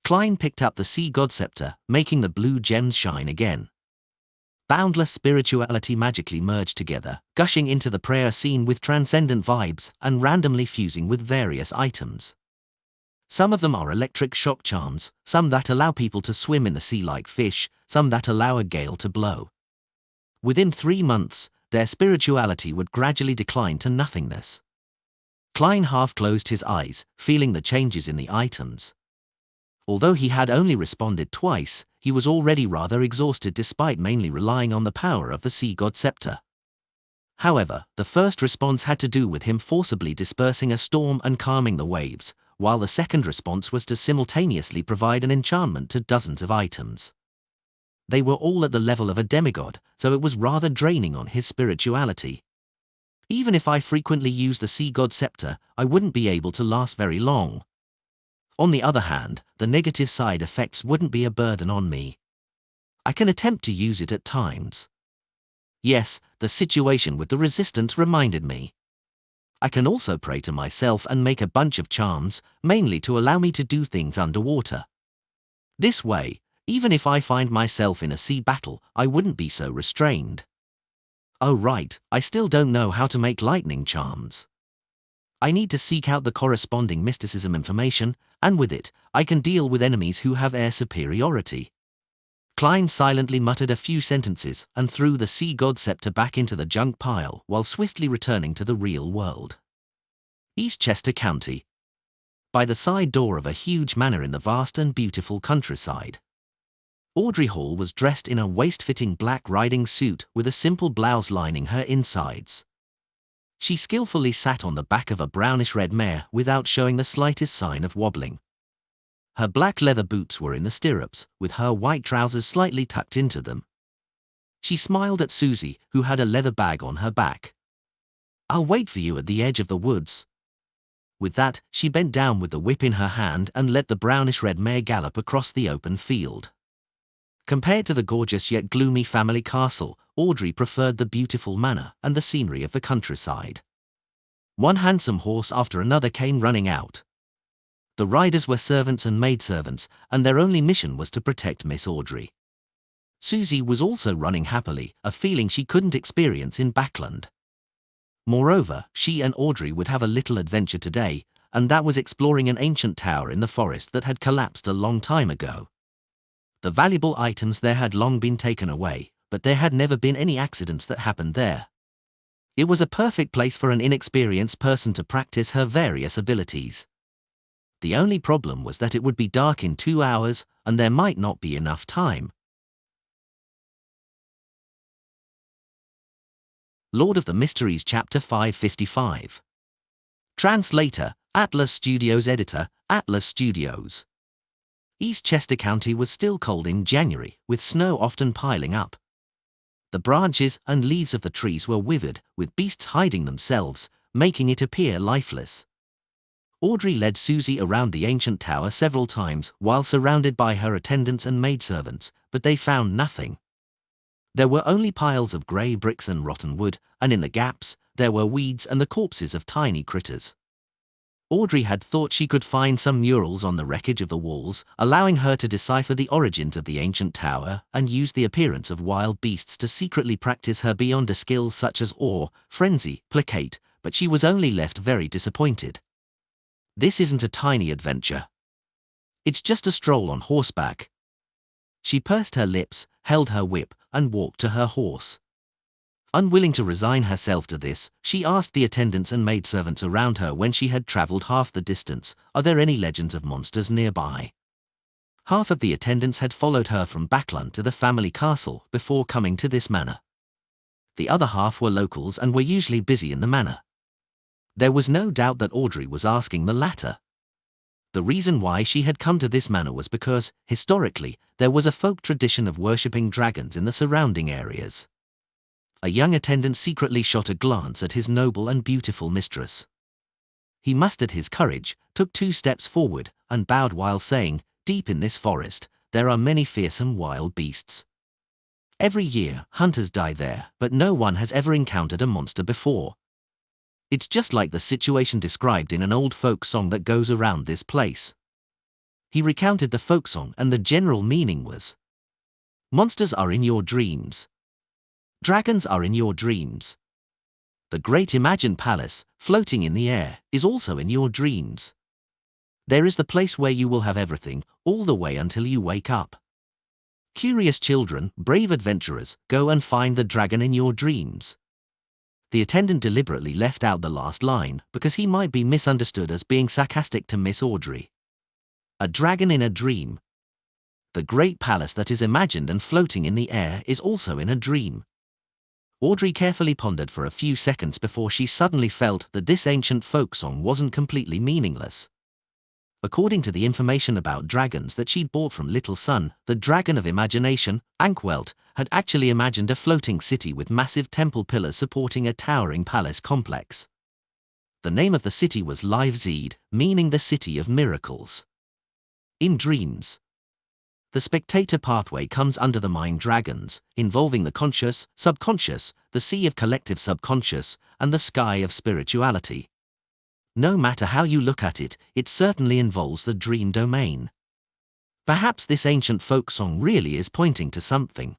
Klein picked up the Sea God Scepter, making the blue gems shine again. Boundless spirituality magically merged together, gushing into the prayer scene with transcendent vibes and randomly fusing with various items. Some of them are electric shock charms, some that allow people to swim in the sea like fish, some that allow a gale to blow. Within 3 months, their spirituality would gradually decline to nothingness. Klein half closed his eyes, feeling the changes in the items. Although he had only responded twice, he was already rather exhausted despite mainly relying on the power of the Sea God Scepter. However, the first response had to do with him forcibly dispersing a storm and calming the waves, while the second response was to simultaneously provide an enchantment to dozens of items. They were all at the level of a demigod, so it was rather draining on his spirituality. Even if I frequently used the Sea God Scepter, I wouldn't be able to last very long. On the other hand, the negative side effects wouldn't be a burden on me. I can attempt to use it at times. Yes, the situation with the resistance reminded me. I can also pray to myself and make a bunch of charms, mainly to allow me to do things underwater. This way, even if I find myself in a sea battle, I wouldn't be so restrained. Oh right, I still don't know how to make lightning charms. I need to seek out the corresponding mysticism information, and with it, I can deal with enemies who have air superiority. Klein silently muttered a few sentences and threw the Sea God Scepter back into the junk pile while swiftly returning to the real world. Eastchester County. By the side door of a huge manor in the vast and beautiful countryside. Audrey Hall was dressed in a waist-fitting black riding suit with a simple blouse lining her insides. She skillfully sat on the back of a brownish-red mare without showing the slightest sign of wobbling. Her black leather boots were in the stirrups, with her white trousers slightly tucked into them. She smiled at Susie, who had a leather bag on her back. "I'll wait for you at the edge of the woods." With that, she bent down with the whip in her hand and let the brownish-red mare gallop across the open field. Compared to the gorgeous yet gloomy family castle, Audrey preferred the beautiful manor and the scenery of the countryside. One handsome horse after another came running out. The riders were servants and maidservants, and their only mission was to protect Miss Audrey. Susie was also running happily, a feeling she couldn't experience in Backland. Moreover, she and Audrey would have a little adventure today, and that was exploring an ancient tower in the forest that had collapsed a long time ago. The valuable items there had long been taken away, but there had never been any accidents that happened there. It was a perfect place for an inexperienced person to practice her various abilities. The only problem was that it would be dark in 2 hours, and there might not be enough time. Lord of the Mysteries Chapter 555. Translator, Atlas Studios. Editor, Atlas Studios. Eastchester County was still cold in January, with snow often piling up. The branches and leaves of the trees were withered, with beasts hiding themselves, making it appear lifeless. Audrey led Susie around the ancient tower several times while surrounded by her attendants and maidservants, but they found nothing. There were only piles of grey bricks and rotten wood, and in the gaps, there were weeds and the corpses of tiny critters. Audrey had thought she could find some murals on the wreckage of the walls, allowing her to decipher the origins of the ancient tower and use the appearance of wild beasts to secretly practice her Beyonder skills such as awe, frenzy, placate, but she was only left very disappointed. This isn't a tiny adventure. It's just a stroll on horseback. She pursed her lips, held her whip, and walked to her horse. Unwilling to resign herself to this, she asked the attendants and maidservants around her when she had traveled half the distance, "Are there any legends of monsters nearby?" Half of the attendants had followed her from Backlund to the family castle before coming to this manor. The other half were locals and were usually busy in the manor. There was no doubt that Audrey was asking the latter. The reason why she had come to this manor was because, historically, there was a folk tradition of worshipping dragons in the surrounding areas. A young attendant secretly shot a glance at his noble and beautiful mistress. He mustered his courage, took 2 steps forward, and bowed while saying, "Deep in this forest, there are many fearsome wild beasts. Every year, hunters die there, but no one has ever encountered a monster before. It's just like the situation described in an old folk song that goes around this place." He recounted the folk song, and the general meaning was, "Monsters are in your dreams. Dragons are in your dreams. The great imagined palace, floating in the air, is also in your dreams. There is the place where you will have everything, all the way until you wake up. Curious children, brave adventurers, go and find the dragon in your dreams." The attendant deliberately left out the last line, because he might be misunderstood as being sarcastic to Miss Audrey. A dragon in a dream. The great palace that is imagined and floating in the air is also in a dream. Audrey carefully pondered for a few seconds before she suddenly felt that this ancient folk song wasn't completely meaningless. According to the information about dragons that she'd bought from Little Sun, the dragon of imagination, Ankwelt, had actually imagined a floating city with massive temple pillars supporting a towering palace complex. The name of the city was Livzid, meaning the city of miracles. In dreams, the spectator pathway comes under the mind dragons, involving the conscious, subconscious, the sea of collective subconscious, and the sky of spirituality. No matter how you look at it, it certainly involves the dream domain. Perhaps this ancient folk song really is pointing to something.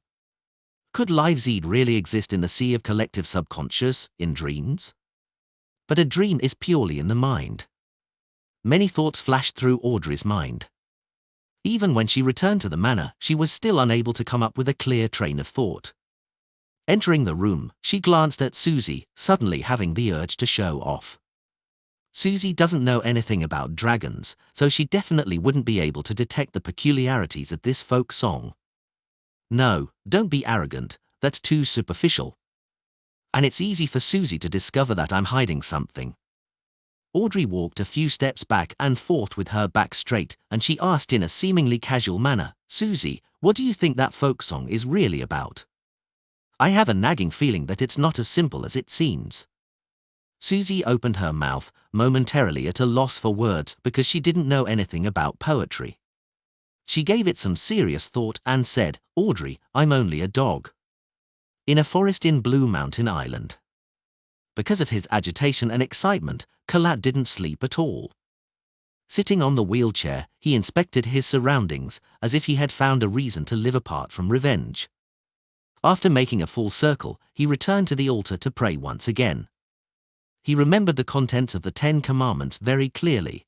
Could Livzid really exist in the sea of collective subconscious, in dreams? But a dream is purely in the mind. Many thoughts flashed through Audrey's mind. Even when she returned to the manor, she was still unable to come up with a clear train of thought. Entering the room, she glanced at Susie, suddenly having the urge to show off. Susie doesn't know anything about dragons, so she definitely wouldn't be able to detect the peculiarities of this folk song. "No, don't be arrogant, that's too superficial. And it's easy for Susie to discover that I'm hiding something." Audrey walked a few steps back and forth with her back straight, and she asked in a seemingly casual manner, "Susie, what do you think that folk song is really about? I have a nagging feeling that it's not as simple as it seems." Susie opened her mouth, momentarily at a loss for words because she didn't know anything about poetry. She gave it some serious thought and said, "Audrey, I'm only a dog. In a forest in Blue Mountain Island." Because of his agitation and excitement, Kalat didn't sleep at all. Sitting on the wheelchair, he inspected his surroundings, as if he had found a reason to live apart from revenge. After making a full circle, he returned to the altar to pray once again. He remembered the contents of the 10 Commandments very clearly.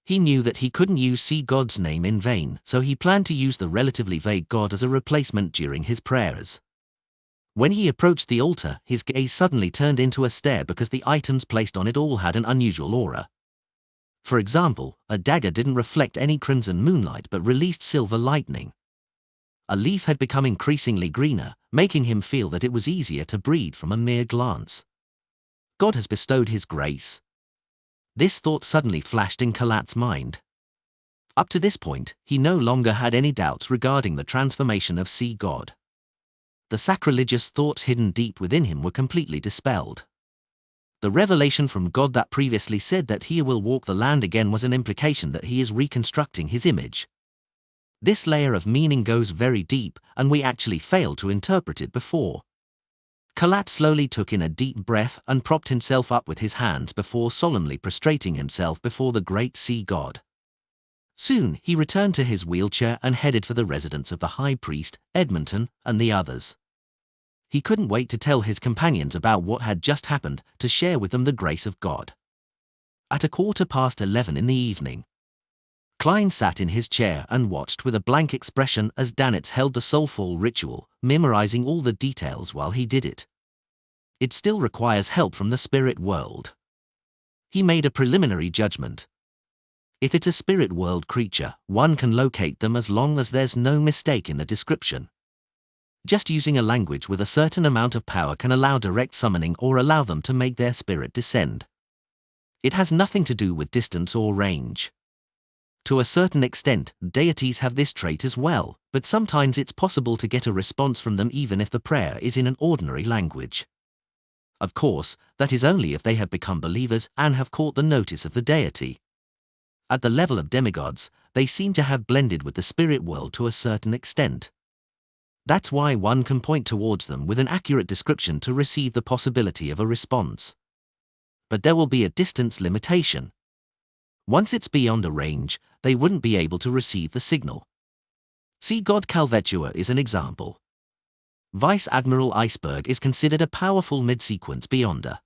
He knew that he couldn't use See God's name in vain, so he planned to use the relatively vague God as a replacement during his prayers. When he approached the altar, his gaze suddenly turned into a stare because the items placed on it all had an unusual aura. For example, a dagger didn't reflect any crimson moonlight but released silver lightning. A leaf had become increasingly greener, making him feel that it was easier to breathe from a mere glance. God has bestowed his grace. This thought suddenly flashed in Kalat's mind. Up to this point, he no longer had any doubts regarding the transformation of See God. The sacrilegious thoughts hidden deep within him were completely dispelled. The revelation from God that previously said that he will walk the land again was an implication that he is reconstructing his image. This layer of meaning goes very deep, and we actually failed to interpret it before. Kalat slowly took in a deep breath and propped himself up with his hands before solemnly prostrating himself before the great See God. Soon he returned to his wheelchair and headed for the residence of the High Priest, Edmonton, and the others. He couldn't wait to tell his companions about what had just happened, to share with them the grace of God. At 11:15 in the evening, Klein sat in his chair and watched with a blank expression as Danitz held the soulful ritual, memorizing all the details while he did it. it still requires help from the spirit world. He made a preliminary judgment. If it's a spirit world creature, one can locate them as long as there's no mistake in the description. Just using a language with a certain amount of power can allow direct summoning or allow them to make their spirit descend. It has nothing to do with distance or range. To a certain extent, deities have this trait as well, but sometimes it's possible to get a response from them even if the prayer is in an ordinary language. Of course, that is only if they have become believers and have caught the notice of the deity. At the level of demigods, they seem to have blended with the spirit world to a certain extent. That's why one can point towards them with an accurate description to receive the possibility of a response. But there will be a distance limitation. Once it's beyond a range, they wouldn't be able to receive the signal. See God Calvetua is an example. Vice Admiral Iceberg is considered a powerful mid-sequence beyonder.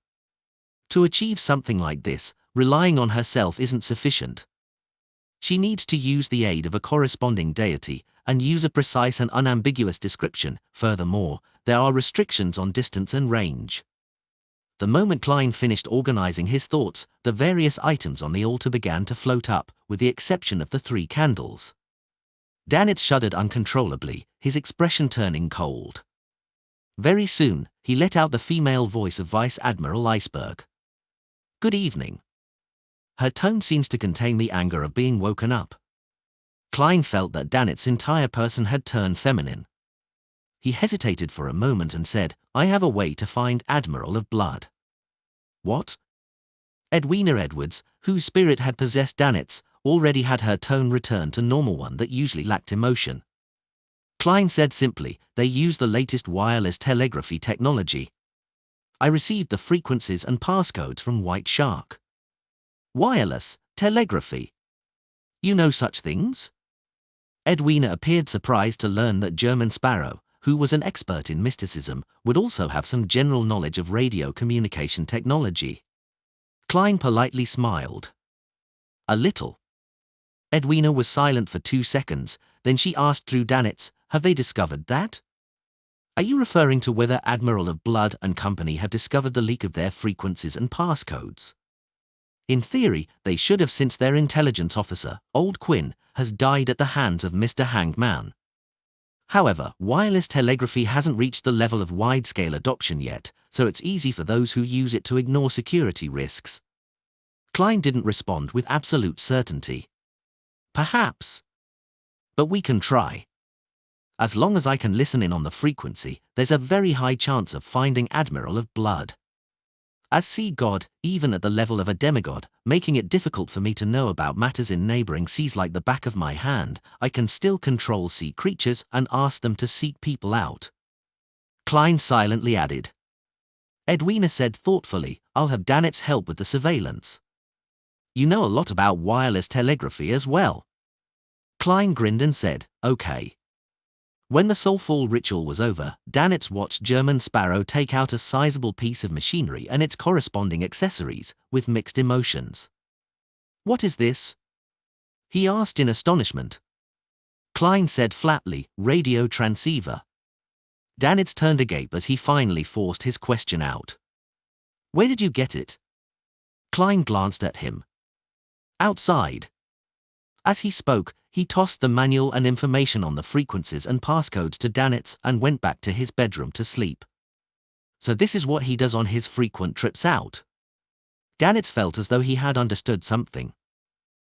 To achieve something like this, relying on herself isn't sufficient. She needs to use the aid of a corresponding deity, and use a precise and unambiguous description. Furthermore, there are restrictions on distance and range. The moment Klein finished organizing his thoughts, the various items on the altar began to float up, with the exception of the 3 candles. Danitz shuddered uncontrollably, his expression turning cold. Very soon, he let out the female voice of Vice Admiral Iceberg. "Good evening." Her tone seems to contain the anger of being woken up. Klein felt that Danitz's entire person had turned feminine. He hesitated for a moment and said, "I have a way to find Admiral of Blood." "What?" Edwina Edwards, whose spirit had possessed Danitz, already had her tone return to normal, one that usually lacked emotion. Klein said simply, "They use the latest wireless telegraphy technology. I received the frequencies and passcodes from White Shark." "Wireless telegraphy? You know such things?" Edwina appeared surprised to learn that German Sparrow, who was an expert in mysticism, would also have some general knowledge of radio communication technology. Klein politely smiled. "A little." Edwina was silent for 2 seconds, then she asked through Danitz, "Have they discovered that? Are you referring to whether Admiral of Blood and Company have discovered the leak of their frequencies and passcodes? In theory, they should have, since their intelligence officer, Old Quinn, has died at the hands of Mr. Hangman. However, wireless telegraphy hasn't reached the level of wide-scale adoption yet, so it's easy for those who use it to ignore security risks." Klein didn't respond with absolute certainty. "Perhaps. But we can try. As long as I can listen in on the frequency, there's a very high chance of finding Admiral of Blood. As sea god, even at the level of a demigod, making it difficult for me to know about matters in neighboring seas like the back of my hand, I can still control sea creatures and ask them to seek people out." Klein silently added. Edwina said thoughtfully, "I'll have Danitz help with the surveillance. You know a lot about wireless telegraphy as well." Klein grinned and said, "Okay." When the soulful ritual was over, Danitz watched German Sparrow take out a sizable piece of machinery and its corresponding accessories, with mixed emotions. "What is this?" he asked in astonishment. Klein said flatly, "Radio transceiver." Danitz turned agape as he finally forced his question out. "Where did you get it?" Klein glanced at him. "Outside." As he spoke, he tossed the manual and information on the frequencies and passcodes to Danitz and went back to his bedroom to sleep. So this is what he does on his frequent trips out. Danitz felt as though he had understood something.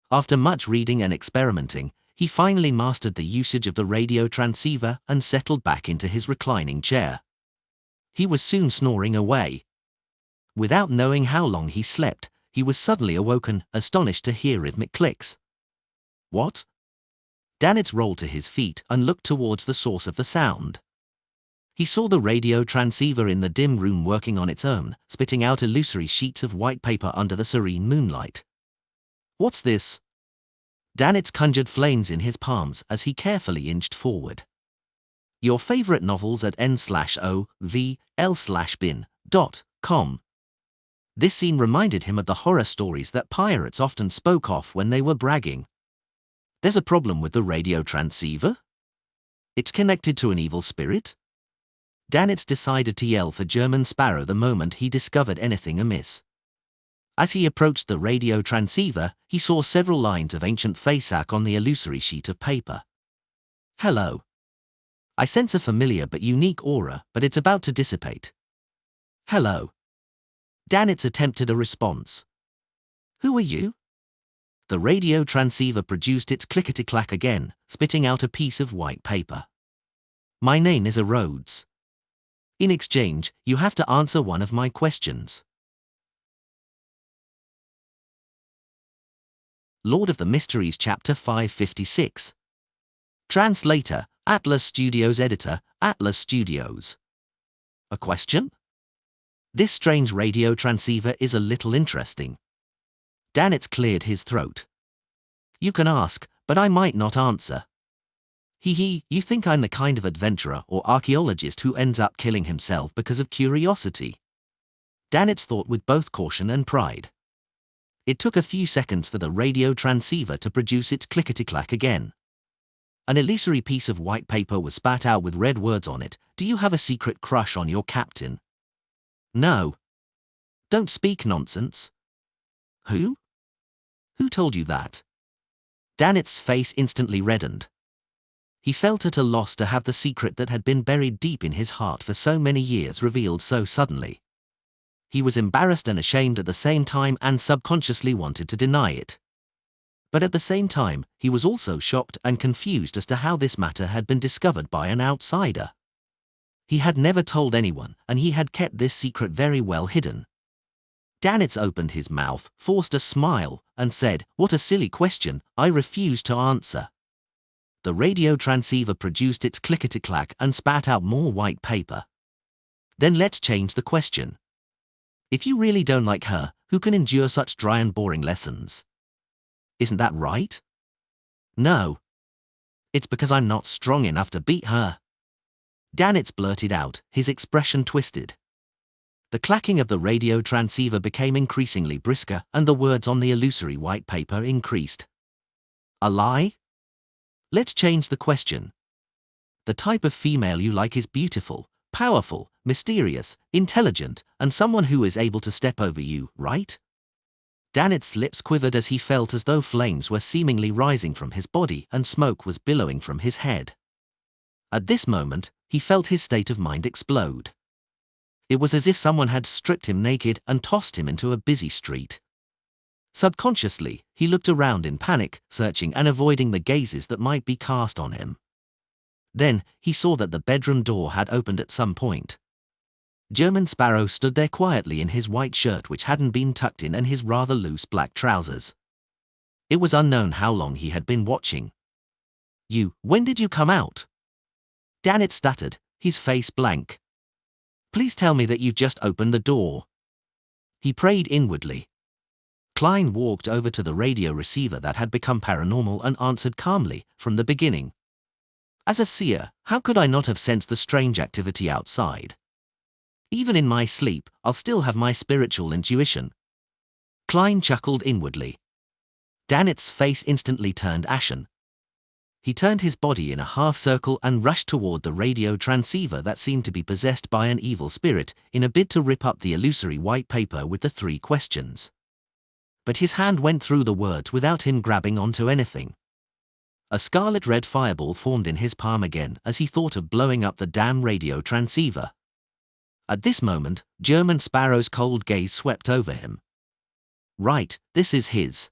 After much reading and experimenting, he finally mastered the usage of the radio transceiver and settled back into his reclining chair. He was soon snoring away. Without knowing how long he slept, he was suddenly awoken, astonished to hear rhythmic clicks. "What?" Danitz rolled to his feet and looked towards the source of the sound. He saw the radio transceiver in the dim room working on its own, spitting out illusory sheets of white paper under the serene moonlight. "What's this?" Danitz conjured flames in his palms as he carefully inched forward. "Your favorite novels at n/ovl/bin.com." This scene reminded him of the horror stories that pirates often spoke of when they were bragging. "There's a problem with the radio transceiver? It's connected to an evil spirit?" Danitz decided to yell for German Sparrow the moment he discovered anything amiss. As he approached the radio transceiver, he saw several lines of ancient Fasak on the illusory sheet of paper. Hello. I sense a familiar but unique aura, but it's about to dissipate. Hello. Danitz attempted a response. Who are you? The radio transceiver produced its clickety-clack again, spitting out a piece of white paper. My name is Rhodes. In exchange, you have to answer one of my questions. Lord of the Mysteries Chapter 556. Translator, Atlas Studios. Editor, Atlas Studios. A question? This strange radio transceiver is a little interesting. Danitz cleared his throat. You can ask, but I might not answer. You think I'm the kind of adventurer or archaeologist who ends up killing himself because of curiosity? Danitz thought with both caution and pride. It took a few seconds for the radio transceiver to produce its clickety-clack again. An illusory piece of white paper was spat out with red words on it. Do you have a secret crush on your captain? No. Don't speak nonsense. Who? Who told you that? Danitz's face instantly reddened. He felt at a loss to have the secret that had been buried deep in his heart for so many years revealed so suddenly. He was embarrassed and ashamed at the same time and subconsciously wanted to deny it. But at the same time, he was also shocked and confused as to how this matter had been discovered by an outsider. He had never told anyone, and he had kept this secret very well hidden. Danitz opened his mouth, forced a smile, and said, "What a silly question, I refuse to answer." The radio transceiver produced its clickety-clack and spat out more white paper. Then let's change the question. If you really don't like her, who can endure such dry and boring lessons? Isn't that right? No. It's because I'm not strong enough to beat her. Danitz blurted out, his expression twisted. The clacking of the radio transceiver became increasingly brisker, and the words on the illusory white paper increased. A lie? Let's change the question. The type of female you like is beautiful, powerful, mysterious, intelligent, and someone who is able to step over you, right? Danitz's lips quivered as he felt as though flames were seemingly rising from his body and smoke was billowing from his head. At this moment, he felt his state of mind explode. It was as if someone had stripped him naked and tossed him into a busy street. Subconsciously, he looked around in panic, searching and avoiding the gazes that might be cast on him. Then, he saw that the bedroom door had opened at some point. German Sparrow stood there quietly in his white shirt which hadn't been tucked in and his rather loose black trousers. It was unknown how long he had been watching. When did you come out? Danitz stuttered, his face blank. Please tell me that you just opened the door. He prayed inwardly. Klein walked over to the radio receiver that had become paranormal and answered calmly, from the beginning. As a seer, how could I not have sensed the strange activity outside? Even in my sleep, I'll still have my spiritual intuition. Klein chuckled inwardly. Danitz's face instantly turned ashen. He turned his body in a half-circle and rushed toward the radio transceiver that seemed to be possessed by an evil spirit, in a bid to rip up the illusory white paper with the 3 questions. But his hand went through the words without him grabbing onto anything. A scarlet-red fireball formed in his palm again as he thought of blowing up the damn radio transceiver. At this moment, German Sparrow's cold gaze swept over him. Right, this is his.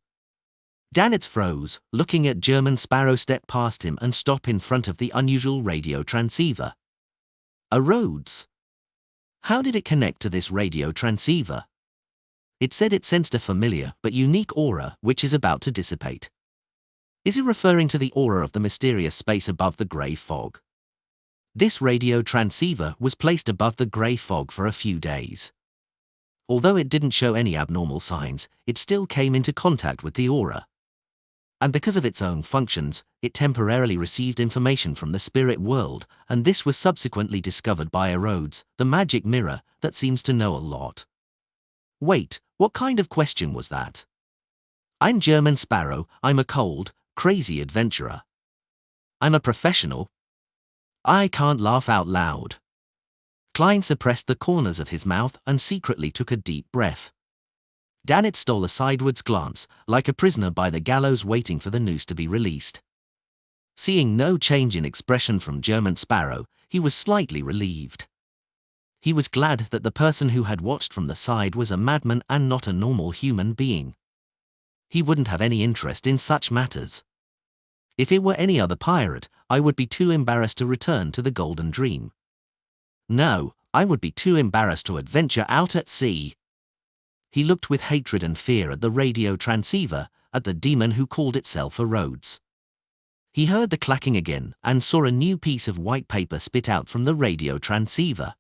Danitz froze, looking at German Sparrow step past him and stop in front of the unusual radio transceiver. A Rhodes. How did it connect to this radio transceiver? It said it sensed a familiar but unique aura which is about to dissipate. Is it referring to the aura of the mysterious space above the grey fog? This radio transceiver was placed above the grey fog for a few days. Although it didn't show any abnormal signs, it still came into contact with the aura. And because of its own functions, it temporarily received information from the spirit world, and this was subsequently discovered by a Rhodes, the magic mirror, that seems to know a lot. Wait, what kind of question was that? I'm German Sparrow, I'm a cold, crazy adventurer. I'm a professional. I can't laugh out loud. Klein suppressed the corners of his mouth and secretly took a deep breath. Dannett stole a sidewards glance, like a prisoner by the gallows waiting for the noose to be released. Seeing no change in expression from German Sparrow, he was slightly relieved. He was glad that the person who had watched from the side was a madman and not a normal human being. He wouldn't have any interest in such matters. If it were any other pirate, I would be too embarrassed to return to the Golden Dream. No, I would be too embarrassed to adventure out at sea. He looked with hatred and fear at the radio transceiver, at the demon who called itself a Rhodes. He heard the clacking again and saw a new piece of white paper spit out from the radio transceiver.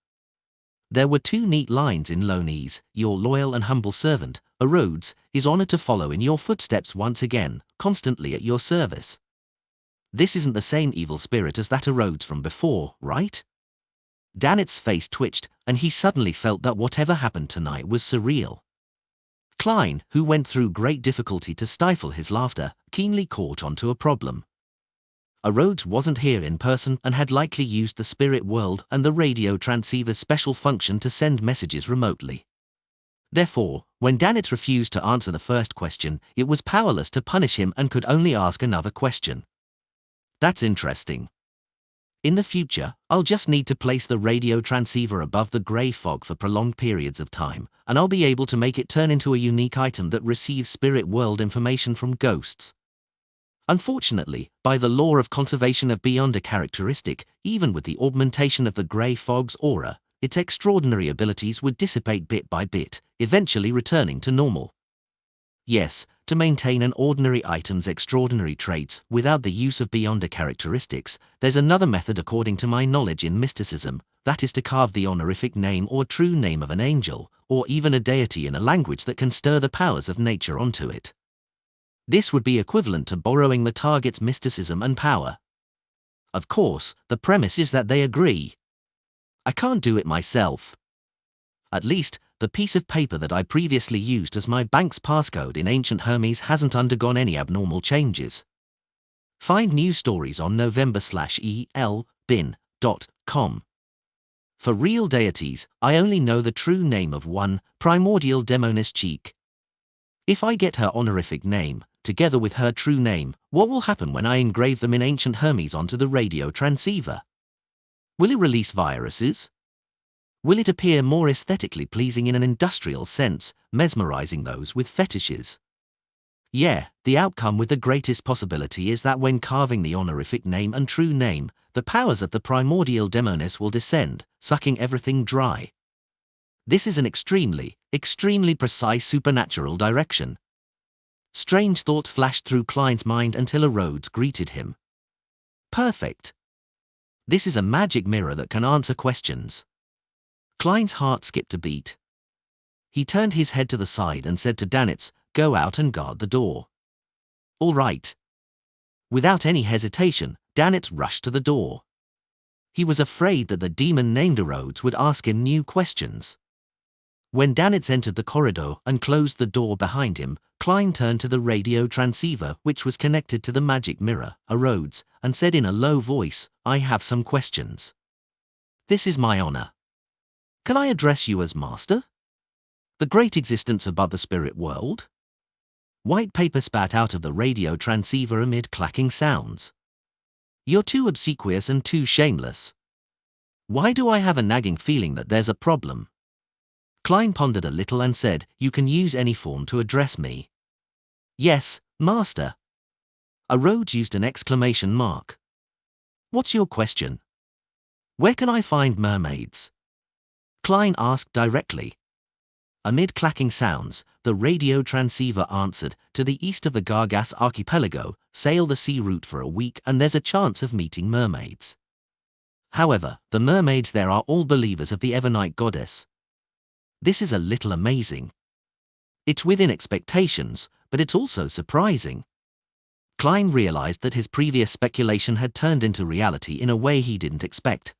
There were 2 neat lines in Loney's: "Your loyal and humble servant, a Rhodes, is honored to follow in your footsteps once again, constantly at your service." This isn't the same evil spirit as that a Rhodes from before, right? Dannett's face twitched, and he suddenly felt that whatever happened tonight was surreal. Klein, who went through great difficulty to stifle his laughter, keenly caught onto a problem. A Rhodes wasn't here in person and had likely used the spirit world and the radio transceiver's special function to send messages remotely. Therefore, when Dannett refused to answer the first question, it was powerless to punish him and could only ask another question. That's interesting. In the future, I'll just need to place the radio transceiver above the grey fog for prolonged periods of time, and I'll be able to make it turn into a unique item that receives spirit world information from ghosts. Unfortunately, by the law of conservation of beyond a characteristic, even with the augmentation of the grey fog's aura, its extraordinary abilities would dissipate bit by bit, eventually returning to normal. Yes, to maintain an ordinary item's extraordinary traits without the use of beyonder characteristics, there's another method according to my knowledge in mysticism, that is to carve the honorific name or true name of an angel, or even a deity in a language that can stir the powers of nature onto it. This would be equivalent to borrowing the target's mysticism and power. Of course, the premise is that they agree. I can't do it myself. At least, the piece of paper that I previously used as my bank's passcode in ancient Hermes hasn't undergone any abnormal changes. Find news stories on november/elbin.com. For real deities, I only know the true name of one, primordial demoness Cheek. If I get her honorific name, together with her true name, what will happen when I engrave them in ancient Hermes onto the radio transceiver? Will it release viruses? Will it appear more aesthetically pleasing in an industrial sense, mesmerizing those with fetishes? Yeah, the outcome with the greatest possibility is that when carving the honorific name and true name, the powers of the primordial demoness will descend, sucking everything dry. This is an extremely, extremely precise supernatural direction. Strange thoughts flashed through Klein's mind until a Rhodes greeted him. Perfect. This is a magic mirror that can answer questions. Klein's heart skipped a beat. He turned his head to the side and said to Dannett, "Go out and guard the door." "All right." Without any hesitation, Dannett rushed to the door. He was afraid that the demon named Rhodes would ask him new questions. When Dannett entered the corridor and closed the door behind him, Klein turned to the radio transceiver which was connected to the magic mirror, a Rhodes, and said in a low voice, "I have some questions." "This is my honor. Can I address you as master? The great existence above the spirit world?" White paper spat out of the radio transceiver amid clacking sounds. "You're too obsequious and too shameless. Why do I have a nagging feeling that there's a problem?" Klein pondered a little and said, "You can use any form to address me." "Yes, master." A Rhodes used an exclamation mark. "What's your question?" "Where can I find mermaids?" Klein asked directly. Amid clacking sounds, the radio transceiver answered, "To the east of the Gargas archipelago, sail the sea route for a week and there's a chance of meeting mermaids. However, the mermaids there are all believers of the Evernite goddess." This is a little amazing. It's within expectations, but it's also surprising. Klein realized that his previous speculation had turned into reality in a way he didn't expect.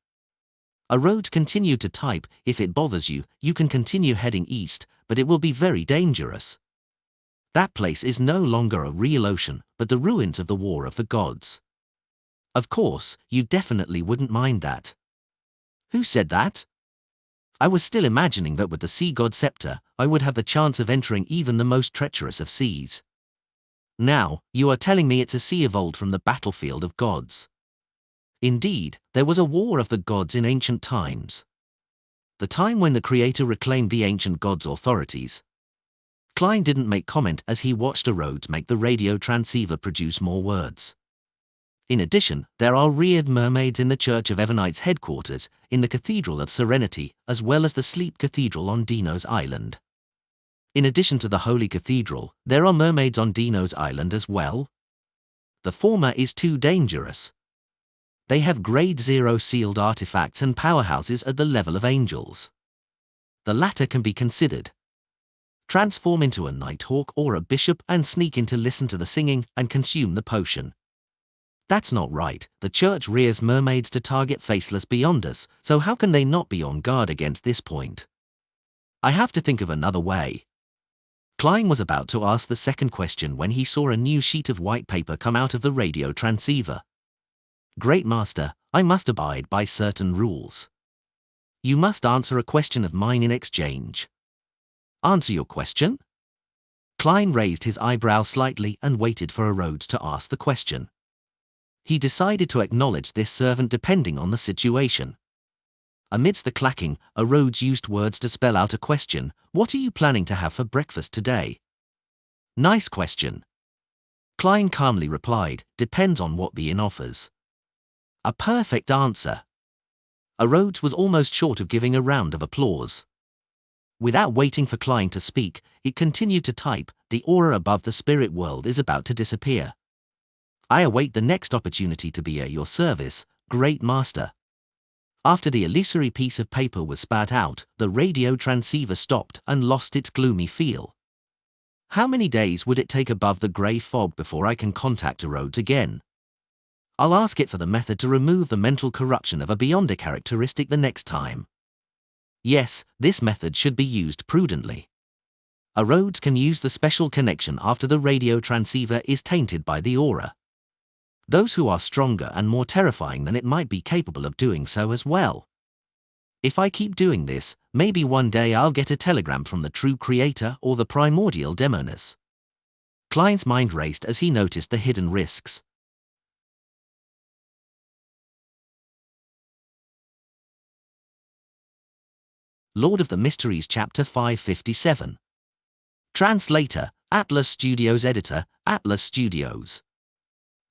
A Rhodes continued to type, "If it bothers you, you can continue heading east, but it will be very dangerous. That place is no longer a real ocean, but the ruins of the War of the Gods. Of course, you definitely wouldn't mind that." "Who said that?" I was still imagining that with the sea god scepter, I would have the chance of entering even the most treacherous of seas. Now, you are telling me it's a sea evolved from the battlefield of gods. Indeed, there was a war of the gods in ancient times. The time when the creator reclaimed the ancient gods' authorities. Klein didn't make comment as he watched Rhodes make the radio transceiver produce more words. In addition, there are reared mermaids in the Church of Evernight's headquarters, in the Cathedral of Serenity, as well as the Sleep Cathedral on Dino's Island. In addition to the Holy Cathedral, there are mermaids on Dino's Island as well. The former is too dangerous. They have Grade 0 sealed artifacts and powerhouses at the level of angels. The latter can be considered. Transform into a nighthawk or a bishop and sneak in to listen to the singing and consume the potion. That's not right. The church rears mermaids to target faceless beyonders, so how can they not be on guard against this point? I have to think of another way. Klein was about to ask the second question when he saw a new sheet of white paper come out of the radio transceiver. Great Master, I must abide by certain rules. You must answer a question of mine in exchange. Answer your question? Klein raised his eyebrow slightly and waited for Rhodes to ask the question. He decided to acknowledge this servant depending on the situation. Amidst the clacking, Rhodes used words to spell out a question. What are you planning to have for breakfast today? Nice question. Klein calmly replied, depends on what the inn offers. A perfect answer. Rhodes was almost short of giving a round of applause. Without waiting for Klein to speak, he continued to type, the aura above the spirit world is about to disappear. I await the next opportunity to be at your service, Great Master. After the illusory piece of paper was spat out, the radio transceiver stopped and lost its gloomy feel. How many days would it take above the grey fog before I can contact Rhodes again? I'll ask it for the method to remove the mental corruption of a Beyonder characteristic the next time. Yes, this method should be used prudently. Rhodes can use the special connection after the radio transceiver is tainted by the aura. Those who are stronger and more terrifying than it might be capable of doing so as well. If I keep doing this, maybe one day I'll get a telegram from the true creator or the primordial demoness. Klein's mind raced as he noticed the hidden risks. Lord of the Mysteries Chapter 557. Translator, Atlas Studios. Editor, Atlas Studios.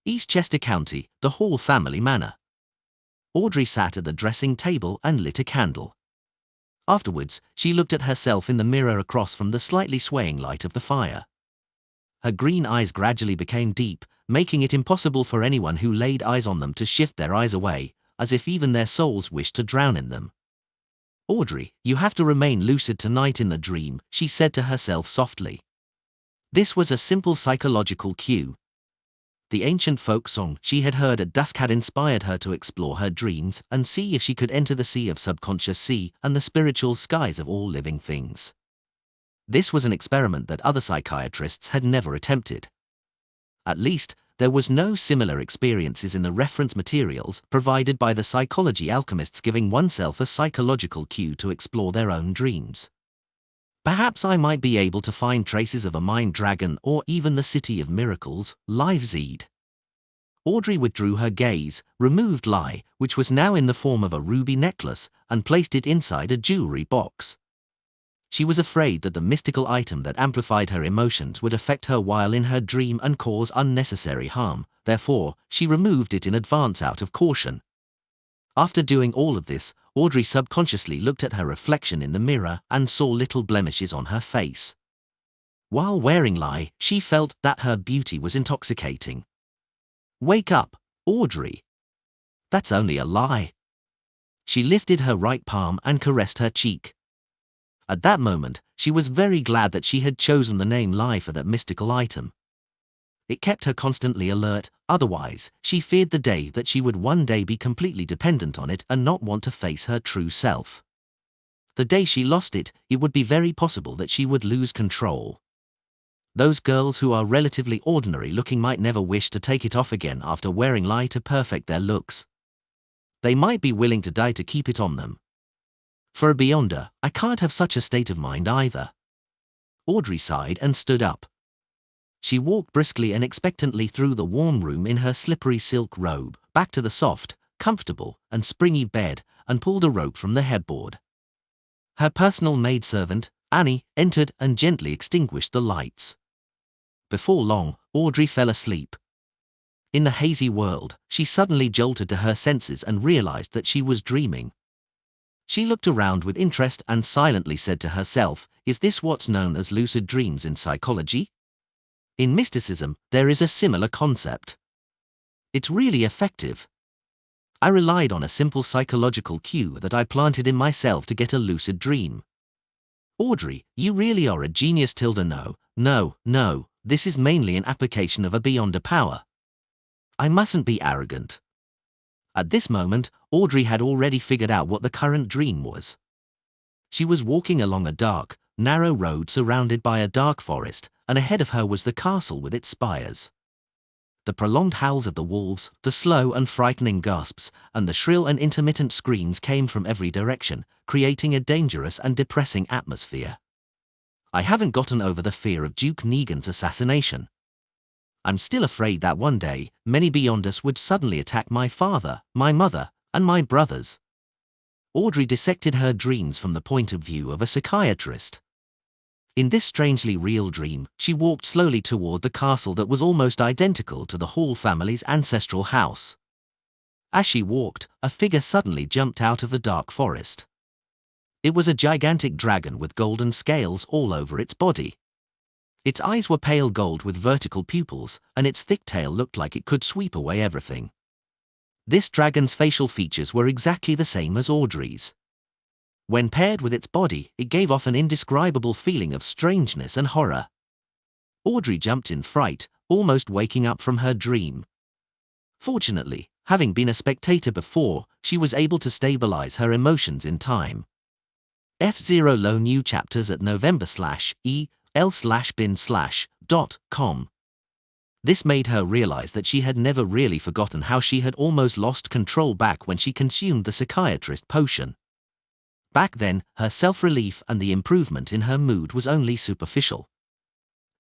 Eastchester County, the Hall family manor. Audrey sat at the dressing table and lit a candle. Afterwards, she looked at herself in the mirror across from the slightly swaying light of the fire. Her green eyes gradually became deep, making it impossible for anyone who laid eyes on them to shift their eyes away, as if even their souls wished to drown in them. Audrey, you have to remain lucid tonight in the dream, she said to herself softly. This was a simple psychological cue. The ancient folk song she had heard at dusk had inspired her to explore her dreams and see if she could enter the sea of subconscious sea and the spiritual skies of all living things. This was an experiment that other psychiatrists had never attempted. At least, there was no similar experiences in the reference materials provided by the psychology alchemists giving oneself a psychological cue to explore their own dreams. Perhaps I might be able to find traces of a mind dragon or even the City of Miracles, Live Zeed. Audrey withdrew her gaze, removed Lie, which was now in the form of a ruby necklace, and placed it inside a jewelry box. She was afraid that the mystical item that amplified her emotions would affect her while in her dream and cause unnecessary harm, therefore, she removed it in advance out of caution. After doing all of this, Audrey subconsciously looked at her reflection in the mirror and saw little blemishes on her face. While wearing Lie, she felt that her beauty was intoxicating. Wake up, Audrey. That's only a lie. She lifted her right palm and caressed her cheek. At that moment, she was very glad that she had chosen the name Lie for that mystical item. It kept her constantly alert, otherwise, she feared the day that she would one day be completely dependent on it and not want to face her true self. The day she lost it, it would be very possible that she would lose control. Those girls who are relatively ordinary looking might never wish to take it off again after wearing Lie to perfect their looks. They might be willing to die to keep it on them. For a beyonder, I can't have such a state of mind either. Audrey sighed and stood up. She walked briskly and expectantly through the warm room in her slippery silk robe, back to the soft, comfortable, and springy bed, and pulled a rope from the headboard. Her personal maidservant, Annie, entered and gently extinguished the lights. Before long, Audrey fell asleep. In the hazy world, she suddenly jolted to her senses and realized that she was dreaming. She looked around with interest and silently said to herself, "Is this what's known as lucid dreams in psychology?" In mysticism, there is a similar concept. It's really effective. I relied on a simple psychological cue that I planted in myself to get a lucid dream. Audrey, you really are a genius. No, this is mainly an application of a beyonder power. I mustn't be arrogant. At this moment, Audrey had already figured out what the current dream was. She was walking along a dark, narrow road surrounded by a dark forest, and ahead of her was the castle with its spires. The prolonged howls of the wolves, the slow and frightening gasps, and the shrill and intermittent screams came from every direction, creating a dangerous and depressing atmosphere. I haven't gotten over the fear of Duke Negan's assassination. I'm still afraid that one day, many beyonders would suddenly attack my father, my mother, and my brothers. Audrey dissected her dreams from the point of view of a psychiatrist. In this strangely real dream, she walked slowly toward the castle that was almost identical to the Hall family's ancestral house. As she walked, a figure suddenly jumped out of the dark forest. It was a gigantic dragon with golden scales all over its body. Its eyes were pale gold with vertical pupils, and its thick tail looked like it could sweep away everything. This dragon's facial features were exactly the same as Audrey's. When paired with its body, it gave off an indescribable feeling of strangeness and horror. Audrey jumped in fright, almost waking up from her dream. Fortunately, having been a spectator before, she was able to stabilize her emotions in time. F0 Low New Chapters at november/el/bin/.com. This made her realize that she had never really forgotten how she had almost lost control back when she consumed the psychiatrist potion. Back then, her self-relief and the improvement in her mood was only superficial.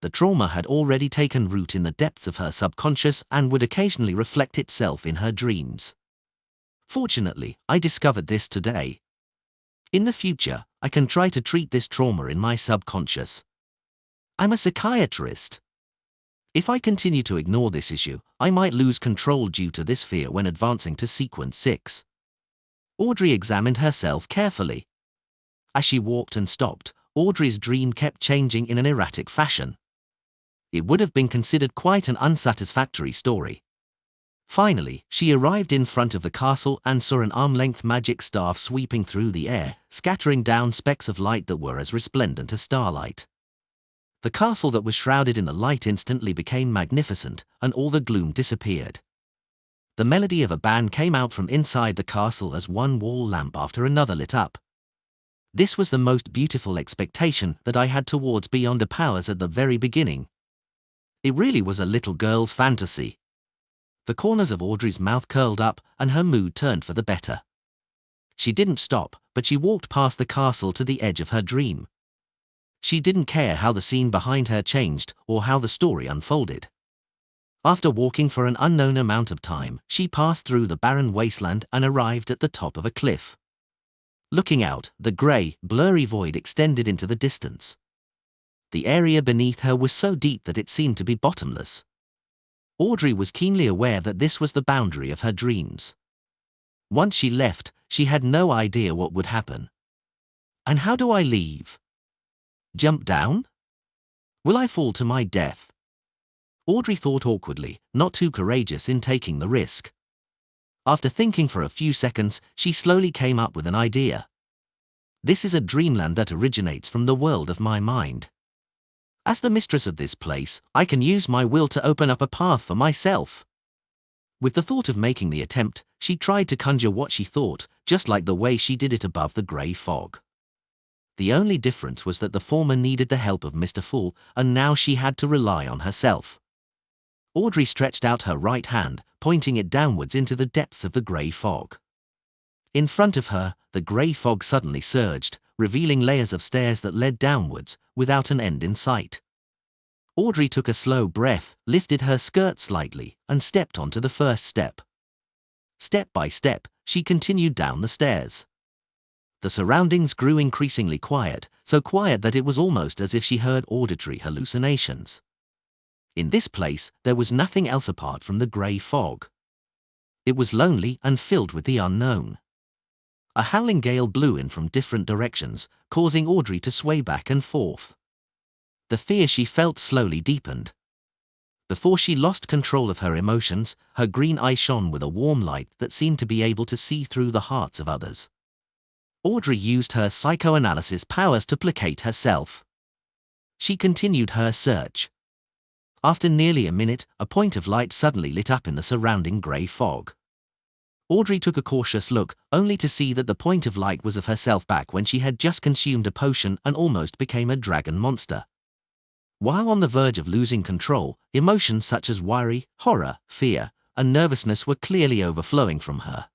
The trauma had already taken root in the depths of her subconscious and would occasionally reflect itself in her dreams. Fortunately, I discovered this today. In the future, I can try to treat this trauma in my subconscious. I'm a psychiatrist. If I continue to ignore this issue, I might lose control due to this fear when advancing to sequence 6. Audrey examined herself carefully. As she walked and stopped, Audrey's dream kept changing in an erratic fashion. It would have been considered quite an unsatisfactory story. Finally, she arrived in front of the castle and saw an arm-length magic staff sweeping through the air, scattering down specks of light that were as resplendent as starlight. The castle that was shrouded in the light instantly became magnificent, and all the gloom disappeared. The melody of a band came out from inside the castle as one wall lamp after another lit up. This was the most beautiful expectation that I had towards beyonder powers at the very beginning. It really was a little girl's fantasy. The corners of Audrey's mouth curled up, and her mood turned for the better. She didn't stop, but she walked past the castle to the edge of her dream. She didn't care how the scene behind her changed or how the story unfolded. After walking for an unknown amount of time, she passed through the barren wasteland and arrived at the top of a cliff. Looking out, the grey, blurry void extended into the distance. The area beneath her was so deep that it seemed to be bottomless. Audrey was keenly aware that this was the boundary of her dreams. Once she left, she had no idea what would happen. And how do I leave? Jump down? Will I fall to my death? Audrey thought awkwardly, not too courageous in taking the risk. After thinking for a few seconds, she slowly came up with an idea. This is a dreamland that originates from the world of my mind. As the mistress of this place, I can use my will to open up a path for myself. With the thought of making the attempt, she tried to conjure what she thought, just like the way she did it above the grey fog. The only difference was that the former needed the help of Mr. Fool, and now she had to rely on herself. Audrey stretched out her right hand, pointing it downwards into the depths of the grey fog. In front of her, the grey fog suddenly surged, revealing layers of stairs that led downwards, without an end in sight. Audrey took a slow breath, lifted her skirt slightly, and stepped onto the first step. Step by step, she continued down the stairs. The surroundings grew increasingly quiet, so quiet that it was almost as if she heard auditory hallucinations. In this place, there was nothing else apart from the grey fog. It was lonely and filled with the unknown. A howling gale blew in from different directions, causing Audrey to sway back and forth. The fear she felt slowly deepened. Before she lost control of her emotions, her green eye shone with a warm light that seemed to be able to see through the hearts of others. Audrey used her psychoanalysis powers to placate herself. She continued her search. After nearly a minute, a point of light suddenly lit up in the surrounding grey fog. Audrey took a cautious look, only to see that the point of light was of herself back when she had just consumed a potion and almost became a dragon monster. While on the verge of losing control, emotions such as worry, horror, fear, and nervousness were clearly overflowing from her.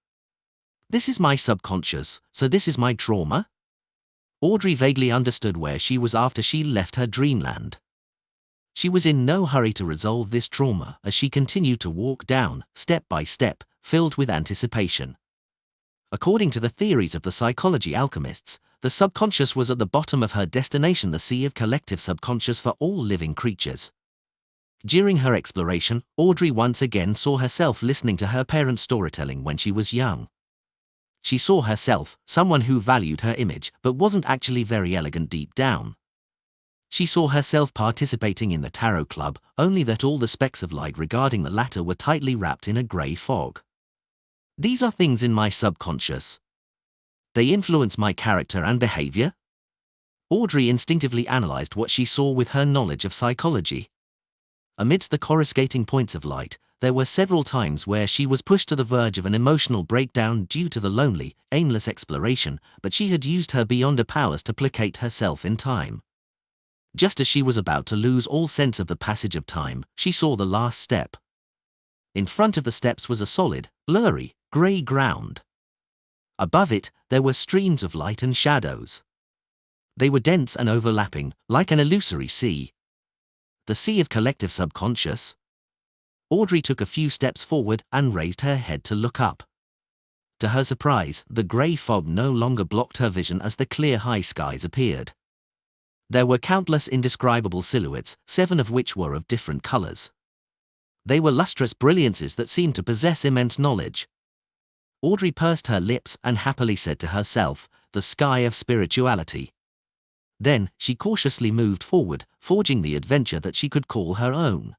This is my subconscious, so this is my trauma? Audrey vaguely understood where she was after she left her dreamland. She was in no hurry to resolve this trauma as she continued to walk down, step by step, filled with anticipation. According to the theories of the psychology alchemists, the subconscious was at the bottom of her destination, the sea of collective subconscious for all living creatures. During her exploration, Audrey once again saw herself listening to her parents' storytelling when she was young. She saw herself, someone who valued her image but wasn't actually very elegant deep down. She saw herself participating in the tarot club, only that all the specks of light regarding the latter were tightly wrapped in a grey fog. These are things in my subconscious. They influence my character and behavior? Audrey instinctively analyzed what she saw with her knowledge of psychology. Amidst the coruscating points of light, there were several times where she was pushed to the verge of an emotional breakdown due to the lonely, aimless exploration, but she had used her beyonder powers to placate herself in time. Just as she was about to lose all sense of the passage of time, she saw the last step. In front of the steps was a solid, blurry, grey ground. Above it, there were streams of light and shadows. They were dense and overlapping, like an illusory sea. The sea of collective subconscious. Audrey took a few steps forward and raised her head to look up. To her surprise, the grey fog no longer blocked her vision as the clear high skies appeared. There were countless indescribable silhouettes, 7 of which were of different colors. They were lustrous brilliances that seemed to possess immense knowledge. Audrey pursed her lips and happily said to herself, "The sky of spirituality." Then, she cautiously moved forward, forging the adventure that she could call her own.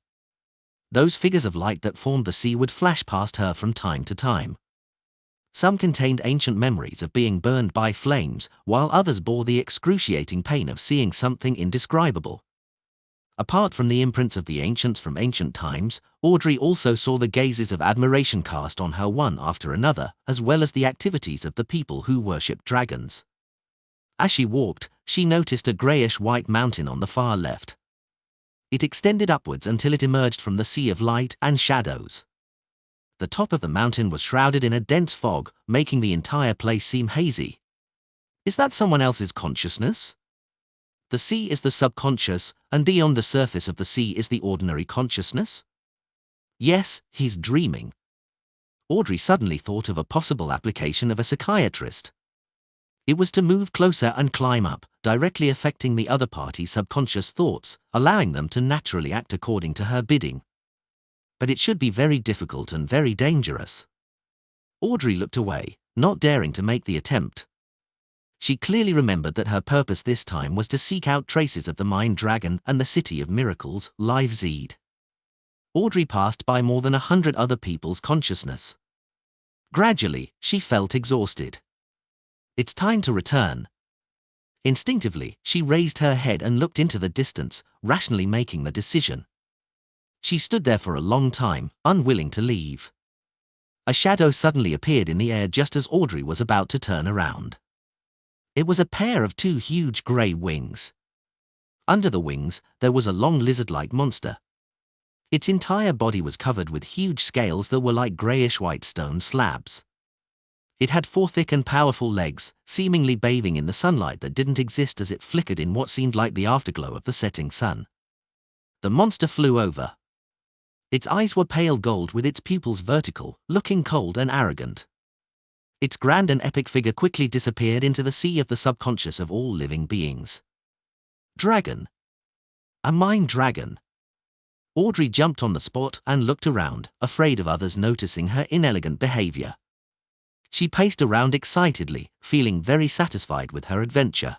Those figures of light that formed the sea would flash past her from time to time. Some contained ancient memories of being burned by flames, while others bore the excruciating pain of seeing something indescribable. Apart from the imprints of the ancients from ancient times, Audrey also saw the gazes of admiration cast on her one after another, as well as the activities of the people who worshipped dragons. As she walked, she noticed a greyish-white mountain on the far left. It extended upwards until it emerged from the sea of light and shadows. The top of the mountain was shrouded in a dense fog, making the entire place seem hazy. Is that someone else's consciousness? The sea is the subconscious, and beyond the surface of the sea is the ordinary consciousness? Yes, he's dreaming. Audrey suddenly thought of a possible application of a psychiatrist. It was to move closer and climb up, directly affecting the other party's subconscious thoughts, allowing them to naturally act according to her bidding. But it should be very difficult and very dangerous. Audrey looked away, not daring to make the attempt. She clearly remembered that her purpose this time was to seek out traces of the Mind Dragon and the City of Miracles, Live Zed. Audrey passed by more than 100 other people's consciousness. Gradually, she felt exhausted. It's time to return. Instinctively, she raised her head and looked into the distance, rationally making the decision. She stood there for a long time, unwilling to leave. A shadow suddenly appeared in the air just as Audrey was about to turn around. It was a pair of 2 huge grey wings. Under the wings, there was a long lizard-like monster. Its entire body was covered with huge scales that were like greyish-white stone slabs. It had 4 thick and powerful legs, seemingly bathing in the sunlight that didn't exist as it flickered in what seemed like the afterglow of the setting sun. The monster flew over. Its eyes were pale gold with its pupils vertical, looking cold and arrogant. Its grand and epic figure quickly disappeared into the sea of the subconscious of all living beings. Dragon. A mind dragon. Audrey jumped on the spot and looked around, afraid of others noticing her inelegant behavior. She paced around excitedly, feeling very satisfied with her adventure.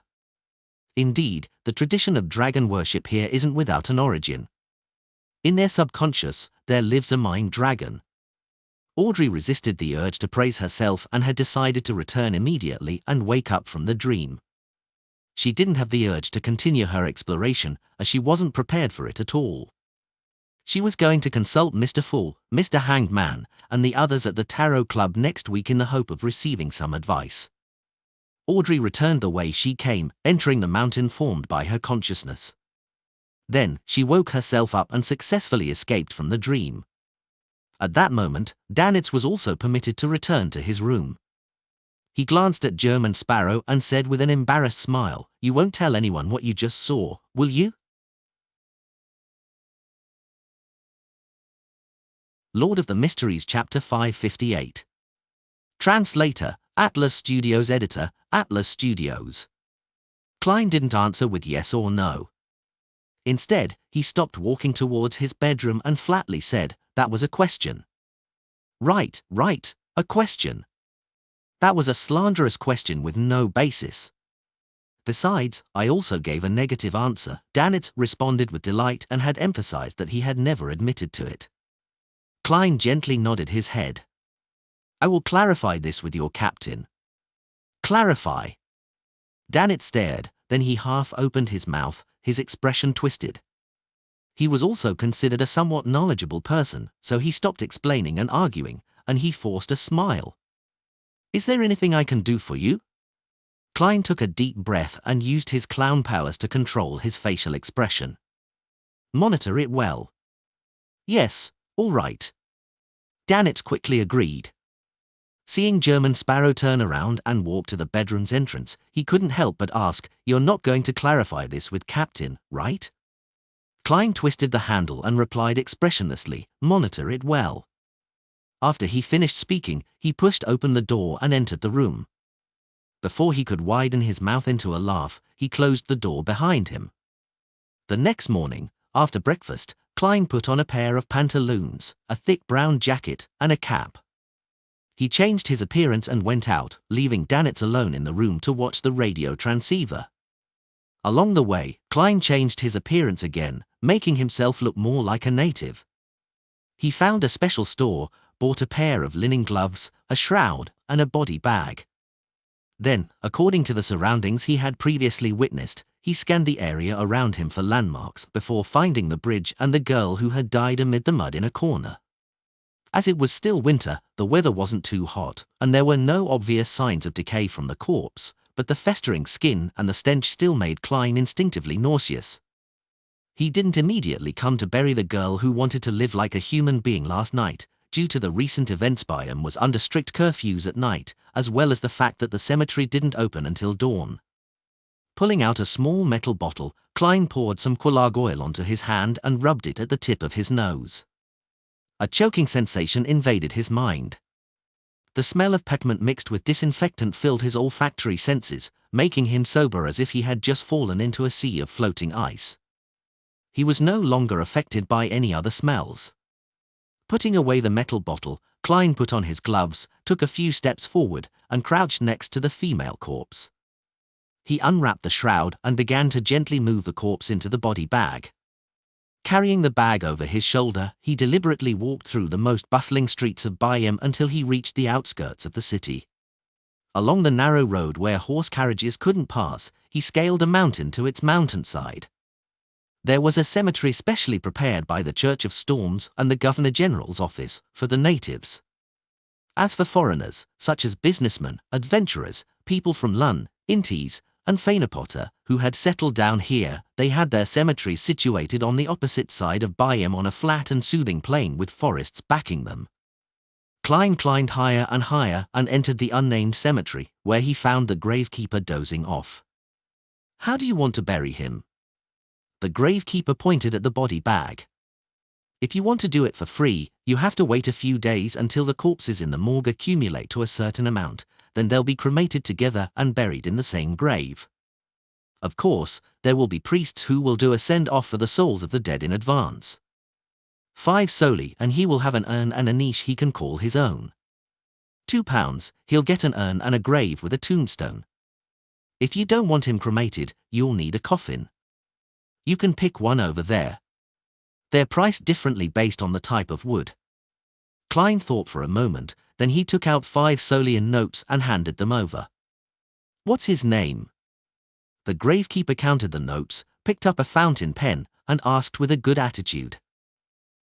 Indeed, the tradition of dragon worship here isn't without an origin. In their subconscious, there lives a mind dragon. Audrey resisted the urge to praise herself and had decided to return immediately and wake up from the dream. She didn't have the urge to continue her exploration, as she wasn't prepared for it at all. She was going to consult Mr. Fool, Mr. Hanged Man, and the others at the Tarot Club next week in the hope of receiving some advice. Audrey returned the way she came, entering the mountain formed by her consciousness. Then, she woke herself up and successfully escaped from the dream. At that moment, Danitz was also permitted to return to his room. He glanced at German Sparrow and said with an embarrassed smile, "You won't tell anyone what you just saw, will you?" Lord of the Mysteries Chapter 558. Translator, Atlas Studios. Editor, Atlas Studios. Klein didn't answer with yes or no. Instead, he stopped walking towards his bedroom and flatly said, "That was a question." Right, a question. That was a slanderous question with no basis. Besides, I also gave a negative answer. Danitz responded with delight and had emphasized that he had never admitted to it. Klein gently nodded his head. "I will clarify this with your captain." "Clarify?" Danitz stared, then he half opened his mouth, his expression twisted. He was also considered a somewhat knowledgeable person, so he stopped explaining and arguing, and he forced a smile. "Is there anything I can do for you?" Klein took a deep breath and used his clown powers to control his facial expression. "Monitor it well." "Yes, all right." Danitz quickly agreed. Seeing German Sparrow turn around and walk to the bedroom's entrance, he couldn't help but ask, "You're not going to clarify this with Captain, right?" Klein twisted the handle and replied expressionlessly, "Monitor it well." After he finished speaking, he pushed open the door and entered the room. Before he could widen his mouth into a laugh, he closed the door behind him. The next morning, after breakfast, Klein put on a pair of pantaloons, a thick brown jacket, and a cap. He changed his appearance and went out, leaving Danitz alone in the room to watch the radio transceiver. Along the way, Klein changed his appearance again, making himself look more like a native. He found a special store, bought a pair of linen gloves, a shroud, and a body bag. Then, according to the surroundings he had previously witnessed, he scanned the area around him for landmarks before finding the bridge and the girl who had died amid the mud in a corner. As it was still winter, the weather wasn't too hot, and there were no obvious signs of decay from the corpse, but the festering skin and the stench still made Klein instinctively nauseous. He didn't immediately come to bury the girl who wanted to live like a human being last night, due to the recent events. Byam was under strict curfews at night, as well as the fact that the cemetery didn't open until dawn. Pulling out a small metal bottle, Klein poured some quelaag oil onto his hand and rubbed it at the tip of his nose. A choking sensation invaded his mind. The smell of peppermint mixed with disinfectant filled his olfactory senses, making him sober as if he had just fallen into a sea of floating ice. He was no longer affected by any other smells. Putting away the metal bottle, Klein put on his gloves, took a few steps forward, and crouched next to the female corpse. He unwrapped the shroud and began to gently move the corpse into the body bag. Carrying the bag over his shoulder, he deliberately walked through the most bustling streets of Byam until he reached the outskirts of the city. Along the narrow road where horse carriages couldn't pass, he scaled a mountain to its mountainside. There was a cemetery specially prepared by the Church of Storms and the Governor General's office for the natives. As for foreigners, such as businessmen, adventurers, people from Lun, Intis, and Fainapotter, who had settled down here, they had their cemeteries situated on the opposite side of Byam on a flat and soothing plain with forests backing them. Klein climbed higher and entered the unnamed cemetery, where he found the gravekeeper dozing off. "How do you want to bury him?" The gravekeeper pointed at the body bag. "If you want to do it for free, you have to wait a few days until the corpses in the morgue accumulate to a certain amount, then they'll be cremated together and buried in the same grave. Of course, there will be priests who will do a send-off for the souls of the dead in advance. 5 soldi and he will have an urn and a niche he can call his own. £2, he'll get an urn and a grave with a tombstone. If you don't want him cremated, you'll need a coffin. You can pick one over there. They're priced differently based on the type of wood." Klein thought for a moment, then he took out 5 soldi in notes and handed them over. "What's his name?" The gravekeeper counted the notes, picked up a fountain pen, and asked with a good attitude.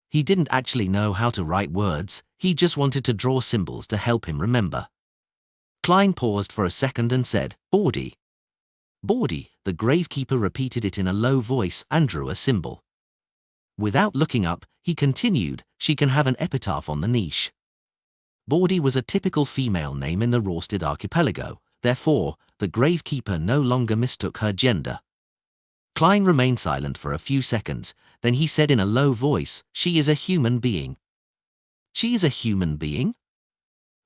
He didn't actually know how to write words, he just wanted to draw symbols to help him remember. Klein paused for a second and said, "Bawdy." "Bawdy," the gravekeeper repeated it in a low voice and drew a symbol. Without looking up, he continued, "She can have an epitaph on the niche." Bawdy was a typical female name in the Rorsted archipelago, therefore, the gravekeeper no longer mistook her gender. Klein remained silent for a few seconds, then he said in a low voice, "She is a human being." "She is a human being?"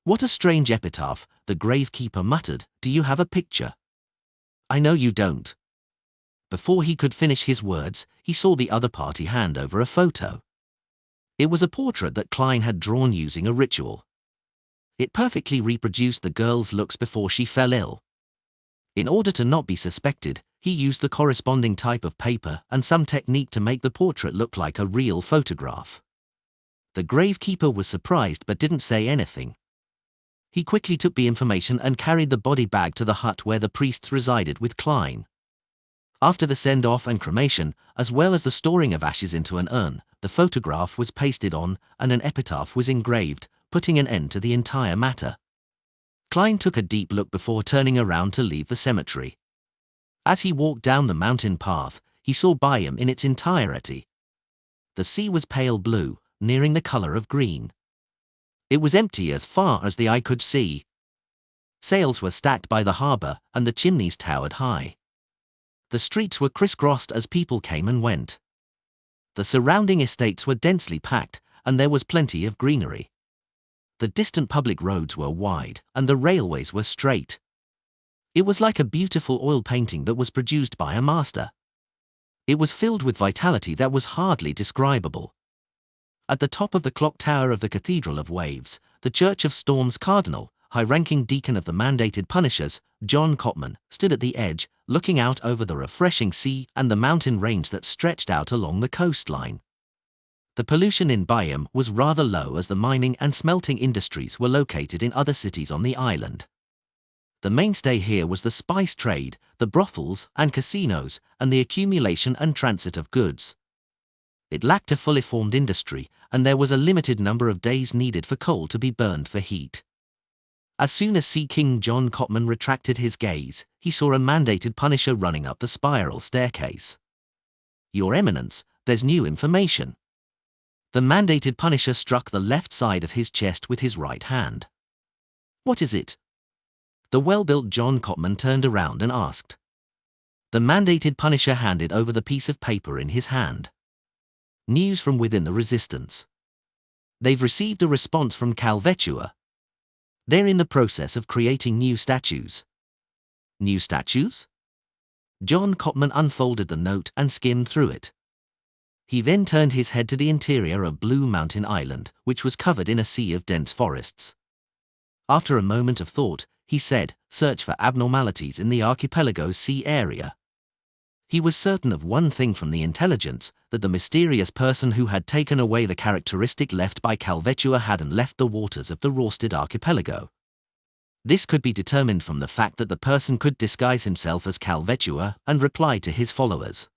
"What a strange epitaph," the gravekeeper muttered. "Do you have a picture?" "I know you don't." Before he could finish his words, he saw the other party hand over a photo. It was a portrait that Klein had drawn using a ritual. It perfectly reproduced the girl's looks before she fell ill. In order to not be suspected, he used the corresponding type of paper and some technique to make the portrait look like a real photograph. The gravekeeper was surprised but didn't say anything. He quickly took the information and carried the body bag to the hut where the priests resided with Klein. After the send-off and cremation, as well as the storing of ashes into an urn, the photograph was pasted on and an epitaph was engraved, putting an end to the entire matter. Klein took a deep look before turning around to leave the cemetery. As he walked down the mountain path, he saw Byam in its entirety. The sea was pale blue, nearing the color of green. It was empty as far as the eye could see. Sails were stacked by the harbor, and the chimneys towered high. The streets were crisscrossed as people came and went. The surrounding estates were densely packed, and there was plenty of greenery. The distant public roads were wide, and the railways were straight. It was like a beautiful oil painting that was produced by a master. It was filled with vitality that was hardly describable. At the top of the clock tower of the Cathedral of Waves, the Church of Storm's cardinal, high-ranking deacon of the mandated punishers, John Cotman, stood at the edge, looking out over the refreshing sea and the mountain range that stretched out along the coastline. The pollution in Byam was rather low as the mining and smelting industries were located in other cities on the island. The mainstay here was the spice trade, the brothels and casinos, and the accumulation and transit of goods. It lacked a fully formed industry, and there was a limited number of days needed for coal to be burned for heat. As soon as Sea King John Cotman retracted his gaze, he saw a mandated punisher running up the spiral staircase. "Your Eminence, there's new information." The mandated punisher struck the left side of his chest with his right hand. "What is it?" The well-built John Cotman turned around and asked. The mandated punisher handed over the piece of paper in his hand. "News from within the resistance. They've received a response from Calvetua. They're in the process of creating new statues." "New statues?" John Cotman unfolded the note and skimmed through it. He then turned his head to the interior of Blue Mountain Island, which was covered in a sea of dense forests. After a moment of thought, he said, "Search for abnormalities in the archipelago's sea area." He was certain of one thing from the intelligence, that the mysterious person who had taken away the characteristic left by Calvetua hadn't left the waters of the Rorsted archipelago. This could be determined from the fact that the person could disguise himself as Calvetua and reply to his followers.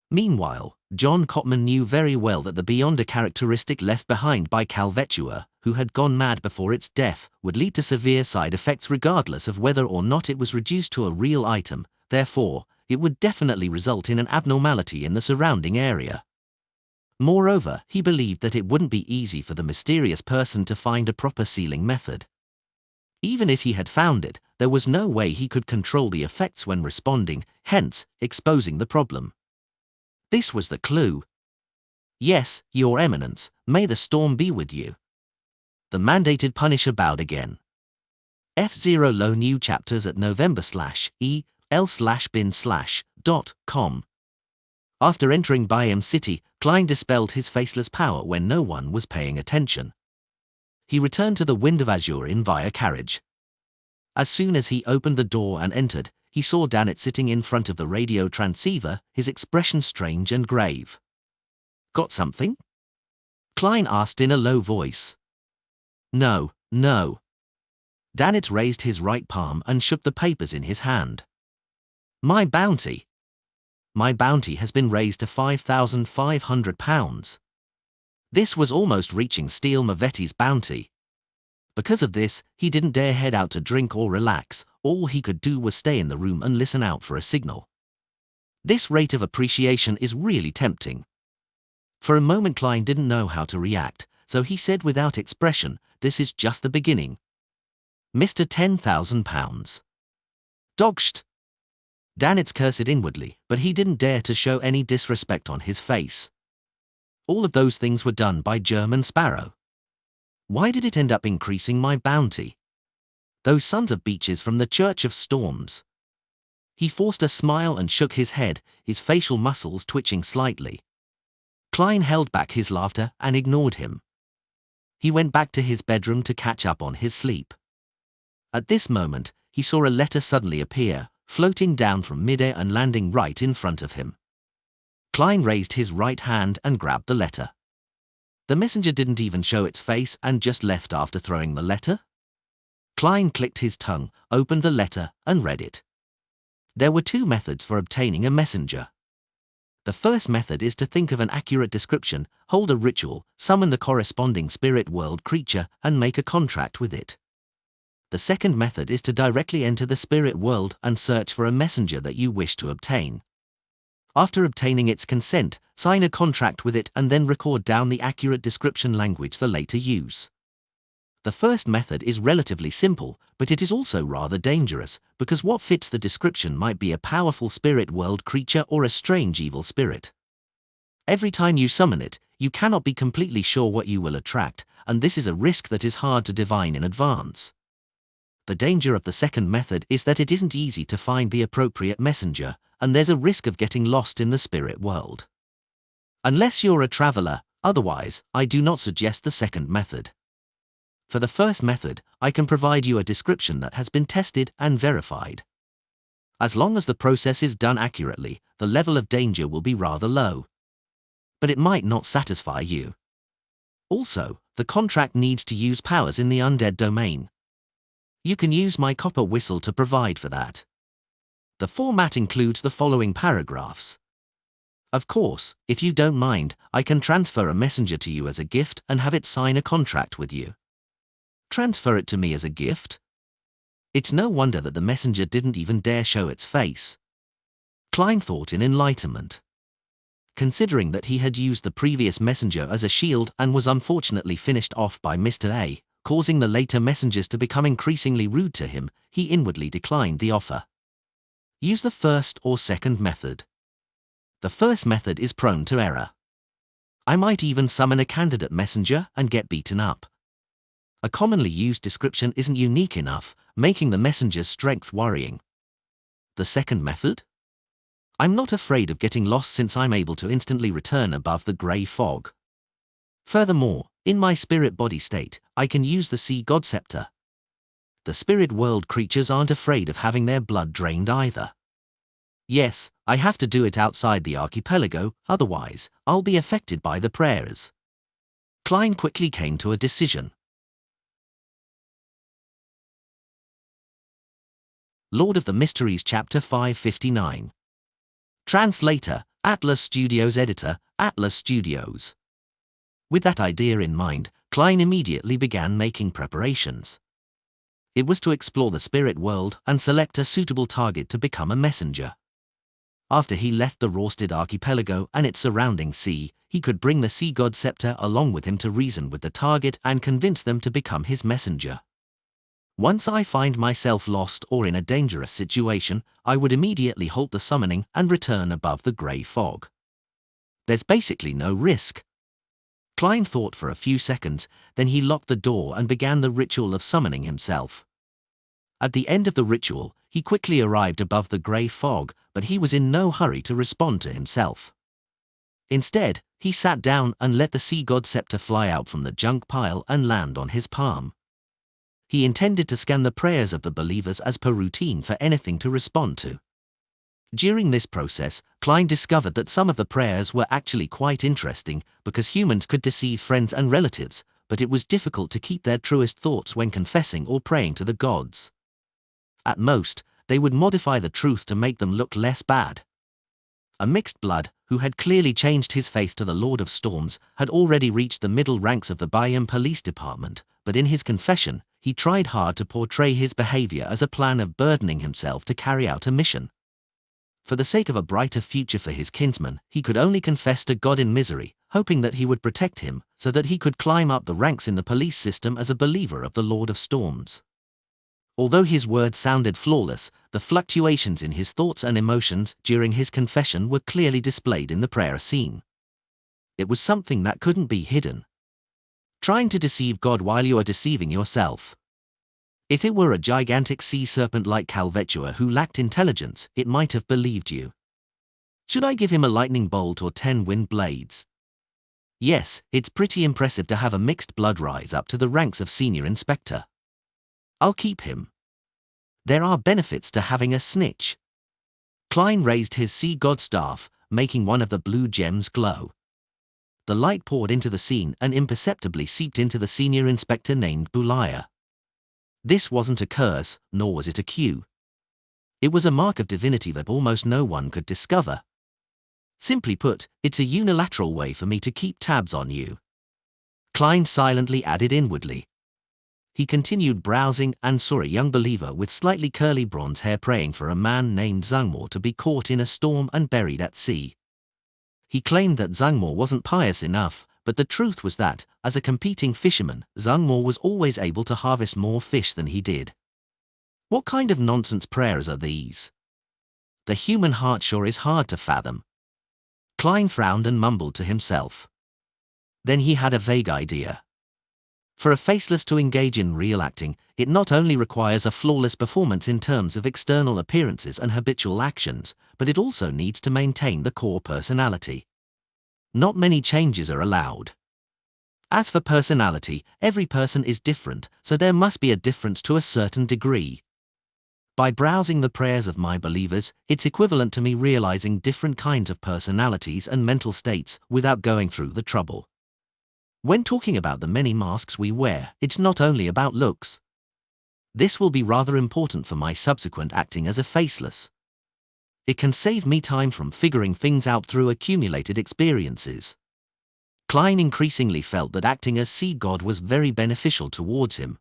Meanwhile, John Cotman knew very well that the beyond a characteristic left behind by Calvetua, who had gone mad before its death, would lead to severe side effects regardless of whether or not it was reduced to a real item. Therefore, it would definitely result in an abnormality in the surrounding area. Moreover, he believed that it wouldn't be easy for the mysterious person to find a proper sealing method. Even if he had found it, there was no way he could control the effects when responding, hence, exposing the problem. This was the clue. Yes, Your Eminence, may the storm be with you. The mandated Punisher bowed again. F0 Low New Chapters at november/el/bin/.com. After entering Bayam City, Klein dispelled his faceless power when no one was paying attention. He returned to the Wind of Azure Inn via carriage. As soon as he opened the door and entered, he saw Dannett sitting in front of the radio transceiver, his expression strange and grave. Got something? Klein asked in a low voice. No, no. Dannett raised his right palm and shook the papers in his hand. My bounty. My bounty has been raised to £5,500. This was almost reaching Steele Mavetti's bounty. Because of this, he didn't dare head out to drink or relax. All he could do was stay in the room and listen out for a signal. This rate of appreciation is really tempting. For a moment Klein didn't know how to react, so he said without expression, "This is just the beginning. Mr. £10,000. Dogsht." Dannett cursed inwardly, but he didn't dare to show any disrespect on his face. All of those things were done by German Sparrow. Why did it end up increasing my bounty? Those sons of beaches from the Church of Storms. He forced a smile and shook his head, his facial muscles twitching slightly. Klein held back his laughter and ignored him. He went back to his bedroom to catch up on his sleep. At this moment, he saw a letter suddenly appear, floating down from midair and landing right in front of him. Klein raised his right hand and grabbed the letter. The messenger didn't even show its face and just left after throwing the letter. Klein clicked his tongue, opened the letter, and read it. There were two methods for obtaining a messenger. The first method is to think of an accurate description, hold a ritual, summon the corresponding spirit world creature, and make a contract with it. The second method is to directly enter the spirit world and search for a messenger that you wish to obtain. After obtaining its consent, sign a contract with it and then record down the accurate description language for later use. The first method is relatively simple, but it is also rather dangerous, because what fits the description might be a powerful spirit world creature or a strange evil spirit. Every time you summon it, you cannot be completely sure what you will attract, and this is a risk that is hard to divine in advance. The danger of the second method is that it isn't easy to find the appropriate messenger, and there's a risk of getting lost in the spirit world. Unless you're a traveler, otherwise, I do not suggest the second method. For the first method, I can provide you a description that has been tested and verified. As long as the process is done accurately, the level of danger will be rather low. But it might not satisfy you. Also, the contract needs to use powers in the undead domain. You can use my copper whistle to provide for that. The format includes the following paragraphs. Of course, if you don't mind, I can transfer a messenger to you as a gift and have it sign a contract with you. Transfer it to me as a gift? It's no wonder that the messenger didn't even dare show its face. Klein thought in enlightenment. Considering that he had used the previous messenger as a shield and was unfortunately finished off by Mr. A, causing the later messengers to become increasingly rude to him, he inwardly declined the offer. Use the first or second method. The first method is prone to error. I might even summon a candidate messenger and get beaten up. A commonly used description isn't unique enough, making the messenger's strength worrying. The second method? I'm not afraid of getting lost since I'm able to instantly return above the grey fog. Furthermore, in my spirit body state, I can use the Sea God Scepter. The spirit world creatures aren't afraid of having their blood drained either. Yes, I have to do it outside the archipelago, otherwise, I'll be affected by the prayers. Klein quickly came to a decision. Lord of the Mysteries Chapter 559. Translator, Atlas Studios. Editor, Atlas Studios. With that idea in mind, Klein immediately began making preparations. It was to explore the spirit world and select a suitable target to become a messenger. After he left the Rorsted archipelago and its surrounding sea, he could bring the sea god scepter along with him to reason with the target and convince them to become his messenger. Once I find myself lost or in a dangerous situation, I would immediately halt the summoning and return above the grey fog. There's basically no risk. Klein thought for a few seconds, then he locked the door and began the ritual of summoning himself. At the end of the ritual, he quickly arrived above the grey fog, but he was in no hurry to respond to himself. Instead, he sat down and let the sea god scepter fly out from the junk pile and land on his palm. He intended to scan the prayers of the believers as per routine for anything to respond to. During this process, Klein discovered that some of the prayers were actually quite interesting because humans could deceive friends and relatives, but it was difficult to keep their truest thoughts when confessing or praying to the gods. At most, they would modify the truth to make them look less bad. A mixed blood, who had clearly changed his faith to the Lord of Storms, had already reached the middle ranks of the Bayern police department, but in his confession, he tried hard to portray his behavior as a plan of burdening himself to carry out a mission. For the sake of a brighter future for his kinsman, he could only confess to God in misery, hoping that he would protect him, so that he could climb up the ranks in the police system as a believer of the Lord of Storms. Although his words sounded flawless, the fluctuations in his thoughts and emotions during his confession were clearly displayed in the prayer scene. It was something that couldn't be hidden. Trying to deceive God while you are deceiving yourself. If it were a gigantic sea serpent like Calvetua who lacked intelligence, it might have believed you. Should I give him a lightning bolt or 10 wind blades? Yes, it's pretty impressive to have a mixed blood rise up to the ranks of senior inspector. I'll keep him. There are benefits to having a snitch. Klein raised his sea god staff, making one of the blue gems glow. The light poured into the scene and imperceptibly seeped into the senior inspector named Bulaya. This wasn't a curse, nor was it a cue. It was a mark of divinity that almost no one could discover. Simply put, it's a unilateral way for me to keep tabs on you. Klein silently added inwardly. He continued browsing and saw a young believer with slightly curly bronze hair praying for a man named Zangmor to be caught in a storm and buried at sea. He claimed that Zangmor wasn't pious enough, but the truth was that, as a competing fisherman, Zangmor was always able to harvest more fish than he did. What kind of nonsense prayers are these? The human heart sure is hard to fathom. Klein frowned and mumbled to himself. Then he had a vague idea. For a faceless to engage in real acting, it not only requires a flawless performance in terms of external appearances and habitual actions, but it also needs to maintain the core personality. Not many changes are allowed. As for personality, every person is different, so there must be a difference to a certain degree. By browsing the prayers of my believers, it's equivalent to me realizing different kinds of personalities and mental states without going through the trouble. When talking about the many masks we wear, it's not only about looks. This will be rather important for my subsequent acting as a faceless. It can save me time from figuring things out through accumulated experiences. Klein increasingly felt that acting as sea god was very beneficial towards him.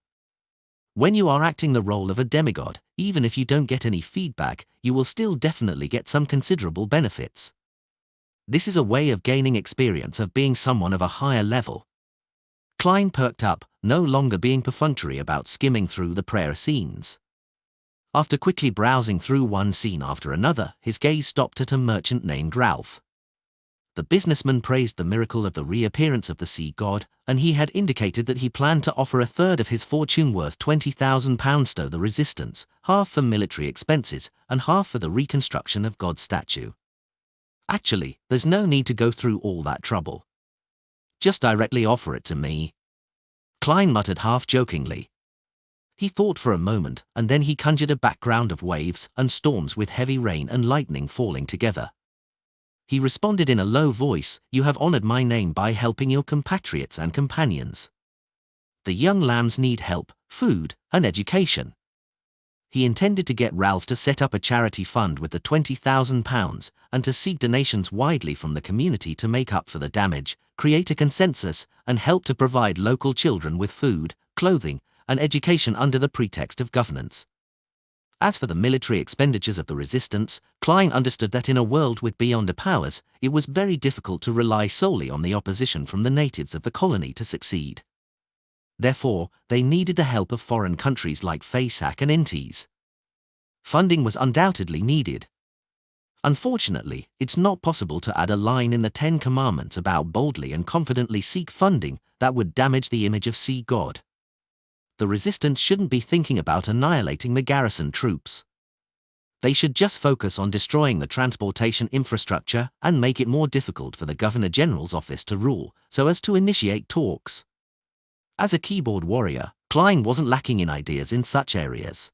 When you are acting the role of a demigod, even if you don't get any feedback, you will still definitely get some considerable benefits. This is a way of gaining experience of being someone of a higher level. Klein perked up, no longer being perfunctory about skimming through the prayer scenes. After quickly browsing through one scene after another, his gaze stopped at a merchant named Ralph. The businessman praised the miracle of the reappearance of the sea god, and he had indicated that he planned to offer a third of his fortune worth £20,000 to the resistance, half for military expenses, and half for the reconstruction of God's statue. Actually, there's no need to go through all that trouble. Just directly offer it to me. Klein muttered half-jokingly. He thought for a moment, and then he conjured a background of waves and storms with heavy rain and lightning falling together. He responded in a low voice, "You have honored my name by helping your compatriots and companions. The young lambs need help, food, and education." He intended to get Ralph to set up a charity fund with the £20,000 and to seek donations widely from the community to make up for the damage, create a consensus, and help to provide local children with food, clothing, and education under the pretext of governance. As for the military expenditures of the resistance, Klein understood that in a world with beyonder powers, it was very difficult to rely solely on the opposition from the natives of the colony to succeed. Therefore, they needed the help of foreign countries like FASAC and INTES. Funding was undoubtedly needed. Unfortunately, it's not possible to add a line in the Ten Commandments about boldly and confidently seek funding that would damage the image of Sea God. The resistance shouldn't be thinking about annihilating the garrison troops. They should just focus on destroying the transportation infrastructure and make it more difficult for the Governor General's office to rule, so as to initiate talks. As a keyboard warrior, Klein wasn't lacking in ideas in such areas.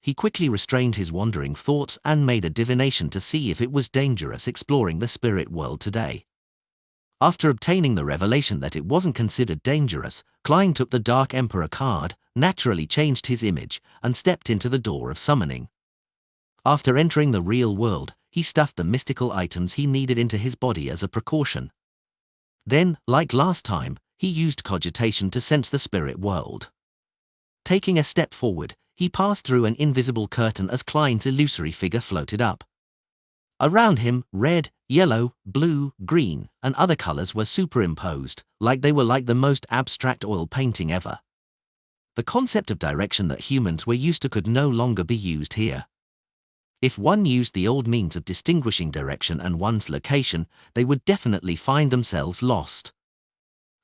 He quickly restrained his wandering thoughts and made a divination to see if it was dangerous exploring the spirit world today. After obtaining the revelation that it wasn't considered dangerous, Klein took the Dark Emperor card, naturally changed his image, and stepped into the door of summoning. After entering the real world, he stuffed the mystical items he needed into his body as a precaution. Then, like last time, he used cogitation to sense the spirit world. Taking a step forward, he passed through an invisible curtain as Klein's illusory figure floated up. Around him, red, yellow, blue, green, and other colors were superimposed, like they were like the most abstract oil painting ever. The concept of direction that humans were used to could no longer be used here. If one used the old means of distinguishing direction and one's location, they would definitely find themselves lost.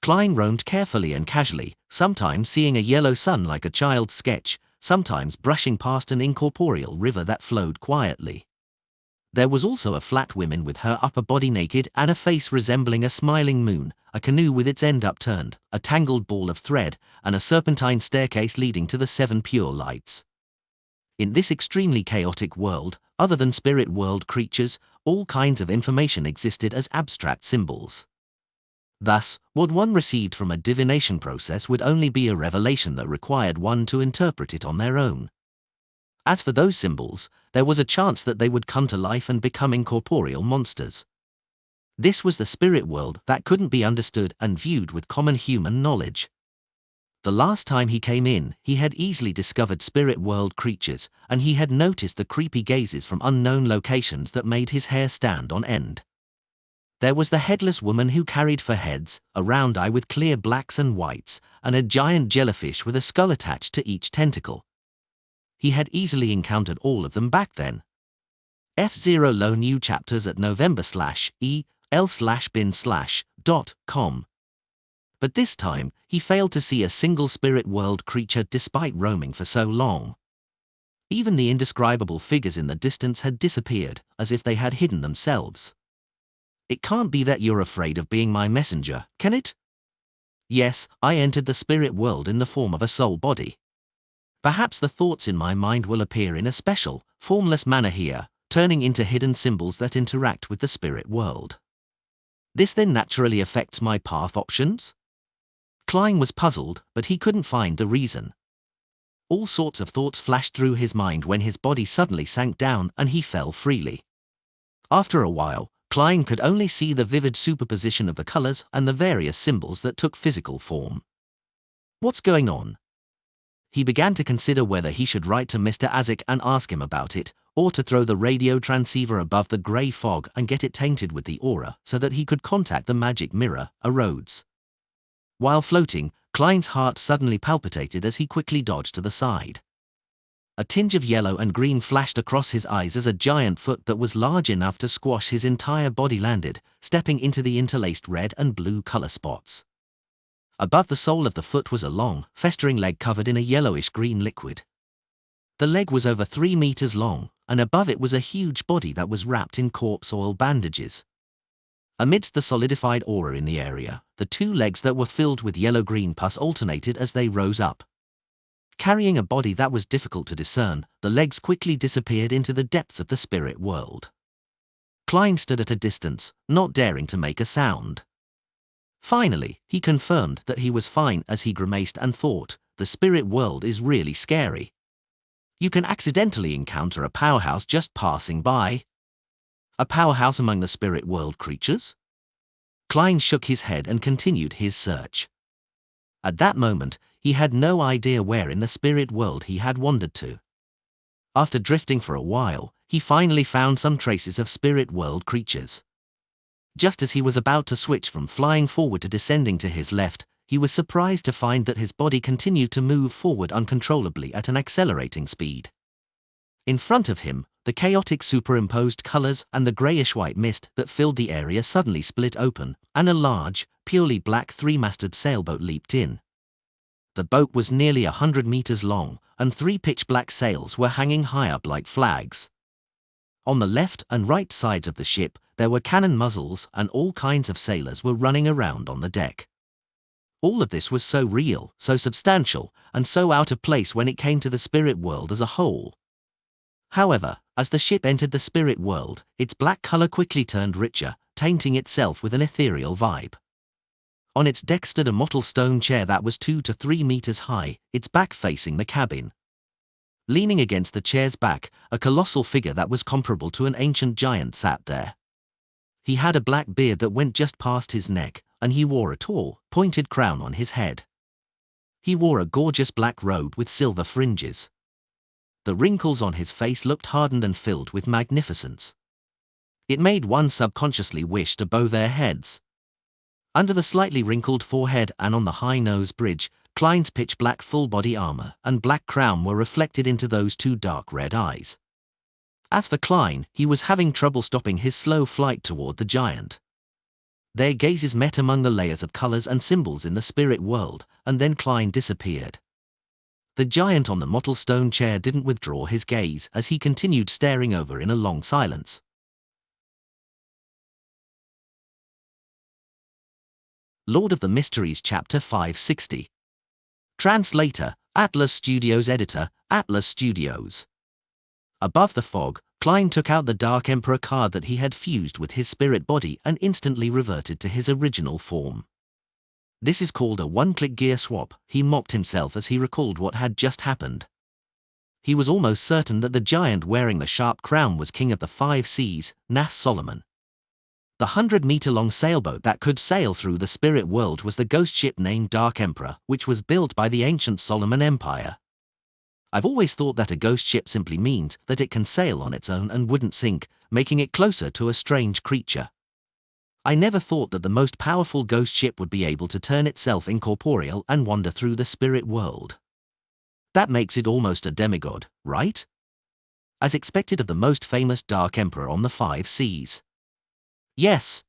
Klein roamed carefully and casually, sometimes seeing a yellow sun like a child's sketch, sometimes brushing past an incorporeal river that flowed quietly. There was also a flat woman with her upper body naked and a face resembling a smiling moon, a canoe with its end upturned, a tangled ball of thread, and a serpentine staircase leading to the 7 pure lights. In this extremely chaotic world, other than spirit world creatures, all kinds of information existed as abstract symbols. Thus, what one received from a divination process would only be a revelation that required one to interpret it on their own. As for those symbols, there was a chance that they would come to life and become incorporeal monsters. This was the spirit world that couldn't be understood and viewed with common human knowledge. The last time he came in, he had easily discovered spirit world creatures, and he had noticed the creepy gazes from unknown locations that made his hair stand on end. There was the headless woman who carried for heads, a round eye with clear blacks and whites, and a giant jellyfish with a skull attached to each tentacle. He had easily encountered all of them back then. F0 Low new chapters at november/el/bin/.com. But this time, he failed to see a single spirit world creature despite roaming for so long. Even the indescribable figures in the distance had disappeared, as if they had hidden themselves. It can't be that you're afraid of being my messenger, can it? Yes, I entered the spirit world in the form of a soul body. Perhaps the thoughts in my mind will appear in a special, formless manner here, turning into hidden symbols that interact with the spirit world. This then naturally affects my path options? Klein was puzzled, but he couldn't find the reason. All sorts of thoughts flashed through his mind when his body suddenly sank down and he fell freely. After a while, Klein could only see the vivid superposition of the colors and the various symbols that took physical form. What's going on? He began to consider whether he should write to Mr. Azik and ask him about it, or to throw the radio transceiver above the grey fog and get it tainted with the aura so that he could contact the magic mirror, Rhodes. While floating, Klein's heart suddenly palpitated as he quickly dodged to the side. A tinge of yellow and green flashed across his eyes as a giant foot that was large enough to squash his entire body landed, stepping into the interlaced red and blue color spots. Above the sole of the foot was a long, festering leg covered in a yellowish-green liquid. The leg was over 3 meters long, and above it was a huge body that was wrapped in corpse oil bandages. Amidst the solidified aura in the area, the 2 legs that were filled with yellow-green pus alternated as they rose up. Carrying a body that was difficult to discern, the legs quickly disappeared into the depths of the spirit world. Klein stood at a distance, not daring to make a sound. Finally, he confirmed that he was fine as he grimaced and thought, the spirit world is really scary. You can accidentally encounter a powerhouse just passing by. A powerhouse among the spirit world creatures? Klein shook his head and continued his search. At that moment, he had no idea where in the spirit world he had wandered to. After drifting for a while, he finally found some traces of spirit world creatures. Just as he was about to switch from flying forward to descending to his left, he was surprised to find that his body continued to move forward uncontrollably at an accelerating speed. In front of him, the chaotic superimposed colors and the grayish-white mist that filled the area suddenly split open, and a large, purely black three-masted sailboat leaped in. The boat was nearly 100 meters long, and 3 pitch-black sails were hanging high up like flags. On the left and right sides of the ship, there were cannon muzzles, and all kinds of sailors were running around on the deck. All of this was so real, so substantial, and so out of place when it came to the spirit world as a whole. However, as the ship entered the spirit world, its black color quickly turned richer, tainting itself with an ethereal vibe. On its deck stood a mottled stone chair that was 2 to 3 meters high, its back facing the cabin. Leaning against the chair's back, a colossal figure that was comparable to an ancient giant sat there. He had a black beard that went just past his neck, and he wore a tall, pointed crown on his head. He wore a gorgeous black robe with silver fringes. The wrinkles on his face looked hardened and filled with magnificence. It made one subconsciously wish to bow their heads. Under the slightly wrinkled forehead and on the high nose bridge, Klein's pitch-black full-body armor and black crown were reflected into those 2 dark red eyes. As for Klein, he was having trouble stopping his slow flight toward the giant. Their gazes met among the layers of colors and symbols in the spirit world, and then Klein disappeared. The giant on the mottled stone chair didn't withdraw his gaze as he continued staring over in a long silence. Lord of the Mysteries Chapter 560. Translator, Atlas Studios. Editor, Atlas Studios. Above the fog, Klein took out the Dark Emperor card that he had fused with his spirit body and instantly reverted to his original form. This is called a one-click gear swap, he mocked himself as he recalled what had just happened. He was almost certain that the giant wearing the sharp crown was king of the 5 seas, Nas Solomon. The 100-meter-long sailboat that could sail through the spirit world was the ghost ship named Dark Emperor, which was built by the ancient Solomon Empire. I've always thought that a ghost ship simply means that it can sail on its own and wouldn't sink, making it closer to a strange creature. I never thought that the most powerful ghost ship would be able to turn itself incorporeal and wander through the spirit world. That makes it almost a demigod, right? As expected of the most famous Dark Emperor on the 5 seas. Yes.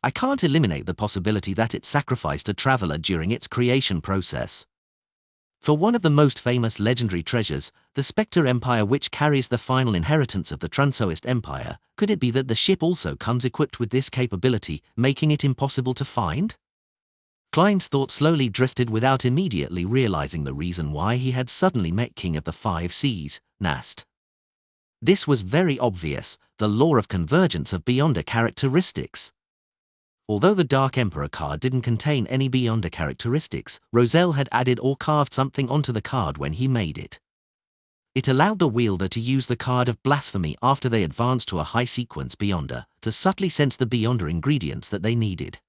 I can't eliminate the possibility that it sacrificed a traveler during its creation process. For one of the most famous legendary treasures, the Spectre Empire, which carries the final inheritance of the Transoist Empire, could it be that the ship also comes equipped with this capability, making it impossible to find? Klein's thought slowly drifted without immediately realizing the reason why he had suddenly met King of the 5 Seas, Nast. This was very obvious, the law of convergence of Beyonder characteristics. Although the Dark Emperor card didn't contain any Beyonder characteristics, Roselle had added or carved something onto the card when he made it. It allowed the wielder to use the card of blasphemy after they advanced to a high sequence Beyonder, to subtly sense the Beyonder ingredients that they needed.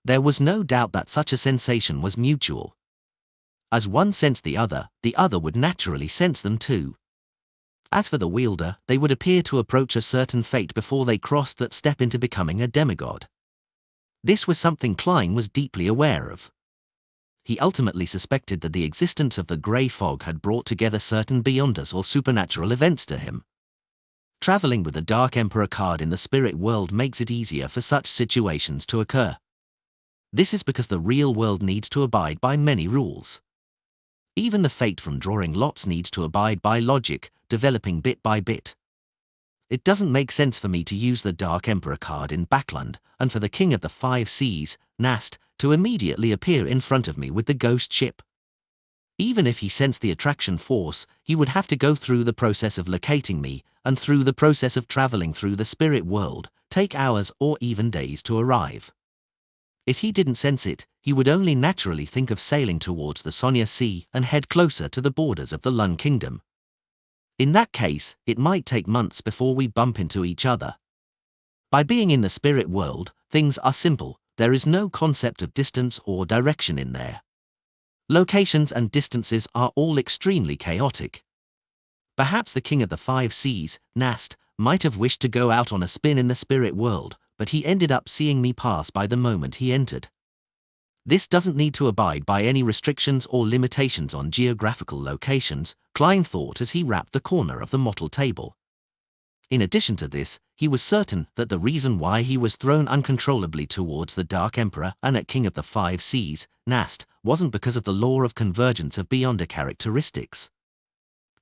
There was no doubt that such a sensation was mutual. As one sensed the other would naturally sense them too. As for the wielder, they would appear to approach a certain fate before they crossed that step into becoming a demigod. This was something Klein was deeply aware of. He ultimately suspected that the existence of the grey fog had brought together certain Beyonders or supernatural events to him. Traveling with the Dark Emperor card in the spirit world makes it easier for such situations to occur. This is because the real world needs to abide by many rules. Even the fate from drawing lots needs to abide by logic, developing bit by bit. It doesn't make sense for me to use the Dark Emperor card in Backland, and for the King of the 5 Seas, Nast, to immediately appear in front of me with the ghost ship. Even if he sensed the attraction force, he would have to go through the process of locating me, and through the process of traveling through the spirit world, take hours or even days to arrive. If he didn't sense it, he would only naturally think of sailing towards the Sonia Sea and head closer to the borders of the Lun Kingdom. In that case, it might take months before we bump into each other. By being in the spirit world, things are simple, there is no concept of distance or direction in there. Locations and distances are all extremely chaotic. Perhaps the king of the five seas, Nast, might have wished to go out on a spin in the spirit world, but he ended up seeing me pass by the moment he entered. This doesn't need to abide by any restrictions or limitations on geographical locations, Klein thought as he wrapped the corner of the mottled table. In addition to this, he was certain that the reason why he was thrown uncontrollably towards the Dark Emperor and at King of the Five Seas, Nast, wasn't because of the law of convergence of beyonder characteristics.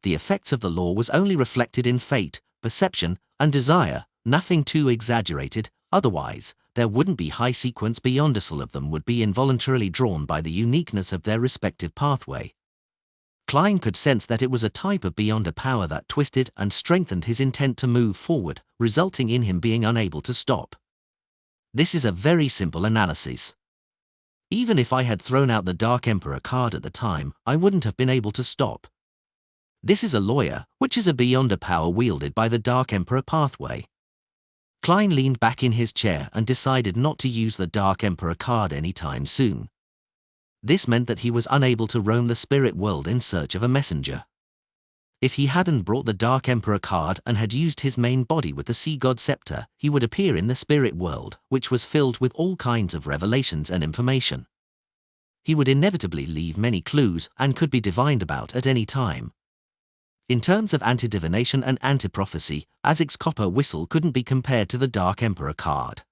The effects of the law was only reflected in fate, perception, and desire, nothing too exaggerated, otherwise, there wouldn't be high-sequence beyonders. All of them would be involuntarily drawn by the uniqueness of their respective pathway. Klein could sense that it was a type of beyonder power that twisted and strengthened his intent to move forward, resulting in him being unable to stop. This is a very simple analysis. Even if I had thrown out the Dark Emperor card at the time, I wouldn't have been able to stop. This is a lawyer, which is a beyonder power wielded by the Dark Emperor pathway. Klein leaned back in his chair and decided not to use the Dark Emperor card anytime soon. This meant that he was unable to roam the spirit world in search of a messenger. If he hadn't brought the Dark Emperor card and had used his main body with the Sea God Scepter, he would appear in the spirit world, which was filled with all kinds of revelations and information. He would inevitably leave many clues and could be divined about at any time. In terms of anti-divination and anti-prophecy, Azic's copper whistle couldn't be compared to the Dark Emperor card.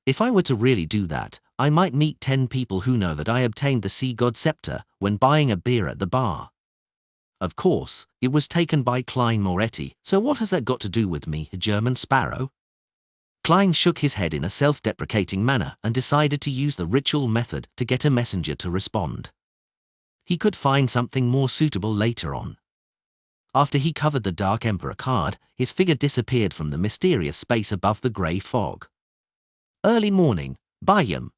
If I were to really do that, I might meet 10 people who know that I obtained the Sea God Scepter when buying a beer at the bar. Of course, it was taken by Klein Moretti, so what has that got to do with me, a German sparrow? Klein shook his head in a self-deprecating manner and decided to use the ritual method to get a messenger to respond. He could find something more suitable later on. After he covered the Dark Emperor card, his figure disappeared from the mysterious space above the grey fog. Early morning, Bayam.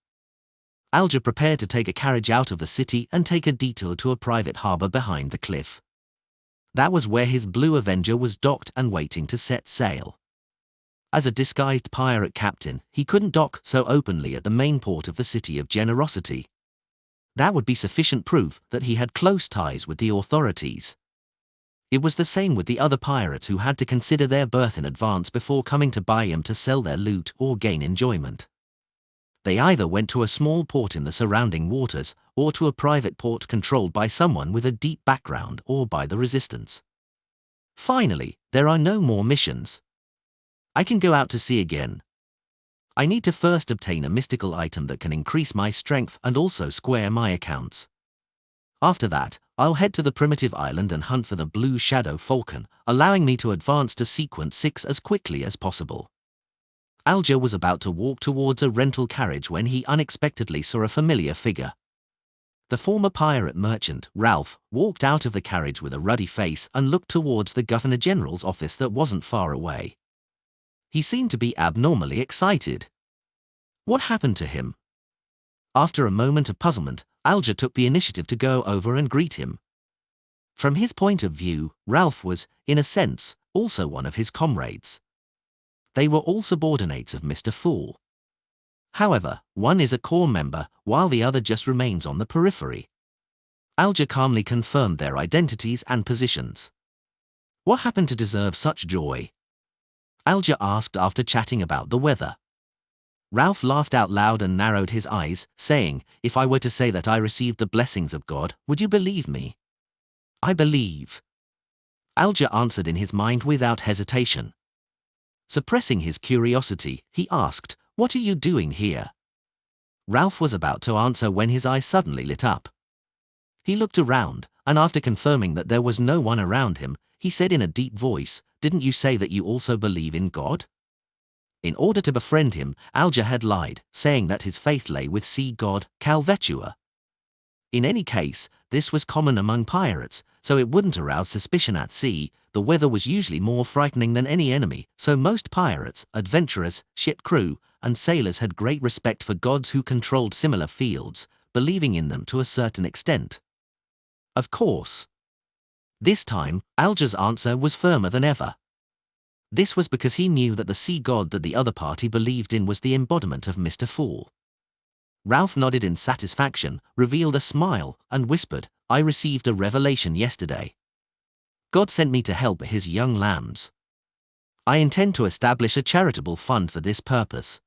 Alger prepared to take a carriage out of the city and take a detour to a private harbour behind the cliff. That was where his Blue Avenger was docked and waiting to set sail. As a disguised pirate captain, he couldn't dock so openly at the main port of the City of Generosity. That would be sufficient proof that he had close ties with the authorities. It was the same with the other pirates who had to consider their berth in advance before coming to Bayam to sell their loot or gain enjoyment. They either went to a small port in the surrounding waters, or to a private port controlled by someone with a deep background or by the resistance. Finally, there are no more missions. I can go out to sea again. I need to first obtain a mystical item that can increase my strength and also square my accounts. After that, I'll head to the primitive island and hunt for the Blue Shadow Falcon, allowing me to advance to Sequence 6 as quickly as possible. Alger was about to walk towards a rental carriage when he unexpectedly saw a familiar figure. The former pirate merchant, Ralph, walked out of the carriage with a ruddy face and looked towards the Governor General's office that wasn't far away. He seemed to be abnormally excited. What happened to him? After a moment of puzzlement, Alger took the initiative to go over and greet him. From his point of view, Ralph was, in a sense, also one of his comrades. They were all subordinates of Mr. Fool. However, one is a core member, while the other just remains on the periphery. Alger calmly confirmed their identities and positions. What happened to deserve such joy? Alger asked after chatting about the weather. Ralph laughed out loud and narrowed his eyes, saying, "If I were to say that I received the blessings of God, would you believe me?" "I believe." Alger answered in his mind without hesitation. Suppressing his curiosity, he asked, "What are you doing here?" Ralph was about to answer when his eyes suddenly lit up. He looked around, and after confirming that there was no one around him, he said in a deep voice, "Didn't you say that you also believe in God?" In order to befriend him, Alger had lied, saying that his faith lay with sea god, Calvetua. In any case, this was common among pirates, so it wouldn't arouse suspicion at sea. The weather was usually more frightening than any enemy, so most pirates, adventurers, ship crew, and sailors had great respect for gods who controlled similar fields, believing in them to a certain extent. Of course. This time, Alger's answer was firmer than ever. This was because he knew that the sea god that the other party believed in was the embodiment of Mr. Fool. Ralph nodded in satisfaction, revealed a smile, and whispered, "I received a revelation yesterday." God sent me to help his young lambs. I intend to establish a charitable fund for this purpose.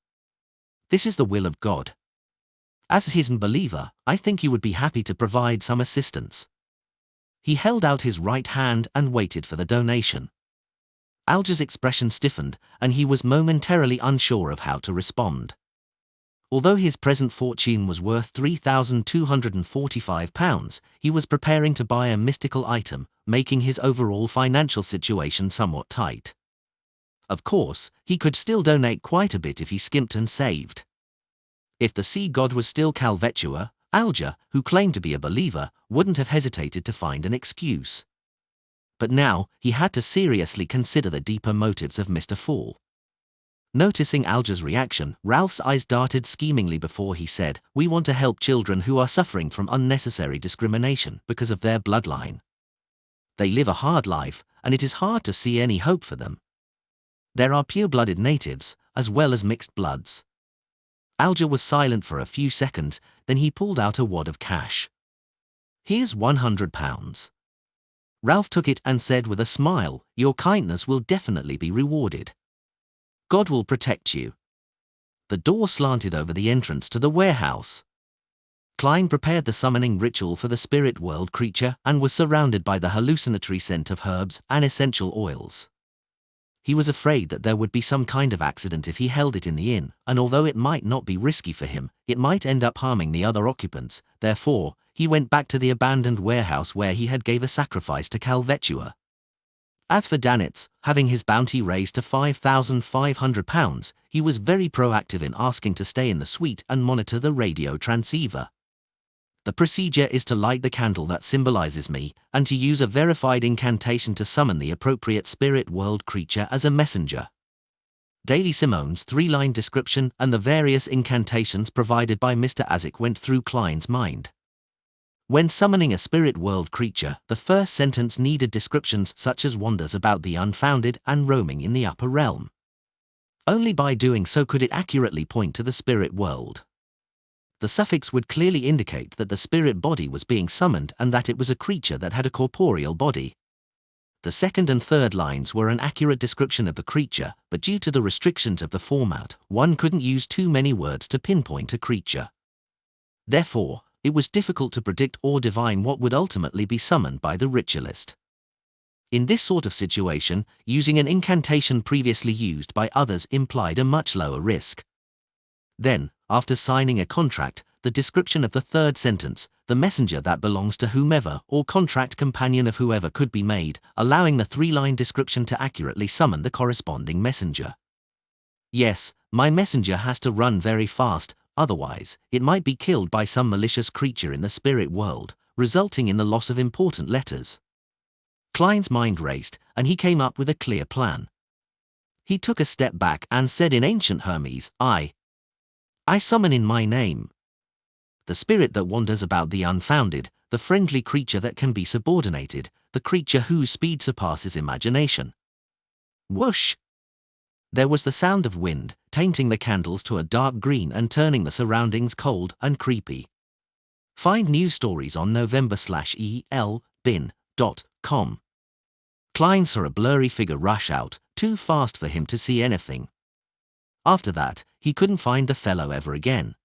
This is the will of God. As his believer, I think you would be happy to provide some assistance. He held out his right hand and waited for the donation. Alger's expression stiffened, and he was momentarily unsure of how to respond. Although his present fortune was worth £3,245, he was preparing to buy a mystical item, making his overall financial situation somewhat tight. Of course, he could still donate quite a bit if he skimped and saved. If the sea god was still Calvetua, Alger, who claimed to be a believer, wouldn't have hesitated to find an excuse. But now, he had to seriously consider the deeper motives of Mr. Fall. Noticing Alger's reaction, Ralph's eyes darted schemingly before he said, "We want to help children who are suffering from unnecessary discrimination because of their bloodline. They live a hard life, and it is hard to see any hope for them. There are pure-blooded natives, as well as mixed bloods." Alger was silent for a few seconds, then he pulled out a wad of cash. "Here's £100. Ralph took it and said with a smile, "Your kindness will definitely be rewarded. God will protect you." The door slanted over the entrance to the warehouse. Klein prepared the summoning ritual for the spirit world creature and was surrounded by the hallucinatory scent of herbs and essential oils. He was afraid that there would be some kind of accident if he held it in the inn, and although it might not be risky for him, it might end up harming the other occupants. Therefore, he went back to the abandoned warehouse where he had gave a sacrifice to Calvetua. As for Danitz, having his bounty raised to £5,500, he was very proactive in asking to stay in the suite and monitor the radio transceiver. "The procedure is to light the candle that symbolizes me, and to use a verified incantation to summon the appropriate spirit world creature as a messenger." Daily Simone's three-line description and the various incantations provided by Mr. Azik went through Klein's mind. When summoning a spirit world creature, the first sentence needed descriptions such as wanders about the unfounded and roaming in the upper realm. Only by doing so could it accurately point to the spirit world. The suffix would clearly indicate that the spirit body was being summoned and that it was a creature that had a corporeal body. The second and third lines were an accurate description of the creature, but due to the restrictions of the format, one couldn't use too many words to pinpoint a creature. Therefore, it was difficult to predict or divine what would ultimately be summoned by the ritualist. In this sort of situation, using an incantation previously used by others implied a much lower risk. Then, after signing a contract, the description of the third sentence, "the messenger that belongs to whomever or contract companion of whoever," could be made, allowing the three-line description to accurately summon the corresponding messenger. "Yes, my messenger has to run very fast, otherwise, it might be killed by some malicious creature in the spirit world, resulting in the loss of important letters." Klein's mind raced, and he came up with a clear plan. He took a step back and said in ancient Hermes, I summon in my name the spirit that wanders about the unfounded, the friendly creature that can be subordinated, the creature whose speed surpasses imagination." Whoosh! There was the sound of wind, tainting the candles to a dark green and turning the surroundings cold and creepy. Find news stories on november/elbin.com. Klein saw a blurry figure rush out, too fast for him to see anything. After that, he couldn't find the fellow ever again.